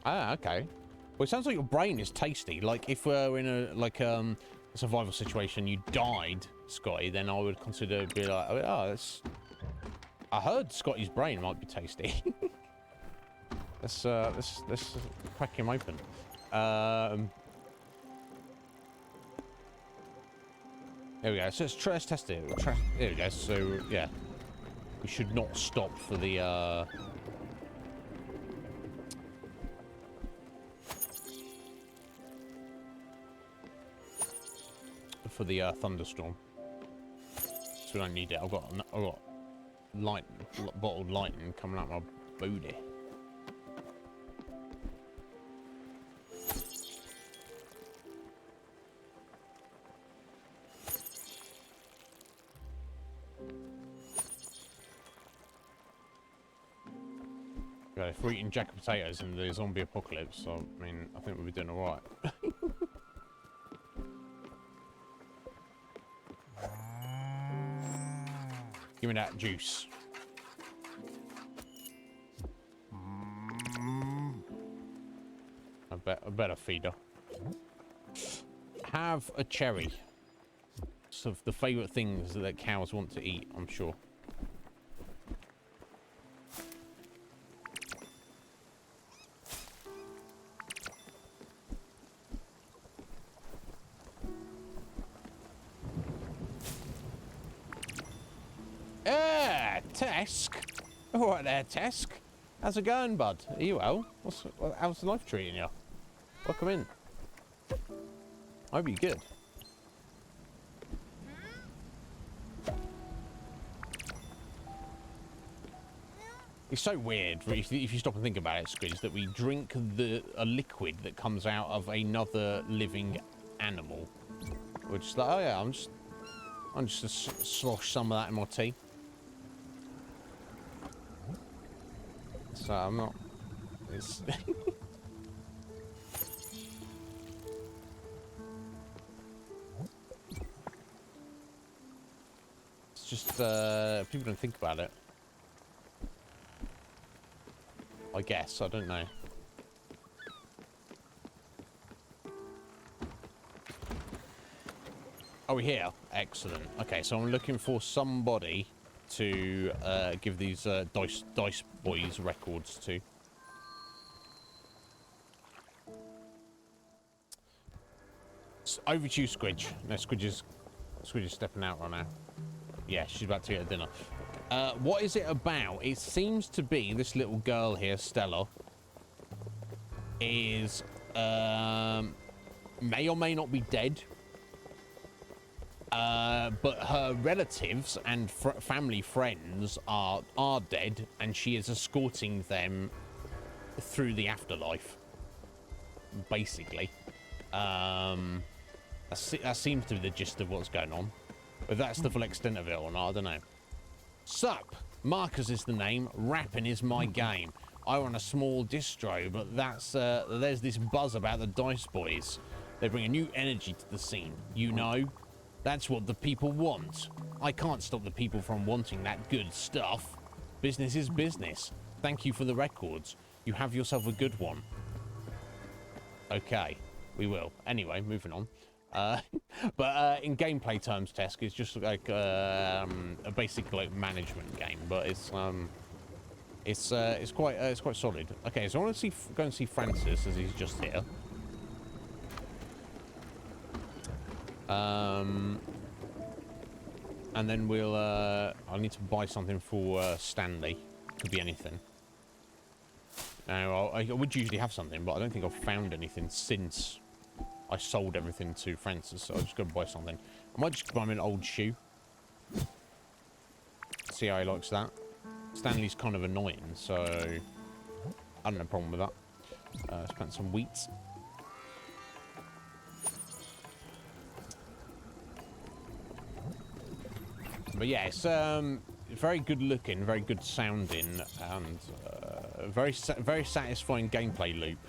A: Ah, okay. Well, it sounds like your brain is tasty. Like, if we're in a, survival situation, you died, Scotty, then I would consider be like, oh, that's... I heard Scotty's brain might be tasty. Let's crack him open. There we go. So let's test it. There we go. So yeah, we should not stop for the thunderstorm. So we don't need it. I've got bottled lightning coming out my booty. Yeah, if we're eating jacket potatoes in the zombie apocalypse, I mean, I think we'll be doing alright. Give me that juice. A better feeder. Have a cherry. It's of the favourite things that cows want to eat, I'm sure. Tesk. All right there, Tesk. How's it going, bud? Are you well? How's life treating you? Welcome in. I hope you're good. It's so weird if you stop and think about it, Squidge, that we drink a liquid that comes out of another living animal. We're just like, oh yeah, I'm just gonna slosh some of that in my tea. So I'm not. It's it's just people don't think about it. I guess I don't know. Oh, we're here. Excellent. Okay, so I'm looking for somebody to give these dice boys records to. It's over to you, Squidge. No, Squidge is stepping out right now. Yeah, she's about to get her dinner. What is it about? It seems to be this little girl here, Stella, is may or may not be dead. But her relatives and family friends are dead, and she is escorting them through the afterlife. Basically, that seems to be the gist of what's going on. But that's the full extent of it or not, I don't know. Sup, Marcus is the name. Rapping is my game. I run a small distro, but there's this buzz about the Dice Boys. They bring a new energy to the scene, you know. That's what the people want. I can't stop the people from wanting that good stuff. Business is business. Thank you for the records. You have yourself a good one. Okay, we will. Anyway, moving on. But in gameplay terms, Tesk is just like a basic like management game, but it's quite solid. Okay, so I want to go and see Francis as he's just here. And then I'll need to buy something for Stanley. Could be anything. Now, I would usually have something, but I don't think I've found anything since I sold everything to Francis, so I'm just going to buy something. I might just buy him an old shoe. See how he likes that. Stanley's kind of annoying, so I don't have a problem with that. Let's plant some wheat. But yeah, it's very good looking, very good sounding, and very satisfying gameplay loop.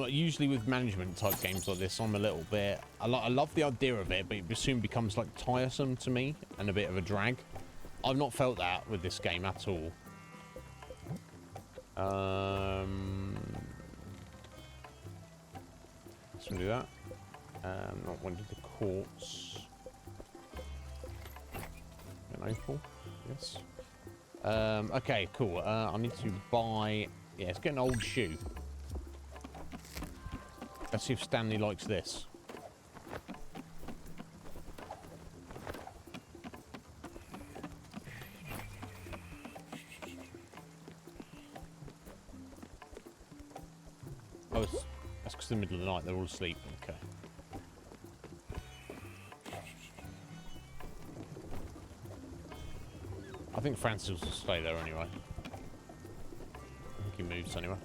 A: Usually with management type games like this, I'm a little bit... I love the idea of it, but it soon becomes like tiresome to me and a bit of a drag. I've not felt that with this game at all. Let's do that. Not one of the courts. An opal, yes. Okay, cool. I need to buy... Yeah, let's get an old shoe. Let's see if Stanley likes this. Oh, that's because it's the middle of the night. They're all asleep. Okay. I think Francis will stay there anyway. I think he moves anyway.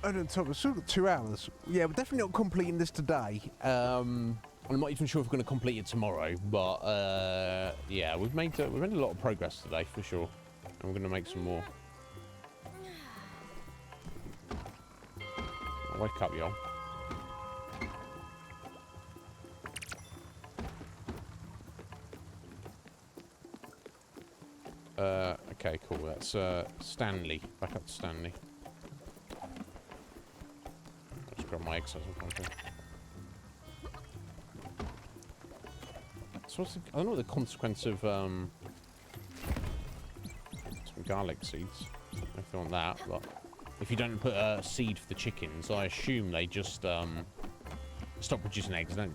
B: I don't know, we've still got 2 hours. Yeah, we're definitely not completing this today.
A: I'm not even sure if we're going to complete it tomorrow, but yeah, we've made a lot of progress today for sure. And we're going to make some more. Wake up, y'all. Okay, cool. That's Stanley. Back up to Stanley. Just grab my exercise content. So I don't know what the consequence of some garlic seeds. If you want that, but if you don't put a seed for the chickens, I assume they just stop producing eggs. I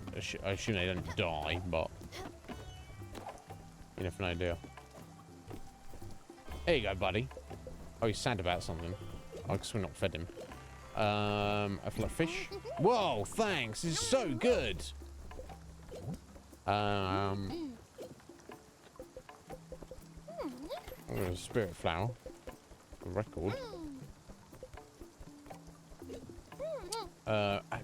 A: assume they don't die, but you never know, do you? There you go, buddy. Oh, he's sad about something. Oh, because we're not fed him. I feel like fish. Whoa, thanks. This is so good. I'm going to Spiritfarer. A record.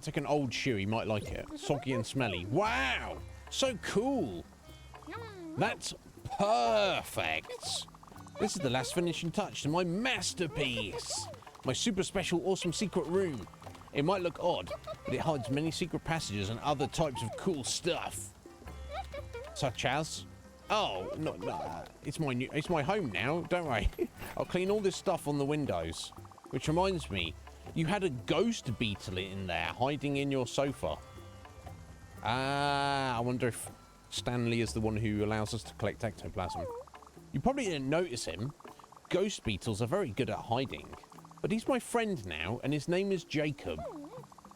A: Take an old shoe. He might like it. Soggy and smelly. Wow. So cool. That's perfect. This is the last finishing touch to my masterpiece. My super special awesome secret room. It might look odd, but it hides many secret passages and other types of cool stuff. Such as... Oh, no, it's my home now, don't worry. I'll clean all this stuff on the windows. Which reminds me, you had a ghost beetle in there, hiding in your sofa. I wonder if Stanley is the one who allows us to collect ectoplasm. You probably didn't notice him. Ghost beetles are very good at hiding. But he's my friend now, and his name is Jacob.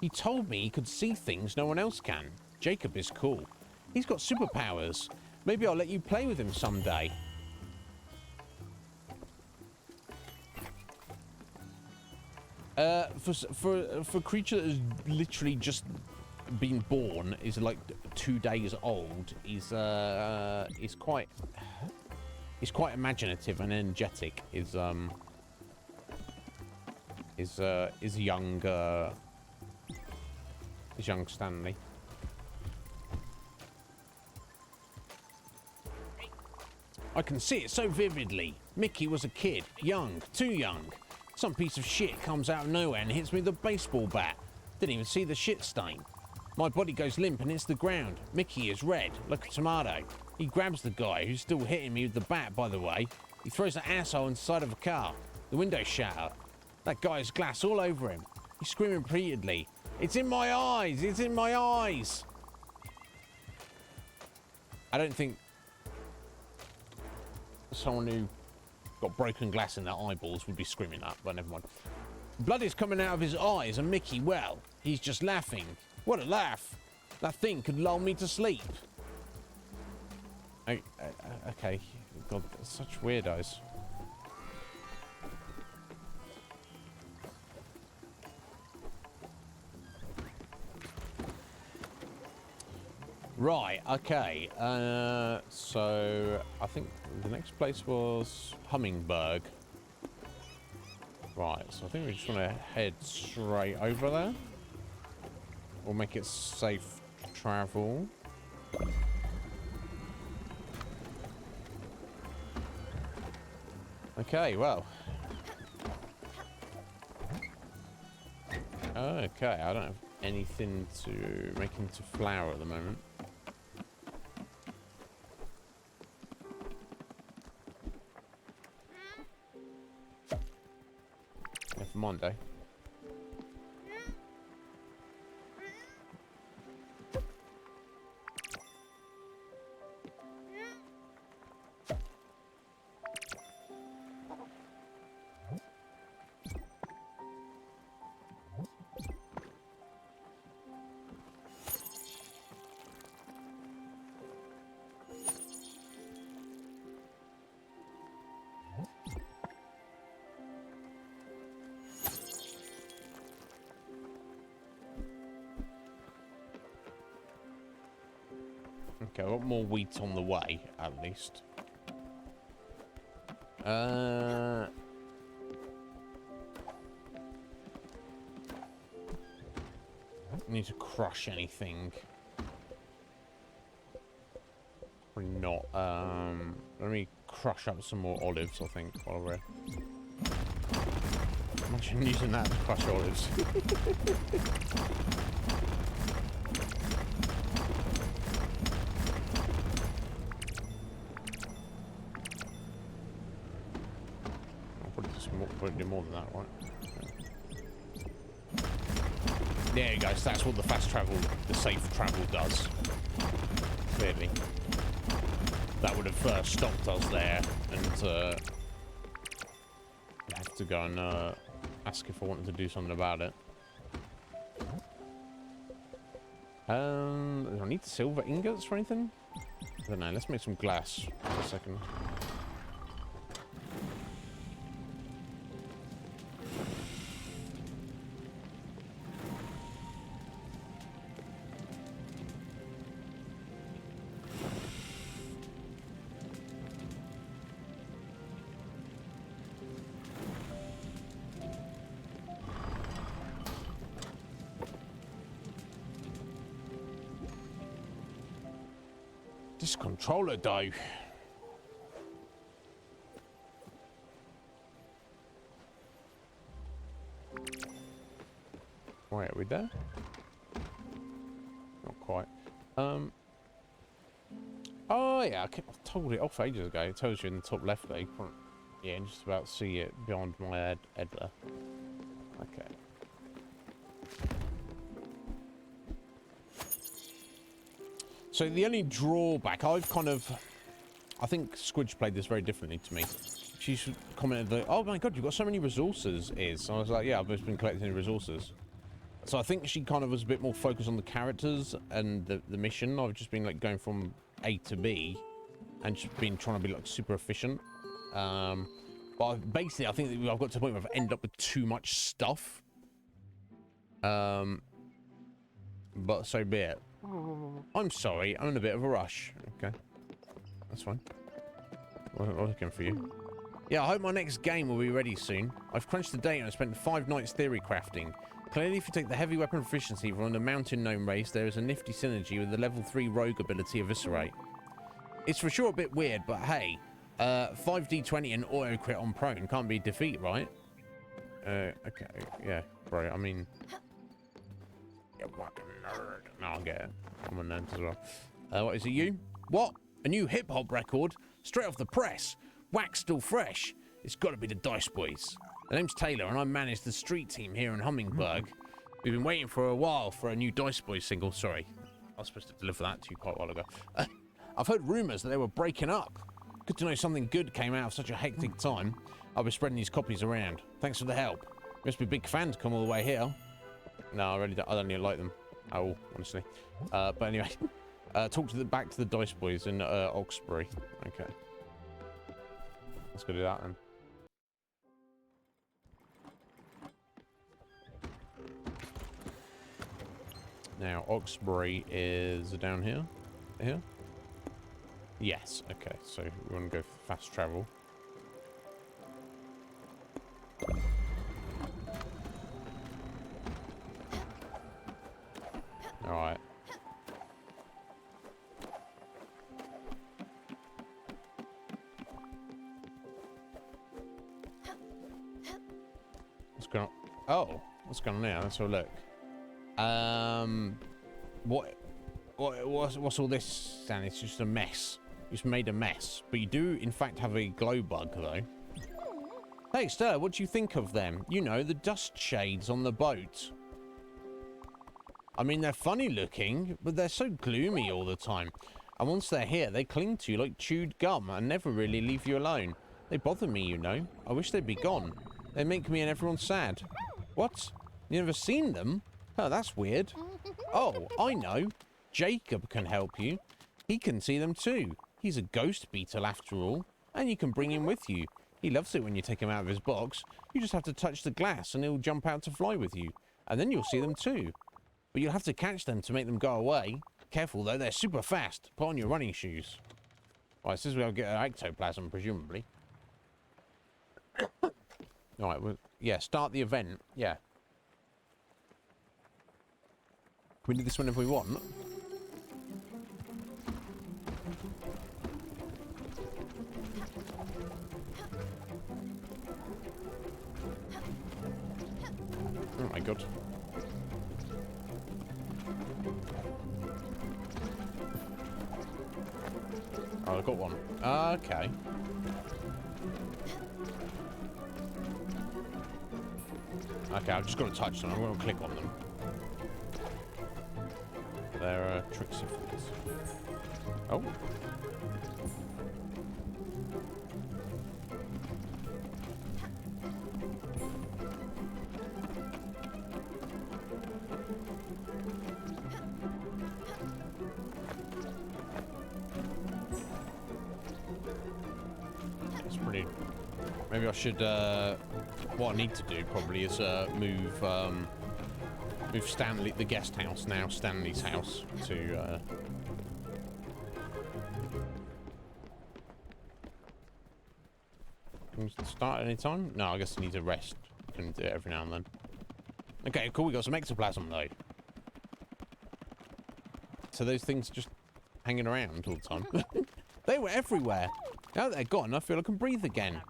A: He told me he could see things no one else can. Jacob is cool. He's got superpowers. Maybe I'll let you play with him someday. For a creature that has literally just been born, is like 2 days old, is quite imaginative and energetic. Is young Stanley. I can see it so vividly. Mickey was a kid, young, too young. Some piece of shit comes out of nowhere and hits me with a baseball bat. Didn't even see the shit stain. My body goes limp and hits the ground. Mickey is red, like a tomato. He grabs the guy, who's still hitting me with the bat, by the way. He throws the asshole inside of a car. The windows shatter. That guy has glass all over him. He's screaming repeatedly. It's in my eyes! It's in my eyes! I don't think someone who got broken glass in their eyeballs would be screaming that, but never mind. Blood is coming out of his eyes, and Mickey, well, he's just laughing. What a laugh! That thing could lull me to sleep. Okay, God, such weirdos. Right, okay, so I think the next place was Hummingberg. Right, so I think we just want to head straight over there. We'll make it safe travel. Okay, well. Okay, I don't have anything to make into flour at the moment. For Monday. Okay, I've got more wheat on the way, at least. Need to crush anything. Probably not. Let me crush up some more olives, I think, while we're... Imagine using that to crush olives. Probably do more than that, right? There you go. So that's what the fast travel, the safe travel does. Clearly. That would have stopped us there, and I have to go and ask if I wanted to do something about it. Do I need silver ingots or anything? I don't know. Let's make some glass for a second. This controller though. Wait, are we there? Not quite. Oh yeah, I told it off ages ago. It tells you in the top left there. You can't, yeah, and just about see it beyond my head there. Okay. So the only drawback, I think Squidge played this very differently to me. She commented that, oh my god, you've got so many resources, Iz. So I was like, yeah, I've just been collecting resources. So I think she kind of was a bit more focused on the characters and the mission. I've just been like going from A to B and just been trying to be like super efficient. But basically I think that I've got to the point where I've ended up with too much stuff. But so be it. I'm sorry, I'm in a bit of a rush. Okay, that's fine. I'm looking for you. Yeah, I hope my next game will be ready soon. I've crunched the data and spent 5 nights theory crafting. Clearly, if you take the heavy weapon proficiency from the mountain gnome race, there is a nifty synergy with the level 3 rogue ability Eviscerate. It's for sure a bit weird, but hey, 5d20 and auto crit on prone can't be defeat, right? Okay, yeah, bro, I mean... You fucking nerd. No, I'll get it. I'm a nerd as well. What, is it you? What? A new hip-hop record? Straight off the press? Wax still fresh? It's got to be the Dice Boys. The name's Taylor, and I manage the street team here in Hummingberg. We've been waiting for a while for a new Dice Boys single. Sorry, I was supposed to deliver that to you quite a while ago. I've heard rumours that they were breaking up. Good to know something good came out of such a hectic time. I'll be spreading these copies around. Thanks for the help. You must be a big fan to come all the way here. No, I really don't. I don't even like them at all, honestly. But anyway, back to the Dice Boys in Oxbury. Okay, let's go do that then. Now, Oxbury is down here. Here? Yes, okay, so we want to go fast travel. Alright. What's going on? Oh, what's going on now? Let's have a look. What's all this, Stan? It's just a mess. You just made a mess. But you do, in fact, have a glow bug, though. Hey, Stella, what do you think of them? You know, the dust shades on the boat. I mean, they're funny looking, but they're so gloomy all the time. And once they're here, they cling to you like chewed gum and never really leave you alone. They bother me, you know. I wish they'd be gone. They make me and everyone sad. What? You never seen them? Oh, that's weird. Oh, I know. Jacob can help you. He can see them too. He's a ghost beetle after all. And you can bring him with you. He loves it when you take him out of his box. You just have to touch the glass and he'll jump out to fly with you. And then you'll see them too. But you'll have to catch them to make them go away. Careful though, they're super fast. Put on your running shoes. Right, so this is where I'll get an ectoplasm, presumably. Alright, well, yeah, start the event. Yeah. Can we do this whenever we want? Oh my god. Oh, I got one. Okay. Okay, I've just got to touch them. I'm going to click on them. They're tricksy fools. Oh. That's pretty... Maybe I should, what I need to do probably is move Stanley, the guest house now, Stanley's house, to can we start any time? No, I guess I need to rest. Can do it every now and then. Okay, cool, we got some ectoplasm though. So those things just hanging around all the time. They were everywhere. Now that they're gone, I feel I can breathe again.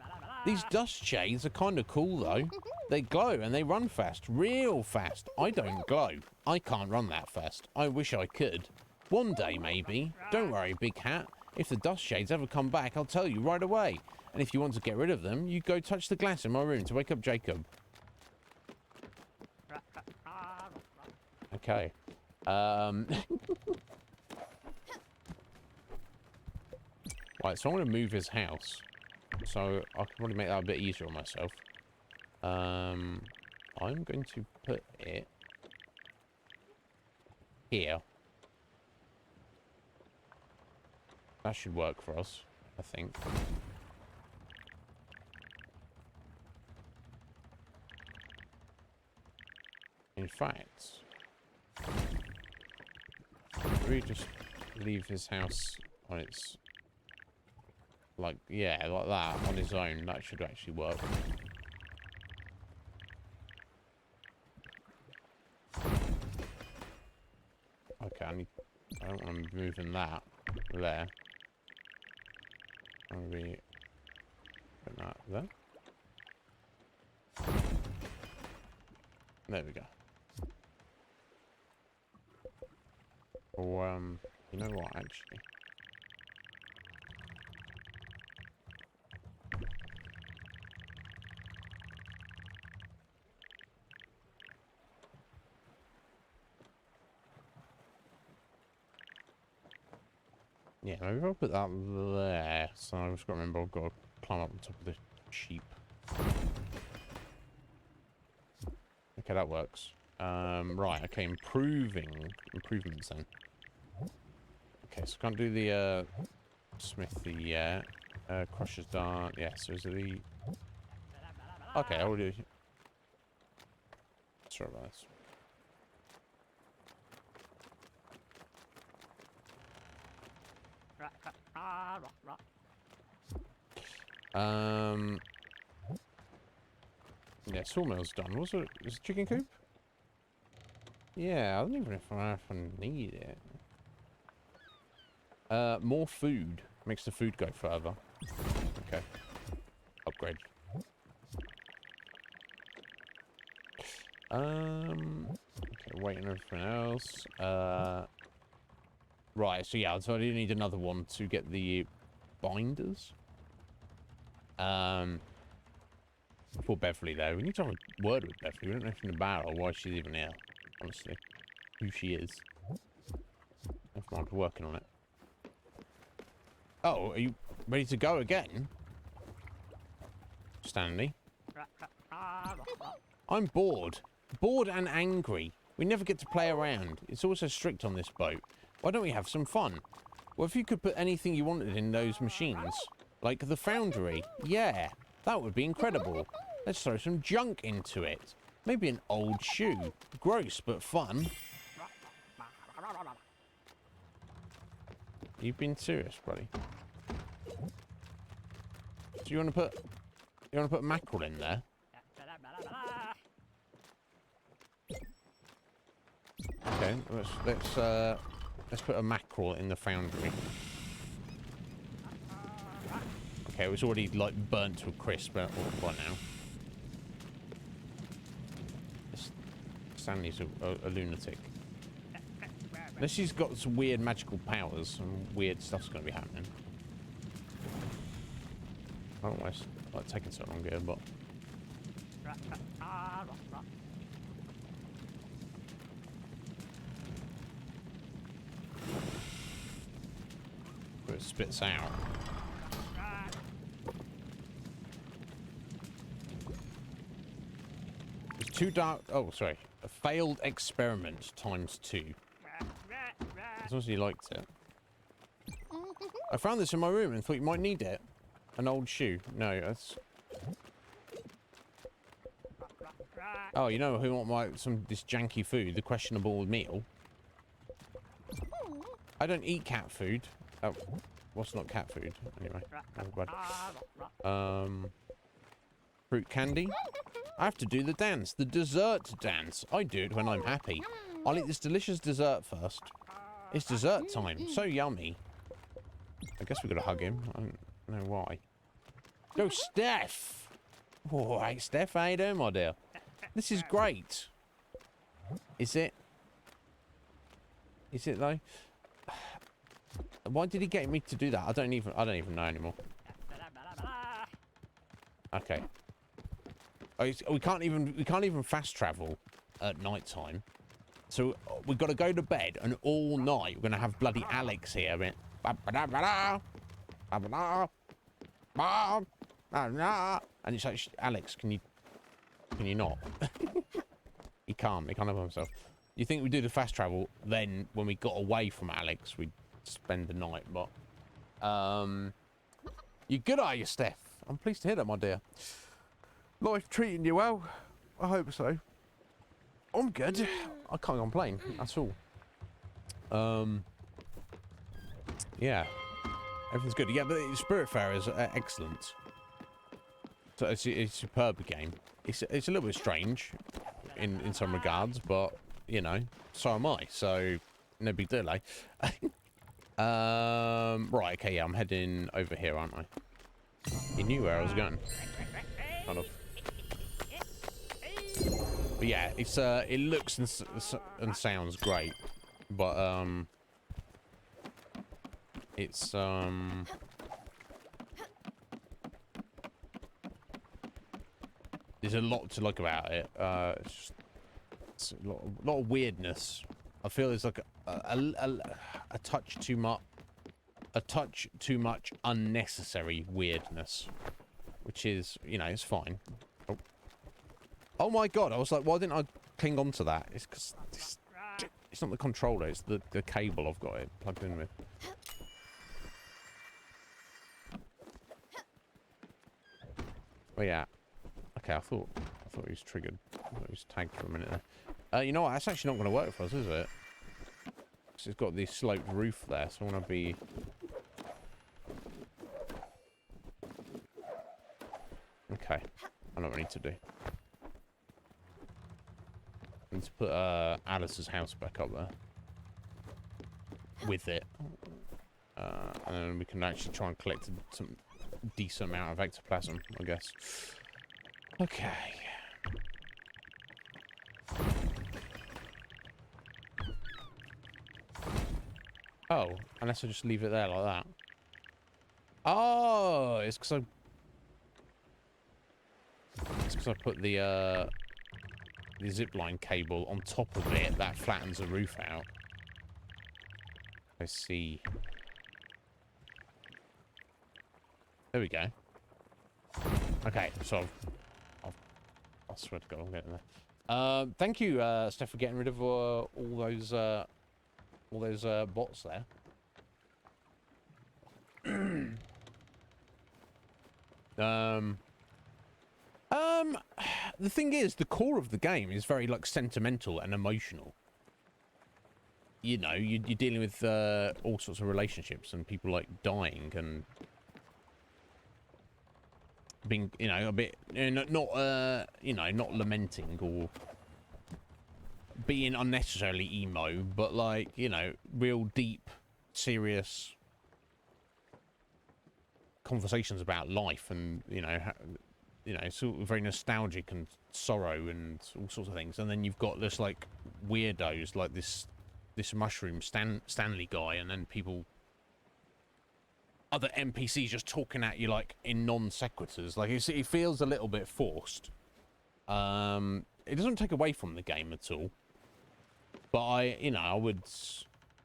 A: These dust shades are kind of cool though. They glow and they run fast, real fast. I don't glow. I can't run that fast. I wish I could. One day maybe. Don't worry, big hat. If the dust shades ever come back, I'll tell you right away. And if you want to get rid of them, you go touch the glass in my room to wake up Jacob. Okay. Right, so I'm going to move his house. So I can probably make that a bit easier on myself. I'm going to put it here. That should work for us, I think. In fact, we just leave his house on its, like, yeah, like that, on his own. That should actually work. Okay, I don't want to be moving that there. I'm going to be putting that there. There we go. Or, you know what, actually? Yeah, maybe I'll put that there. So I've just got to remember I've got to climb up on top of the sheep. Okay, that works. Right, okay, improvements then. Okay, so can't do the smithy yet. Crusher's dart, yeah, so is it the... Okay, I'll do... Sorry about this. Yeah, sawmill's done. Was it? Is it chicken coop? Yeah, I don't even know if I need it. More food makes the food go further. Okay. Upgrade. Okay, waiting everything else. Right, so yeah, so I do need another one to get the binders. For Beverly, though. We need to have a word with Beverly. We don't know anything about her or why she's even here, honestly. Who she is. Never mind, we're working on it. Oh, are you ready to go again? Stanley? I'm bored. Bored and angry. We never get to play around. It's also strict on this boat. Why don't we have some fun? Well, if you could put anything you wanted in those machines, like the foundry, yeah, that would be incredible. Let's throw some junk into it. Maybe an old shoe. Gross, but fun. You've been serious, buddy. Do you want to put mackerel in there? Okay, let's put a mackerel in the foundry. Okay, it was already like burnt to a crisp by now. Stanley's a lunatic. Unless she's got some weird magical powers, some weird stuff's going to be happening. I don't know why it's like taking so long here, but it spits out. It's too dark. Oh, sorry. A failed experiment ×2. As long as you liked it. I found this in my room and thought you might need it. An old shoe. No, that's... Oh, you know who want this janky food? The questionable meal. I don't eat cat food. Oh, what's not cat food? Anyway. Fruit candy. I have to do the dance. The dessert dance. I do it when I'm happy. I'll eat this delicious dessert first. It's dessert time. So yummy. I guess we gotta hug him. I don't know why. Go, Steph! Alright, Steph, how you doing, my dear? This is great. Is it? Is it, though? Why did he get me to do that? I don't even know anymore. Okay. We can't even fast travel at night time. So we've got to go to bed, and all night we're gonna have bloody Alex here. And it's like, Alex, can you not? He can't help himself. You think we do the fast travel, then when we got away from Alex, we'd spend the night, but... You good, are you, Steph? I'm pleased to hear that, my dear.
B: Life treating you well? I hope so.
A: I'm good. I can't complain at all. Yeah. Everything's good. Yeah, but Spiritfarer is excellent. So it's a superb game. It's a little bit strange in some regards, but, you know, so am I. So, no big deal, eh? Right, okay, yeah, I'm heading over here, aren't I? You knew where I was going. Kind of. But yeah, it's it looks and sounds great, but it's there's a lot to like about it. It's a lot of weirdness. I feel there's like a touch too much unnecessary weirdness, which is, you know, it's fine. Oh my god, I was like, why didn't I cling on to that? It's because it's not the controller, it's the cable I've got it plugged in with. Oh yeah. Okay, I thought he was triggered. I thought he was tagged for a minute there. You know what? That's actually not going to work for us, is it? Because it's got the sloped roof there, so I want to be... Okay. I know what I need to do. I need to put Alice's house back up there. With it. And then we can actually try and collect some decent amount of ectoplasm, I guess. Okay. Oh, unless I just leave it there like that. Oh, it's because I put the zipline cable on top of it. That flattens the roof out. I see. There we go. Okay, so I swear to God, I'm getting there. Thank you, Steph, for getting rid of all those bots there. The thing is, the core of the game is very like sentimental and emotional. You know, you're dealing with all sorts of relationships and people like dying and being, you know, a bit, you know, not you know, not lamenting or being unnecessarily emo, but like, you know, real deep, serious conversations about life and, you know, sort of very nostalgic and sorrow and all sorts of things. And then you've got this like weirdos like this mushroom Stanley guy, and then people, other NPCs just talking at you like in non sequiturs. Like it feels a little bit forced. It doesn't take away from the game at all, but I would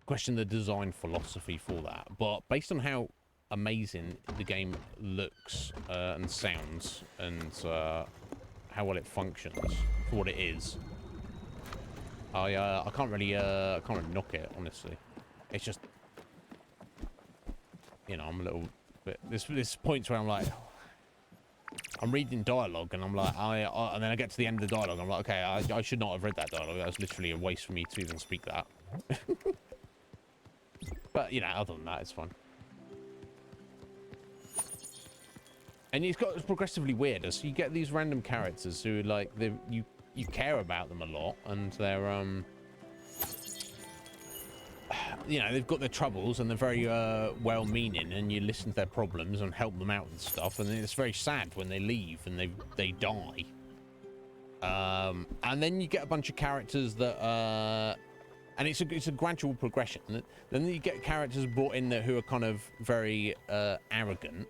A: question the design philosophy for that. But based on how amazing the game looks and sounds, and how well it functions for what it is, I can't really knock it, honestly. It's just, you know, I'm a little bit, this points where I'm like, I'm reading dialogue and I'm like, and then I get to the end of the dialogue, I'm like, okay, I should not have read that dialogue. That was literally a waste for me to even speak that. But, you know, other than that, it's fine. And it's got progressively weirder, so you get these random characters who, like, you care about them a lot, and they're, you know, they've got their troubles, and they're very, well-meaning, and you listen to their problems and help them out and stuff, and it's very sad when they leave and they die. And then you get a bunch of characters that, and it's a gradual progression. Then you get characters brought in there who are kind of very, arrogant.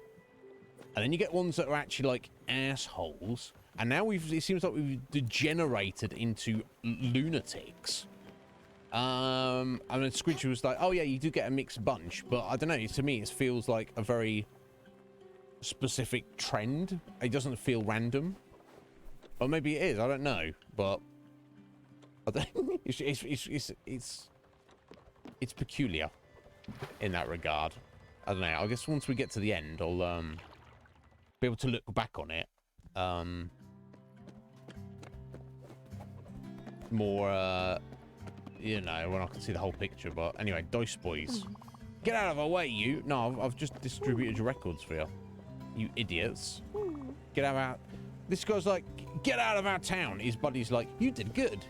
A: And then you get ones that are actually like assholes, and now it seems like we've degenerated into lunatics. I mean, Squidgy was like, oh yeah, you do get a mixed bunch, but I don't know, to me it feels like a very specific trend. It doesn't feel random. Or maybe it is, I don't know, but It's peculiar in that regard. I don't know. I guess once we get to the end, I'll be able to look back on it more, you know, when I can see the whole picture. But anyway, Dice Boys, get out of our way, you! No, I've just distributed your records for you, you idiots. Get out of our... This guy's like, get out of our town. His buddy's like, you did good.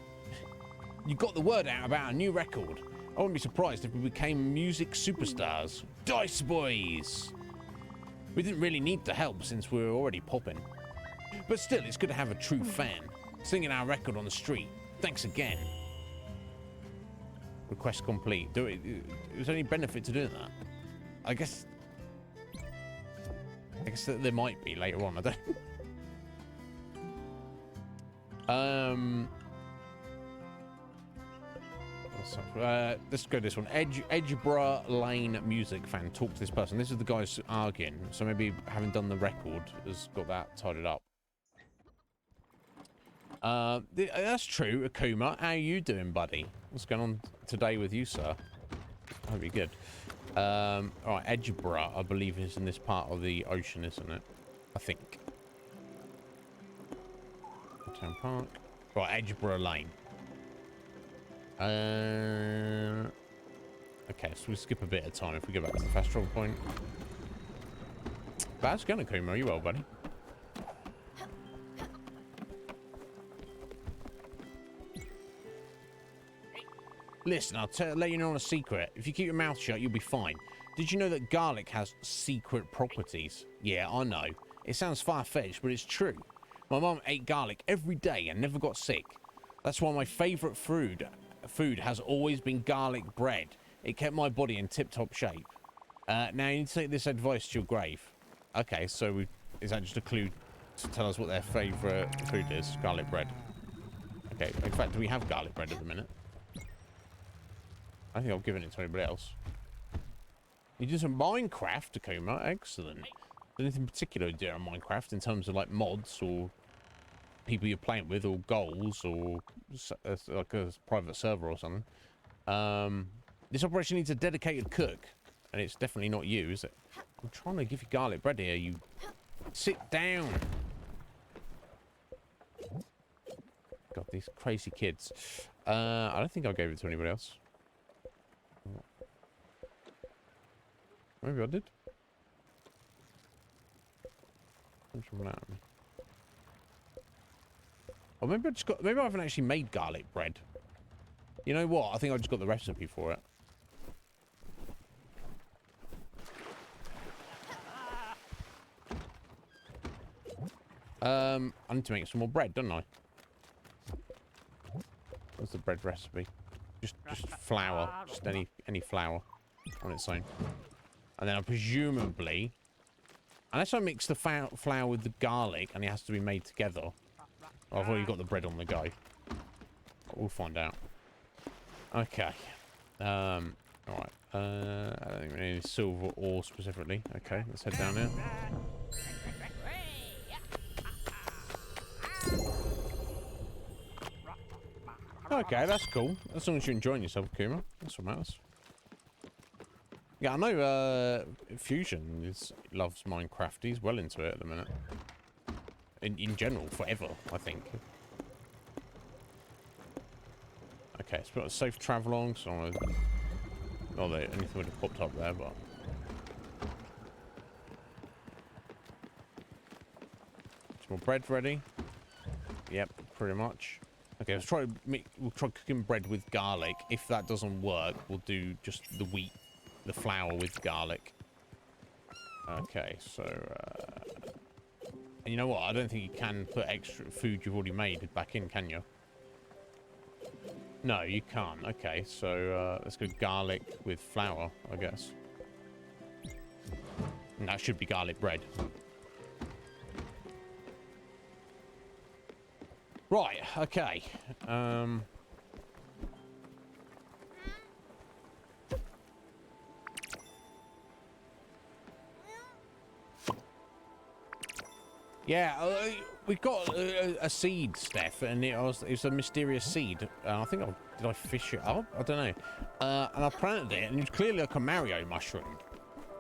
A: You got the word out about our new record. I wouldn't be surprised if we became music superstars. Dice Boys! We didn't really need the help since we were already popping. But still, it's good to have a true fan singing our record on the street. Thanks again. Request complete. Is there any benefit to doing that? I guess that there might be later on. I don't. Let's go this one. Edgeborough Lane music fan. Talk to this person. This is the guys arguing. So maybe having done the record has got that tidied up. That's true, Akuma. How are you doing, buddy? What's going on today with you, sir? I hope you're good. All right, Edgeborough, I believe, is in this part of the ocean, isn't it? I think. Town Park. Right, Edgeborough Lane. Okay, so we skip a bit of time if we go back to the fast travel point. But how's it going, Akuma? Are you well, buddy? Listen, I'll let you know on a secret. If you keep your mouth shut, you'll be fine. Did you know that garlic has secret properties? Yeah, I know. It sounds far-fetched, but it's true. My mum ate garlic every day and never got sick. That's why my favourite food has always been garlic bread. It kept my body in tip-top shape. Now you need to take this advice to your grave. Okay, so is that just a clue to tell us what their favourite food is? Garlic bread. Okay, in fact, do we have garlic bread at the minute? I think I've given it to anybody else. You do some Minecraft, Akuma. Excellent. Anything particular you do on Minecraft in terms of like mods or people you're playing with or goals or like a private server or something? This operation needs a dedicated cook, and it's definitely not you, is it? I'm trying to give you garlic bread here. You sit down. God, these crazy kids. I don't think I gave it to anybody else. Maybe I did. Or maybe I just got. Maybe I haven't actually made garlic bread. You know what? I think I just got the recipe for it. I need to make some more bread, don't I? What's the bread recipe? Just flour. Just any flour on its own. And then I presumably, unless I mix the flour with the garlic and it has to be made together. I've already got the bread on the go. We'll find out. Okay. Alright. I don't think we need any silver ore specifically. Okay, let's head down here. Okay, that's cool. As long as you're enjoying yourself, Akuma. That's what matters. Yeah, I know Fusion loves Minecraft. He's well into it at the minute. In general, forever, I think. Okay, so we've got a safe travel along, so I don't know. Not that anything would have popped up there, but... Some more bread ready. Yep, pretty much. Okay, we'll try cooking bread with garlic. If that doesn't work, we'll do just the flour with garlic. Okay, so... And you know what? I don't think you can put extra food you've already made back in, can you? No, you can't. Okay, so let's go garlic with flour, I guess. And that should be garlic bread. Right, okay. Yeah, we've got a seed, Steph, and it was a mysterious seed. I think did I fish it up? I don't know. And I planted it, and it was clearly like a Mario mushroom.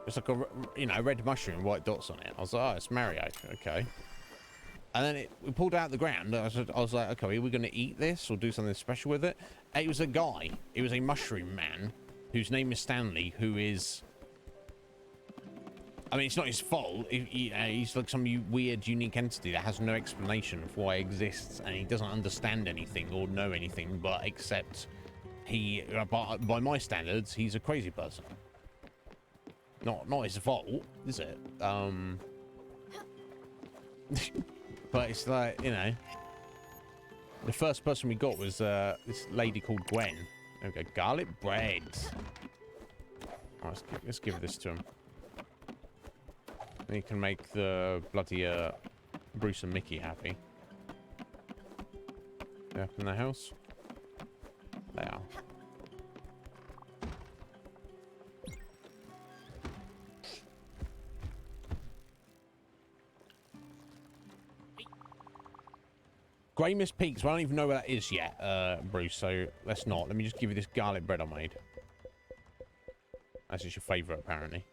A: It's like a red mushroom, white dots on it. I was like, oh, it's Mario. Okay. And then we pulled it out of the ground. I was like, okay, are we going to eat this or do something special with it? And it was a guy. It was a mushroom man whose name is Stanley, who is... I mean, it's not his fault. He's like some weird, unique entity that has no explanation of why he exists, and he doesn't understand anything or know anything, but except by my standards, he's a crazy person. Not his fault, is it? But it's like, you know, the first person we got was this lady called Gwen. There we go, garlic bread. Oh, let's give this to him. And he can make the bloody Bruce and Mickey happy. They're up in the house. They are. Gramus Peaks. Well, I don't even know where that is yet, Bruce, so let's not. Let me just give you this garlic bread I made. That's just your favourite, apparently.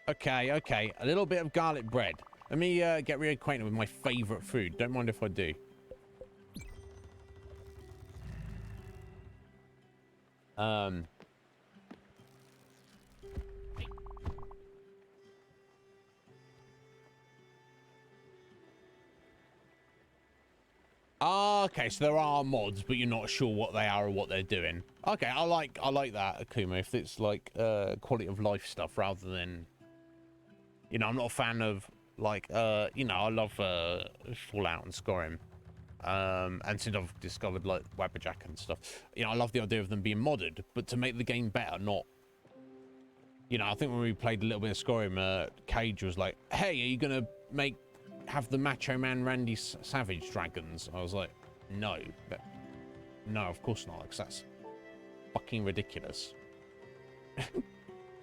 A: Okay, okay. A little bit of garlic bread. Let me get reacquainted with my favourite food. Don't mind if I do.
B: Oh,
A: Okay, so there are mods, but you're not sure what they are or what they're doing. Okay, I like that, Akuma. If it's like quality of life stuff rather than, you know, I'm not a fan of like you know, I love Fallout and Skyrim. And since I've discovered like Wabberjack and stuff, you know, I love the idea of them being modded, but to make the game better, not. You know, I think when we played a little bit of Skyrim, Cage was like, "Hey, are you gonna have the Macho Man Randy Savage dragons?" I was like, no, of course not, because that's fucking ridiculous.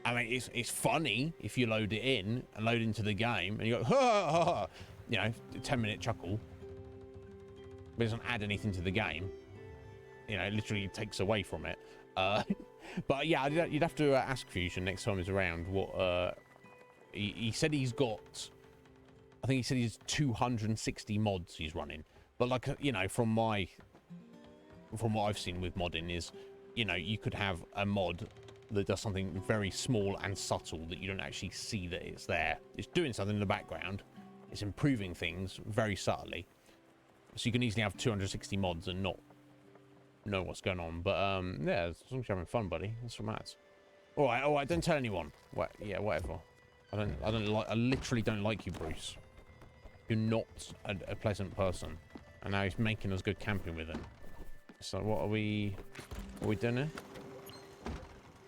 A: I mean, it's funny if you load it in and load into the game and you go, ha, ha, ha, you know, 10-minute chuckle, but it doesn't add anything to the game. You know, it literally takes away from it. But yeah, you'd have to ask Fusion next time he's around what he said he's got. I think he said he's 260 mods he's running. But like, you know, from what I've seen with modding is, you know, you could have a mod that does something very small and subtle that you don't actually see that it's there. It's doing something in the background. It's improving things very subtly. So you can easily have 260 mods and not know what's going on. But yeah, as long as you're having fun, buddy. That's what matters. All right, don't tell anyone. What? Yeah, whatever. I literally don't like you, Bruce. You're not a pleasant person, and now he's making us go camping with him. So what are we doing here?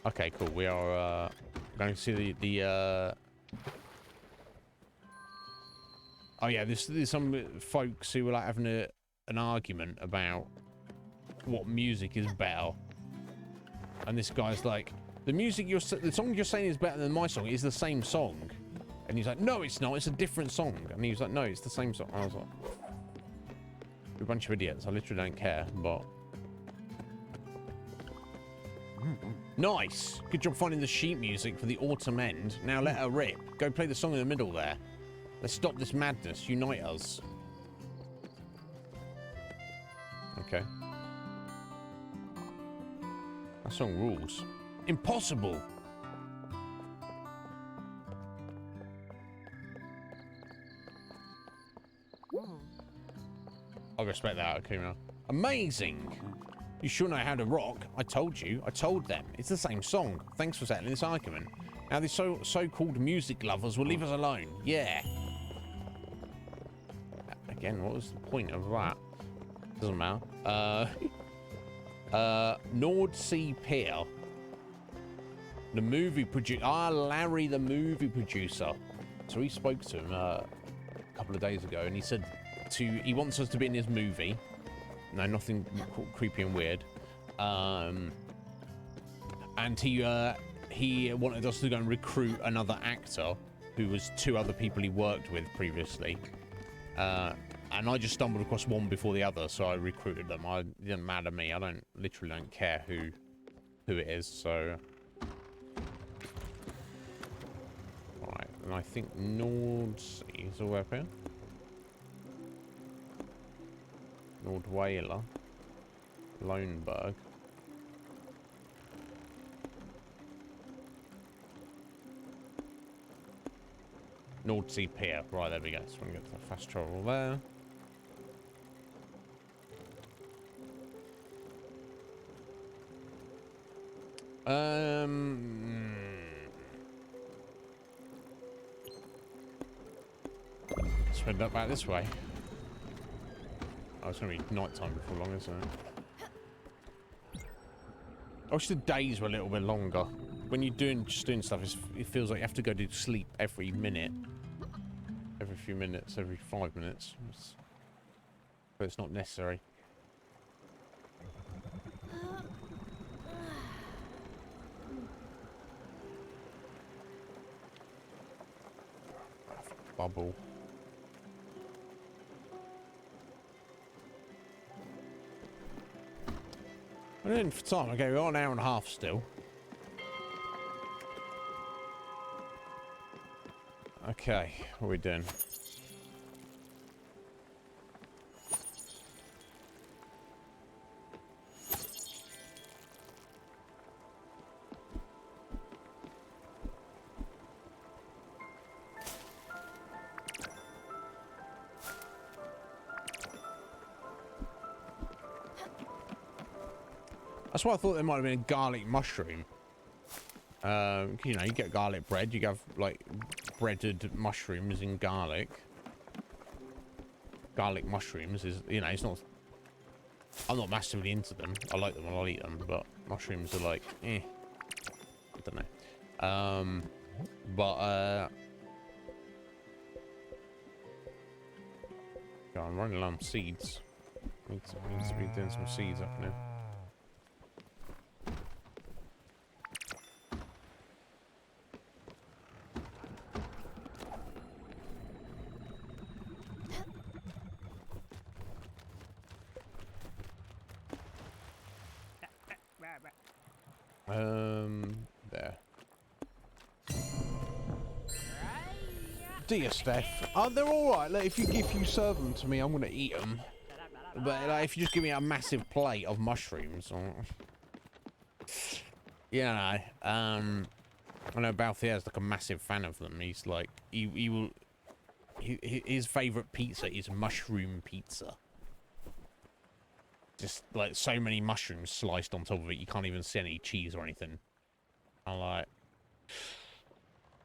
A: Okay, cool. We are going to see the oh yeah, there's some folks who were like having an argument about what music is better, and this guy's like, the song you're saying is better than my song. It's the same song. And he's like, no, it's not. It's a different song. And he was like, no, it's the same song. I was like, you're a bunch of idiots. I literally don't care, but... Nice. Good job finding the sheet music for the autumn end. Now let her rip. Go play the song in the middle there. Let's stop this madness. Unite us. Okay. That song rules. Impossible. I respect that, Akuma. Amazing! You sure know how to rock. I told you. I told them. It's the same song. Thanks for settling this argument. Now these so-called music lovers will leave us alone. Yeah. Again, what was the point of that? Doesn't matter. Nord Sea Pier. The movie producer. Larry, the movie producer. So we spoke to him a couple of days ago, and he said he wants us to be in his movie. No, nothing creepy and weird. And he wanted us to go and recruit another actor who was 2 other people he worked with previously. And I just stumbled across one before the other, so I recruited them. It didn't matter to me. I literally don't care who it is, so... Right, and I think Nordsea is all up here. Nordweiler. Loneberg. Nordsea Pier. Right, there we go. So we can get to the fast travel there. Let's head up back this way. Oh, it's going to be night time before long, isn't it? I wish the days were a little bit longer. When you're just doing stuff, it feels like you have to go to sleep every minute. Every few minutes, every 5 minutes. But it's not necessary. Bubble. We're in for time. Okay, we're on an hour and a half still. Okay, what are we doing? That's why I thought there might have been a garlic mushroom. You know, you get garlic bread, you have like breaded mushrooms in garlic. Garlic mushrooms is, you know, it's not. I'm not massively into them. I like them and I'll eat them, but mushrooms are like, I don't know. God, I'm running low on seeds. Needs to be doing some seeds up now. There.
B: Dear Steph, they're all right. Like, if you serve them to me, I'm gonna eat them.
A: But like, if you just give me a massive plate of mushrooms, or... you know, I know Balthier's like a massive fan of them. He's like, his favorite pizza is mushroom pizza. Just like so many mushrooms sliced on top of it, you can't even see any cheese or anything. I'm like,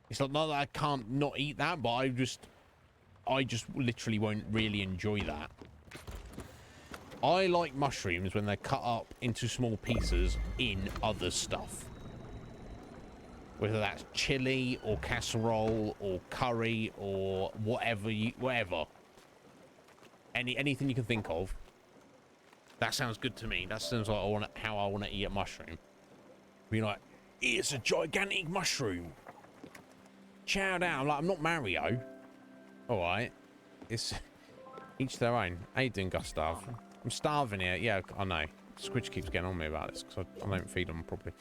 A: it's not that I can't not eat that, but I just literally won't really enjoy that. I like mushrooms when they're cut up into small pieces in other stuff. Whether that's chili or casserole or curry or whatever anything you can think of. That sounds good to me. That sounds like how I want to eat a mushroom. Be like, it's a gigantic mushroom. Chow down. Like, I'm not Mario. All right. It's each their own. How you doing, Gustav? I'm starving here. Yeah, I know. Squidge keeps getting on me about this because I don't feed them properly.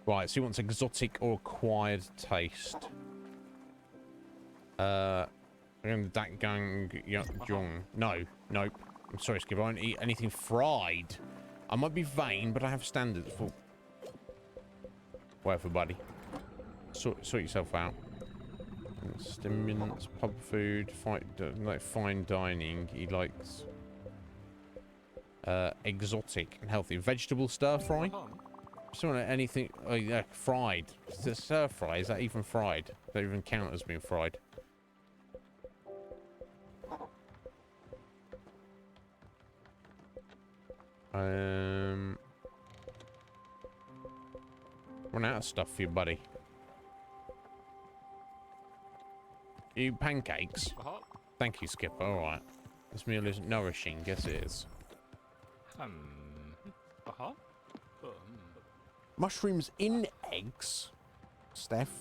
A: Right, so he wants exotic or acquired taste. No, nope. I'm sorry, Skip. I won't eat anything fried. I might be vain, but I have standards for. Whatever, buddy. Sort yourself out. Stimulants, pub food, like fine dining. He likes exotic and healthy. Vegetable stir fry. So anything fried. Stir fry, is that even fried? Does that even count as being fried? Run out of stuff for you, buddy. You pancakes? Thank you, Skipper. Alright. This meal isn't nourishing. Guess it is.
B: Mushrooms in eggs, Steph.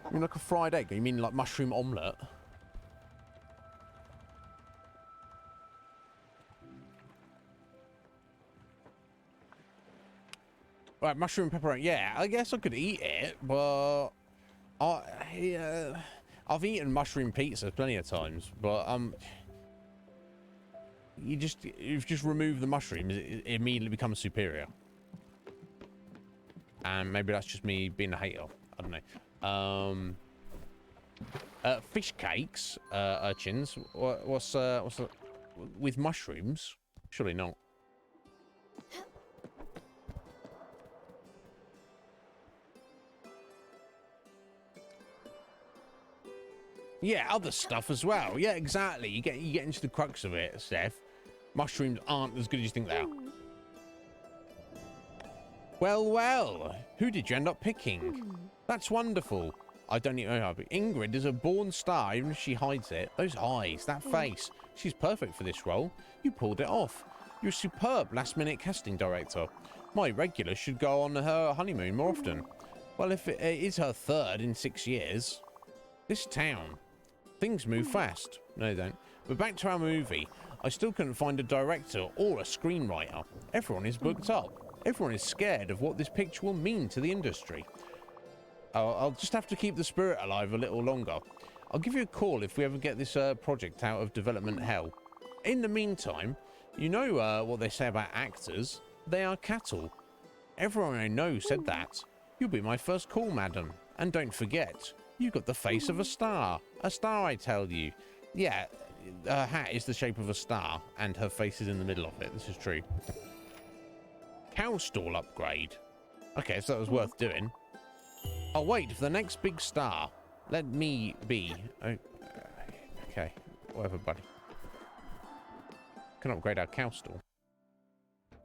A: You mean like a fried egg? You mean like mushroom omelette? Right, mushroom pepperoni. Yeah, I guess I could eat it, but I've eaten mushroom pizza plenty of times, but you just remove the mushrooms, it immediately becomes superior. And maybe that's just me being a hater. I don't know. Fish cakes, urchins. What's the, with mushrooms? Surely not. Yeah, other stuff as well. Yeah, exactly. You get into the crux of it, Steph. Mushrooms aren't as good as you think they are. Well, who did you end up picking? That's wonderful. I don't even know. Ingrid is a born star, even if she hides it. Those eyes, that face. She's perfect for this role. You pulled it off. You're a superb last-minute casting director. My regular should go on her honeymoon more often. Well, if it is her third in 6 years. This town. Things move fast. No, they don't. But back to our movie. I still couldn't find a director or a screenwriter. Everyone is booked up. Everyone is scared of what this picture will mean to the industry. I'll just have to keep the spirit alive a little longer. I'll give you a call if we ever get this project out of development hell. In the meantime, you know what they say about actors? They are cattle. Everyone I know said that. You'll be my first call, madam. And don't forget, you got the face of a star. A star, I tell you. Yeah, her hat is the shape of a star, and her face is in the middle of it. This is true. Cow stall upgrade. Okay, so that was worth doing. I'll wait for the next big star. Let me be. Oh, okay, whatever, buddy. Can upgrade our cow stall.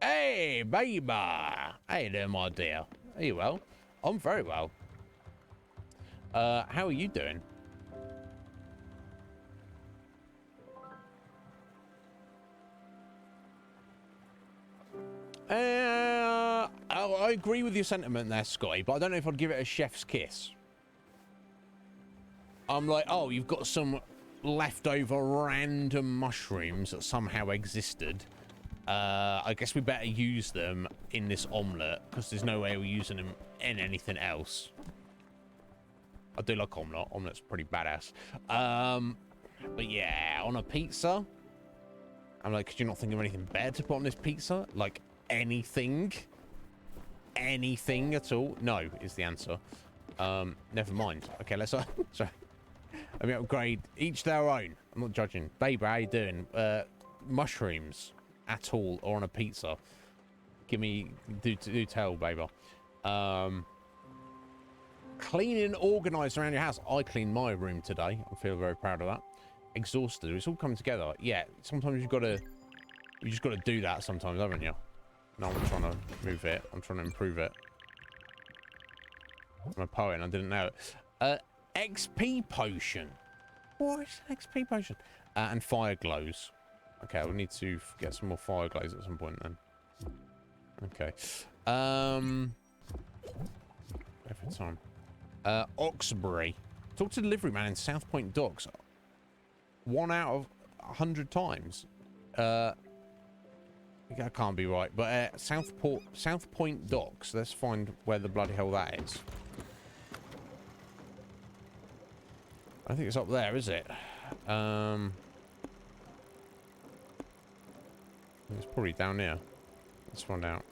A: Hey, baby. Hey there, my dear. Are you well? I'm very well. How are you doing? I agree with your sentiment there, Scotty, but I don't know if I'd give it a chef's kiss. I'm like, oh, you've got some leftover random mushrooms that somehow existed. I guess we better use them in this omelette, because there's no way we're using them in anything else. I do like omelette. Omelette's pretty badass. But yeah, on a pizza, I'm like, could you not think of anything better to put on this pizza? Like anything? Anything at all? No, is the answer. Never mind. Okay, let's sorry. Let me upgrade. Each their own. I'm not judging. Babe, how you doing? Mushrooms at all or on a pizza? Give me do tell, baby. Clean and organized around your house. I cleaned my room today. I feel very proud of that. Exhausted. It's all coming together. Yeah, sometimes you just gotta do that sometimes, haven't you? No, I'm trying to move it. I'm trying to improve it. I'm a poet and I didn't know it. XP potion. What is an XP potion? And fire glows. Okay, we'll need to get some more fire glows at some point then. Okay. Every time. Oxbury. Talk to the delivery man in South Point Docks. 1 out of 100 times. That can't be right. But South Point Docks. Let's find where the bloody hell that is. I think it's up there, is it? It's probably down here. Let's find out.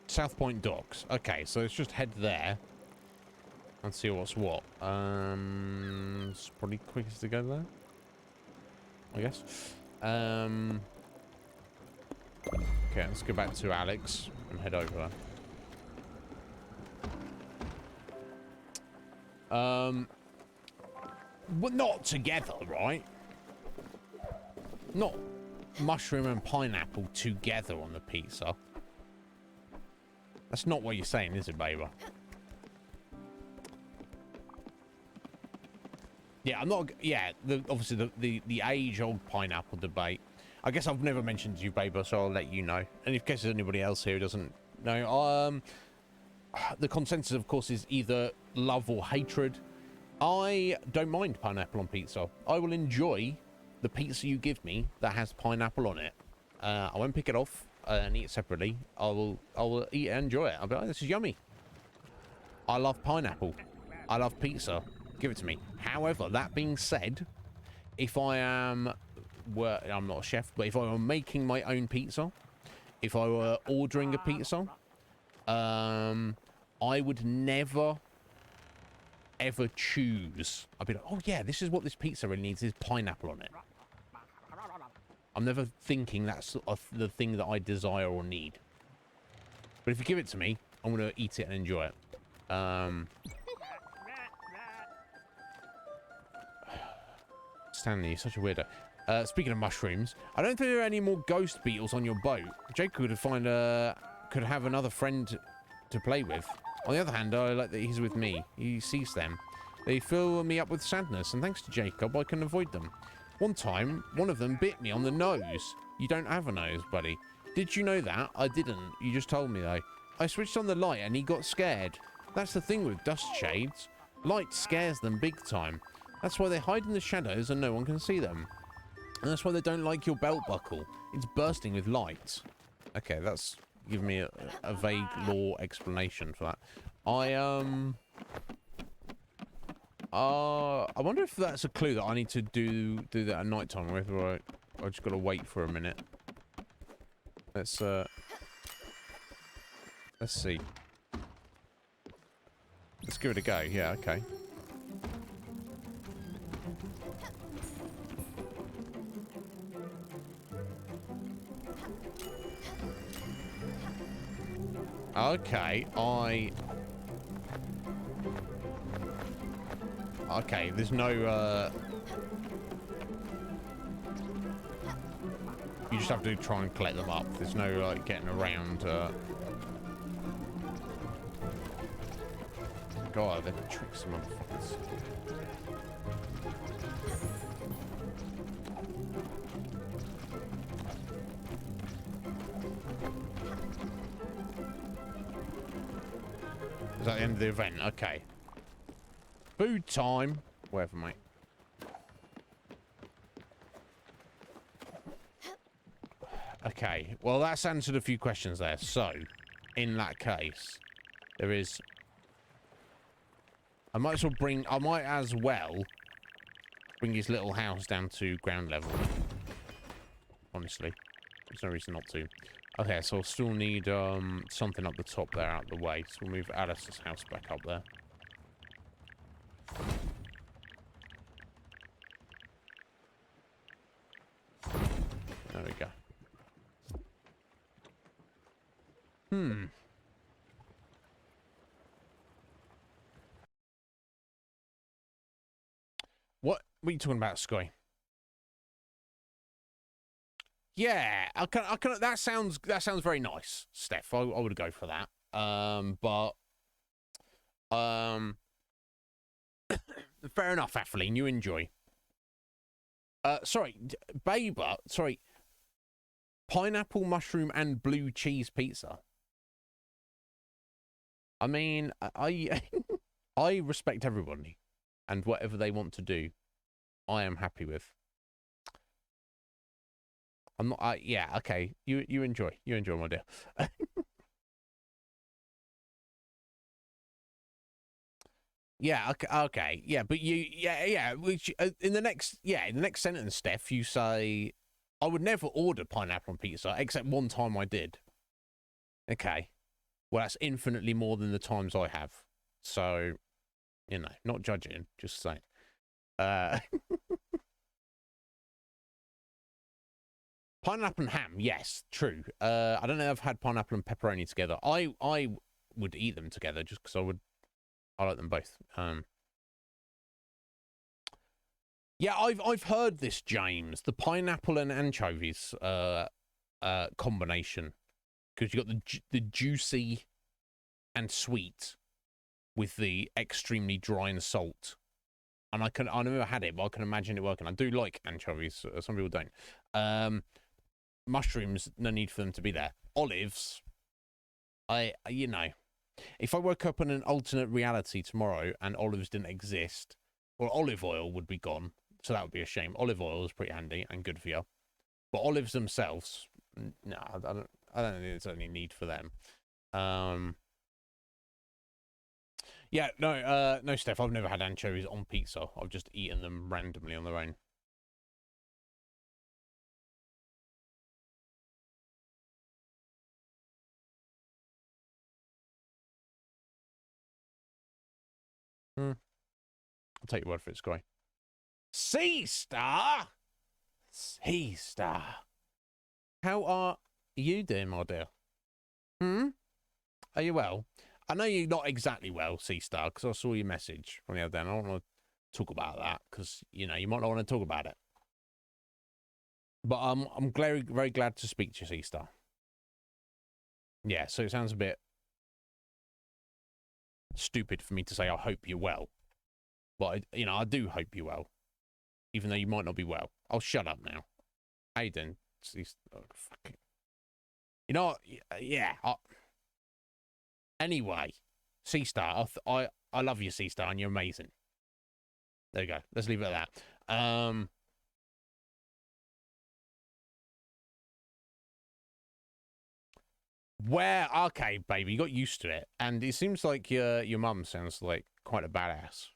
A: South Point Docks. Okay, so let's just head there and see what's what. It's probably quickest to go there, I guess. Okay, let's go back to Alex and head over there. But not together, right? Not mushroom and pineapple together on the pizza. That's not what you're saying, is it, baby? Yeah, I'm not. Yeah, obviously the age-old pineapple debate. I guess I've never mentioned you, Baber, so I'll let you know. And in case there's anybody else here who doesn't know, the consensus, of course, is either love or hatred. I don't mind pineapple on pizza. I will enjoy the pizza you give me that has pineapple on it. I won't pick it off and eat it separately. I will eat and enjoy it. I'll be like, this is yummy. I love pineapple. I love pizza. Give it to me. However, that being said, if I am, well, I'm not a chef, but if I were making my own pizza, if I were ordering a pizza, I would never, ever choose. I'd be like, oh yeah, this is what this pizza really needs, is pineapple on it. I'm never thinking that's the thing that I desire or need. But if you give it to me, I'm going to eat it and enjoy it. Stanley, you're such a weirdo. Speaking of mushrooms, I don't think there are any more ghost beetles on your boat. Jake could have another friend to play with. On the other hand, I like that he's with me. He sees them. They fill me up with sadness, and thanks to Jacob, I can avoid them. One time, one of them bit me on the nose. You don't have a nose, buddy. Did you know that? I didn't. You just told me, though. I switched on the light, and he got scared. That's the thing with dust shades. Light scares them big time. That's why they hide in the shadows and no one can see them. And that's why they don't like your belt buckle. It's bursting with light. Okay, that's giving me a vague lore explanation for that. I wonder if that's a clue that I need to do that at night time, or whether I just gotta wait for a minute. Let's see. Let's give it a go. Yeah, okay. Okay, okay, there's no, you just have to try and collect them up. There's no, like, getting around, God, they're tricksy motherfuckers. Is that the end of the event? Okay. Food time. Whatever, mate. Okay. Well, that's answered a few questions there. So, in that case, there is... I might as well bring his little house down to ground level. Honestly. There's no reason not to. Okay, so I'll still need something up the top there out of the way. So we'll move Alice's house back up there. There we go. What are you talking about, Sky? Yeah, I can. That sounds very nice, Steph. I would go for that. Fair enough, Atheline. You enjoy. Sorry, Baber. Sorry, pineapple, mushroom, and blue cheese pizza. I mean, I respect everybody, and whatever they want to do, I am happy with. I'm not. Yeah. Okay. You enjoy. You enjoy, my dear. Yeah. Okay. Okay. Yeah. But you. Yeah. Yeah. Which in the next sentence, Steph, you say, I would never order pineapple on pizza, except one time I did. Okay. Well, that's infinitely more than the times I have. So, you know, not judging, just saying. Pineapple and ham, yes, true. I don't know if I've had pineapple and pepperoni together. I would eat them together just because I like them both. Yeah, I've heard this, James. The pineapple and anchovies combination, because you got the juicy and sweet with the extremely dry and salt. And I never had it, but I can imagine it working. I do like anchovies. Some people don't. mushrooms, no need for them to be there. Olives, you know, if I woke up in an alternate reality tomorrow and olives didn't exist, well, olive oil would be gone, so that would be a shame. Olive oil is pretty handy and good for you, but olives themselves, no, I don't think there's any need for them. Yeah, no, no, Steph, I've never had anchovies on pizza. I've just eaten them randomly on their own. I'll take your word for it, Sky. Sea Star? Sea Star. How are you doing, my dear? Are you well? I know you're not exactly well, Sea Star, because I saw your message from the other day, and I don't want to talk about that, because, you know, you might not want to talk about it. But I'm very, very glad to speak to you, Sea Star. Yeah, so it sounds a bit stupid for me to say I hope you're well. But, you know, I do hope you're well. Even though you might not be well. I'll shut up now. How you doing? Oh, fuck. You know what? Yeah. Anyway, Sea Star, I love you, Sea Star, and you're amazing. There you go. Let's leave it at that. Where? Okay, baby, you got used to it, and it seems like your mum sounds like quite a badass.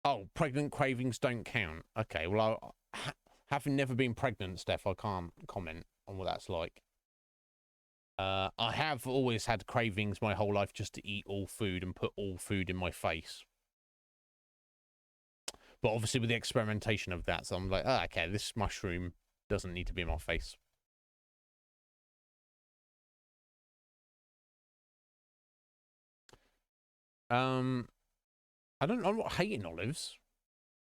A: Oh, pregnant cravings don't count. Okay, well, having never been pregnant, Steph, I can't comment on what that's like. I have always had cravings my whole life just to eat all food and put all food in my face. But obviously with the experimentation of that, so I'm like, oh, okay, this mushroom doesn't need to be in my face. I'm not hating olives.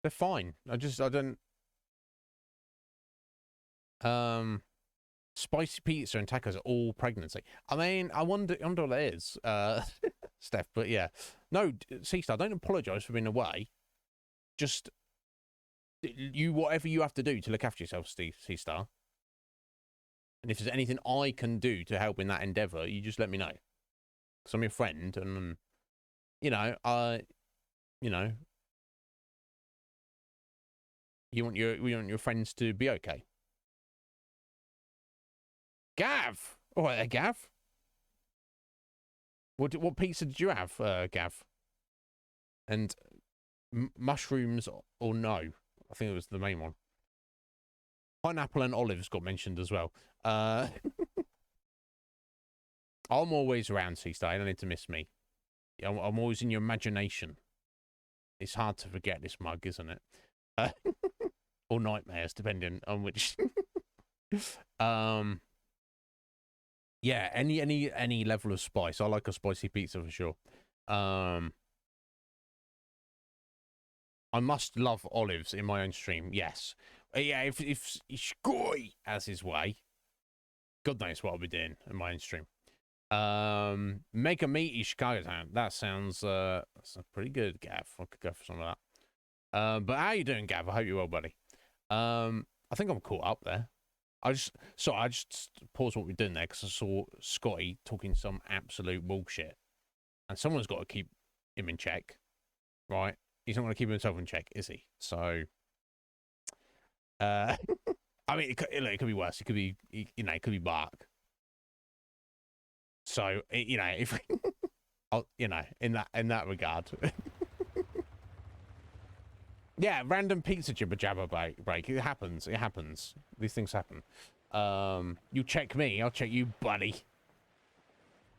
A: They're fine. I don't. Spicy pizza and tacos are all pregnancy. I mean, I wonder what it is, Steph. But yeah, no, Sea Star, don't apologise for being away. Just whatever you have to do to look after yourself, Sea Star. And if there's anything I can do to help in that endeavour, you just let me know. Because I'm your friend, and you know, you want your friends to be okay. Gav! All right, Gav. What pizza did you have, Gav? And mushrooms or no? I think it was the main one. Pineapple and olives got mentioned as well. I'm always around, Sea Star. You don't need to miss me. I'm always in your imagination. It's hard to forget this mug, isn't it? Or nightmares, depending on which. Yeah, any level of spice. I like a spicy pizza for sure. I must love olives in my own stream. Yes. Yeah, if Sky has his way, God knows what I'll be doing in my own stream. Mega meaty Chicago Town. That sounds that's pretty good, Gav. I could go for some of that. But how you doing, Gav? I hope you're well, buddy. I think I'm caught up there. I just paused what we're doing there because I saw Scotty talking some absolute bullshit, and someone's got to keep him in check, right? He's not going to keep himself in check, is he? So, I mean, it could be worse. It could be, you know, it could be Mark. So, you know, if you know, in that regard. Yeah, random pizza jibber jabber break. It happens. It happens. These things happen. You check me, I'll check you, buddy.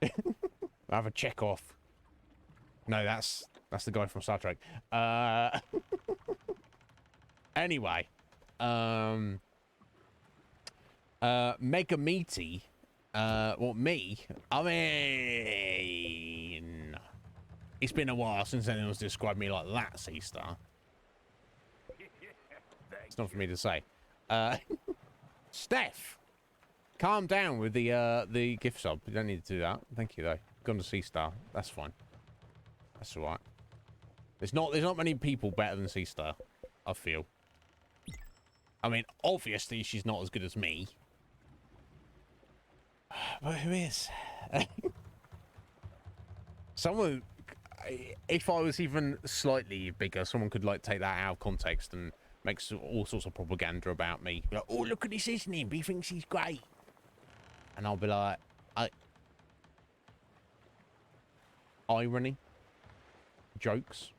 A: I have a check off. No, that's the guy from Star Trek. Anyway, mega meaty. Well, me. I mean, it's been a while since anyone's described me like that, Sea Star. It's not for me to say. Steph, calm down with the gift sub. You don't need to do that. Thank you though. Gone to Sea Star. That's fine. That's all right. There's not many people better than Sea Star, I feel. I mean, obviously she's not as good as me. But who is? Someone, if I was even slightly bigger, someone could like take that out of context and make all sorts of propaganda about me. Like, oh, look at this Iznib, he thinks he's great. And I'll be like, irony, jokes.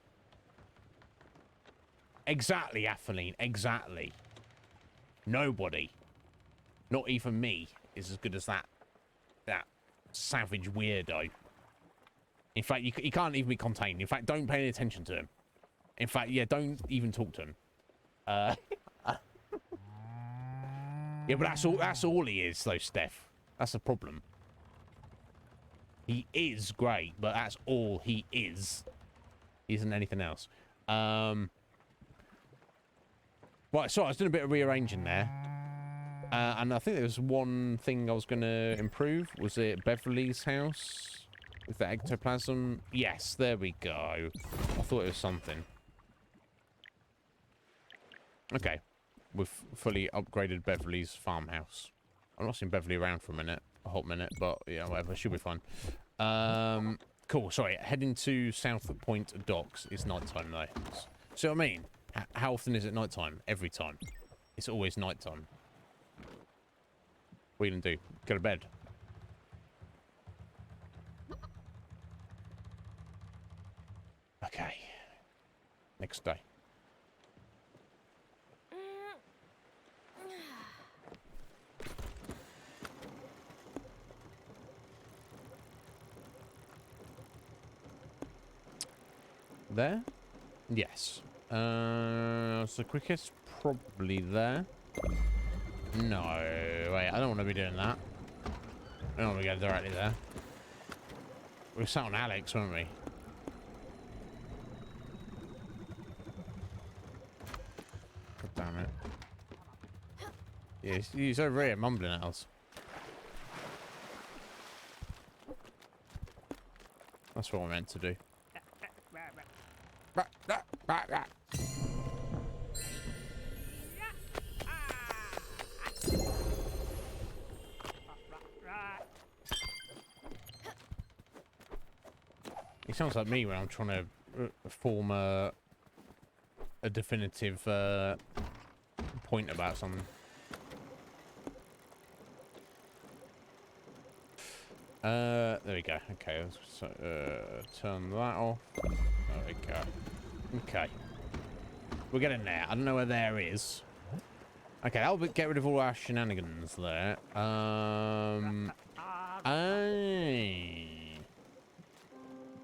A: Exactly, Athaline, exactly. Nobody, not even me, is as good as that savage weirdo. In fact, you can't even be contained. In fact, don't pay any attention to him. In fact, yeah, don't even talk to him. Yeah, but that's all he is, though, Steph. That's the problem. He is great, but that's all he is. He isn't anything else. Right, so I was doing a bit of rearranging there. And I think there was one thing I was going to improve. Was it Beverly's house? With the ectoplasm? Yes, there we go. I thought it was something. Okay. We've fully upgraded Beverly's farmhouse. I've not seen Beverly around for a hot minute, but yeah, whatever. Should be fine. Cool. Sorry. Heading to South Point Docks. It's nighttime, though. See what I mean? How often is it nighttime? Every time. It's always nighttime. What are you going to do? Go to bed. Okay. Next day. There? Yes. It's the quickest? Probably there. No, wait, I don't want to be doing that. I don't want to go directly there. We were sat on Alex, weren't we? God damn it. Yeah, he's over here mumbling at us. That's what we're meant to do. He sounds like me when I'm trying to form a definitive point about something. There we go. Okay, so, turn that off. There we go. Okay. We're getting there. I don't know where there is. Okay, that'll get rid of all our shenanigans there.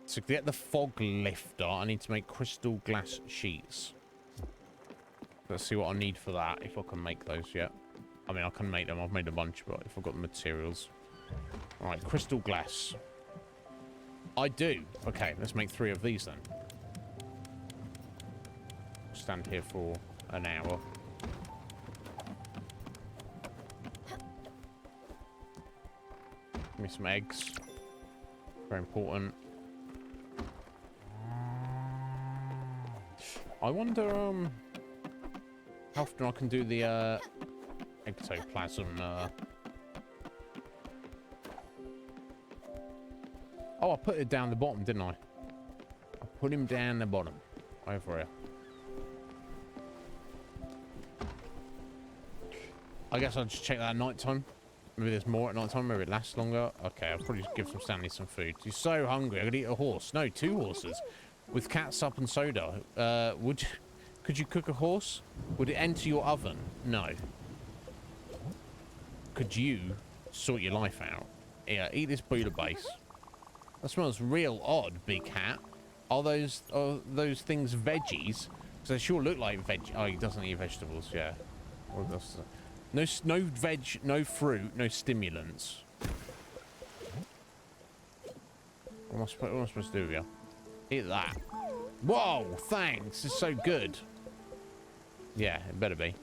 A: To get the fog lifter, I need to make crystal glass sheets. Let's see what I need for that, if I can make those yet. I mean, I can make them. I've made a bunch, but if I've got the materials. Alright, crystal glass. I do. Okay, let's make 3 of these then. Stand here for an hour. Give me some eggs. Very important. I wonder, how often I can do the, ectoplasm, Oh, I put it down the bottom, didn't I? I put him down the bottom. Over here. I guess I'll just check that at night time. Maybe there's more at night time. Maybe it lasts longer. Okay, I'll probably just give some Stanley some food. He's so hungry. I could eat a horse. No, 2 horses. With catsup and soda. Could you cook a horse? Would it enter your oven? No. Could you sort your life out? Yeah, eat this bouillabaisse. That smells real odd, big cat. Are those things veggies? Because they sure look like veg. Oh, he doesn't eat vegetables. Yeah. No veg, no fruit, no stimulants. What am I supposed to do here? Eat that. Whoa, thanks. It's so good. Yeah, it better be.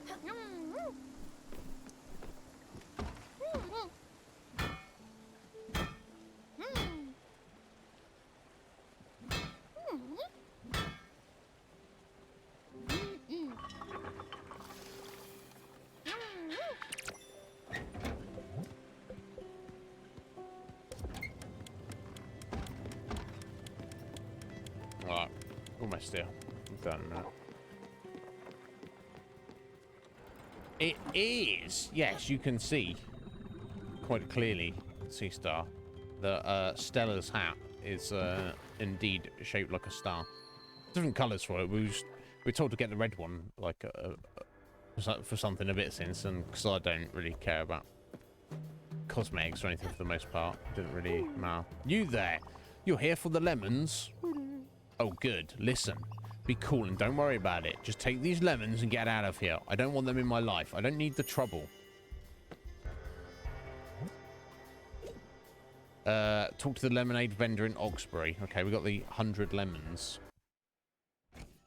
A: Almost there. Done a minute. It is, yes, you can see quite clearly, Sea Star, that Stella's hat is indeed shaped like a star. Different colours for it. We were told to get the red one, like for something a bit since, and because I don't really care about cosmetics or anything for the most part, didn't really matter. You there? You're here for the lemons? Oh, good. Listen. Be cool and don't worry about it. Just take these lemons and get out of here. I don't want them in my life. I don't need the trouble. Talk to the lemonade vendor in Oxbury. Okay, we got the 100 lemons.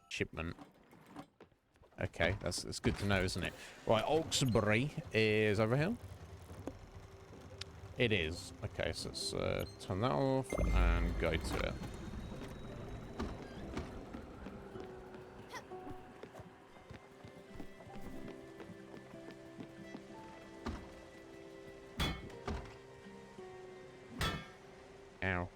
A: Shipment. Okay, that's good to know, isn't it? Right, Oxbury is over here. It is. Okay, so let's turn that off and go to it. Ow.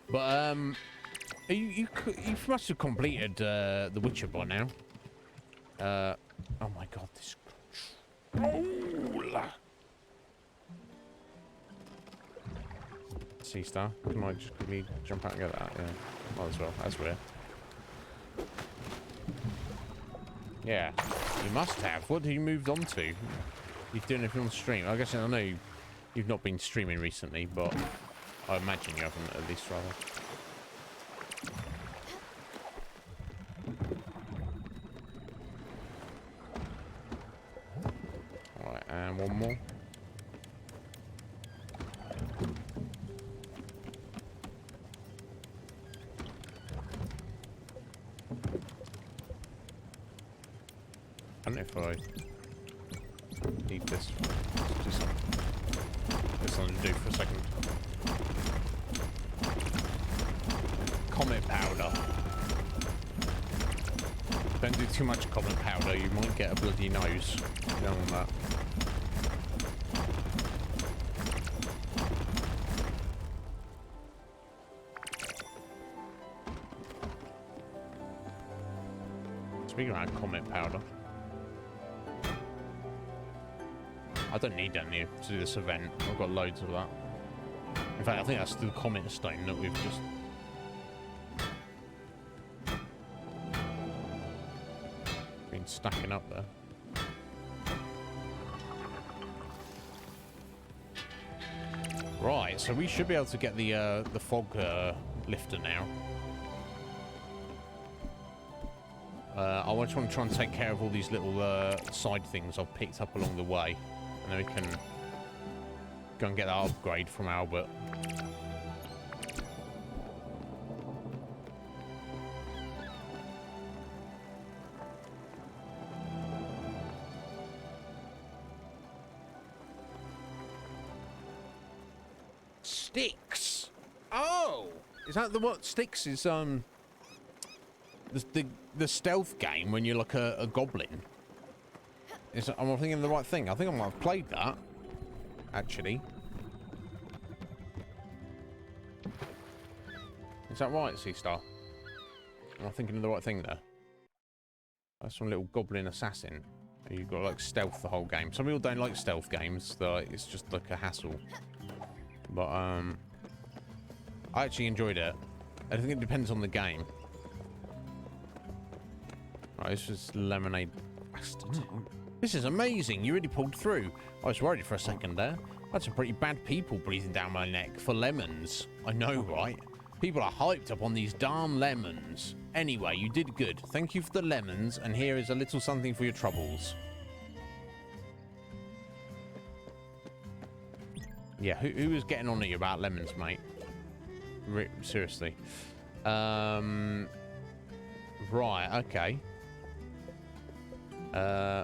A: But you must have completed The Witcher by now. Oh my God, this control. Sea Star, can I just quickly jump out and get that? Yeah, might as well. That's weird. Yeah, you must have. What have you moved on to? You're doing anything on stream? I guess I know you've not been streaming recently, but I imagine you haven't, at least, rather. Alright, and one more. I don't know if I need this. Just there's something to do for a second. Comet powder. Don't do too much comet powder, you might get a bloody nose. You don't want that. Speaking about comet powder, I don't need any to do this event. I've got loads of that. In fact, I think that's the comet stone that we've just... been stacking up there. Right, so we should be able to get the fog lifter now. I just want to try and take care of all these little side things I've picked up along the way. And then we can go and get that upgrade from Albert. Sticks! Oh! Is that what Sticks is, the stealth game when you're like a goblin? Am I thinking the right thing? I think I might have played that, actually. Is that right, Sea Star? Am I thinking of the right thing there? That's some little goblin assassin. You've got like stealth the whole game. Some people don't like stealth games. It's just like a hassle. But I actually enjoyed it. I think it depends on the game. Right, this is lemonade bastard. This is amazing. You really pulled through. I was worried for a second there. That's some pretty bad people breathing down my neck for lemons. I know, right? People are hyped up on these darn lemons. Anyway, you did good. Thank you for the lemons, and here is a little something for your troubles. Yeah, who was getting on to you about lemons, mate? Seriously. Right, okay.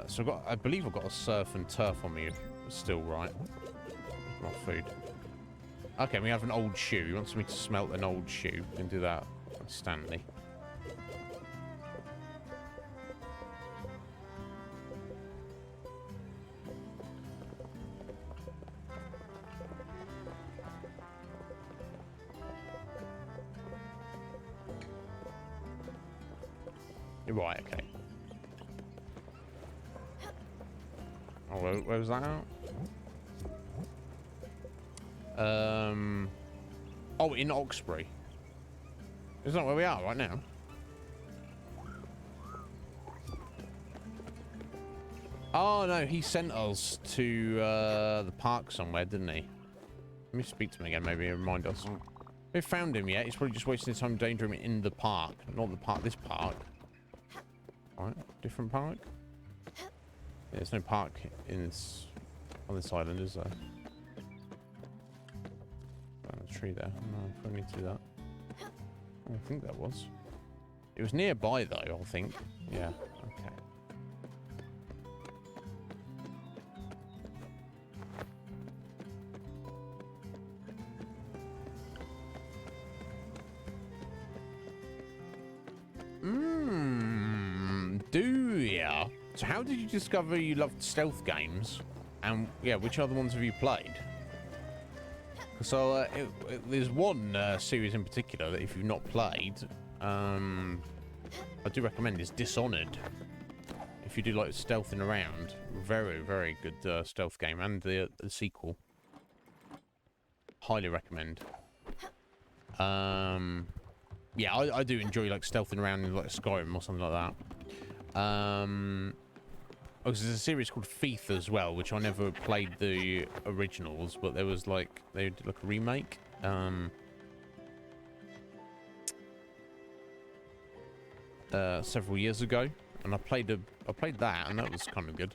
A: So I believe I've got a surf and turf on me still, right? Not food. Okay, we have an old shoe. He wants me to smelt an old shoe. We can do that instantly. Right, okay. Oh, where was that at? Oh, in Oxbury. Isn't that where we are right now? Oh, no, he sent us to the park somewhere, didn't he? Let me speak to him again, maybe remind us. We found him yet. He's probably just wasting his time endangering in the park. Not the park, this park. Alright, different park? Yeah, there's no park in this, on this island, is there? A tree there. No, I probably need to do that. I think that was. It was nearby though, I think. Yeah, okay. Do ya? So how did you discover you loved stealth games? And yeah, which other ones have you played? So there's one series in particular that if you've not played, I do recommend is Dishonored. If you do like stealthing around, very, very good stealth game, and the sequel. Highly recommend. Yeah, I do enjoy like stealthing around in like Skyrim or something like that. Oh, there's a series called Thief as well, which I never played the originals, but there was like they did like a remake. Several years ago, and I played that, and that was kind of good.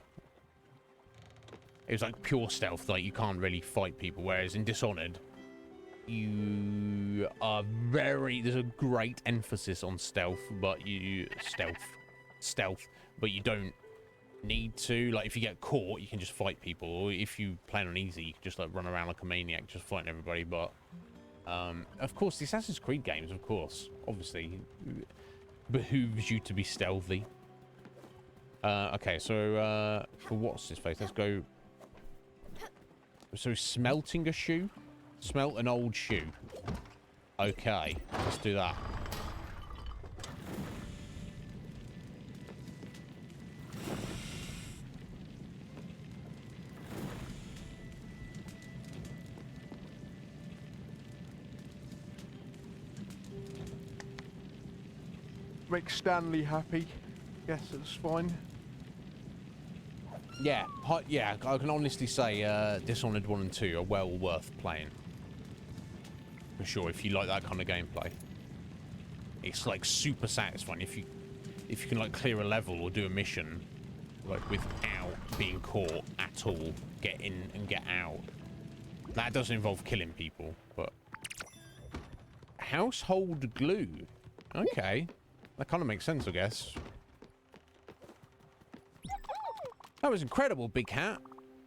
A: It was like pure stealth, like you can't really fight people, whereas in Dishonored, you are there's a great emphasis on stealth, but but you don't need to. Like if you get caught, you can just fight people, or if you play on easy, you can just like run around like a maniac just fighting everybody. But of course the Assassin's Creed games, of course, obviously behooves you to be stealthy. Okay, so for what's his face, let's go. So smelting a shoe, smelt an old shoe. Okay, let's do that.
B: Make Stanley happy. Yes, it's fine.
A: Yeah, yeah, I can honestly say Dishonored 1 and 2 are well worth playing. For sure, if you like that kind of gameplay. It's like super satisfying if you can like clear a level or do a mission like without being caught at all. Get in and get out. That doesn't involve killing people, but household glue. Okay. That kind of makes sense, I guess. That was incredible, Big Cat.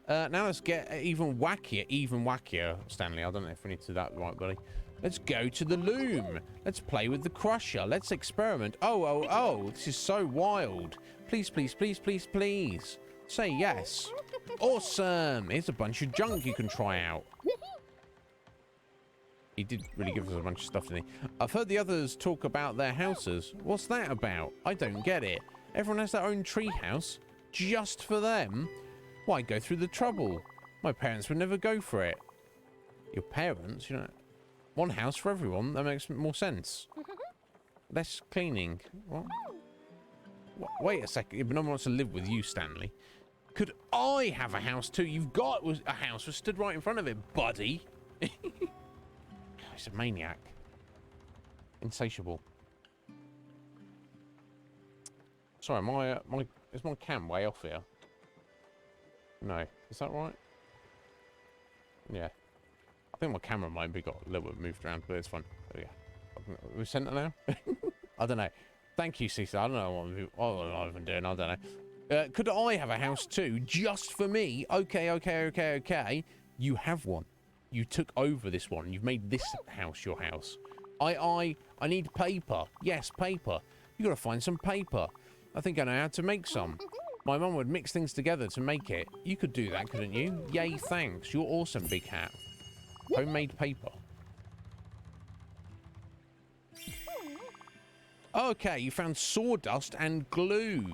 A: Now let's get even wackier, Stanley. I don't know if we need to do that right, buddy. Let's go to the loom. Let's play with the crusher. Let's experiment. Oh, this is so wild. Please, please, please, please, please. Say yes. Awesome. Here's a bunch of junk you can try out. He did really give us a bunch of stuff, didn't he? I've heard the others talk about their houses. What's that about? I don't get it. Everyone has their own tree house. Just for them? Why go through the trouble? My parents would never go for it. Your parents? You know, one house for everyone. That makes more sense. Less cleaning. What? Wait a second. But no one wants to live with you, Stanley. Could I have a house too? You've got a house. Was stood right in front of it, buddy. He's a maniac. Insatiable. Sorry, is my cam way off here? No, is that right? Yeah, I think my camera might be got a little bit moved around, but it's fine. There we go. We've sent it now. I don't know. Thank you, Cecil. I don't know what I'm even doing. I don't know. Could I have a house too, just for me? Okay. You have one. You took over this one. You've made this house your house. I need paper. Yes, paper. You gotta find some paper. I think I know how to make some. My mum would mix things together to make it. You could do that, couldn't you? Yay, thanks. You're awesome, Big Hat. Homemade paper. Okay, you found sawdust and glue.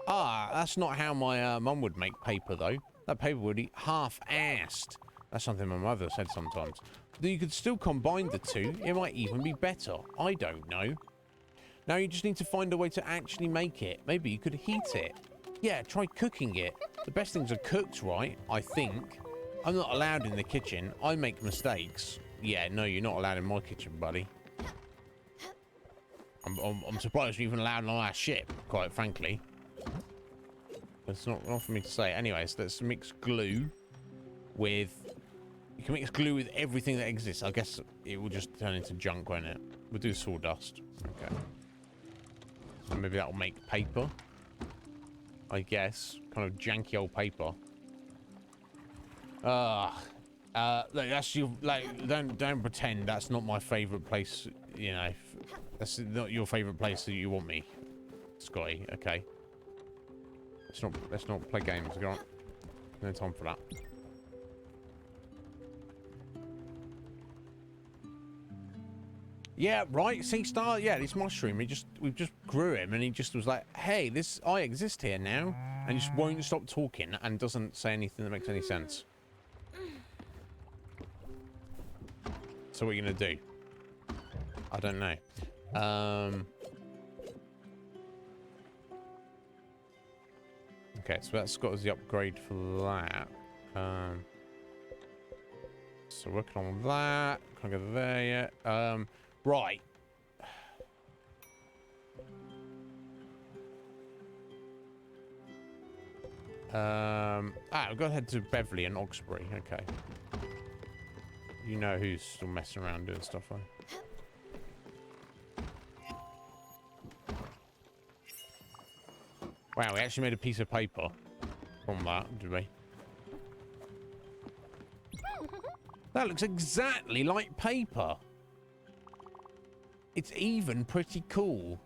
A: Ah, that's not how my mum would make paper, though. That paper would be half-assed. That's something my mother said sometimes. Though you could still combine the two. It might even be better. I don't know. Now you just need to find a way to actually make it. Maybe you could heat it. Yeah, try cooking it. The best things are cooked, right? I think. I'm not allowed in the kitchen. I make mistakes. Yeah, no, you're not allowed in my kitchen, buddy. I'm surprised you're even allowed on our ship, quite frankly. It's not for me to say. Anyways, let's mix glue with... You can mix glue with everything that exists. I guess it will just turn into junk, won't it? We'll do sawdust. Okay. So maybe that will make paper. I guess. Kind of janky old paper. Look, that's your... Like, don't pretend that's not my favourite place, you know. That's not your favourite place that you want me, Scotty. Okay. Let's not play games. Go on. No time for that. Yeah, right. See, Star. Yeah, this mushroom. We just grew him, and he just was like, "Hey, I exist here now," and just won't stop talking and doesn't say anything that makes any sense. So what are you gonna do? I don't know. Okay, so that's got us the upgrade for that. So working on that. Can't go there yet. Right. We've got to head to Beverly and Oxbury. Okay. You know who's still messing around doing stuff, right? Wow, we actually made a piece of paper from that, did we? That looks exactly like paper. It's even pretty cool.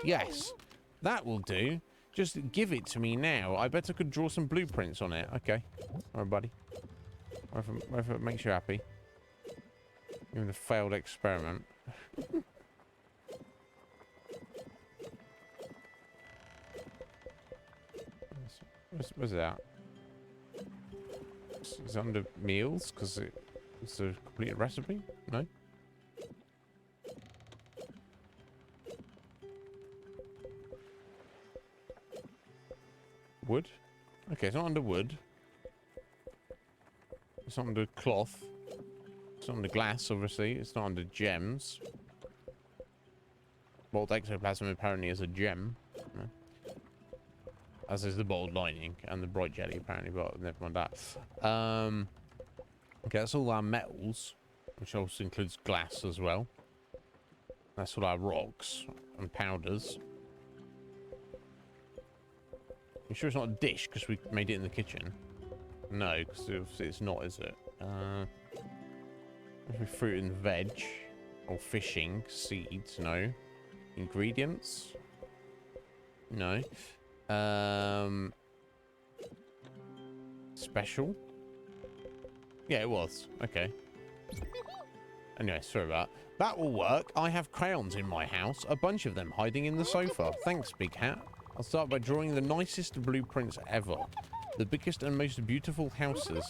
A: Yes, that will do. Just give it to me now. I bet I could draw some blueprints on it. Okay. All right, buddy. Whatever it makes you happy. Even a failed experiment. What's that? Is it under meals? Because it's a complete recipe? No? Wood? Okay, it's not under wood. It's not under cloth. It's not under glass, obviously. It's not under gems. Bolt ectoplasm apparently is a gem. No. As is the bold lining and the bright jelly, apparently, but never mind that. Okay, that's all our metals, which also includes glass as well. That's all our rocks and powders. You sure it's not a dish because we made it in the kitchen? No, because it's not, is it? Fruit and veg, or fishing, seeds, no. Ingredients? No. Special? Yeah, it was. Okay. Anyway, sorry about that. That will work. I have crayons in my house. A bunch of them hiding in the sofa. Thanks, Big Hat. I'll start by drawing the nicest blueprints ever. The biggest and most beautiful houses.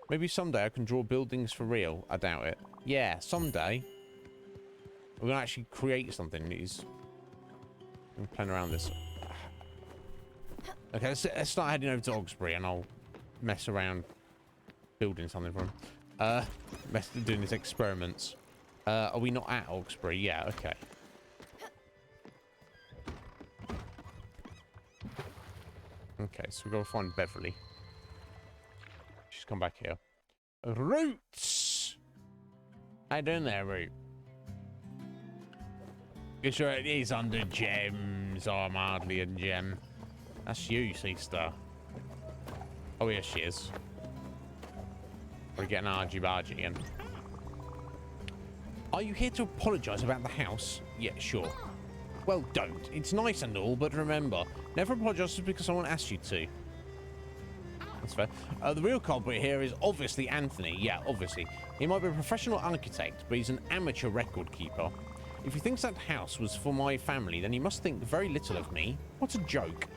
A: Maybe someday I can draw buildings for real. I doubt it. Yeah, someday. We're going to actually create something. I'm playing around this. Okay, let's start heading over to Oxbury and I'll mess around building something for him. Doing these experiments. Are we not at Oxbury? Yeah, okay. Okay, so we've got to find Beverly. She's come back here. Roots! How you doing there, Root? You sure it is under gems? Oh, I'm hardly a gem. That's you, Sea-Star. Oh, yes, she is. We're getting argy-bargy again. Are you here to apologise about the house? Yeah, sure. Well, don't. It's nice and all, but remember, never apologise just because someone asked you to. That's fair. The real culprit here is obviously Anthony. Yeah, obviously. He might be a professional architect, but he's an amateur record keeper. If he thinks that house was for my family, then he must think very little of me. What a joke.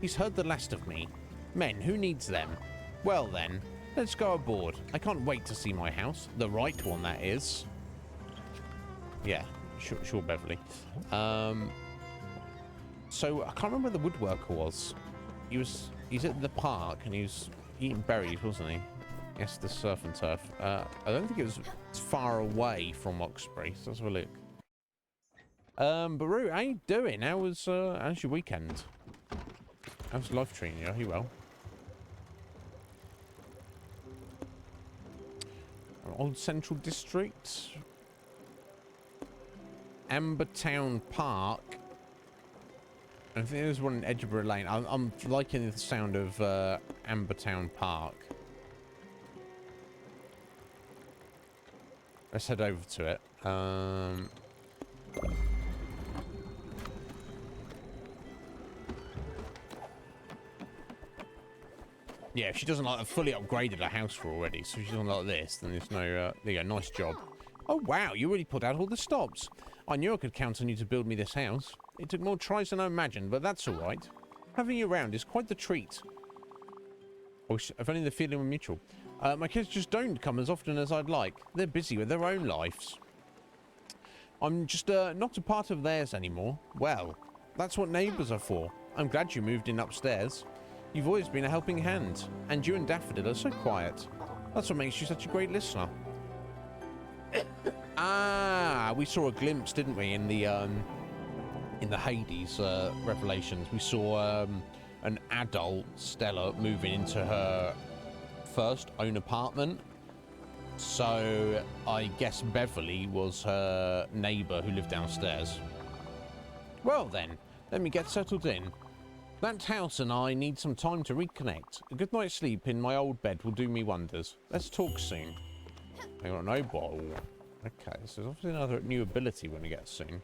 A: He's heard the last of me. Men, who needs them? Well then, let's go aboard. I can't wait to see my house. The right one, that is. Yeah, sure, Beverly. So, I can't remember where the woodworker was. He's at the park, and he was eating berries, wasn't he? Yes, the surf and turf. I don't think it was far away from Oxbury, so let's have a look. Baru, how you doing? How's your weekend? How's life treating you? Are you well? Old Central District. Ambertown Park. I think there's one in Edinburgh Lane. I'm liking the sound of Ambertown Park. Let's head over to it. Yeah, if she doesn't like, I've fully upgraded her house for already, so if she doesn't like this, then there's no, there you go, nice job. Oh wow, you really put out all the stops. I knew I could count on you to build me this house. It took more tries than I imagined, but that's alright. Having you around is quite the treat. If only the feeling were mutual. My kids just don't come as often as I'd like. They're busy with their own lives. I'm just not a part of theirs anymore. Well, that's what neighbours are for. I'm glad you moved in upstairs. You've always been a helping hand, and you and Daffodil are so quiet. That's what makes you such a great listener. Ah, we saw a glimpse, didn't we, in the Hades revelations. We saw an adult Stella moving into her first own apartment. So I guess Beverly was her neighbour who lived downstairs. Well then, let me get settled in. That house and I need some time to reconnect. A good night's sleep in my old bed will do me wonders. Let's talk soon. I got no bottle. Okay, so there's obviously another new ability when we get soon.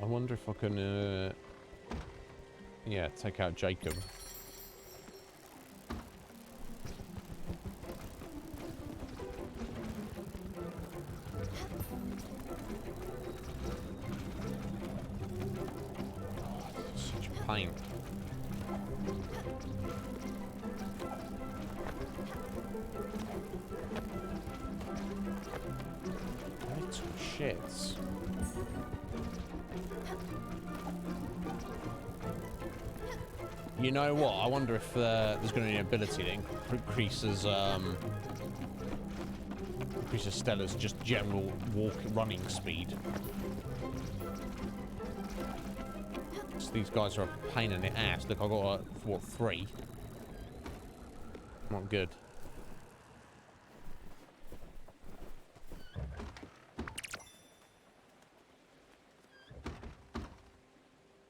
A: I wonder if I can, yeah, take out Jacob. Such a pain. Little shits. You know what? I wonder if there's going to be an ability that increases Stella's just general running speed. So these guys are a pain in the ass. Look, I got what, 3? Not good.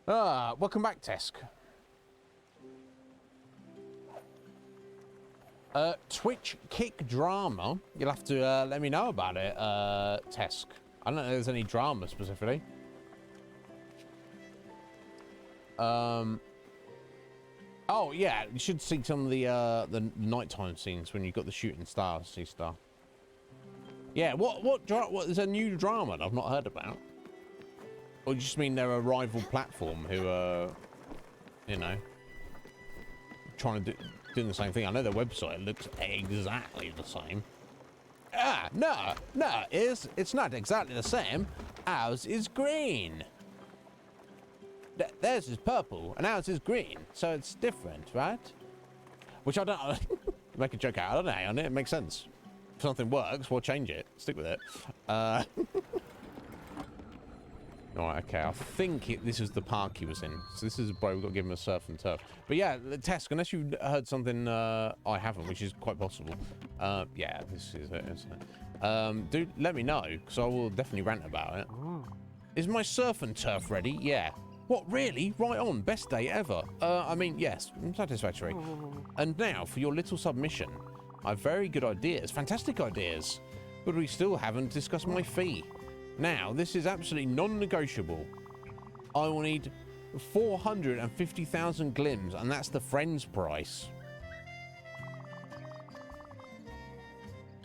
A: Welcome back, Tesk. Twitch kick drama. You'll have to let me know about it, Tesk. I don't know if there's any drama specifically. Oh yeah, you should see some of the nighttime scenes when you've got the shooting stars, sea star. Yeah, what is a new drama that I've not heard about? Or do you just mean they're a rival platform who are, you know, trying to doing the same thing? I know their website looks exactly the same. Ah, no, it's not exactly the same. Ours is green. Theirs is purple and ours is green, so it's different, right? Which I don't make a joke out. I don't know, on it. It makes sense. If something works, we'll change it. Stick with it. Alright, okay, I think this is the park he was in. So this is where we've got to give him a surf and turf. But yeah, Tesk, unless you've heard something I haven't, which is quite possible. Yeah, this is it, isn't it? Do let me know, because I will definitely rant about it. Is my surf and turf ready? Yeah. What, really? Right on. Best day ever. I mean, yes, satisfactory. And now, for your little submission. I have very good ideas, fantastic ideas. But we still haven't discussed my fee. Now, this is absolutely non-negotiable. I will need 450,000 glims, and that's the friend's price.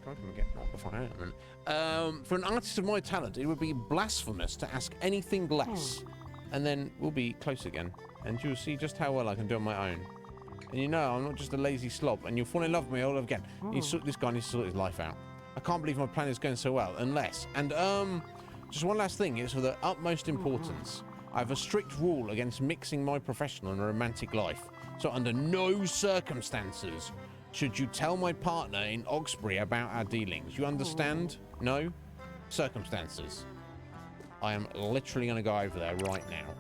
A: I'm gonna get knocked before I am. For an artist of my talent, it would be blasphemous to ask anything less. And then we'll be close again. And you'll see just how well I can do on my own. And you know, I'm not just a lazy slob. And you'll fall in love with me all over again. This guy needs to sort his life out. I can't believe my plan is going so well. Unless, and just one last thing. It's of the utmost importance. I have a strict rule against mixing my professional and romantic life. So under no circumstances should you tell my partner in Oxbury about our dealings. You understand? No? Circumstances. I am literally going to go over there right now.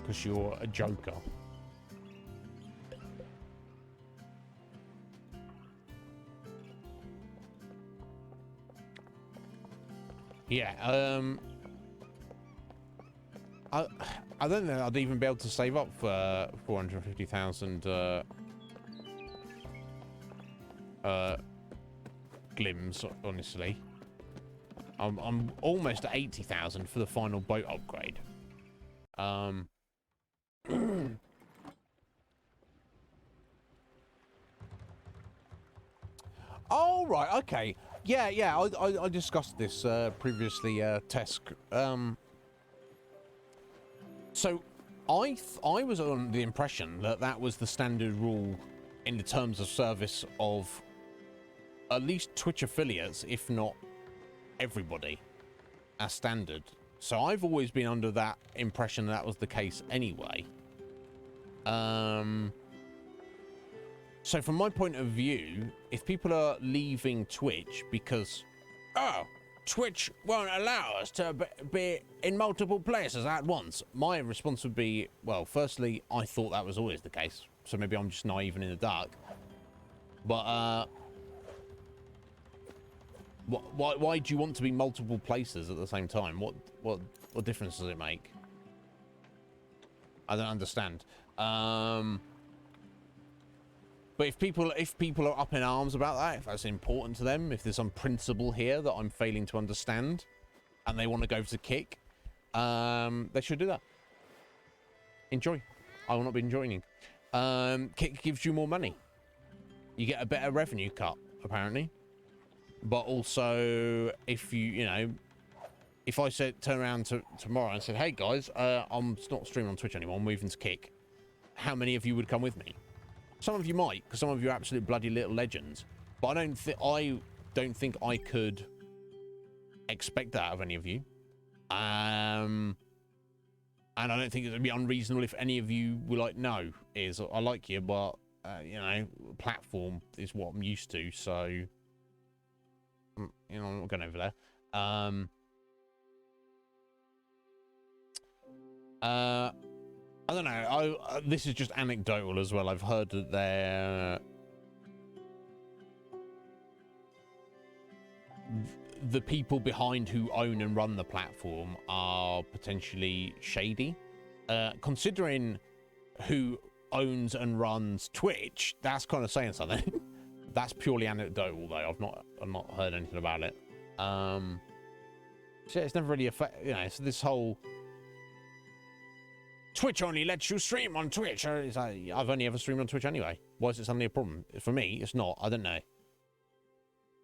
A: Because you're a joker. Yeah, I don't think I'd even be able to save up for 450,000 glims, honestly. I'm almost at 80,000 for the final boat upgrade. Oh right, okay. Yeah, I discussed this previously, Tess. So I was on the impression that that was the standard rule in the terms of service of at least Twitch affiliates, if not everybody, as standard. So I've always been under that impression that was the case anyway. So from my point of view, if people are leaving Twitch because, oh, Twitch won't allow us to be in multiple places at once, my response would be, well, firstly, I thought that was always the case. So maybe I'm just naive and in the dark. But, why do you want to be multiple places at the same time? What difference does it make? I don't understand. But if people are up in arms about that, if that's important to them, if there's some principle here that I'm failing to understand, and they want to go to kick, they should do that. Enjoy. I will not be joining. Kick gives you more money. You get a better revenue cut, apparently. But also, if if I turn around tomorrow and said, hey guys, I'm not streaming on Twitch anymore, I'm moving to Kick, how many of you would come with me? Some of you might, because some of you are absolute bloody little legends. But I don't think I could expect that of any of you. And I don't think it would be unreasonable if any of you were like, no, I like you, but platform is what I'm used to, so I'm not going over there. I don't know. This is just anecdotal as well. I've heard that the people behind who own and run the platform are potentially shady. Considering who owns and runs Twitch, that's kind of saying something. That's purely anecdotal, though. I've not heard anything about it. So yeah, it's never really so this whole Twitch only lets you stream on Twitch. It's like, I've only ever streamed on Twitch anyway. Why is it suddenly a problem? For me, it's not. I don't know.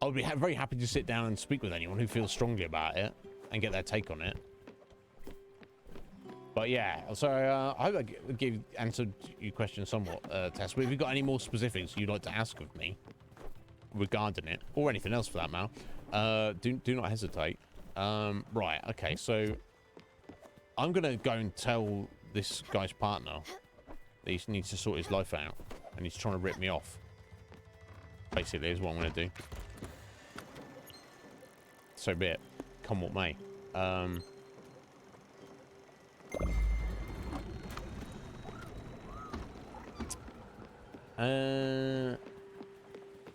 A: I would be very happy to sit down and speak with anyone who feels strongly about it and get their take on it. But yeah, so I hope I answered your question somewhat, Tess. But if you've got any more specifics you'd like to ask of me regarding it, or anything else for that matter, do not hesitate. Right, okay, so I'm going to go and tell this guy's partner that he needs to sort his life out, and he's trying to rip me off. Basically, is what I'm going to do. So be it. Come what may.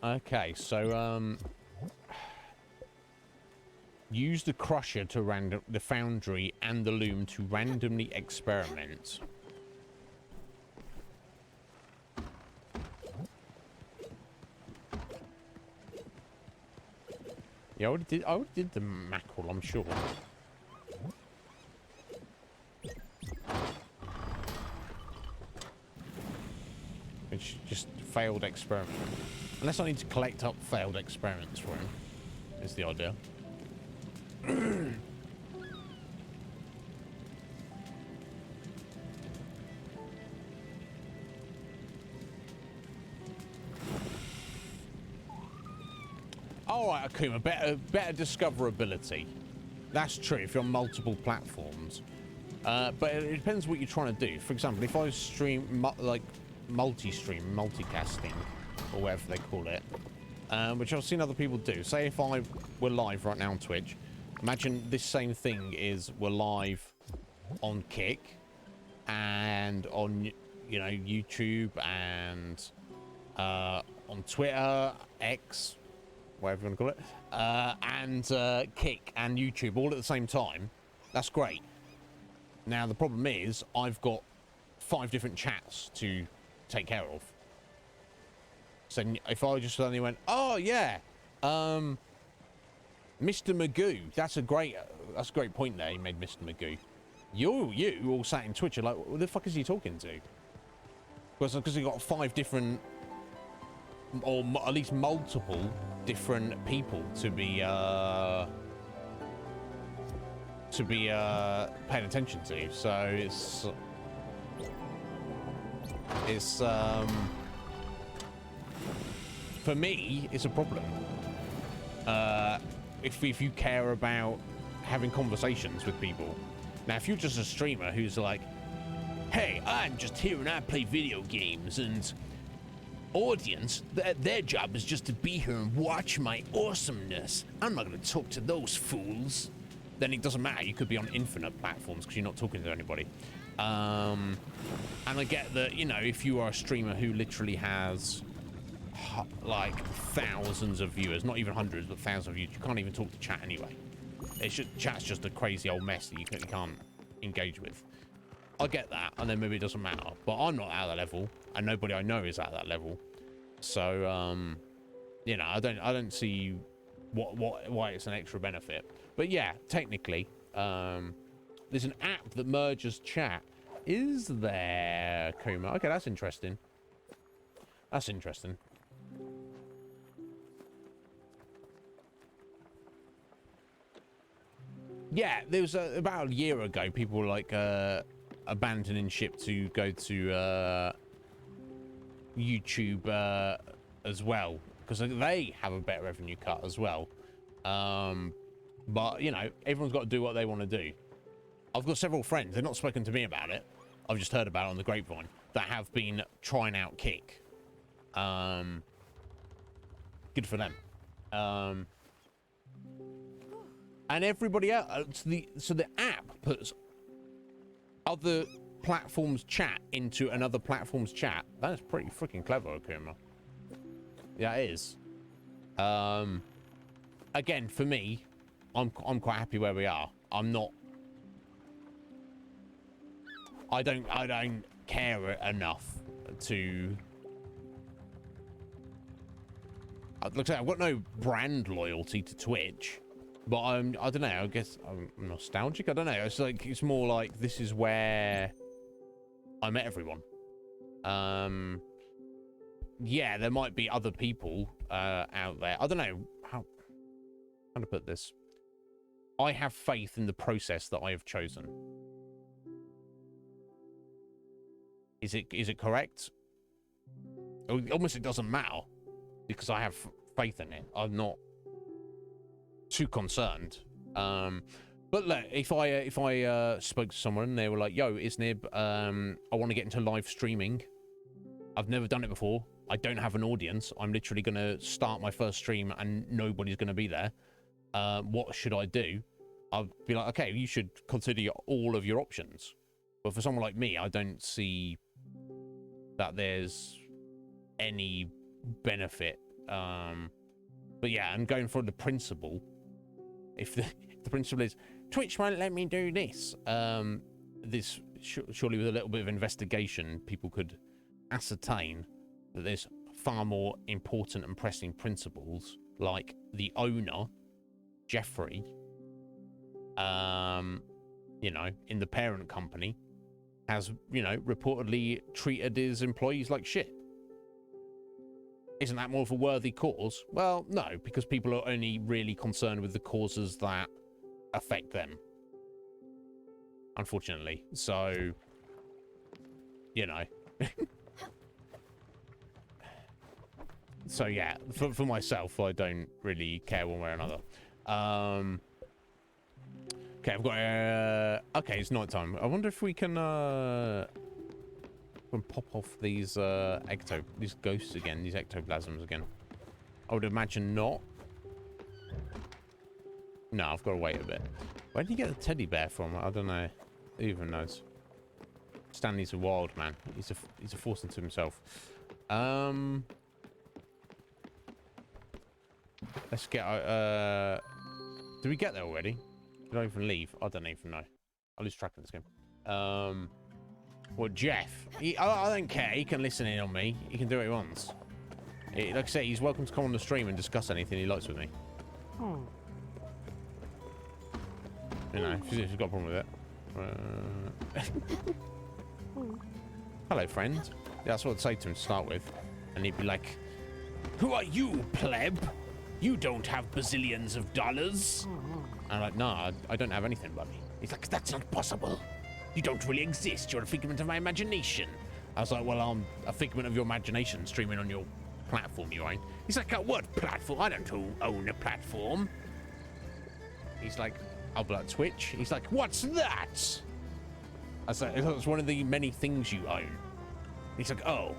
A: Okay, so use the crusher to the foundry and the loom to randomly experiment. Yeah, I already did the mackerel, I'm sure. Which just failed experiment. Unless I need to collect up failed experiments for him, is the idea. All right, Akuma, better discoverability. That's true if you're on multiple platforms. But it depends what you're trying to do. For example, if I stream, like, multi-stream, multicasting, or whatever they call it, which I've seen other people do. Say if I were live right now on Twitch, imagine this same thing is we're live on Kick, and on, you know, YouTube, and on Twitter, X, whatever you want to call it, and Kick and YouTube all at the same time. That's great. Now the problem is I've got 5 different chats to take care of. So if I just suddenly went, oh yeah, Mr. Magoo, that's a great point there. He made Mr. Magoo. You all sat in Twitch are like, what the fuck is he talking to? Because he got 5 different, or at least multiple different people to be paying attention to. So it's for me, it's a problem. If you care about having conversations with people. Now, if you're just a streamer who's like, hey, I'm just here and I play video games, and audience, their job is just to be here and watch my awesomeness. I'm not going to talk to those fools. Then it doesn't matter. You could be on infinite platforms because you're not talking to anybody. And I get that, you know, if you are a streamer who literally has like thousands of viewers, not even hundreds, but thousands of viewers, you can't even talk to chat anyway. Chat's just a crazy old mess that you can't engage with. I get that, and then maybe it doesn't matter. But I'm not at that level, and nobody I know is at that level. So, you know, I don't see why it's an extra benefit. But yeah, technically, there's an app that merges chat. Is there, Kuma? Okay, that's interesting. That's interesting. Yeah, there was about a year ago, people were like abandoning ship to go to YouTube as well, because they have a better revenue cut as well. But, you know, everyone's got to do what they want to do. I've got several friends, they're not spoken to me about it. I've just heard about it on the grapevine, that have been trying out Kick. Good for them. And everybody else, so the app puts other platforms' chat into another platform's chat. That is pretty freaking clever, Akuma. Yeah, it is. Again, for me, I'm quite happy where we are. I'm not. I don't care enough to. Look, I've got no brand loyalty to Twitch. But I don't know, I guess I'm nostalgic. I don't know. It's like, it's more like this is where I met everyone. Yeah, there might be other people out there. I don't know how to put this. I have faith in the process that I have chosen. Is it correct? Almost it doesn't matter because I have faith in it. I'm not too concerned. But look, if I spoke to someone and they were like, yo, Iznib, I want to get into live streaming. I've never done it before. I don't have an audience. I'm literally going to start my first stream and nobody's going to be there. What should I do? I'd be like, okay, you should consider all of your options. But for someone like me, I don't see that there's any benefit. But yeah, I'm going for the principle. If the principle is Twitch won't let me do this, this surely with a little bit of investigation, people could ascertain that there's far more important and pressing principles, like the owner, Jeffrey, you know, in the parent company, has, you know, reportedly treated his employees like shit. Isn't that more of a worthy cause? Well, no, because people are only really concerned with the causes that affect them. Unfortunately. So, you know. So, yeah, for myself, I don't really care one way or another. Okay, I've got... okay, it's night time. I wonder if we can pop off these these ghosts again, these ectoplasms again. I would imagine not. No, I've got to wait a bit. Where did you get the teddy bear from? I don't know. Who even knows? Stanley's a wild man. He's a force unto himself. Let's get... did we get there already? Did I even leave? I don't even know. I lose track of this game. Well, Jeff, I don't care. He can listen in on me. He can do what he wants. Like I say, he's welcome to come on the stream and discuss anything he likes with me. You know, if he's got a problem with it. Hello, friend. Yeah, that's what I'd say to him to start with. And he'd be like, who are you, pleb? You don't have bazillions of dollars. And I'm like, nah, I don't have anything, buddy. He's like, that's not possible. You don't really exist. You're a figment of my imagination. I was like, well, I'm a figment of your imagination streaming on your platform, you ain't. He's like, what platform? I don't own a platform. He's like, I'll be like, Twitch. He's like, what's that? I was like, it's one of the many things you own. He's like, oh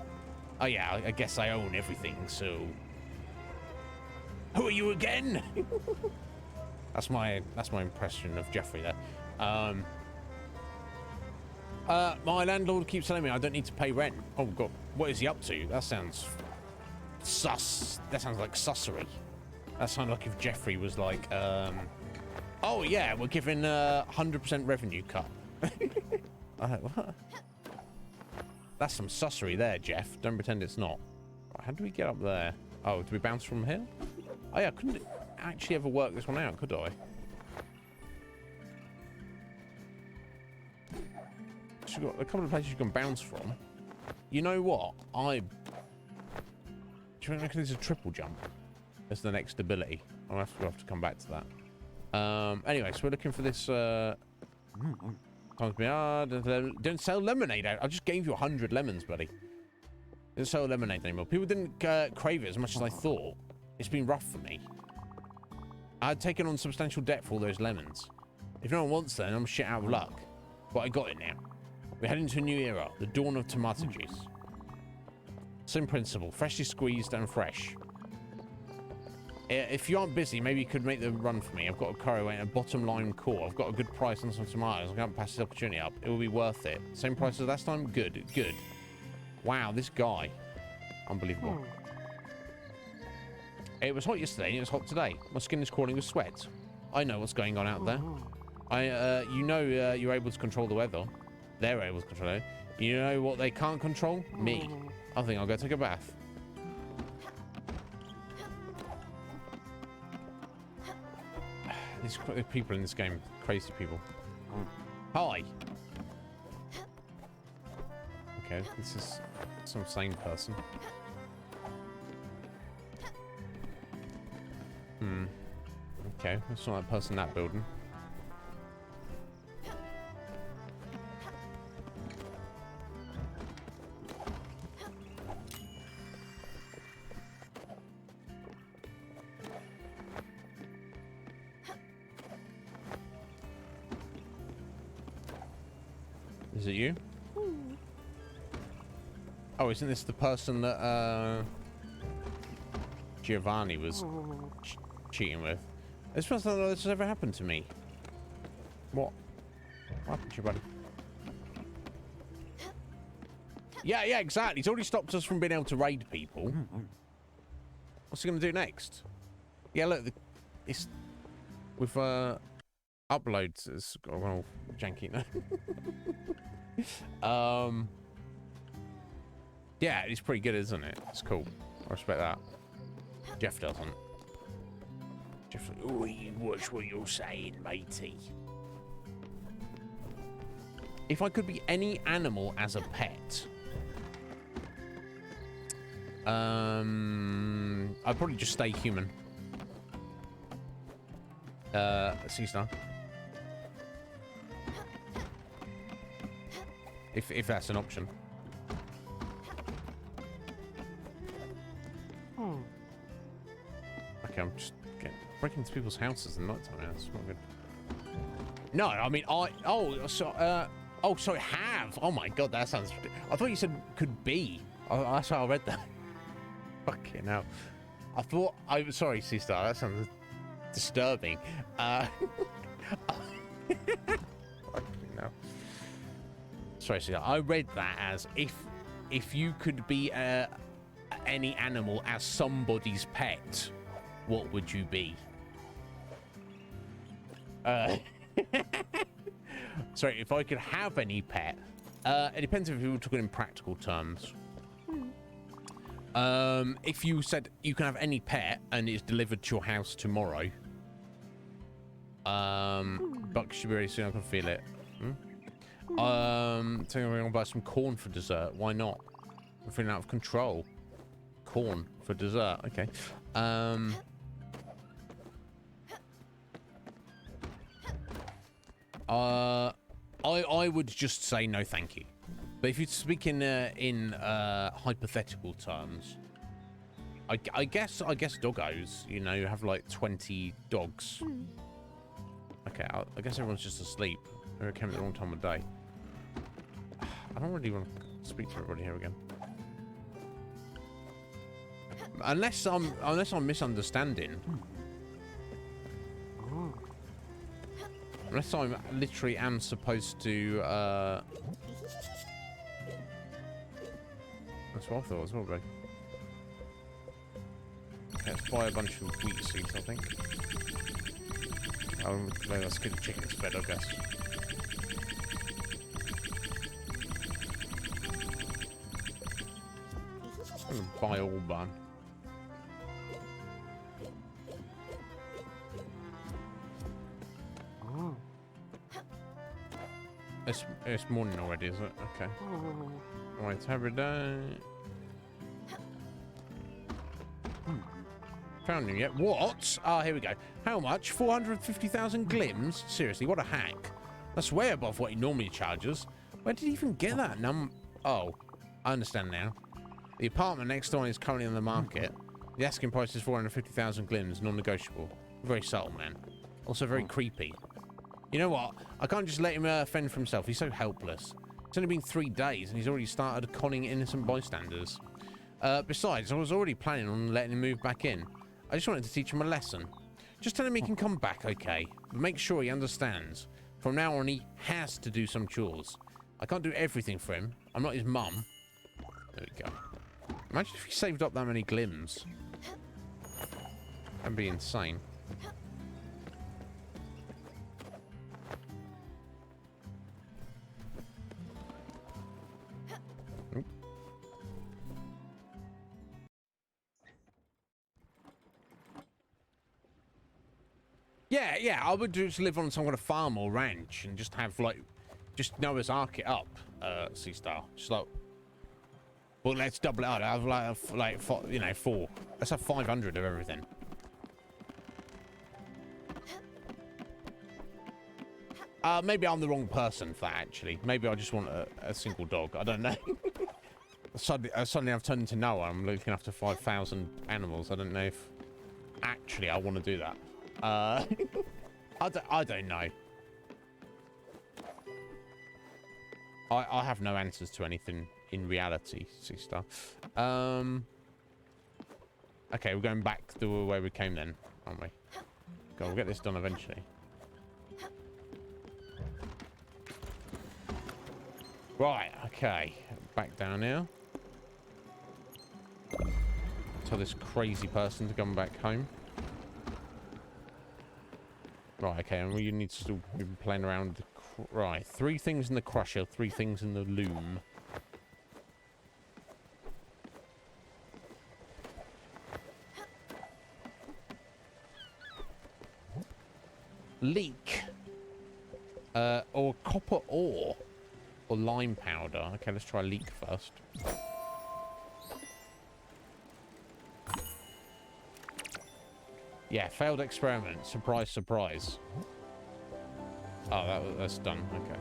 A: yeah, I guess I own everything, so... Who are you again? That's my impression of Jeffrey there. My landlord keeps telling me I don't need to pay rent. Oh god, what is he up to? That sounds sus. That sounds like sussery. That sounds like if Jeffrey was like, oh yeah, we're giving 100% revenue cut. What? That's some sussery there, Jeff. Don't pretend it's not. How do we get up there? Oh, do we bounce from here? Oh yeah, I couldn't actually ever work this one out, could I? So you've got a couple of places you can bounce from. You know what? Do you reckon there's a triple jump as the next ability? I'll have to come back to that. Anyway, so we're looking for this. Don't sell lemonade out. I just gave you 100 lemons, buddy. Don't sell lemonade anymore. People didn't crave it as much as I thought. It's been rough for me. I had taken on substantial debt for all those lemons. If no one wants them, I'm shit out of luck. But I got it now. We're heading to a new era, the dawn of tomato juice. Same principle, freshly squeezed and fresh. If you aren't busy, maybe you could make the run for me. I've got a curry and a bottom line core. I've got a good price on some tomatoes. I can't pass this opportunity up. It will be worth it. Same price as last time? Good, good. Wow, this guy. Unbelievable. It was hot yesterday and it was hot today. My skin is crawling with sweat. I know what's going on out there. You know you're able to control the weather. They're able to control it. You know what they can't control? Me. I think I'll go take a bath. These people in this game, crazy people. Hi. Okay, this is some sane person. Okay, that's not that person in that building. Is it you? Oh, isn't this the person that Giovanni was cheating with? This person that this has ever happened to me. What happened to you, buddy? Yeah, exactly. He's already stopped us from being able to raid people. What's he going to do next? Yeah, look, it's with uploads. It's got all janky now. Yeah, it's pretty good, isn't it? It's cool. I respect that. Jeff doesn't. Jeff's like, oh, watch what you're saying, matey. If I could be any animal as a pet, I'd probably just stay human. C-star. If that's an option. Okay, I'm just breaking into people's houses in night time. That's not good. No, I mean sorry, have. Oh my god, that sounds. I thought you said could be. That's how I read that. Fucking hell. I thought. I'm sorry, C-star. That sounds disturbing. Fucking hell. Sorry, C-star. I read that as if you could be any animal as somebody's pet, what would you be? Sorry, if I could have any pet, it depends if you were talking in practical terms. If you said you can have any pet and it's delivered to your house tomorrow, Buck should be ready soon. I can feel it. Telling me I'm gonna buy some corn for dessert. Why not? I'm feeling out of control. Corn for dessert. Okay. I would just say no, thank you. But if you speak in hypothetical terms, I guess doggos. You know, you have like 20 dogs. Okay, I guess everyone's just asleep. Maybe I came at the wrong time of day. I don't really want to speak to everybody here again. Unless I'm misunderstanding. Unless I literally am supposed to, that's what I thought as well, Greg. Okay, let's buy a bunch of wheat seeds, I think. Oh, let's get the chickens fed, I guess. I'm gonna buy all bun. It's morning already, is it? Okay. Right, every day. Found him yet? What? Ah, here we go. How much? 450,000 glims? Seriously, what a hack. That's way above what he normally charges. Where did he even get that Oh, I understand now. The apartment next door is currently on the market. The asking price is 450,000 glims, non-negotiable. Very subtle, man. Also very creepy. You know what? I can't just let him fend for himself. He's so helpless. It's only been 3 days and he's already started conning innocent bystanders. Besides, I was already planning on letting him move back in. I just wanted to teach him a lesson. Just tell him he can come back, okay? But make sure he understands. From now on, he has to do some chores. I can't do everything for him. I'm not his mum. There we go. Imagine if he saved up that many glims. That'd be insane. Yeah, I would just live on some kind of farm or ranch and just have, like, just Noah's Ark it up, C-Star. Just like, well, let's double it out. I have, like, you know, 4. Let's have 500 of everything. Maybe I'm the wrong person for that, actually. Maybe I just want a single dog. I don't know. Suddenly I've turned into Noah. I'm looking after 5,000 animals. I don't know if actually I want to do that. I don't know. I have no answers to anything in reality, C-Star. Okay, we're going back the way we came then, aren't we? God, we'll get this done eventually. Right, okay. Back down here. Tell this crazy person to come back home. Right, okay, and we need to still be playing around with the right. 3 things in the crusher, 3 things in the loom. Leek. Or copper ore. Or lime powder. Okay, let's try leek first. Yeah, failed experiment. Surprise, surprise. Oh, that's done. Okay.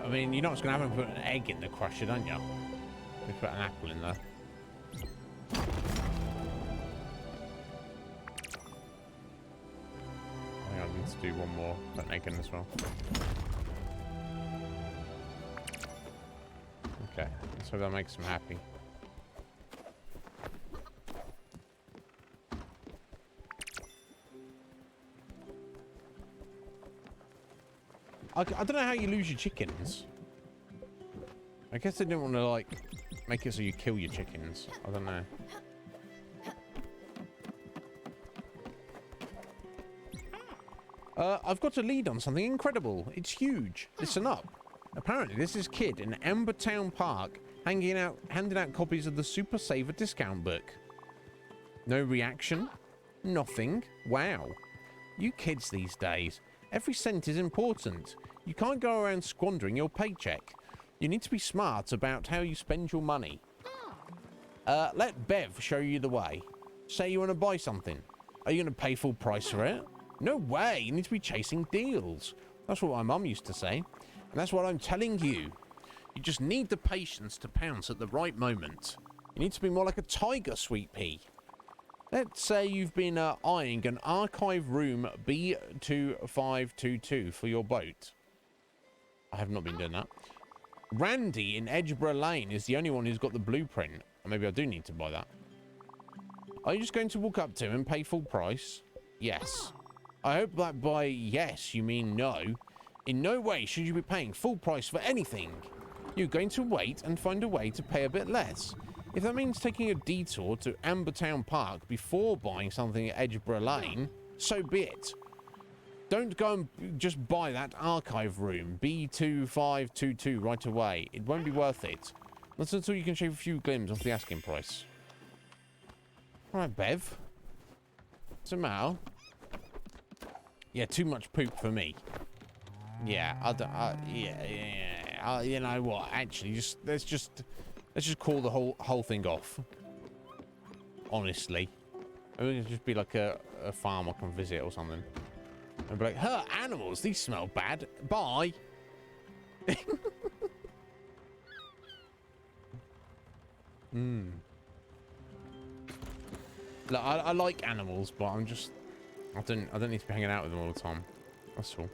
A: I mean, you know what's going to happen? Put an egg in the crusher, don't you? We put an apple in there. I think I need to do one more. Put an egg in as well. Okay, so that makes him happy. I don't know how you lose your chickens. I guess they didn't want to, like, make it so you kill your chickens. I don't know. I've got a lead on something incredible. It's huge. Listen up. Apparently, there's this kid in Ambertown Park handing out copies of the Super Saver discount book. No reaction? Nothing? Wow. You kids these days. Every cent is important. You can't go around squandering your paycheck. You need to be smart about how you spend your money. Let Bev show you the way. Say you want to buy something. Are you going to pay full price for it? No way. You need to be chasing deals. That's what my mum used to say. And that's what I'm telling you. You just need the patience to pounce at the right moment. You need to be more like a tiger, sweet pea. Let's say you've been eyeing an archive room B2522 for your boat. I have not been doing that. Randy in Edgeborough Lane is the only one who's got the blueprint. Maybe I do need to buy that. Are you just going to walk up to him and pay full price? Yes. I hope that by yes you mean no. In no way should you be paying full price for anything. You're going to wait and find a way to pay a bit less. If that means taking a detour to Ambertown Park before buying something at Edgeborough Lane, so be it. Don't go and just buy that archive room, B2522, right away. It won't be worth it. Not until you can shave a few glims off the asking price. Alright, Bev. What's the matter? Yeah, too much poop for me. Yeah, you know what? Actually, let's just call the whole thing off. Honestly, we can just be like a farm I can visit or something, and be like, "Huh, animals? These smell bad. Bye." Look, I like animals, but I don't need to be hanging out with them all the time. That's all.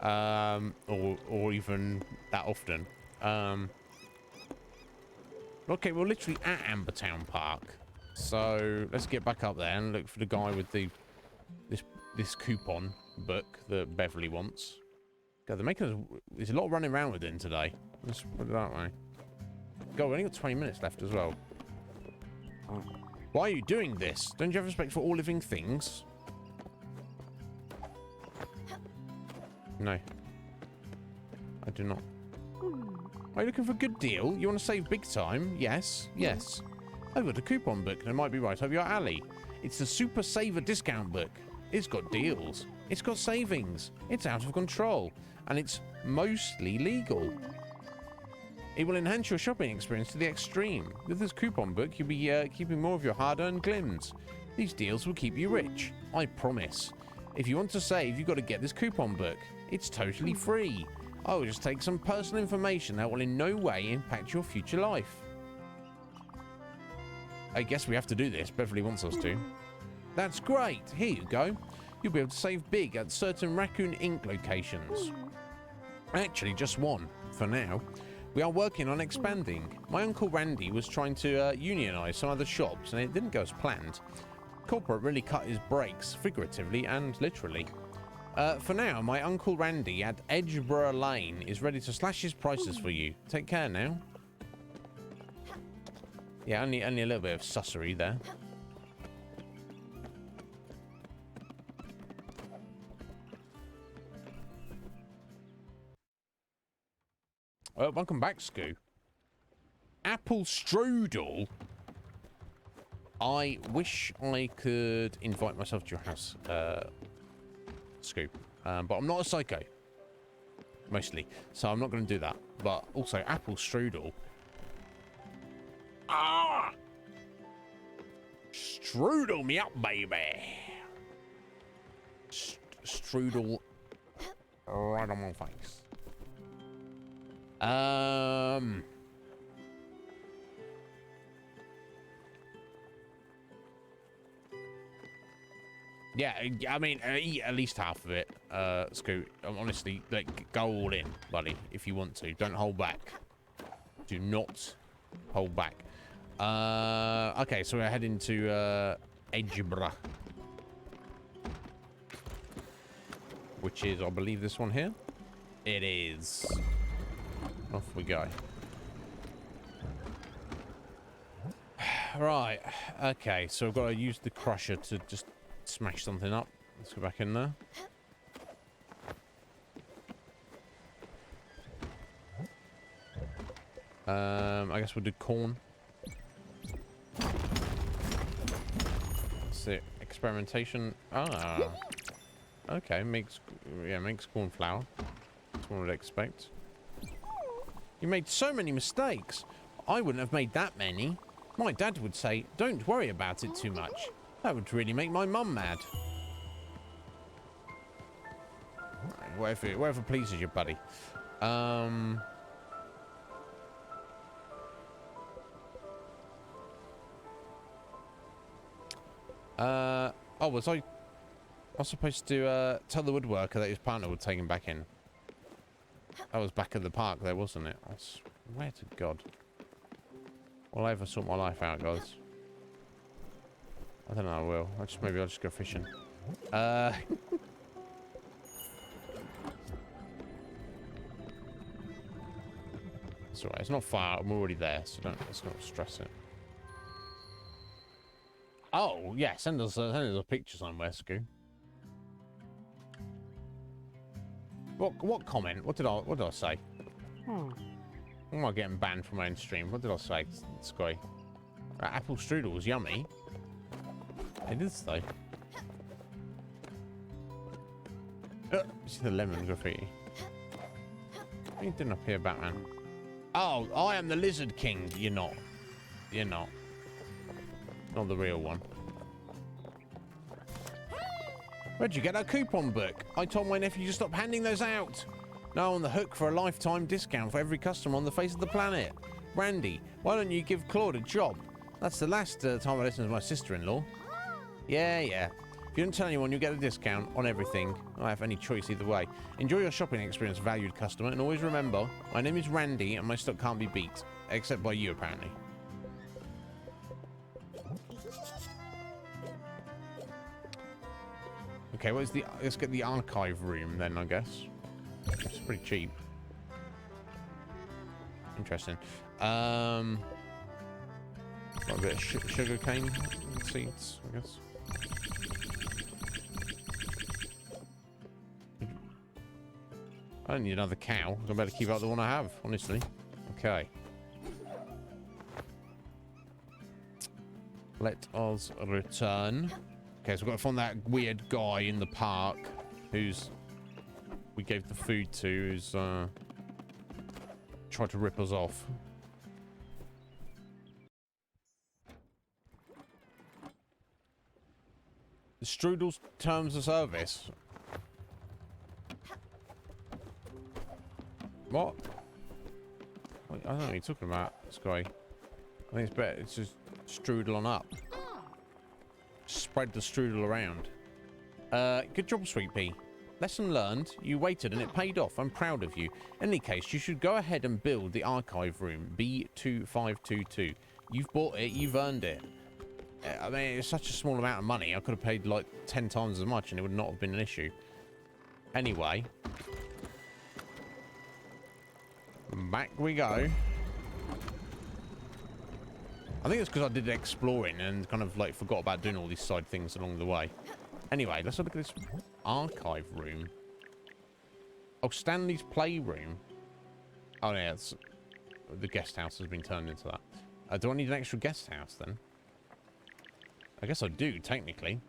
A: Or even that often. Okay, we're literally at Ambertown Park, so let's get back up there and look for the guy with this coupon book that Beverly wants. God, they're making us. There's a lot of running around with it today. Let's put it that way. God, we only got 20 minutes left as well. Why are you doing this? Don't you have respect for all living things? No. I do not. Are you looking for a good deal? You want to save big time? Yes. Yes. I've got a coupon book and it might be right up your alley. It's the Super Saver discount book. It's got deals. It's got savings. It's out of control. And it's mostly legal. It will enhance your shopping experience to the extreme. With this coupon book, you'll be keeping more of your hard-earned glims. These deals will keep you rich. I promise. If you want to save, you've got to get this coupon book. It's totally free. I will just take some personal information that will in no way impact your future life. I guess we have to do this. Beverly wants us to. That's great. Here you go. You'll be able to save big at certain Raccoon Inc. locations. Actually, just one, for now. We are working on expanding. My Uncle Randy was trying to unionize some other shops, and it didn't go as planned. Corporate really cut his brakes, figuratively and literally. For now, my Uncle Randy at Edgeborough Lane is ready to slash his prices for you. Take care now. Yeah, only a little bit of sussery there. Welcome back, Scoo. Apple strudel. I wish I could invite myself to your house, Scoo. But I'm not a psycho. Mostly. So I'm not going to do that. But also, apple strudel. Ah! Strudel me up, baby. Strudel right on my face. Yeah, I mean, eat at least half of it, Scoot. Honestly, like, go all in, buddy, if you want to. Don't hold back. Do not hold back. Okay, so we're heading to Edgeborough, which is, I believe, this one here. It is. Off we go. Right. Okay, so I've got to use the crusher to just smash something up. Let's go back in there. I guess we'll do corn. That's it. Experimentation. Ah. Okay, makes corn flour. That's what I'd expect. You made so many mistakes. I wouldn't have made that many. My dad would say, don't worry about it too much. That would really make my mum mad. Whatever pleases you, buddy. Oh, was I supposed to tell the woodworker that his partner would take him back in? That was back at the park there, wasn't it? I swear to God. Will I ever sort my life out, guys? I don't know, I will. Maybe I'll just go fishing. It's alright, it's not far. I'm already there, so let's not stress it. Oh, yeah, send us a picture somewhere, Scoo. What comment? What did I say? Am I getting banned from my own stream? What did I say, Sky? Apple strudel was yummy. It is though. See the lemon graffiti. What are you doing up here, Batman? Oh, I am the Lizard King. You're not. You're not. Not the real one. Where'd you get that coupon book? I told my nephew to stop handing those out. Now on the hook for a lifetime discount for every customer on the face of the planet. Randy, why don't you give Claude a job? That's the last time I listened to my sister-in-law. Yeah. If you don't tell anyone, you'll get a discount on everything. I don't have any choice either way. Enjoy your shopping experience, valued customer, and always remember, my name is Randy, and my stock can't be beat. Except by you, apparently. Okay, let's get the archive room then, I guess. It's pretty cheap. Interesting. Got a bit of sugar cane seeds, I guess. I don't need another cow. I better keep up the one I have, honestly. Okay. Let us return. Okay, so we've got to find that weird guy in the park who's we gave the food to, who's tried to rip us off. The Strudel's terms of service. What? I don't know what you're talking about, this guy. I think it's better. It's just strudel on up. Spread the strudel around. Good job, Sweet Pea. Lesson learned. You waited and it paid off. I'm proud of you. In any case, you should go ahead and build the archive room, B2522. You've bought it. You've earned it. I mean, it's such a small amount of money. I could have paid like 10 times as much and it would not have been an issue. Anyway. Back we go. I think it's because I did exploring and kind of like forgot about doing all these side things along the way. Anyway, let's look at this archive room. Oh, Stanley's playroom. Oh yeah, it's, the guest house has been turned into that. Do I need an extra guest house then? I guess I do, technically.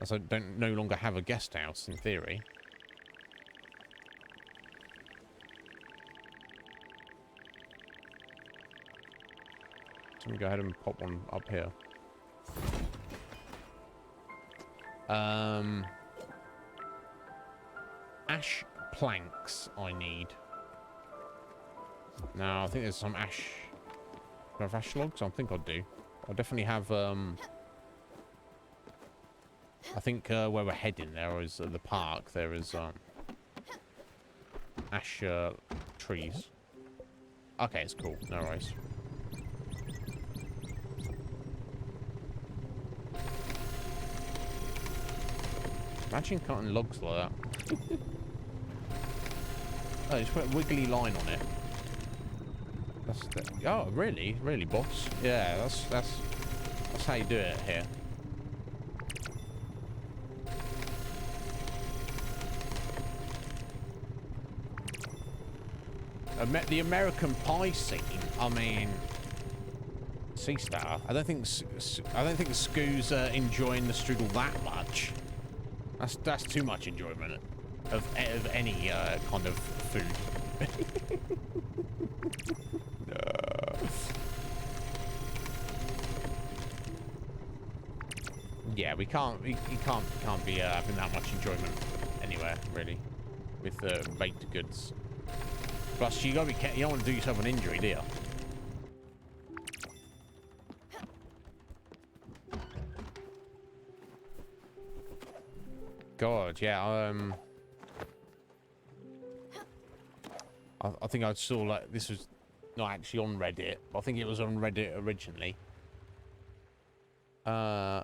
A: As I don't no longer have a guest house in theory. Let me go ahead and pop one up here. Ash planks I need. Now, I think there's some ash... Do I have ash logs? I think I do. I definitely have, I think where we're heading there is the park. There is ash trees. Okay, it's cool. No worries. Imagine cutting logs like that. Oh, just put a wiggly line on it. That's the, oh, really? Really, boss? Yeah, that's how you do it here. The American Pie scene. I mean, Sea Star. I don't think Scoo's enjoying the strudel that much. That's too much enjoyment of any kind of food. Yeah, we can't. You can't be having that much enjoyment anywhere really with baked goods. Plus, you gotta be careful. You don't want to do yourself an injury, do you? God, yeah. I think I saw like this was not actually on Reddit. I think it was on Reddit originally. I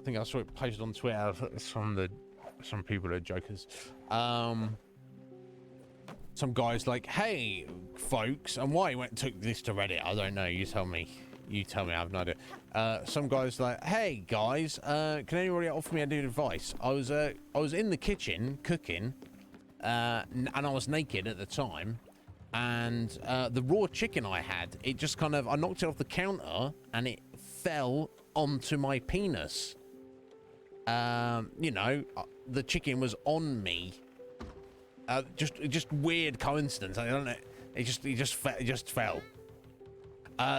A: think I saw it posted on Twitter from some people are jokers. Some guys like, hey, folks, and why he went and took this to Reddit, I don't know. You tell me. You tell me. I have no idea. Some guys like, hey guys, can anybody offer me any advice? I was in the kitchen cooking, and I was naked at the time, and the raw chicken I had, it just kind of, I knocked it off the counter, and it fell onto my penis. You know, the chicken was on me. Just weird coincidence. I don't know. It just fell.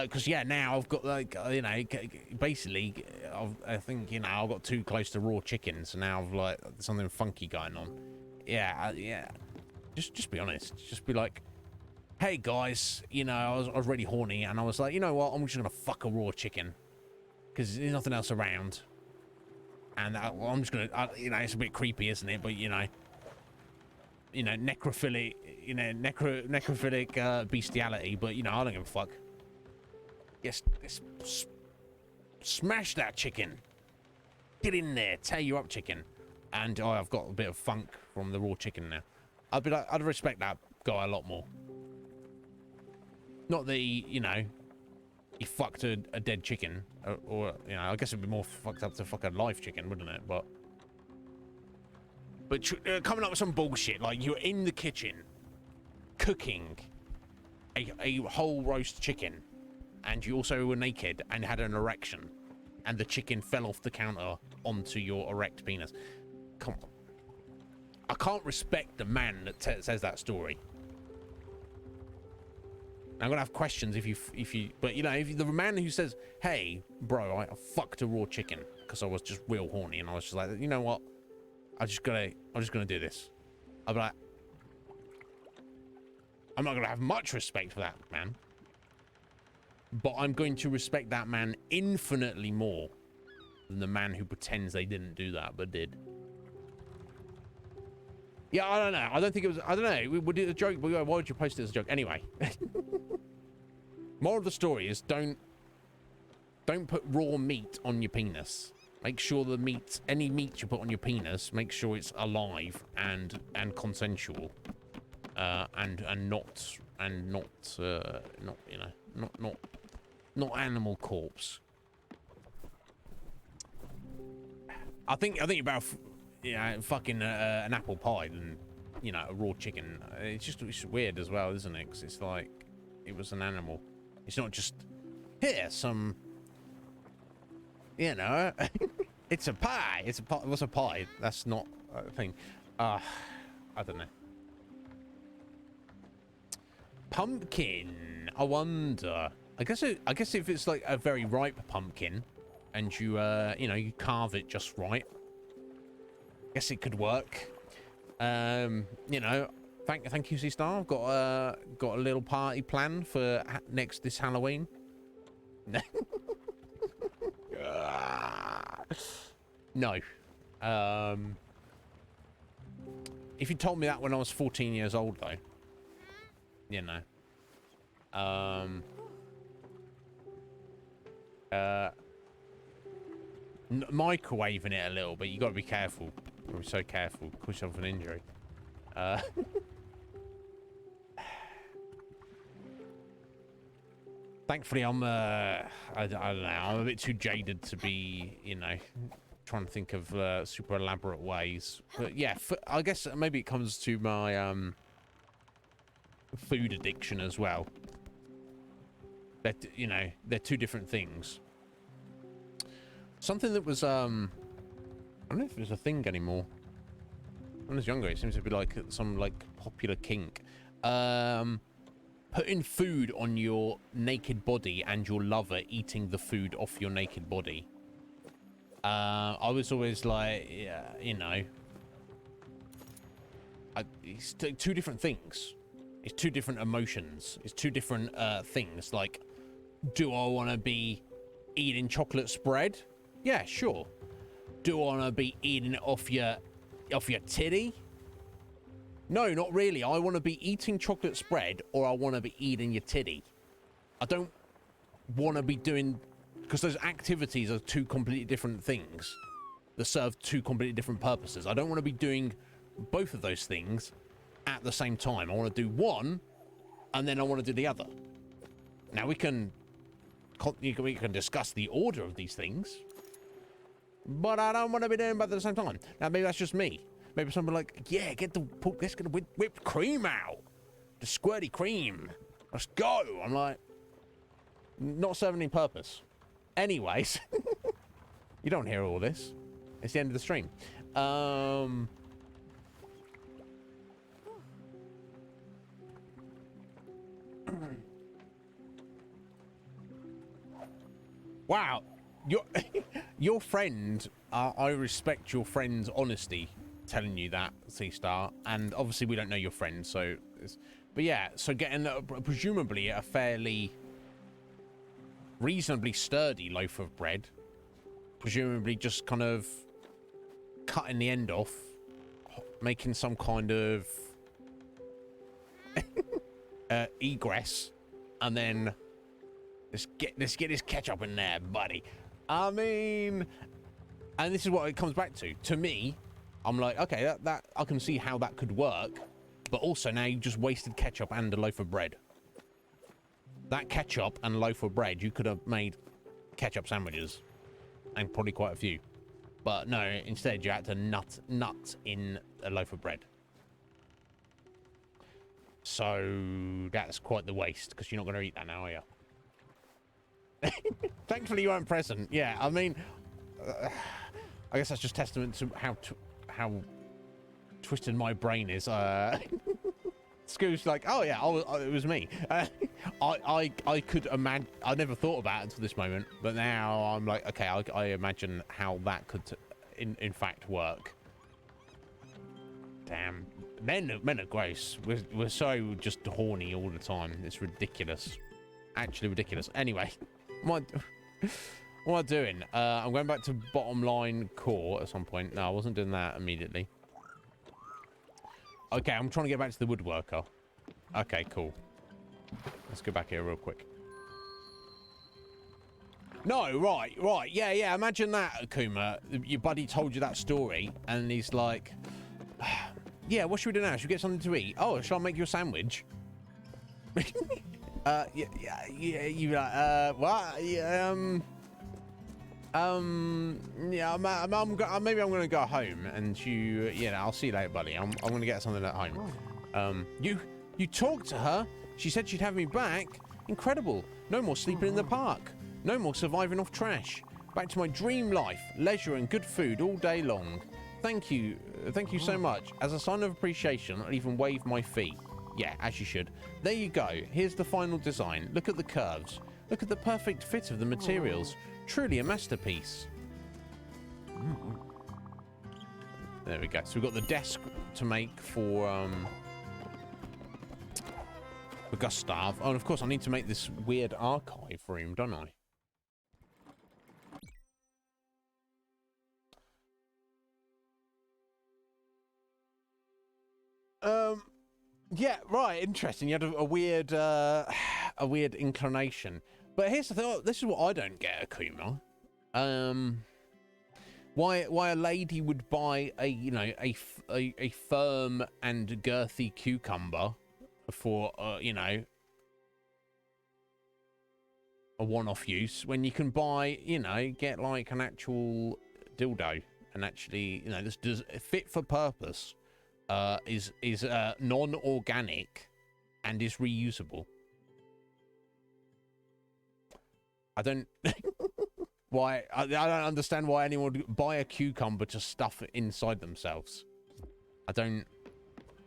A: Because yeah, now I've got like you know, basically, I think you know I've got too close to raw chicken, so now I've like something funky going on. Yeah, yeah. Just be honest. Just be like, hey guys, you know, I was really horny, and I was like, you know what, I'm just gonna fuck a raw chicken, because there's nothing else around, and I'm just gonna, you know, it's a bit creepy, isn't it? But you know, necrophilic, necrophilic bestiality, but you know, I don't give a fuck. Yes, smash that chicken. Get in there, tear you up, chicken. And oh, I've got a bit of funk from the raw chicken now. I'd be like, I'd respect that guy a lot more. Not that he fucked a dead chicken, or you know, I guess it'd be more fucked up to fuck a live chicken, wouldn't it? But coming up with some bullshit like you're in the kitchen cooking a whole roast chicken, and you also were naked and had an erection, and the chicken fell off the counter onto your erect penis. Come on. I can't respect the man that says that story. I'm gonna have questions if you, but you know, if the man who says, "Hey, bro, I fucked a raw chicken because I was just real horny," and I was just like, you know what, I'm just gonna do this. I'll be like, I'm not gonna have much respect for that man, but I'm going to respect that man infinitely more than the man who pretends they didn't do that but did. Yeah, I don't know. I don't think it was. I don't know. We did a joke. Why would you post it as a joke? Anyway. Moral of the story is don't put raw meat on your penis. Make sure the meat, any meat you put on your penis, make sure it's alive and consensual, and not you know, not animal corpse. I think about, you know, fucking an apple pie than, you know, a raw chicken. It's weird as well, isn't it? Because it's like it was an animal. It's not just here some, you know. It's a pie. It's a pie. What's a pie? That's not a thing. I don't know. Pumpkin. I wonder. I guess if it's like a very ripe pumpkin, and you you know, you carve it just right, I guess it could work. You know, thank you, C Star. I've got a little party planned for this Halloween. No. If you told me that when I was 14 years old, though, you know. Microwaving it a little bit. You got to be careful. You're so careful. Cause yourself an injury. Thankfully, I don't know. I'm a bit too jaded to be, you know, trying to think of super elaborate ways. But yeah, I guess maybe it comes to my food addiction as well. That, you know, they're two different things. Something that was I don't know if it's a thing anymore. When I was younger, it seems to be like some like popular kink. Putting food on your naked body and your lover eating the food off your naked body. I was always like, yeah, you know, it's two different things. It's two different emotions. It's two different things. Like, do I want to be eating chocolate spread? Yeah, sure. Do I want to be eating it off your titty? No, not really. I want to be eating chocolate spread, or I want to be eating your titty. I don't want to be doing, because those activities are two completely different things that serve two completely different purposes. I don't want to be doing both of those things at the same time. I want to do one, and then I want to do the other. Now we can discuss the order of these things, but I don't want to be doing both at the same time. Now maybe that's just me. Maybe somebody like, yeah, let's get the whipped cream out. The squirty cream. Let's go. I'm like, not serving any purpose. Anyways, you don't hear all this. It's the end of the stream. Wow. Your friend, I respect your friend's honesty telling you that, C-Star, and obviously we don't know your friend, so but yeah, so getting presumably a fairly reasonably sturdy loaf of bread, presumably just kind of cutting the end off, making some kind of egress, and then let's get this ketchup in there, buddy. I mean, and this is what it comes back to me. I'm like, okay, that I can see how that could work, but also now you just wasted ketchup and a loaf of bread. That ketchup and a loaf of bread, you could have made ketchup sandwiches, and probably quite a few. But no, instead you had to nut in a loaf of bread. So that's quite the waste, because you're not going to eat that now, are you? Thankfully you weren't present. Yeah, I mean, I guess that's just testament to how twisted my brain is. Scoo's like, oh yeah, it was me. I could imagine. I never thought about it until this moment, but now I'm like, okay, I imagine how that could, in fact, work. Damn, men are gross. We're so just horny all the time. It's ridiculous. Actually ridiculous. Anyway, what am I doing? I'm going back to bottom line core at some point. No, I wasn't doing that immediately. Okay, I'm trying to get back to the woodworker. Okay, cool. Let's go back here real quick. No, right. Yeah, imagine that, Akuma. Your buddy told you that story, and he's like, yeah, what should we do now? Should we get something to eat? Oh, shall I make you a sandwich? Yeah, you like, what? Yeah, yeah, maybe I'm gonna go home, and you know, I'll see you later, buddy. I'm gonna get something at home. You talked to her. She said she'd have me back. Incredible. No more sleeping in the park. No more surviving off trash. Back to my dream life, leisure and good food all day long. Thank you so much. As a sign of appreciation, I'll even waive my fee. Yeah, as you should. There you go. Here's the final design. Look at the curves. Look at the perfect fit of the materials. Truly a masterpiece. There we go. So we've got the desk to make for Gustav. Oh, and of course I need to make this weird archive room, don't I? Yeah, right. Interesting. You had a weird, a weird inclination. But here's the thing. Oh, this is what I don't get, Akuma. Why a lady would buy a, you know, a firm and girthy cucumber for, you know, a one-off use when you can buy, you know, get like an actual dildo and actually, you know, this does fit for purpose. Is non-organic and is reusable. I don't why I don't understand why anyone would buy a cucumber to stuff it inside themselves. I'm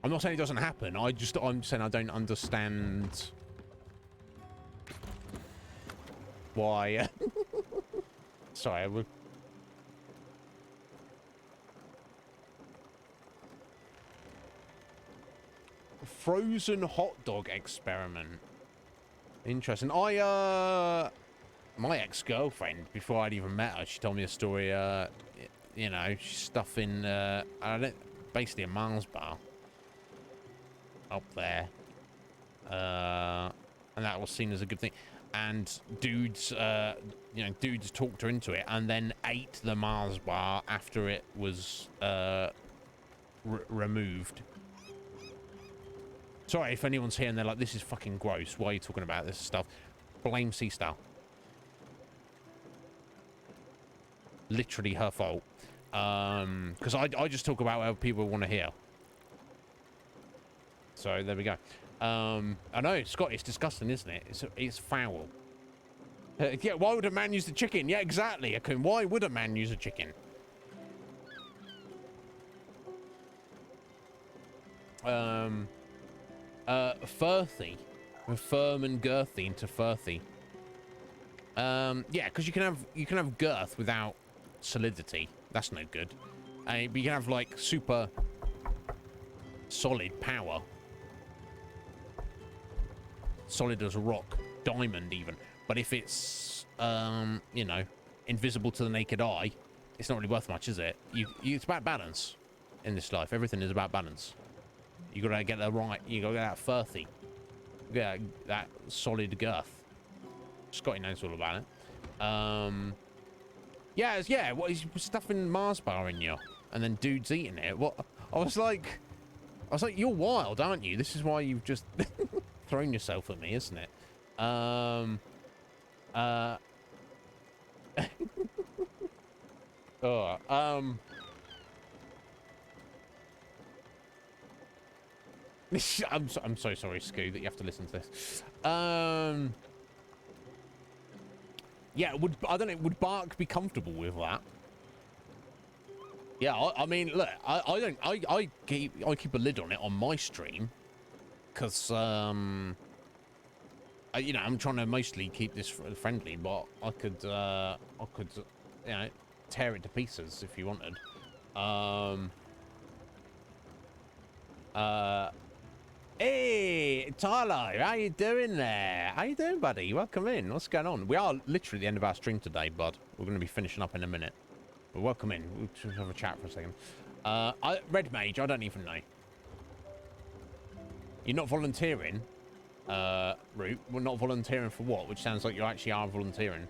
A: not saying it doesn't happen. I'm saying I don't understand why. Sorry, I would. Frozen hot dog experiment. Interesting. My ex-girlfriend, before I'd even met her, she told me a story. You know, she's stuffing basically a Mars bar up there, and that was seen as a good thing. And dudes, you know, dudes talked her into it, and then ate the Mars bar after it was removed. Sorry if anyone's here and they're like, this is fucking gross. Why are you talking about this stuff? Blame C-Star. Literally her fault. Because I just talk about what people want to hear. So there we go. I know, Scott, it's disgusting, isn't it? It's foul. Yeah, why would a man use the chicken? Yeah, exactly, Akun. Why would a man use a chicken? Furthy. Firm and girthy into furthy. Yeah, because you can have girth without solidity. That's no good. But you can have like super solid power. Solid as a rock, diamond even. But if it's you know, invisible to the naked eye, it's not really worth much, is it? It's about balance in this life. Everything is about balance. You gotta get the right. You gotta get that furthy. Yeah, that solid girth. Scotty knows all about it. Yeah. What is stuffing Mars bar in you, and then dudes eating it? What? I was like, you're wild, aren't you? This is why you've just thrown yourself at me, isn't it? I'm so sorry, Scoo, that you have to listen to this. Yeah, I don't know, would Bark be comfortable with that? Yeah, I mean, look, I keep a lid on it on my stream, because you know, I'm trying to mostly keep this friendly, but I could you know, tear it to pieces if you wanted. Hey, Tyler, how you doing there? How you doing, buddy? Welcome in. What's going on? We are literally at the end of our stream today, bud. We're going to be finishing up in a minute. But welcome in. We'll just have a chat for a second. Red Mage, I don't even know. You're not volunteering, Root. We're not volunteering for what? Which sounds like you actually are volunteering.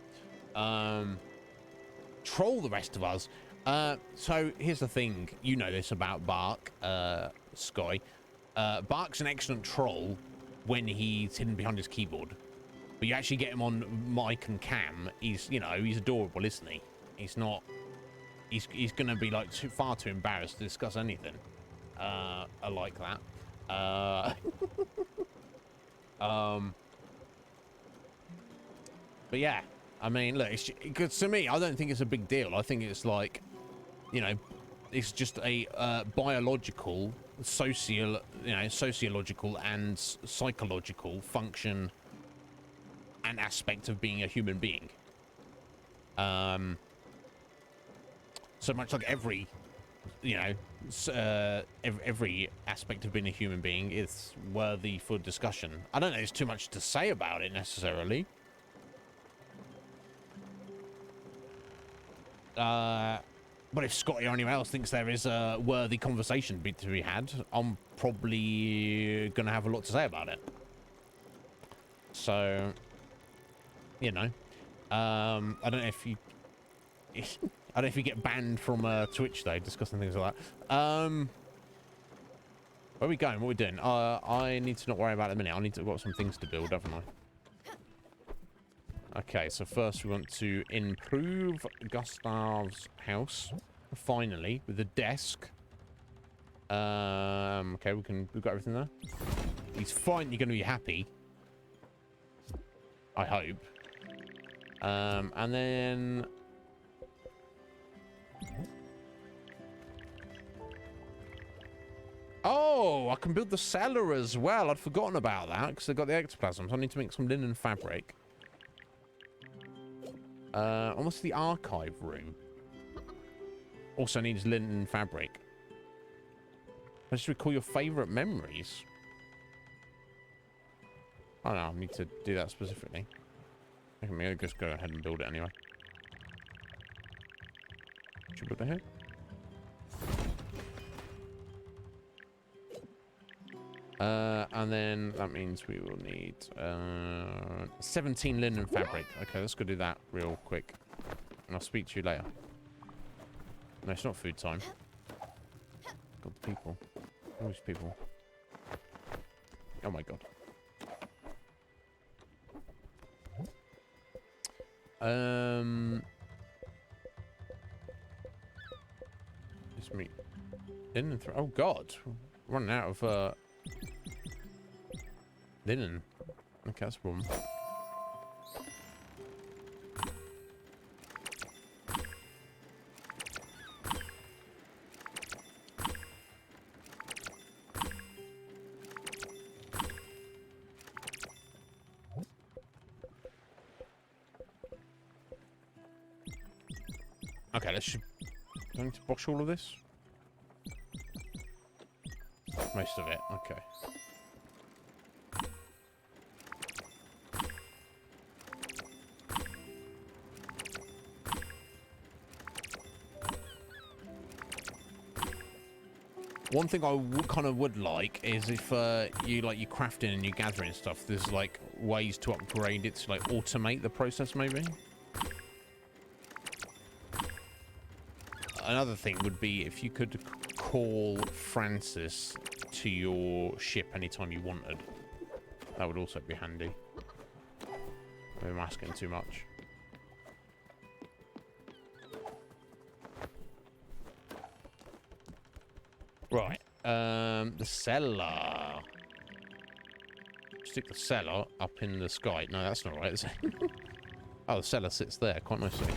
A: Troll the rest of us. So here's the thing. You know this about Bark, Sky. Bark's an excellent troll when he's hidden behind his keyboard. But you actually get him on mic and cam, he's, you know, he's adorable, isn't he? He's not... He's going to be, like, far too embarrassed to discuss anything like that. But yeah, I mean, look, because to me, I don't think it's a big deal. I think it's like, you know, it's just a biological, sociological and psychological function an aspect of being a human being. So much like every, you know, every aspect of being a human being is worthy for discussion. I don't know there's too much to say about it necessarily. But if Scotty or anyone else thinks there is a worthy conversation to be had, I'm probably going to have a lot to say about it. So, you know, I don't know if you... I don't know if you get banned from Twitch, though, discussing things like that. Where are we going? What are we doing? I need to not worry about it a minute. I've got some things to build, haven't I? Okay, so first we want to improve Gustav's house, finally, with a desk. Okay, we've got everything there. He's finally going to be happy. I hope. And then... Oh, I can build the cellar as well. I'd forgotten about that because I got the ectoplasm, so I need to make some linen fabric. Almost the archive room. Also needs linen fabric. I just recall your favourite memories. I don't know, I need to do that specifically. I can maybe just go ahead and build it anyway. Should we build it here? And then that means we will need 17 linen fabric. Okay, let's go do that real quick. And I'll speak to you later. No, it's not food time. God, the people. Who's people? Oh my god. Just meat. Linen. Oh god. We're running out of linen. Okay, that's a problem. Okay, let's do I need to wash all of this? Most of it, okay. One thing I kind of would like is if you like your crafting and your gathering stuff, there's like ways to upgrade it to like automate the process maybe. Another thing would be if you could call Francis to your ship anytime you wanted. That would also be handy. Maybe I'm asking too much. Right, the cellar. Stick the cellar up in the sky. No, that's not right, is it? Oh, the cellar sits there quite nicely.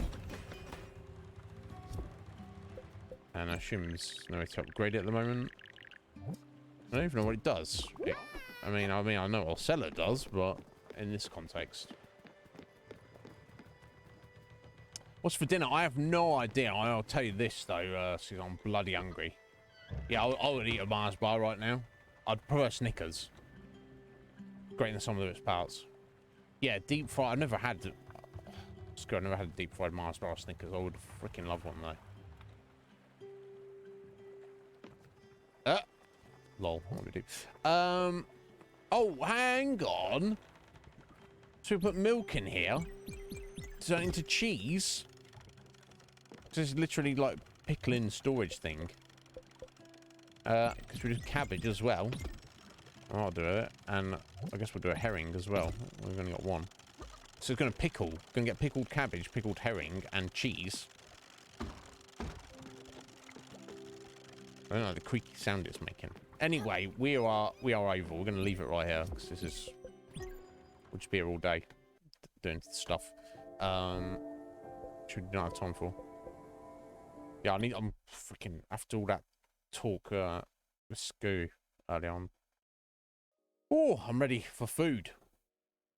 A: And I assume there's no way to upgrade it at the moment. I don't even know what it does. I mean, I know what a cellar does, but in this context. What's for dinner? I have no idea. I'll tell you this, though, because I'm bloody hungry. Yeah, I would eat a Mars bar right now. I'd prefer Snickers. Great than some of its parts. Yeah, deep fried. I've never had... I've never had a deep fried Mars bar or Snickers. I would freaking love one, though. Lol, what do we do? Oh, hang on. So we put milk in here. Turn it into cheese. This is literally like pickling storage thing. Because we do cabbage as well. I'll do it. And I guess we'll do a herring as well. We've only got one. So it's going to pickle. Going to get pickled cabbage, pickled herring, and cheese. I don't know the creaky sound it's making. Anyway, we are over. We're going to leave it right here because this is. We'll just be here all day doing stuff. Should we not have time for? Yeah, I'm freaking after all that talk with Scoo early on. Oh, I'm ready for food.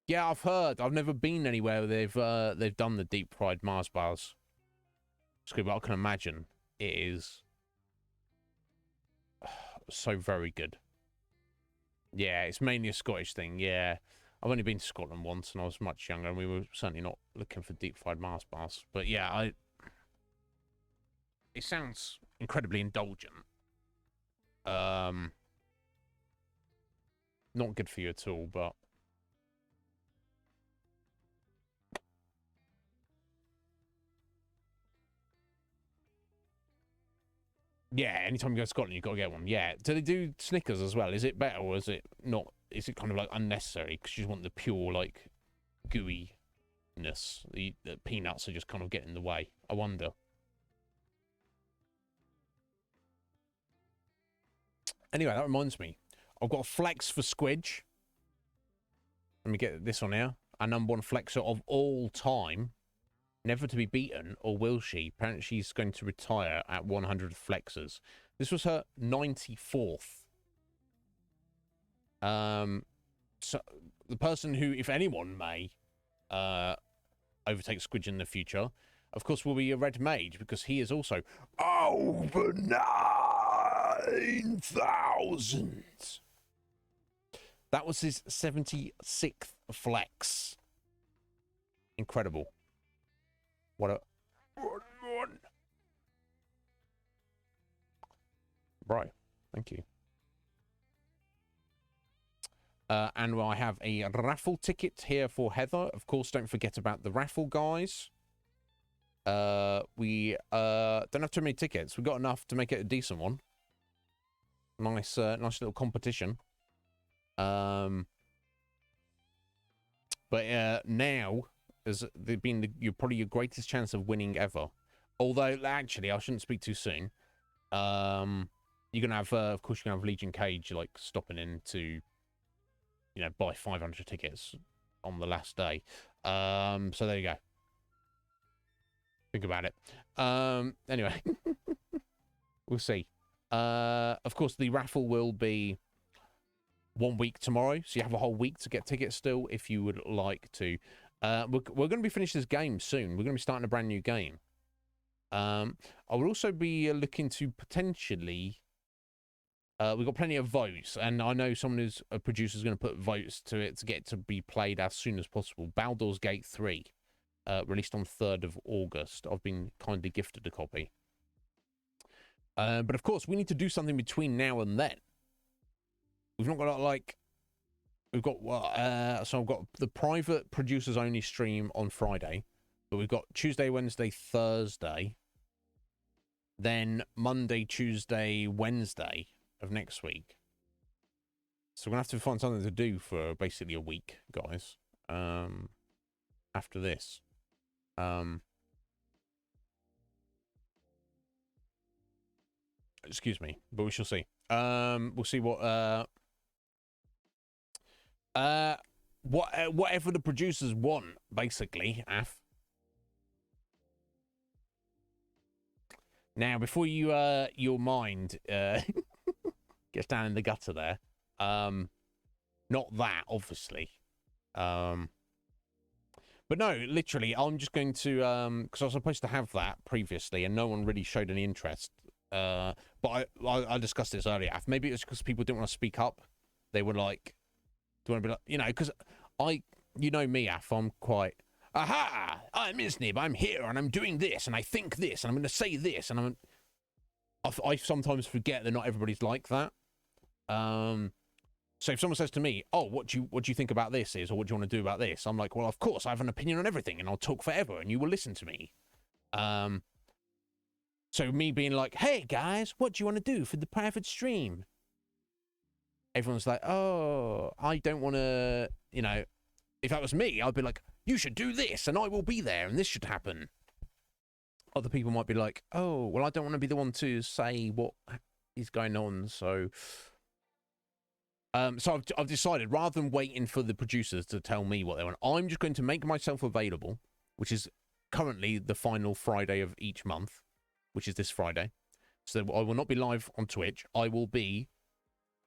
A: Yeah, I've heard. I've never been anywhere where they've done the deep fried Mars bars. But I can imagine it is so very good. Yeah, it's mainly a Scottish thing. Yeah, I've only been to Scotland once, and I was much younger, and we were certainly not looking for deep fried Mars bars. But yeah, it sounds incredibly indulgent. Not good for you at all, but yeah, anytime you go to Scotland, you've got to get one. Yeah. Do they do Snickers as well? Is it better, or is it not? Is it kind of like unnecessary because you just want the pure like gooiness? The peanuts are just kind of getting in the way. I wonder. Anyway, that reminds me. I've got a flex for Squidge. Let me get this on here. Our number one flexer of all time. Never to be beaten, or will she? Apparently she's going to retire at 100 flexers. This was her 94th. So the person who, if anyone may, overtake Squidge in the future, of course, will be a red mage, because he is also over 9,000. That was his 76th flex. Incredible. What a one. Right. Thank you. And I have a raffle ticket here for Heather. Of course, don't forget about the raffle, guys. We don't have too many tickets. We've got enough to make it a decent one. Nice little competition. But now has been you're probably your greatest chance of winning ever. Although actually, I shouldn't speak too soon. You're gonna have, of course, you're gonna have Legion Cage like stopping in to, you know, buy 500 tickets on the last day. So there you go. Think about it. Anyway, we'll see. Of course, the raffle will be 1 week tomorrow, so you have a whole week to get tickets still if you would like to. We're going to be finished this game soon. We're going to be starting a brand new game. I will also be looking to potentially... we've got plenty of votes, and I know someone who's a producer is going to put votes to it to get it to be played as soon as possible. Baldur's Gate 3, released on 3rd of August. I've been kindly gifted a copy. But of course, we need to do something between now and then. We've not got, like... We've got, so I've got the private producers only stream on Friday, but we've got Tuesday, Wednesday, Thursday, then Monday, Tuesday, Wednesday of next week. So we're going to have to find something to do for basically a week, guys, after this. Excuse me, but we shall see. We'll see what... whatever the producers want, basically, Af. Now, before you, your mind, gets down in the gutter there, not that, obviously, but no, literally, I'm just going to, because I was supposed to have that previously, and no one really showed any interest, but I discussed this earlier, Af. Maybe it was because people didn't want to speak up. They were like, do you want to be like, you know, because you know me, Af, I'm quite, aha, I'm Iznib, I'm here, and I'm doing this, and I think this, and I'm going to say this, and I sometimes forget that not everybody's like that. So if someone says to me, oh, what do you think about this is, or what do you want to do about this? I'm like, well, of course, I have an opinion on everything, and I'll talk forever, and you will listen to me. So me being like, hey, guys, what do you want to do for the private stream? Everyone's like, oh, I don't want to, you know, if that was me, I'd be like, you should do this, and I will be there, and this should happen. Other people might be like, oh, well, I don't want to be the one to say what is going on, so... So I've decided, rather than waiting for the producers to tell me what they want, I'm just going to make myself available, which is currently the final Friday of each month, which is this Friday. So I will not be live on Twitch. I will be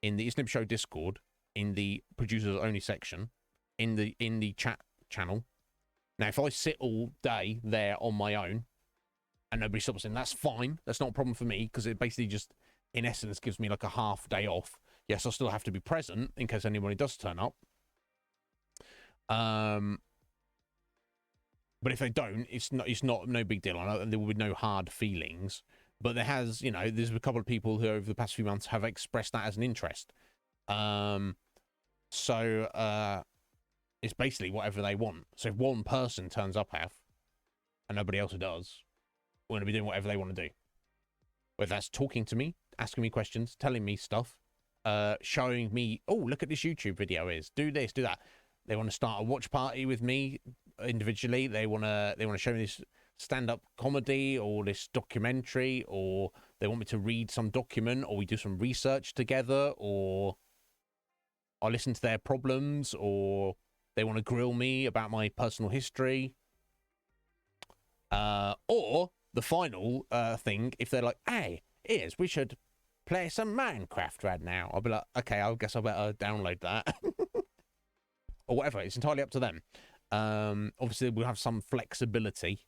A: in the Iznib Show Discord, in the producers only section, in the chat channel. Now, if I sit all day there on my own and nobody stops in, that's fine. That's not a problem for me because it basically just, in essence, gives me like a half day off. Yes, I still have to be present in case anybody does turn up. But if they don't, it's not no big deal. I know there will be no hard feelings. But there has, you know, there's a couple of people who over the past few months have expressed that as an interest. So it's basically whatever they want. So if one person turns up, and nobody else does, we're going to be doing whatever they want to do. Whether that's talking to me, asking me questions, telling me stuff, showing me, oh, look at this YouTube video do this, do that. They want to start a watch party with me individually. They want to show me this stand-up comedy or this documentary, or they want me to read some document, or we do some research together, or I listen to their problems, or they want to grill me about my personal history. Or the final thing, if they're like, hey, we should play some Minecraft right now. I'll be like, okay, I guess I better download that. Or whatever. It's entirely up to them. Obviously, we'll have some flexibility.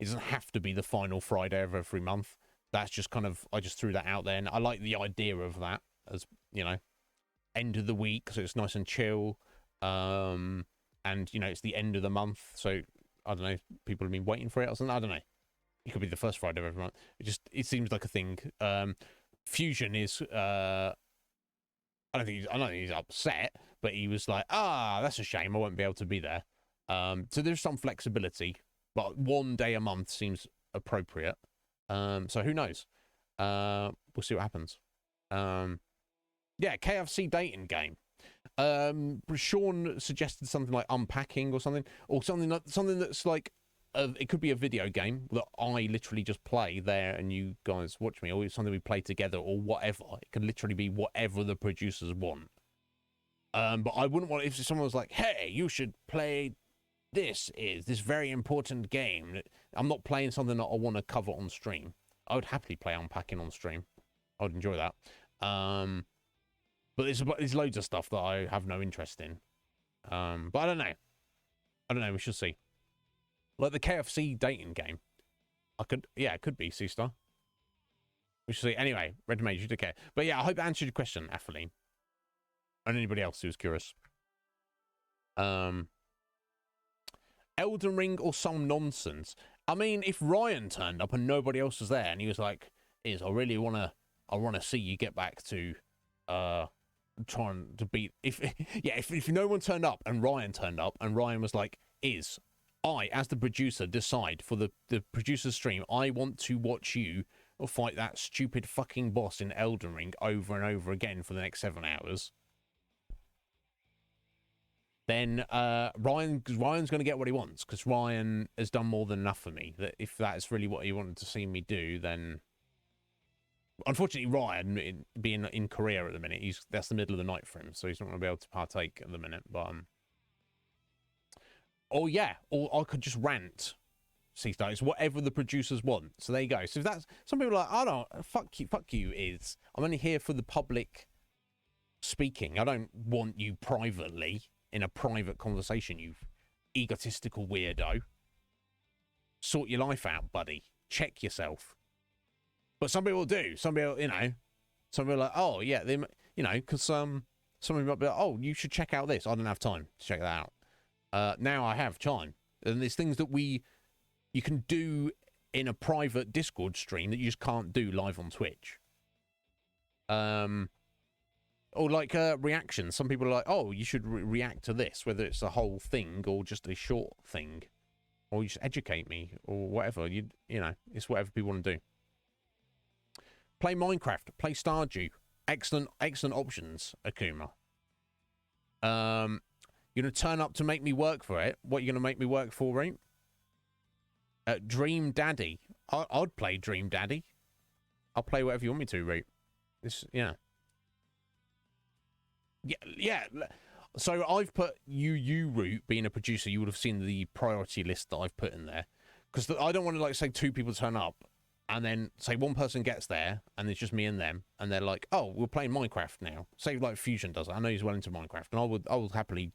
A: It doesn't have to be the final Friday of every month. That's just kind of, I just threw that out there. And I like the idea of that as, you know, end of the week. So it's nice and chill. And, you know, it's the end of the month. So, I don't know, people have been waiting for it or something. I don't know. It could be the first Friday of every month. It seems like a thing. Fusion is, I don't think he's upset, but he was like, that's a shame. I won't be able to be there. So there's some flexibility, but 1 day a month seems appropriate. So who knows? We'll see what happens. Yeah, KFC dating game. Sean suggested something like unpacking or something that's like, it could be a video game that I literally just play there and you guys watch me, or something we play together, or whatever. It can literally be whatever the producers want. But I wouldn't want, if someone was like, hey, you should play this very important game. I'm not playing something that I want to cover on stream. I would happily play unpacking on stream. I would enjoy that. But there's loads of stuff that I have no interest in. But I don't know. We should see. Like the KFC dating game. It could be C-Star. We should see. Anyway, Red Mage, you don't care. But yeah, I hope I answered your question, Atheline. And anybody else who's curious. Elden Ring or some nonsense. I mean, if Ryan turned up and nobody else was there and he was like, I really wanna see you get back to trying to beat if no one turned up and Ryan turned up and Ryan was like, I, as the producer, decide for the producer's stream, I want to watch you fight that stupid fucking boss in Elden Ring over and over again for the next 7 hours. Then Ryan's going to get what he wants, because Ryan has done more than enough for me. That if that's really what he wanted to see me do, then unfortunately Ryan, being in Korea at the minute, that's the middle of the night for him, so he's not going to be able to partake at the minute. But or I could just rant. See, it's whatever the producers want. So there you go. So if that's, some people are like, I don't, fuck you. I'm only here for the public speaking. I don't want you privately in a private conversation, you egotistical weirdo. Sort your life out, buddy. Check yourself. But some people do. Some people, some people are like, oh yeah, they, because some people might be like, oh, you should check out this. I don't have time to check that out. Now I have time, and there's things that you can do in a private Discord stream that you just can't do live on Twitch. Or like reactions. Some people are like, oh, you should react to this, whether it's a whole thing or just a short thing. Or you just educate me or whatever. It's whatever people want to do. Play Minecraft. Play Stardew. Excellent options, Akuma. You're going to turn up to make me work for it. What are you going to make me work for, right? Dream Daddy. I'd play Dream Daddy. I'll play whatever you want me to, Root. Yeah. So I've put you, Root, being a producer, you would have seen the priority list that I've put in there. Because I don't want to, say 2 people turn up and then, say, one person gets there and it's just me and them and they're like, oh, we're playing Minecraft now. Say, like, Fusion does it. I know he's well into Minecraft and I would happily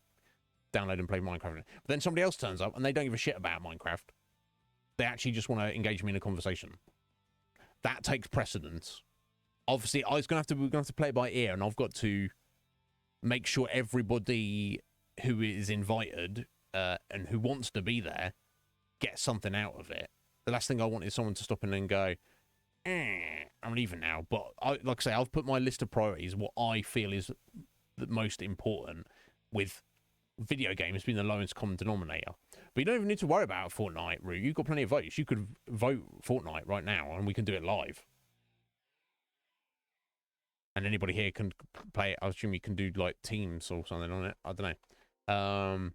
A: download and play Minecraft. But then somebody else turns up and they don't give a shit about Minecraft. They actually just want to engage me in a conversation. That takes precedence. Obviously, we're gonna have to play it by ear, and I've got to make sure everybody who is invited and who wants to be there gets something out of it. The last thing I want is someone to stop in and go, I'm leaving now. But like I say, I've put my list of priorities, what I feel is the most important, with video games being the lowest common denominator. But you don't even need to worry about Fortnite, Rue. You've got plenty of votes. You could vote Fortnite right now, and we can do it live. And anybody here can play it. I assume you can do, like, teams or something on it. I don't know.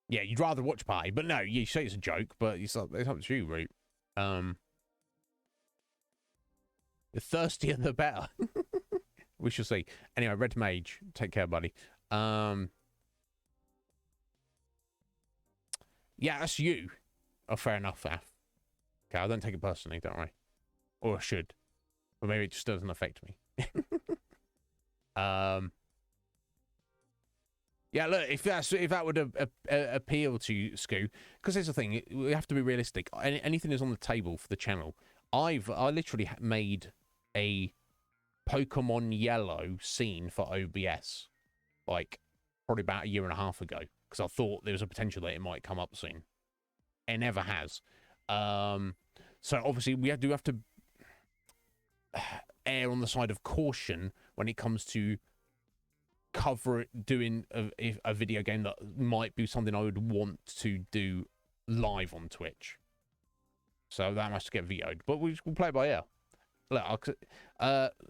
A: Yeah, you'd rather watch party, but no, you say it's a joke, but it's up to you, Root. The thirstier the better. We shall see. Anyway, Red Mage, take care, buddy. Yeah, that's you. Oh, fair enough, Af. Okay, I don't take it personally, don't worry. Or I should. Or maybe it just doesn't affect me. Yeah, look, if that would appeal to you, Scoo, because here's the thing, we have to be realistic. Anything is on the table for the channel. I literally made a Pokemon Yellow scene for OBS, like, probably about a year and a half ago, because I thought there was a potential that it might come up soon. It never has. So obviously we do have to err on the side of caution when it comes to doing a video game that might be something I would want to do live on Twitch. So that must get vetoed, but we'll play it by ear. Look,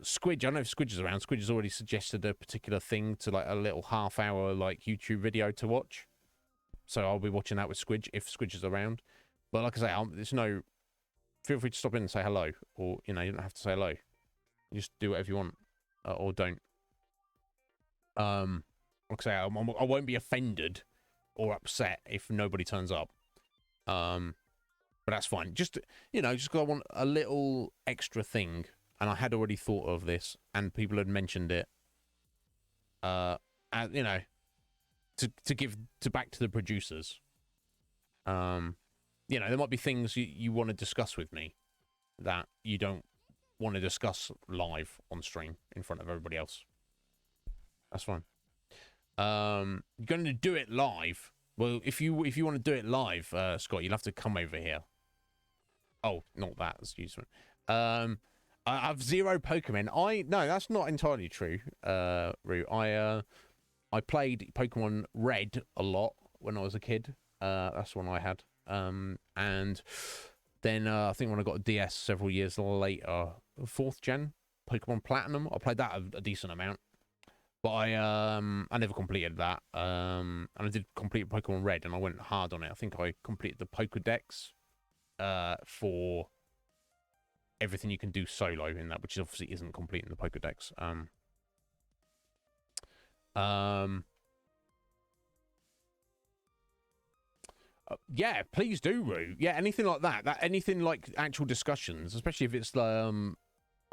A: Squidge, I don't know if Squidge is around. Squidge has already suggested a particular thing to, like, a little half-hour, like, YouTube video to watch. So I'll be watching that with Squidge if Squidge is around. But like I say, there's no... Feel free to stop in and say hello. Or, you know, you don't have to say hello. You just do whatever you want. Or don't. Like I say, I won't be offended or upset if nobody turns up. But that's fine. Just, you know, just 'cause I want a little extra thing. And I had already thought of this. And people had mentioned it. And, you know... To give back to the producers. You know, there might be things you want to discuss with me that you don't want to discuss live on stream in front of everybody else. That's fine. You're going to do it live. Well, if you want to do it live, Scott, you'll have to come over here. Oh, not that. Excuse me. I have 0 Pokemon. No, that's not entirely true, Roo. I played Pokemon Red a lot when I was a kid. That's one I had. And then I think when I got a DS several years later, 4th gen, Pokemon Platinum, I played that a decent amount. But I never completed that. And I did complete Pokemon Red, and I went hard on it. I think I completed the Pokedex for everything you can do solo in that, which obviously isn't completing the Pokedex. Yeah, please do, Roo. Yeah, anything like that. Anything like actual discussions, especially if it's I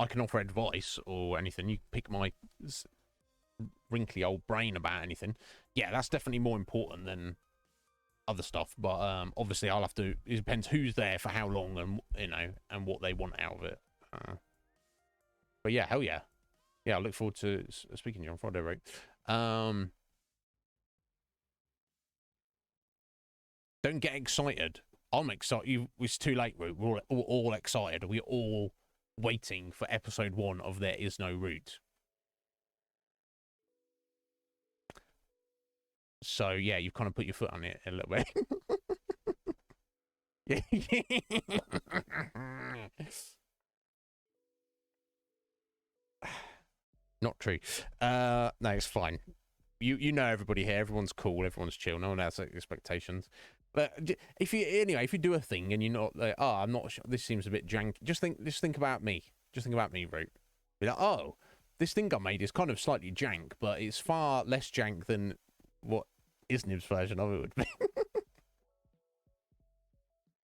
A: can offer advice or anything. You pick my wrinkly old brain about anything. Yeah, that's definitely more important than other stuff. But obviously, I'll have to. It depends who's there for how long, and you know, and what they want out of it. But yeah, hell yeah, yeah. I look forward to speaking to you on Friday, right? Don't get excited. I'm excited. It's too late, Root. We're all excited. We're all waiting for episode 1 of There Is No Root. So, yeah, you've kind of put your foot on it a little bit. Not true. No, it's fine. You know everybody here. Everyone's cool. Everyone's chill. No one has expectations. But if you do a thing and you're not like, oh, I'm not sure, this seems a bit jank. Just think about me. Just think about me, Root. Be like, oh, this thing I made is kind of slightly jank, but it's far less jank than what Iznib's version of it would be.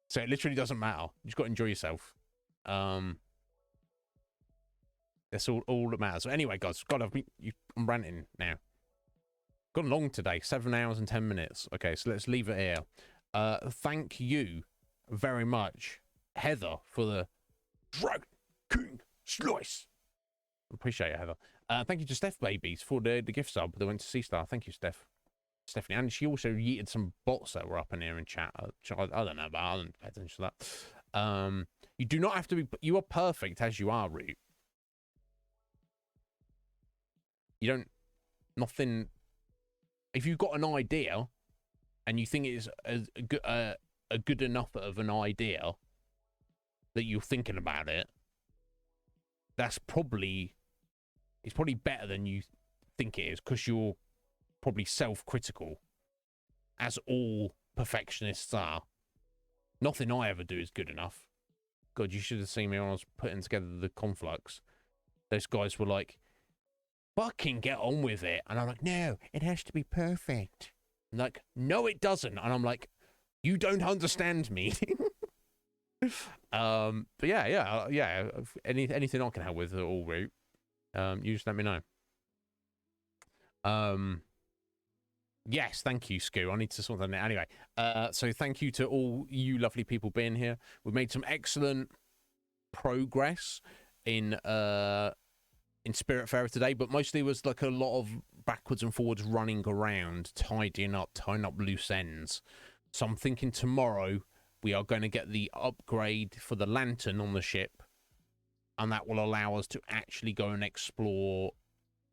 A: So it literally doesn't matter. You just got to enjoy yourself. That's all that matters. So anyway, guys, God, I'm ranting now. Gone long today, 7 hours and 10 minutes. Okay, so let's leave it here. Thank you very much, Heather, for the Dragon King Slice. Appreciate it, Heather. Thank you to Steph Babies for the gift sub that went to C-Star. Thank you, Stephanie. And she also yeeted some bots that were up in here in chat. I don't know, but I don't pay attention to that. You do not have to be... You are perfect as you are, Root. You don't... Nothing... If you've got an idea and you think it's a good enough of an idea that you're thinking about it, that's probably... It's probably better than you think it is, because you're probably self-critical, as all perfectionists are. Nothing I ever do is good enough. God, you should have seen me when I was putting together the Conflux. Those guys were like, fucking get on with it. And I'm like, no, it has to be perfect. And like, no, it doesn't. And I'm like, you don't understand me. But yeah. Anything I can help with at all, Root. You just let me know. Yes, thank you, Scoo. I need to sort that out. Anyway, so thank you to all you lovely people being here. We've made some excellent progress in Spiritfarer today, but mostly it was like a lot of backwards and forwards running around, tying up loose ends. So I'm thinking tomorrow we are going to get the upgrade for the lantern on the ship, and that will allow us to actually go and explore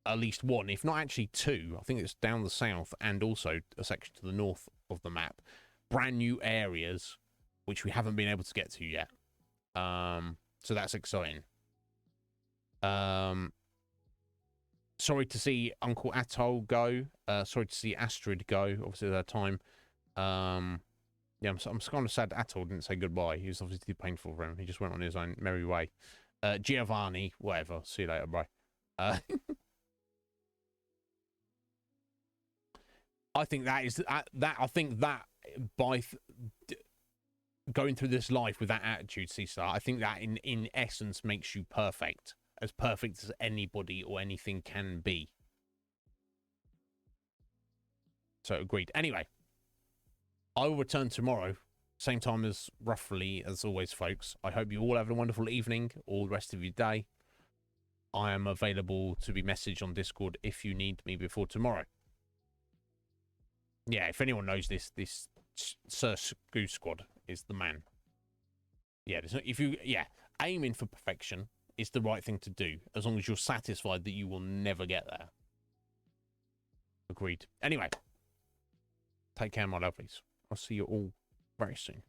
A: at least one, if not actually two. I think it's down the south and also a section to the north of the map. Brand new areas, which we haven't been able to get to yet. So that's exciting. Sorry to see Uncle Atoll go. Sorry to see Astrid go. Obviously, at that time. Yeah, I'm kind of sad Atoll didn't say goodbye. He was obviously too painful for him. He just went on his own merry way. Giovanni, whatever. See you later, bro. I think that is that. I think that by going through this life with that attitude, C-Star, I think that in essence makes you perfect as anybody or anything can be. So agreed. Anyway, I will return tomorrow, same time as roughly as always, folks. I hope you all have a wonderful evening, all the rest of your day. I am available to be messaged on Discord if you need me before tomorrow. Yeah, if anyone knows this Sir Goose Squad is the man. Yeah, aiming for perfection is the right thing to do, as long as you're satisfied that you will never get there. Agreed. Anyway, take care, my lovelies. I'll see you all very soon.